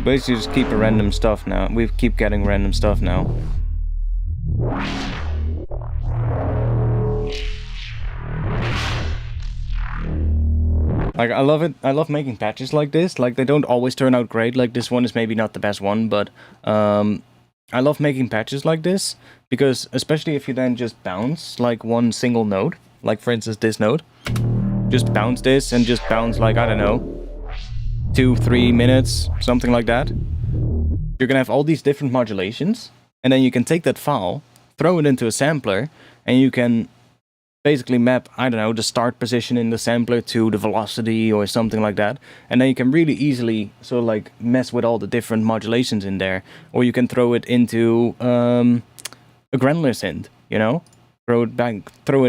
Basically just keep a random stuff now. We keep getting random stuff now. Like, I love it. I love making patches like this. Like, they don't always turn out great. Like, this one is maybe not the best one, but I love making patches like this because, especially if you then just bounce like one single note, like for instance this note, just bounce this and just bounce like, I don't know, 2-3 minutes, something like that. You're gonna have all these different modulations, and then you can take that file, throw it into a sampler, and you can basically map, I don't know, the start position in the sampler to the velocity or something like that. And then you can really easily sort of like mess with all the different modulations in there. Or you can throw it into a granular synth, you know? Throw it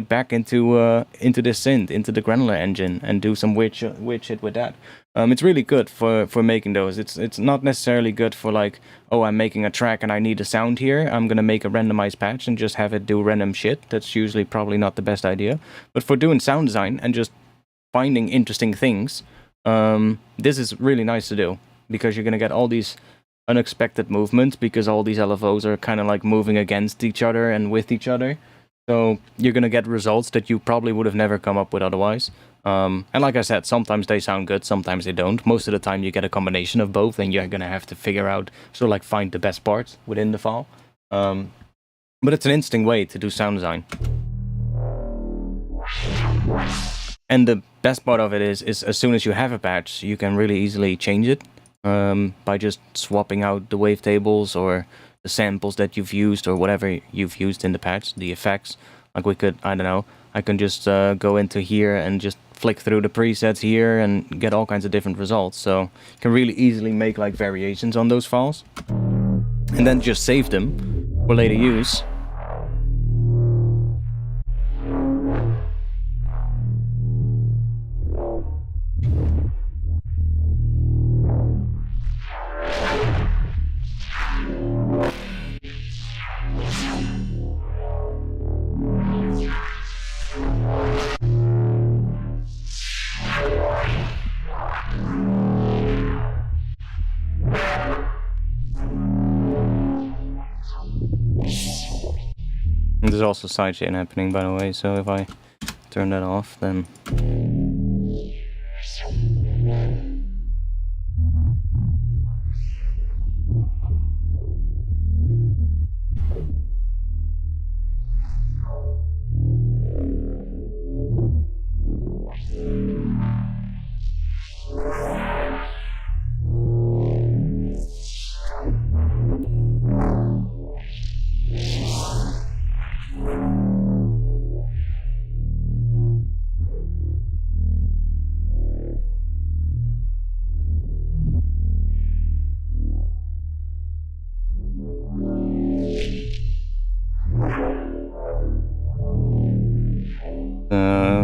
back into this synth, into the granular engine, and do some weird shit with that. It's really good for making those. It's not necessarily good for like, oh, I'm making a track and I need a sound here. I'm gonna make a randomized patch and just have it do random shit. That's usually probably not the best idea. But for doing sound design and just finding interesting things, this is really nice to do, because you're gonna get all these unexpected movements, because all these LFOs are kind of like moving against each other and with each other. So you're gonna get results that you probably would have never come up with otherwise. And like I said, sometimes they sound good, sometimes they don't. Most of the time you get a combination of both, and you're gonna have to figure out, sort of like find the best parts within the file. But it's an interesting way to do sound design. And the best part of it is as soon as you have a patch, you can really easily change it by just swapping out the wavetables or the samples that you've used, or whatever you've used in the patch, the effects. Like we could, I don't know, I can just go into here and just flick through the presets here and get all kinds of different results. So you can really easily make like variations on those files and then just save them for later use. There's also sidechain happening, by the way, so if I turn that off, then...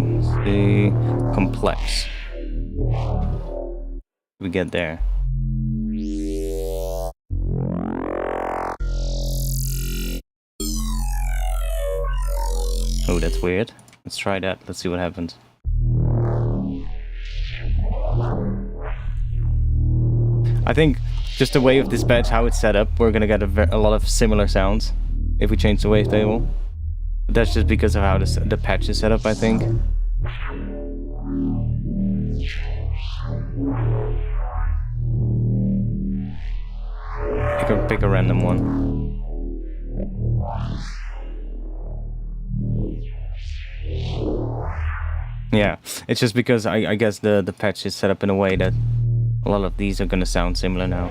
let's see, complex. We get there. Oh, that's weird. Let's try that. Let's see what happens. I think just the way of this patch, how it's set up, we're gonna get a lot of similar sounds if we change the wavetable. But that's just because of how the patch is set up, I think. Pick a random one. Yeah, it's just because I guess the patch is set up in a way that a lot of these are gonna sound similar now.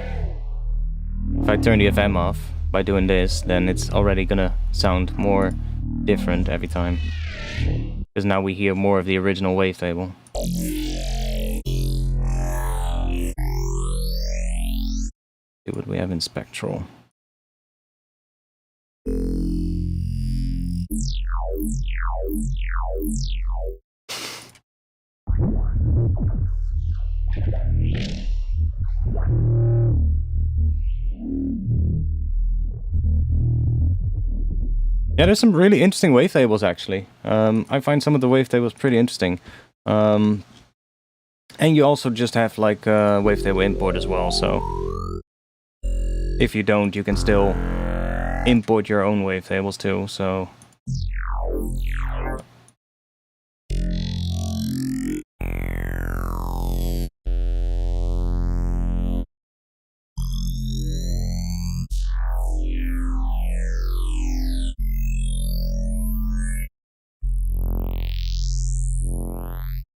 If I turn the FM off by doing this, then it's already gonna sound more different every time. Because now we hear more of the original wavetable. See what we have in Spectral. Yeah, there's some really interesting wavetables actually. I find some of the wavetables pretty interesting. And you also just have like wavetable import as well, so if you don't, you can still import your own wavetables too, so...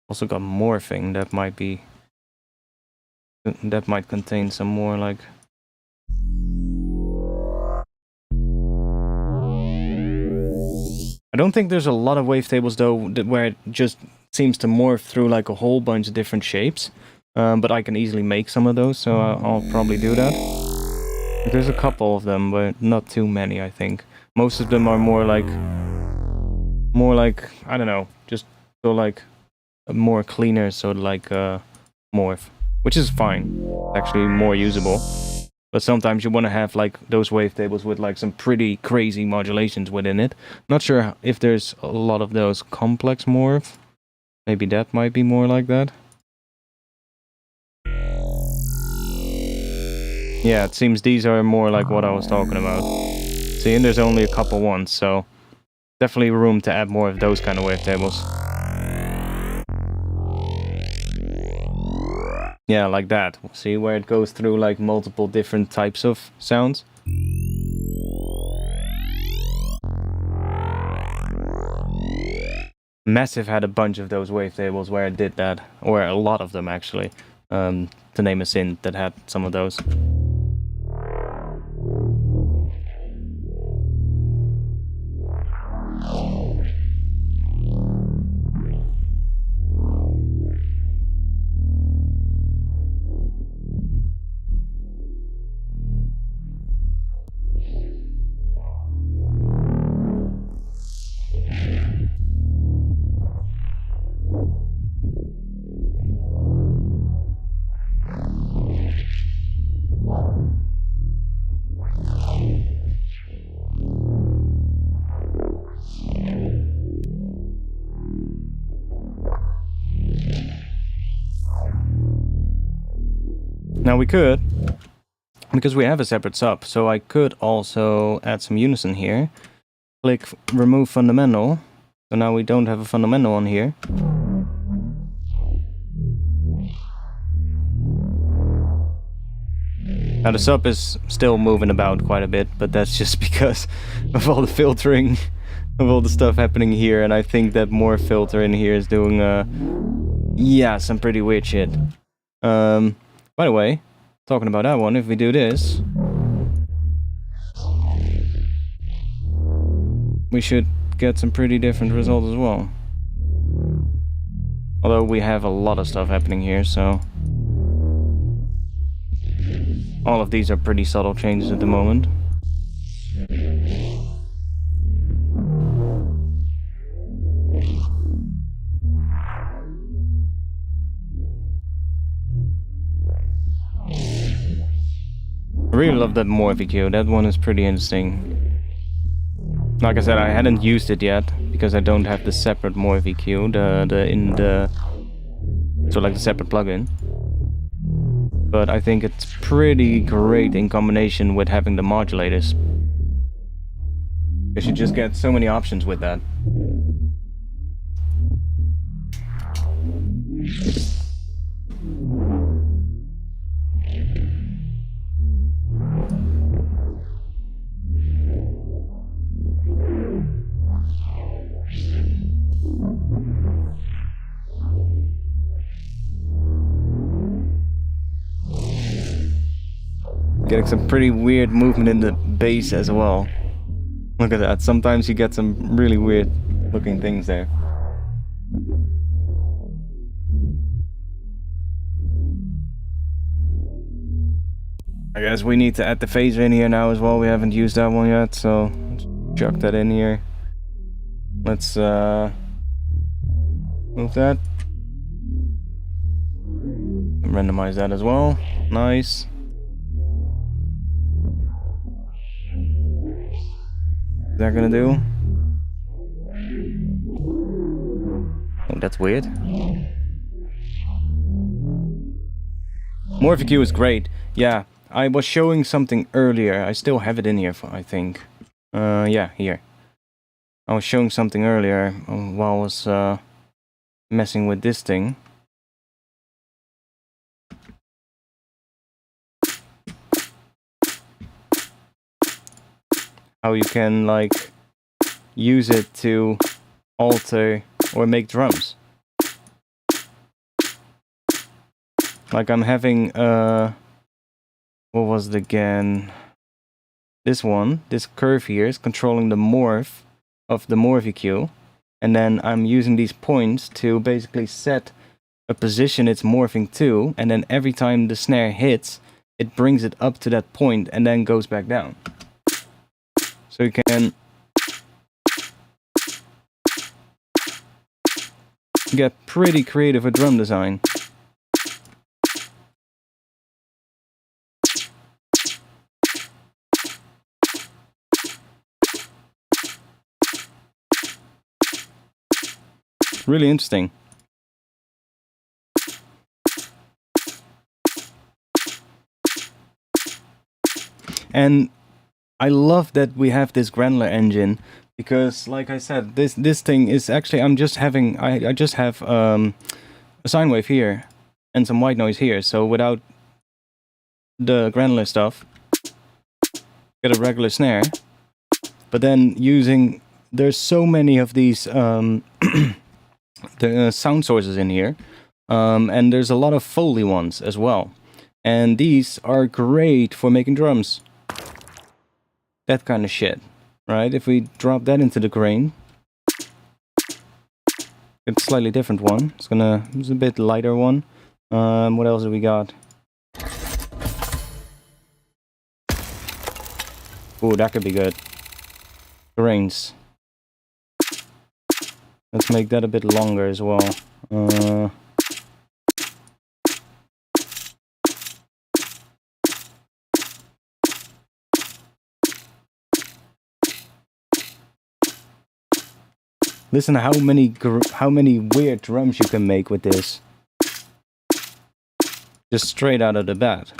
Also got morphing, that might be... that might contain some more, like... I don't think there's a lot of wavetables though, where it just seems to morph through like a whole bunch of different shapes. But I can easily make some of those, so I'll probably do that. There's a couple of them, but not too many, I think. Most of them are more like, I don't know, just so like more cleaner, so like morph, which is fine. Actually more usable. But sometimes you want to have like those wavetables with like some pretty crazy modulations within it. Not sure if there's a lot of those complex morph. Maybe that might be more like that. Yeah, it seems these are more like what I was talking about. See, and there's only a couple ones, so definitely room to add more of those kind of wavetables. Yeah, like that. See where it goes through like multiple different types of sounds? Massive had a bunch of those wavetables where it did that, or a lot of them actually. To name a synth that had some of those. Now we could, because we have a separate sub, so I could also add some unison here. Click remove fundamental, so now we don't have a fundamental on here. Now the sub is still moving about quite a bit, but that's just because of all the filtering of all the stuff happening here, and I think that more filter in here is doing yeah, some pretty weird shit. By the way, talking about that one, if we do this, we should get some pretty different results as well. Although we have a lot of stuff happening here, so... all of these are pretty subtle changes at the moment. I really love that morph EQ, that one is pretty interesting. Like I said, I hadn't used it yet, because I don't have the separate morph EQ, so like the separate plugin. But I think it's pretty great in combination with having the modulators. Because you just get so many options with that. Getting some pretty weird movement in the bass as well. Look at that, sometimes you get some really weird looking things there. I guess we need to add the phaser in here now as well, we haven't used that one yet, so let's chuck that in here. Let's move that. Randomize that as well, nice. Is that gonna do? Oh, that's weird. Morph EQ is great. Yeah, I was showing something earlier. I still have it in here, I think. Yeah, here. I was showing something earlier while I was messing with this thing. How you can, like, use it to alter or make drums. Like, I'm having, what was it again? This one, this curve here is controlling the morph of the morph EQ. And then I'm using these points to basically set a position it's morphing to. And then every time the snare hits, it brings it up to that point and then goes back down. So you can get pretty creative with drum design. Really interesting. And I love that we have this Granular engine because, like I said, this thing is actually I just have a sine wave here and some white noise here. So without the Granular stuff, get a regular snare. But then there's so many of these the sound sources in here, and there's a lot of Foley ones as well. And these are great for making drums. That kind of shit, right? If we drop that into the grain, it's a slightly different one. It's a bit lighter one. What else do we got? Ooh, that could be good. Grains. Let's make that a bit longer as well. Listen to how many weird drums you can make with this. Just straight out of the bat.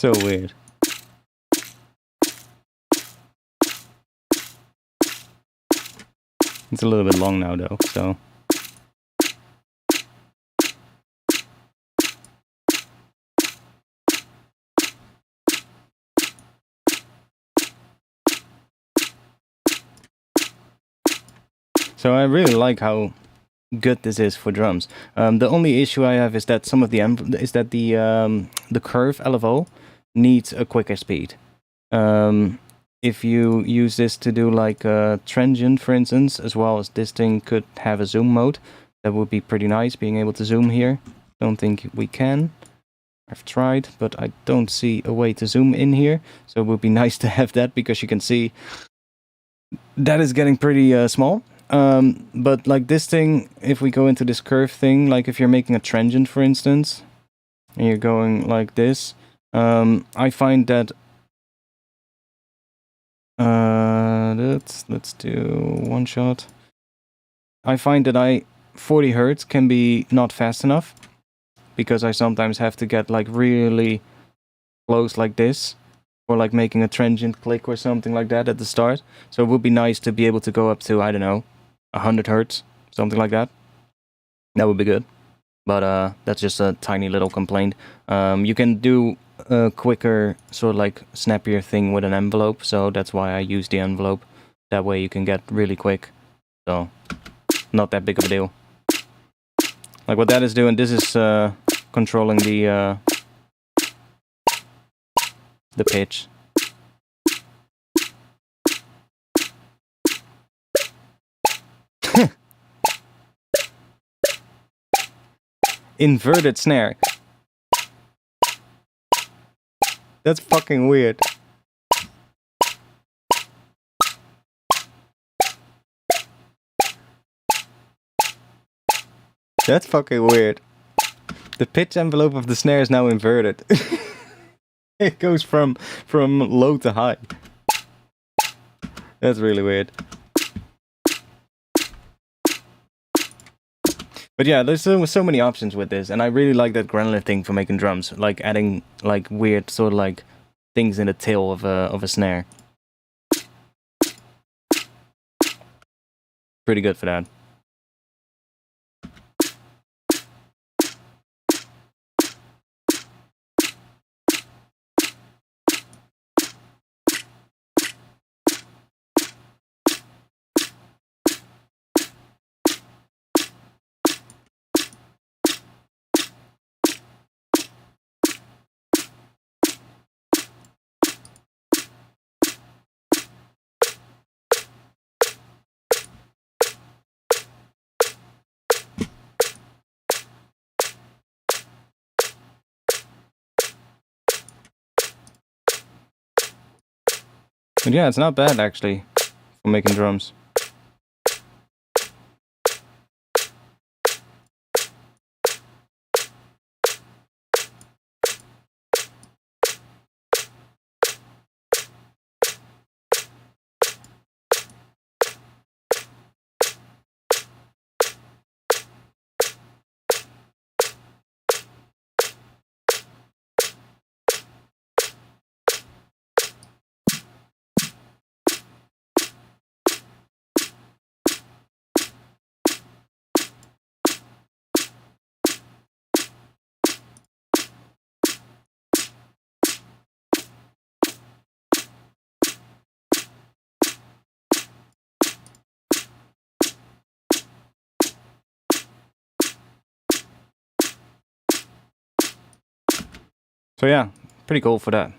So weird. It's a little bit long now though, so. So I really like how good this is for drums. The only issue I have is that some of the curve LFO needs a quicker speed. If you use this to do like a transient, for instance, as well as this thing could have a zoom mode, that would be pretty nice, being able to zoom here. Don't think we can. I've tried, but I don't see a way to zoom in here. So it would be nice to have that, because you can see that is getting pretty small. But like this thing, if we go into this curve thing, like if you're making a transient, for instance, and you're going like this, I find that let's do one shot. I find that 40 hertz can be not fast enough, because I sometimes have to get like really close like this, or like making a transient click or something like that at the start. So it would be nice to be able to go up to, I don't know, 100 hertz, something like that. That would be good. But that's just a tiny little complaint. You can do a quicker, sort of like snappier thing with an envelope, so that's why I use the envelope. That way you can get really quick. So, not that big of a deal. Like what that is doing, this is controlling the pitch. inverted snare. That's fucking weird. That's fucking weird. The pitch envelope of the snare is now inverted. It goes from low to high. That's really weird. But yeah, there's so many options with this, and I really like that granular thing for making drums, like adding like weird sort of like things in the tail of a snare. Pretty good for that. But yeah, it's not bad actually for making drums. So yeah, pretty cool for that.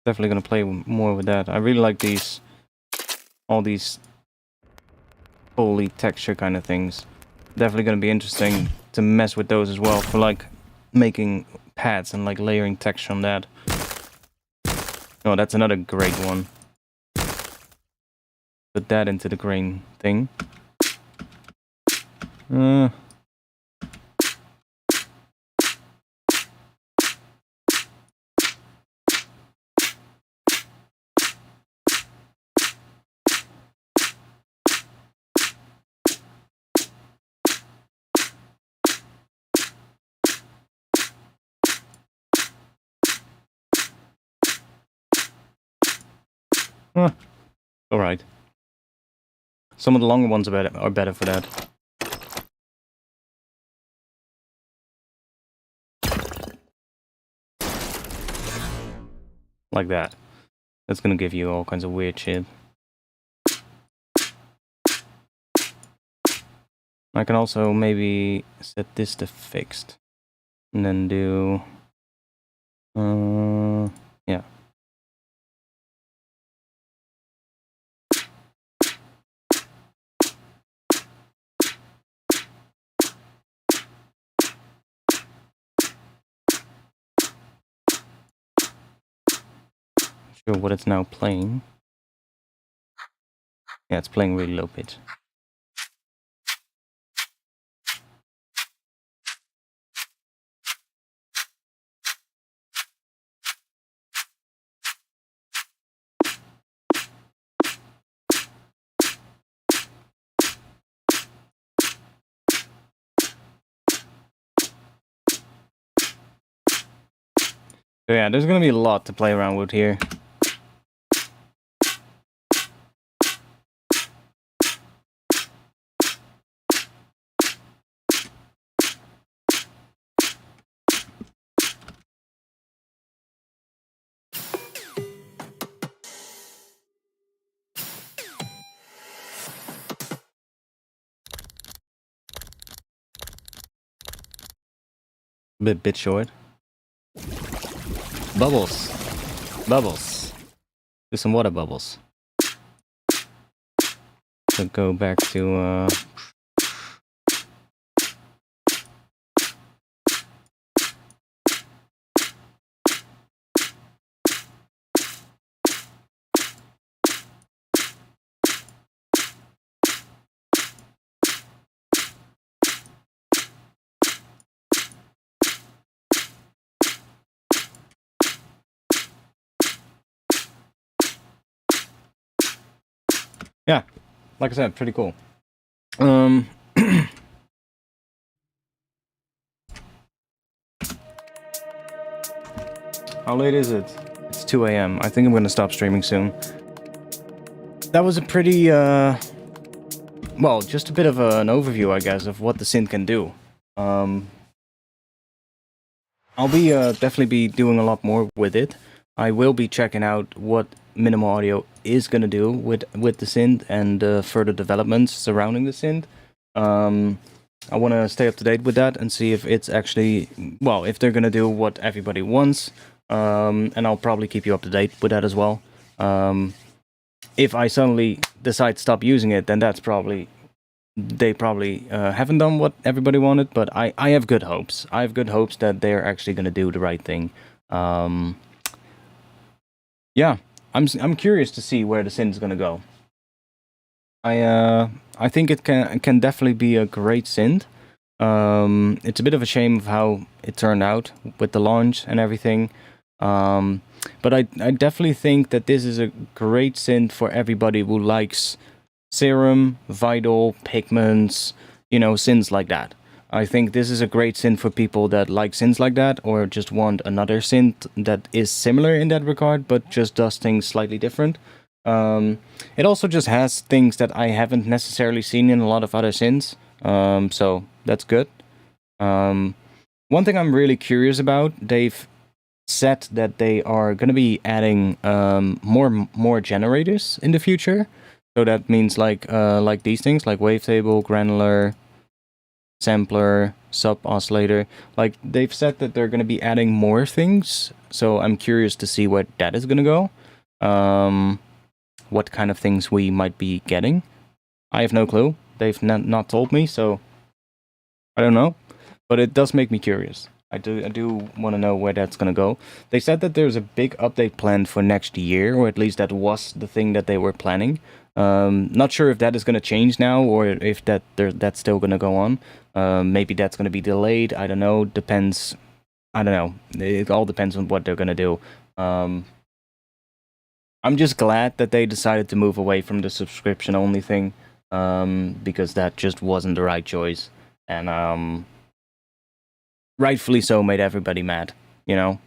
Definitely gonna play more with that. I really like all these poly texture kind of things. Definitely gonna be interesting to mess with those as well for like making pads and like layering texture on that. Oh, that's another great one. Put that into the grain thing. Alright. Some of the longer ones are better for that. Like that. That's gonna give you all kinds of weird shit. I can also maybe set this to fixed. And then do... yeah. Sure what it's now playing. Yeah, it's playing really low pitch. So yeah, there's gonna be a lot to play around with here. Bit short. Bubbles. Bubbles. Do some water bubbles. So go back to yeah, like I said, pretty cool. How late is it? It's 2 a.m. I think I'm gonna stop streaming soon. That was a pretty, well, just a bit of an overview, I guess, of what the synth can do. I'll be definitely be doing a lot more with it. I will be checking out what Minimal Audio is gonna do with the synth and further developments surrounding the synth. I want to stay up to date with that and see if it's actually, well, if they're gonna do what everybody wants. And I'll probably keep you up to date with that as well. If I suddenly decide to stop using it, then that's probably, they probably haven't done what everybody wanted, but I have good hopes. I have good hopes that they're actually going to do the right thing. Yeah, I'm curious to see where the synth is going to go. I think it can definitely be a great synth. It's a bit of a shame of how it turned out with the launch and everything. But I definitely think that this is a great synth for everybody who likes Serum, Vital, Pigments, you know, synths like that. I think this is a great synth for people that like synths like that, or just want another synth that is similar in that regard, but just does things slightly different. It also just has things that I haven't necessarily seen in a lot of other synths, so that's good. One thing I'm really curious about, they've said that they are going to be adding more generators in the future. So that means like these things, like wavetable, granular, sampler, sub oscillator. Like they've said that they're going to be adding more things. So I'm curious to see where that is going to go. What kind of things we might be getting. I have no clue. They've not told me, so I don't know. But it does make me curious. I do want to know where that's going to go. They said that there's a big update planned for next year, or at least that was the thing that they were planning. Not sure if that is going to change now, or if that's still going to go on. Maybe that's going to be delayed. I don't know. Depends. I don't know. It all depends on what they're going to do. I'm just glad that they decided to move away from the subscription-only thing, because that just wasn't the right choice. And rightfully so, made everybody mad, you know.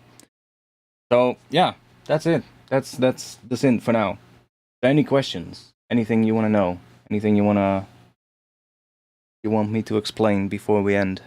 So yeah, that's it. That's the synth for now. Any questions? Anything you want to know? Anything you want me to explain before we end?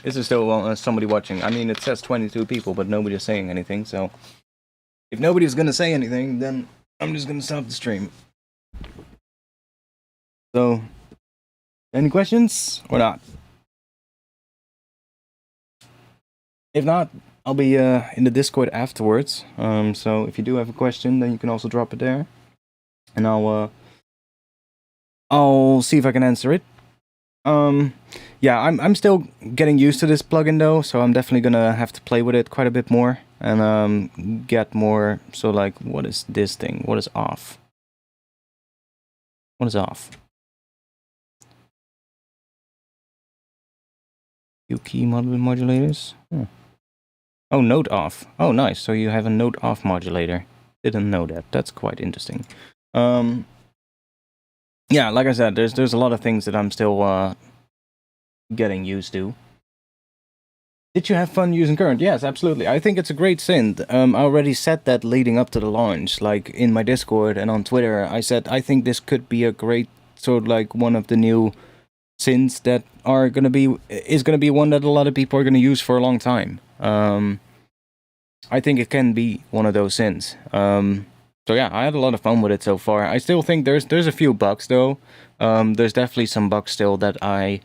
Is there still somebody watching? I mean, it says 22 people, but nobody's saying anything, so if nobody's gonna say anything, then I'm just gonna stop the stream. So, any questions or not? If not, I'll be in the Discord afterwards. So if you do have a question, then you can also drop it there, and I'll see if I can answer it. Yeah, I'm still getting used to this plugin though, so I'm definitely gonna have to play with it quite a bit more and get more. So like, what is this thing? What is off? What is off? Few key modulators. Oh, note off. Oh, nice. So you have a note off modulator. Didn't know that. That's quite interesting. Yeah, like I said, there's a lot of things that I'm still getting used to. Did you have fun using Current? Yes, absolutely. I think it's a great synth. I already said that leading up to the launch, like in my Discord and on Twitter. I said I think this could be a great sort of like one of the new synths that is gonna be one that a lot of people are gonna use for a long time. I think it can be one of those synths. So yeah, I had a lot of fun with it so far. I still think there's a few bugs though. There's definitely some bugs still that I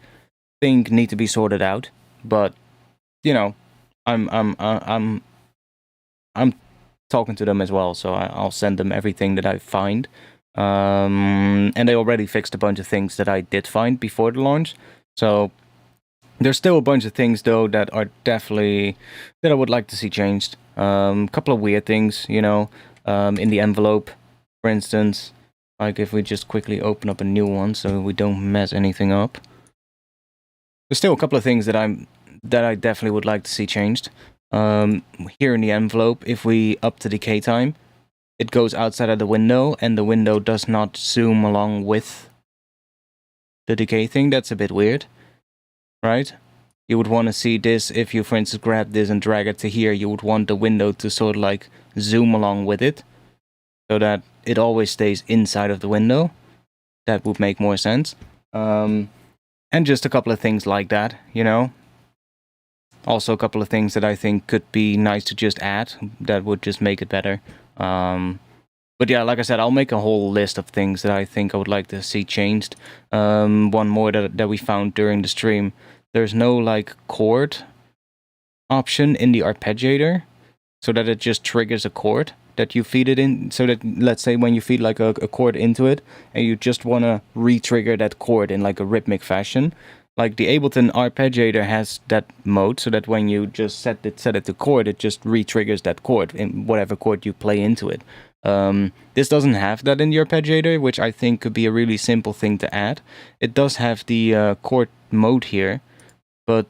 think need to be sorted out. But you know, I'm talking to them as well, so I'll send them everything that I find. And they already fixed a bunch of things that I did find before the launch. So There's still a bunch of things though that are definitely that I would like to see changed. Couple of weird things, you know, in the envelope, for instance. Like if we just quickly open up a new one so we don't mess anything up. There's still a couple of things that I definitely would like to see changed. Here in the envelope, if we up the decay time, it goes outside of the window, and the window does not zoom along with the decay thing. That's a bit weird, right? You would want to see this if you, for instance, grab this and drag it to here. You would want the window to sort of like zoom along with it, so that it always stays inside of the window. That would make more sense. And just a couple of things like that, you know. Also a couple of things that I think could be nice to just add that would just make it better. But yeah, like I said, I'll make a whole list of things that I think I would like to see changed. One more that we found during the stream. There's no like chord option in the arpeggiator, so that it just triggers a chord that you feed it in. So that, let's say when you feed like a chord into it, and you just want to re-trigger that chord in like a rhythmic fashion. Like the Ableton arpeggiator has that mode, so that when you just set it to chord, it just re-triggers that chord in whatever chord you play into it. This doesn't have that in the arpeggiator, which I think could be a really simple thing to add. It does have the chord mode here, but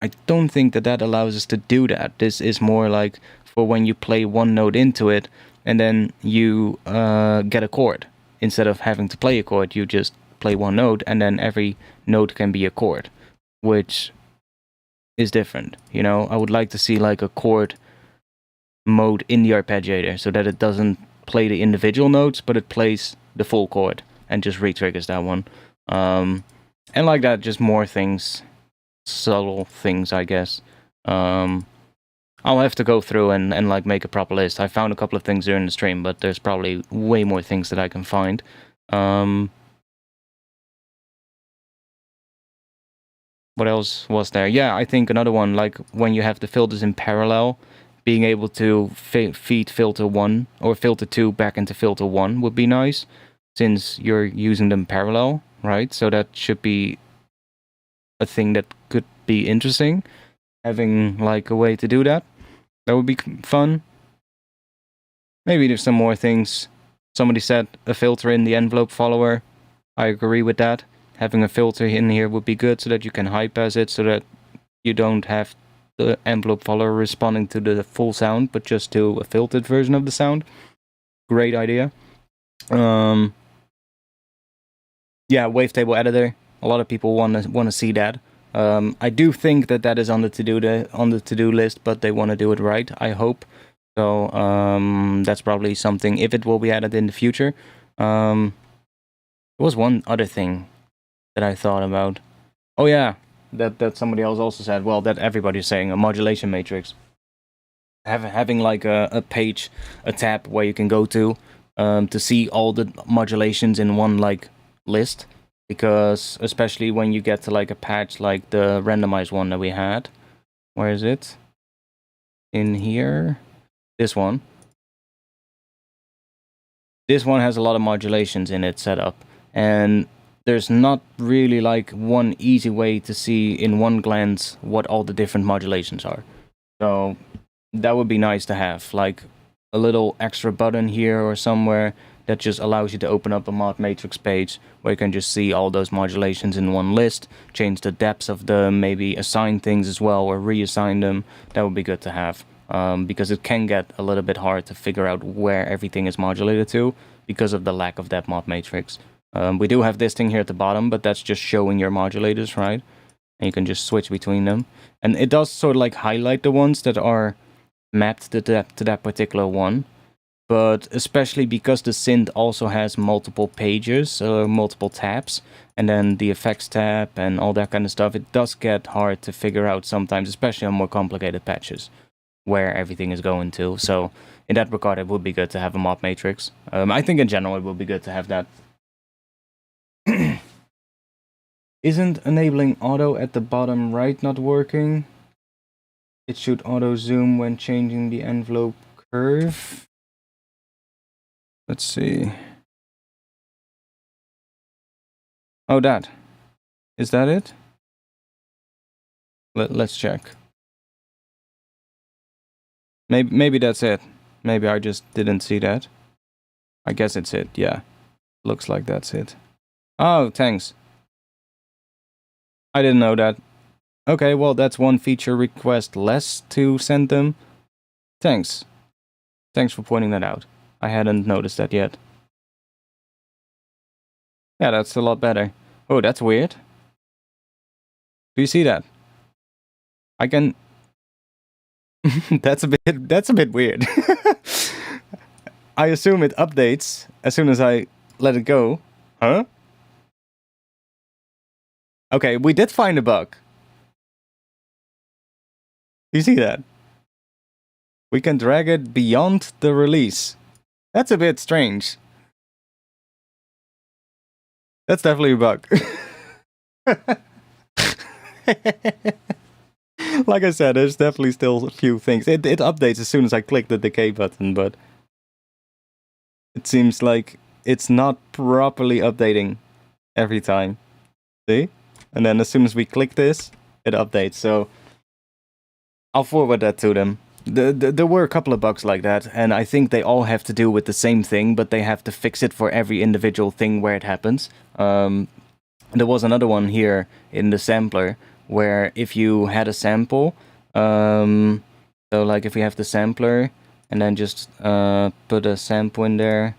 I don't think that allows us to do that. This is more like for when you play one note into it, and then you get a chord. Instead of having to play a chord, you just play one note, and then every note can be a chord, which is different. You know, I would like to see like a chord mode in the arpeggiator, so that it doesn't play the individual notes, but it plays the full chord and just re-triggers that one. And like that, just more things, subtle things, I guess. I'll have to go through and like make a proper list. I found a couple of things during the stream, but there's probably way more things that I can find. What else was there? Yeah, I think another one, like when you have the filters in parallel, being able to feed filter 1 or filter 2 back into filter 1 would be nice, since you're using them parallel, right? So that should be a thing that could be interesting, having like a way to do that. That would be fun. Maybe there's some more things. Somebody said a filter in the envelope follower. I agree with that. Having a filter in here would be good, so that you can high pass it, so that you don't have the envelope follower responding to the full sound, but just to a filtered version of the sound. Great idea. Yeah, wavetable editor. A lot of people want to see that. I do think that is on the to-do list, but they want to do it right, I hope. So that's probably something, if it will be added in the future. There was one other thing that I thought about. Oh yeah, that somebody else also said. Well, that everybody's saying, a modulation matrix. Having like a page, a tab where you can go to see all the modulations in one like list. Because especially when you get to like a patch like the randomized one that we had. Where is it? In here. This one. This one has a lot of modulations in it set up. And there's not really like one easy way to see in one glance what all the different modulations are. So that would be nice to have, like a little extra button here or somewhere that just allows you to open up a mod matrix page where you can just see all those modulations in one list, change the depths of them, maybe assign things as well or reassign them. That would be good to have, because it can get a little bit hard to figure out where everything is modulated to because of the lack of that mod matrix. We do have this thing here at the bottom, but that's just showing your modulators, right? And you can just switch between them. And it does sort of like highlight the ones that are mapped to that particular one. But especially because the synth also has multiple pages, multiple tabs, and then the effects tab and all that kind of stuff, it does get hard to figure out sometimes, especially on more complicated patches, where everything is going to. So in that regard, it would be good to have a mod matrix. I think in general, it would be good to have that. Isn't enabling auto at the bottom right not working? It should auto zoom when changing the envelope curve. Let's see. Oh, that. Is that it? Let's check. Maybe that's it. Maybe I just didn't see that. I guess it's it, yeah. Looks like that's it. Oh, thanks. I didn't know that. Okay, well, that's one feature request less to send them. Thanks. Thanks for pointing that out. I hadn't noticed that yet. Yeah, that's a lot better. Oh, that's weird. Do you see that? I can... that's a bit weird. I assume it updates as soon as I let it go. Huh? Okay, we did find a bug. You see that? We can drag it beyond the release. That's a bit strange. That's definitely a bug. Like I said, there's definitely still a few things. It updates as soon as I click the decay button, but it seems like it's not properly updating every time. See? And then as soon as we click this, it updates. So I'll forward that to them. There were a couple of bugs like that, and I think they all have to do with the same thing, but they have to fix it for every individual thing where it happens. There was another one here in the sampler where if you had a sample, so like if you have the sampler and then just put a sample in there,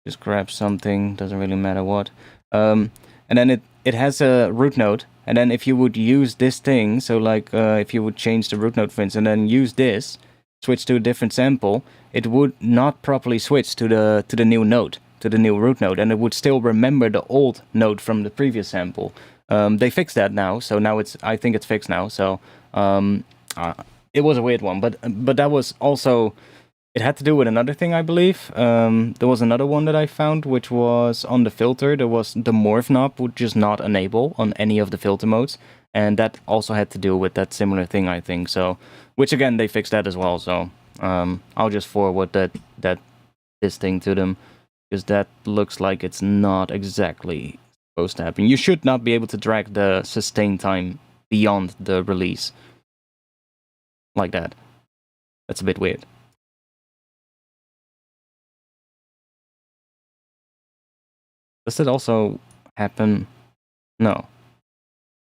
just grab something, doesn't really matter what, and then it has a root node. And then if you would use this thing, so like if you would change the root node, for instance, and then use this, switch to a different sample, it would not properly switch to the new node, to the new root node, and it would still remember the old node from the previous sample. They fixed that now, so now I think it's fixed now. So it was a weird one, but that was also... It had to do with another thing, I believe. There was another one that I found, which was on the filter. There was the morph knob would just not enable on any of the filter modes, and that also had to do with that similar thing, I think. So, which again, they fixed that as well. So I'll just forward this thing to them, because that looks like it's not exactly supposed to happen. You should not be able to drag the sustain time beyond the release like that. That's a bit weird. Does it also happen? No.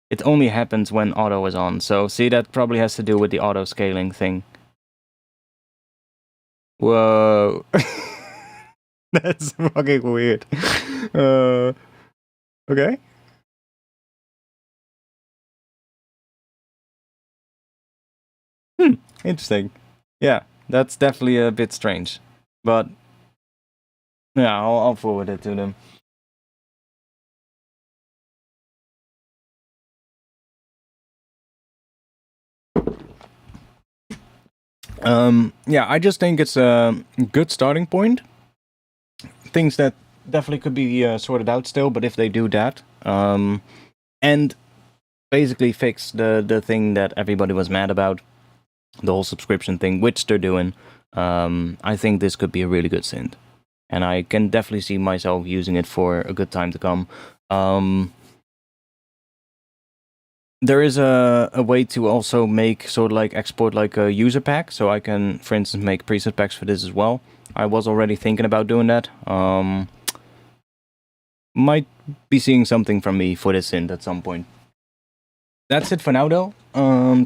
It only happens when auto is on. So see, that probably has to do with the auto scaling thing. Whoa. That's fucking weird. Okay. Interesting. Yeah, that's definitely a bit strange. But yeah, I'll forward it to them. Yeah, I just think it's a good starting point. Things that definitely could be sorted out still, but if they do that, and basically fix the thing that everybody was mad about, the whole subscription thing, which they're doing, I think this could be a really good synth. And I can definitely see myself using it for a good time to come. There is a way to also make sort of like export like a user pack, so I can, for instance, make preset packs for this as well. I was already thinking about doing that. Might be seeing something from me for this synth at some point. That's it for now, though.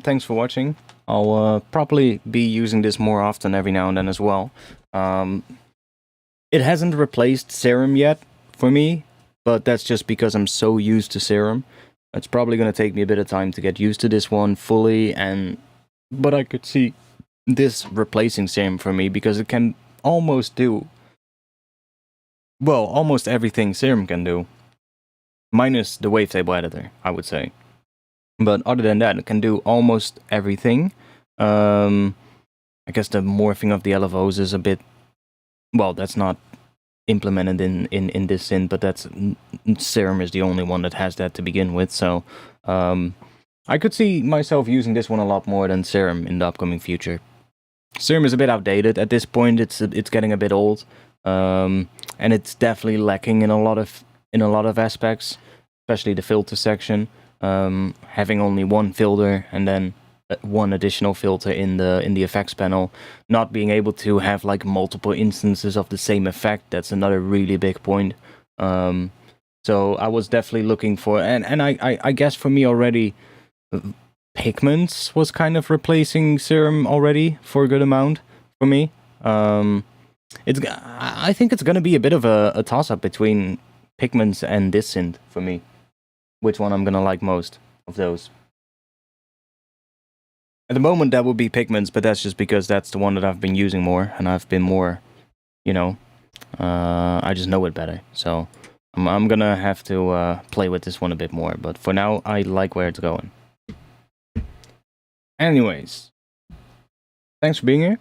Thanks for watching. I'll probably be using this more often every now and then as well. It hasn't replaced Serum yet for me, but that's just because I'm so used to Serum. It's probably going to take me a bit of time to get used to this one fully, but I could see this replacing Serum for me, because it can almost do, well, almost everything Serum can do. Minus the wavetable editor, I would say. But other than that, it can do almost everything. I guess the morphing of the LFOs is a bit... Well, that's not implemented in this synth, but that's... Serum is the only one that has that to begin with, so... I could see myself using this one a lot more than Serum in the upcoming future. Serum is a bit outdated at this point. It's getting a bit old, and it's definitely lacking in a lot of aspects, especially the filter section. having only one filter and then one additional filter in the effects panel, not being able to have like multiple instances of the same effect. That's another really big point. So I was definitely looking for, and I guess for me already, Pigments was kind of replacing Serum already for a good amount for me. I think it's gonna be a bit of a toss-up between Pigments and this synth for me. Which one I'm gonna like most of those? At the moment, that would be Pigments, but that's just because that's the one that I've been using more, and I've been more, you know, I just know it better. So I'm gonna have to play with this one a bit more, but for now, I like where it's going. Anyways, thanks for being here.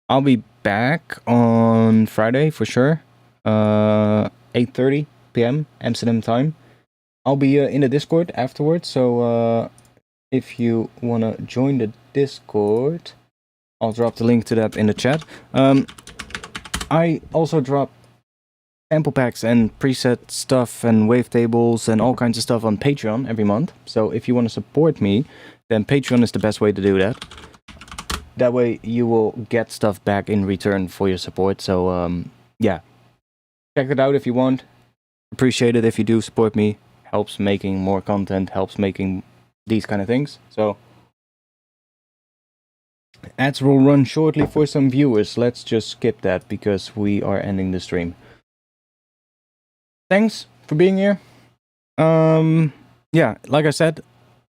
I'll be back on Friday for sure, 8:30 p.m. Amsterdam time. I'll be in the Discord afterwards, so if you want to join the Discord, I'll drop the link to that in the chat. I also drop sample packs and preset stuff and wavetables and all kinds of stuff on Patreon every month. So if you want to support me, then Patreon is the best way to do that. That way you will get stuff back in return for your support. So yeah, check it out if you want. Appreciate it if you do support me. Helps making more content, helps making these kind of things. So ads will run shortly for some viewers. Let's just skip that because we are ending the stream. Thanks for being here. Yeah, like I said,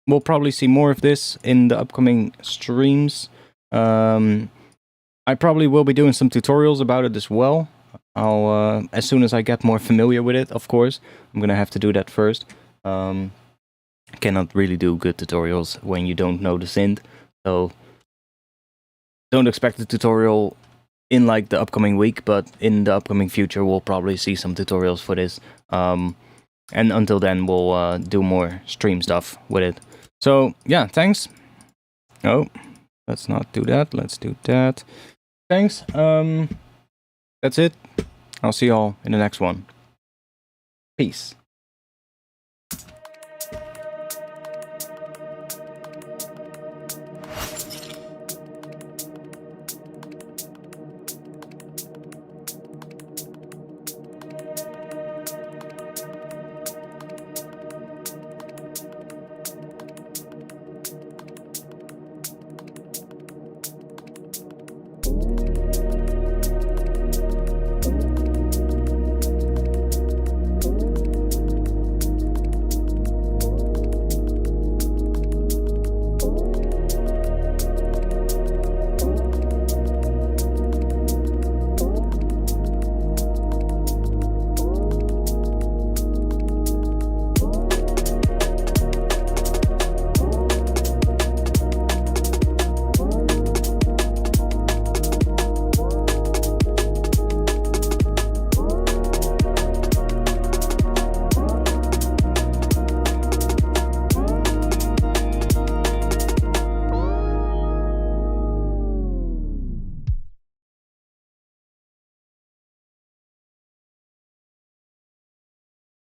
we'll probably see more of this in the upcoming streams. I probably will be doing some tutorials about it as well. I'll as soon as I get more familiar with it, of course. I'm gonna have to do that first. Cannot really do good tutorials when you don't know the synth, so don't expect a tutorial in like the upcoming week, but in the upcoming future we'll probably see some tutorials for this. And until then we'll do more stream stuff with it. So yeah, thanks. Oh, let's not do that. Let's do that. Thanks. That's it. I'll see y'all in the next one. Peace.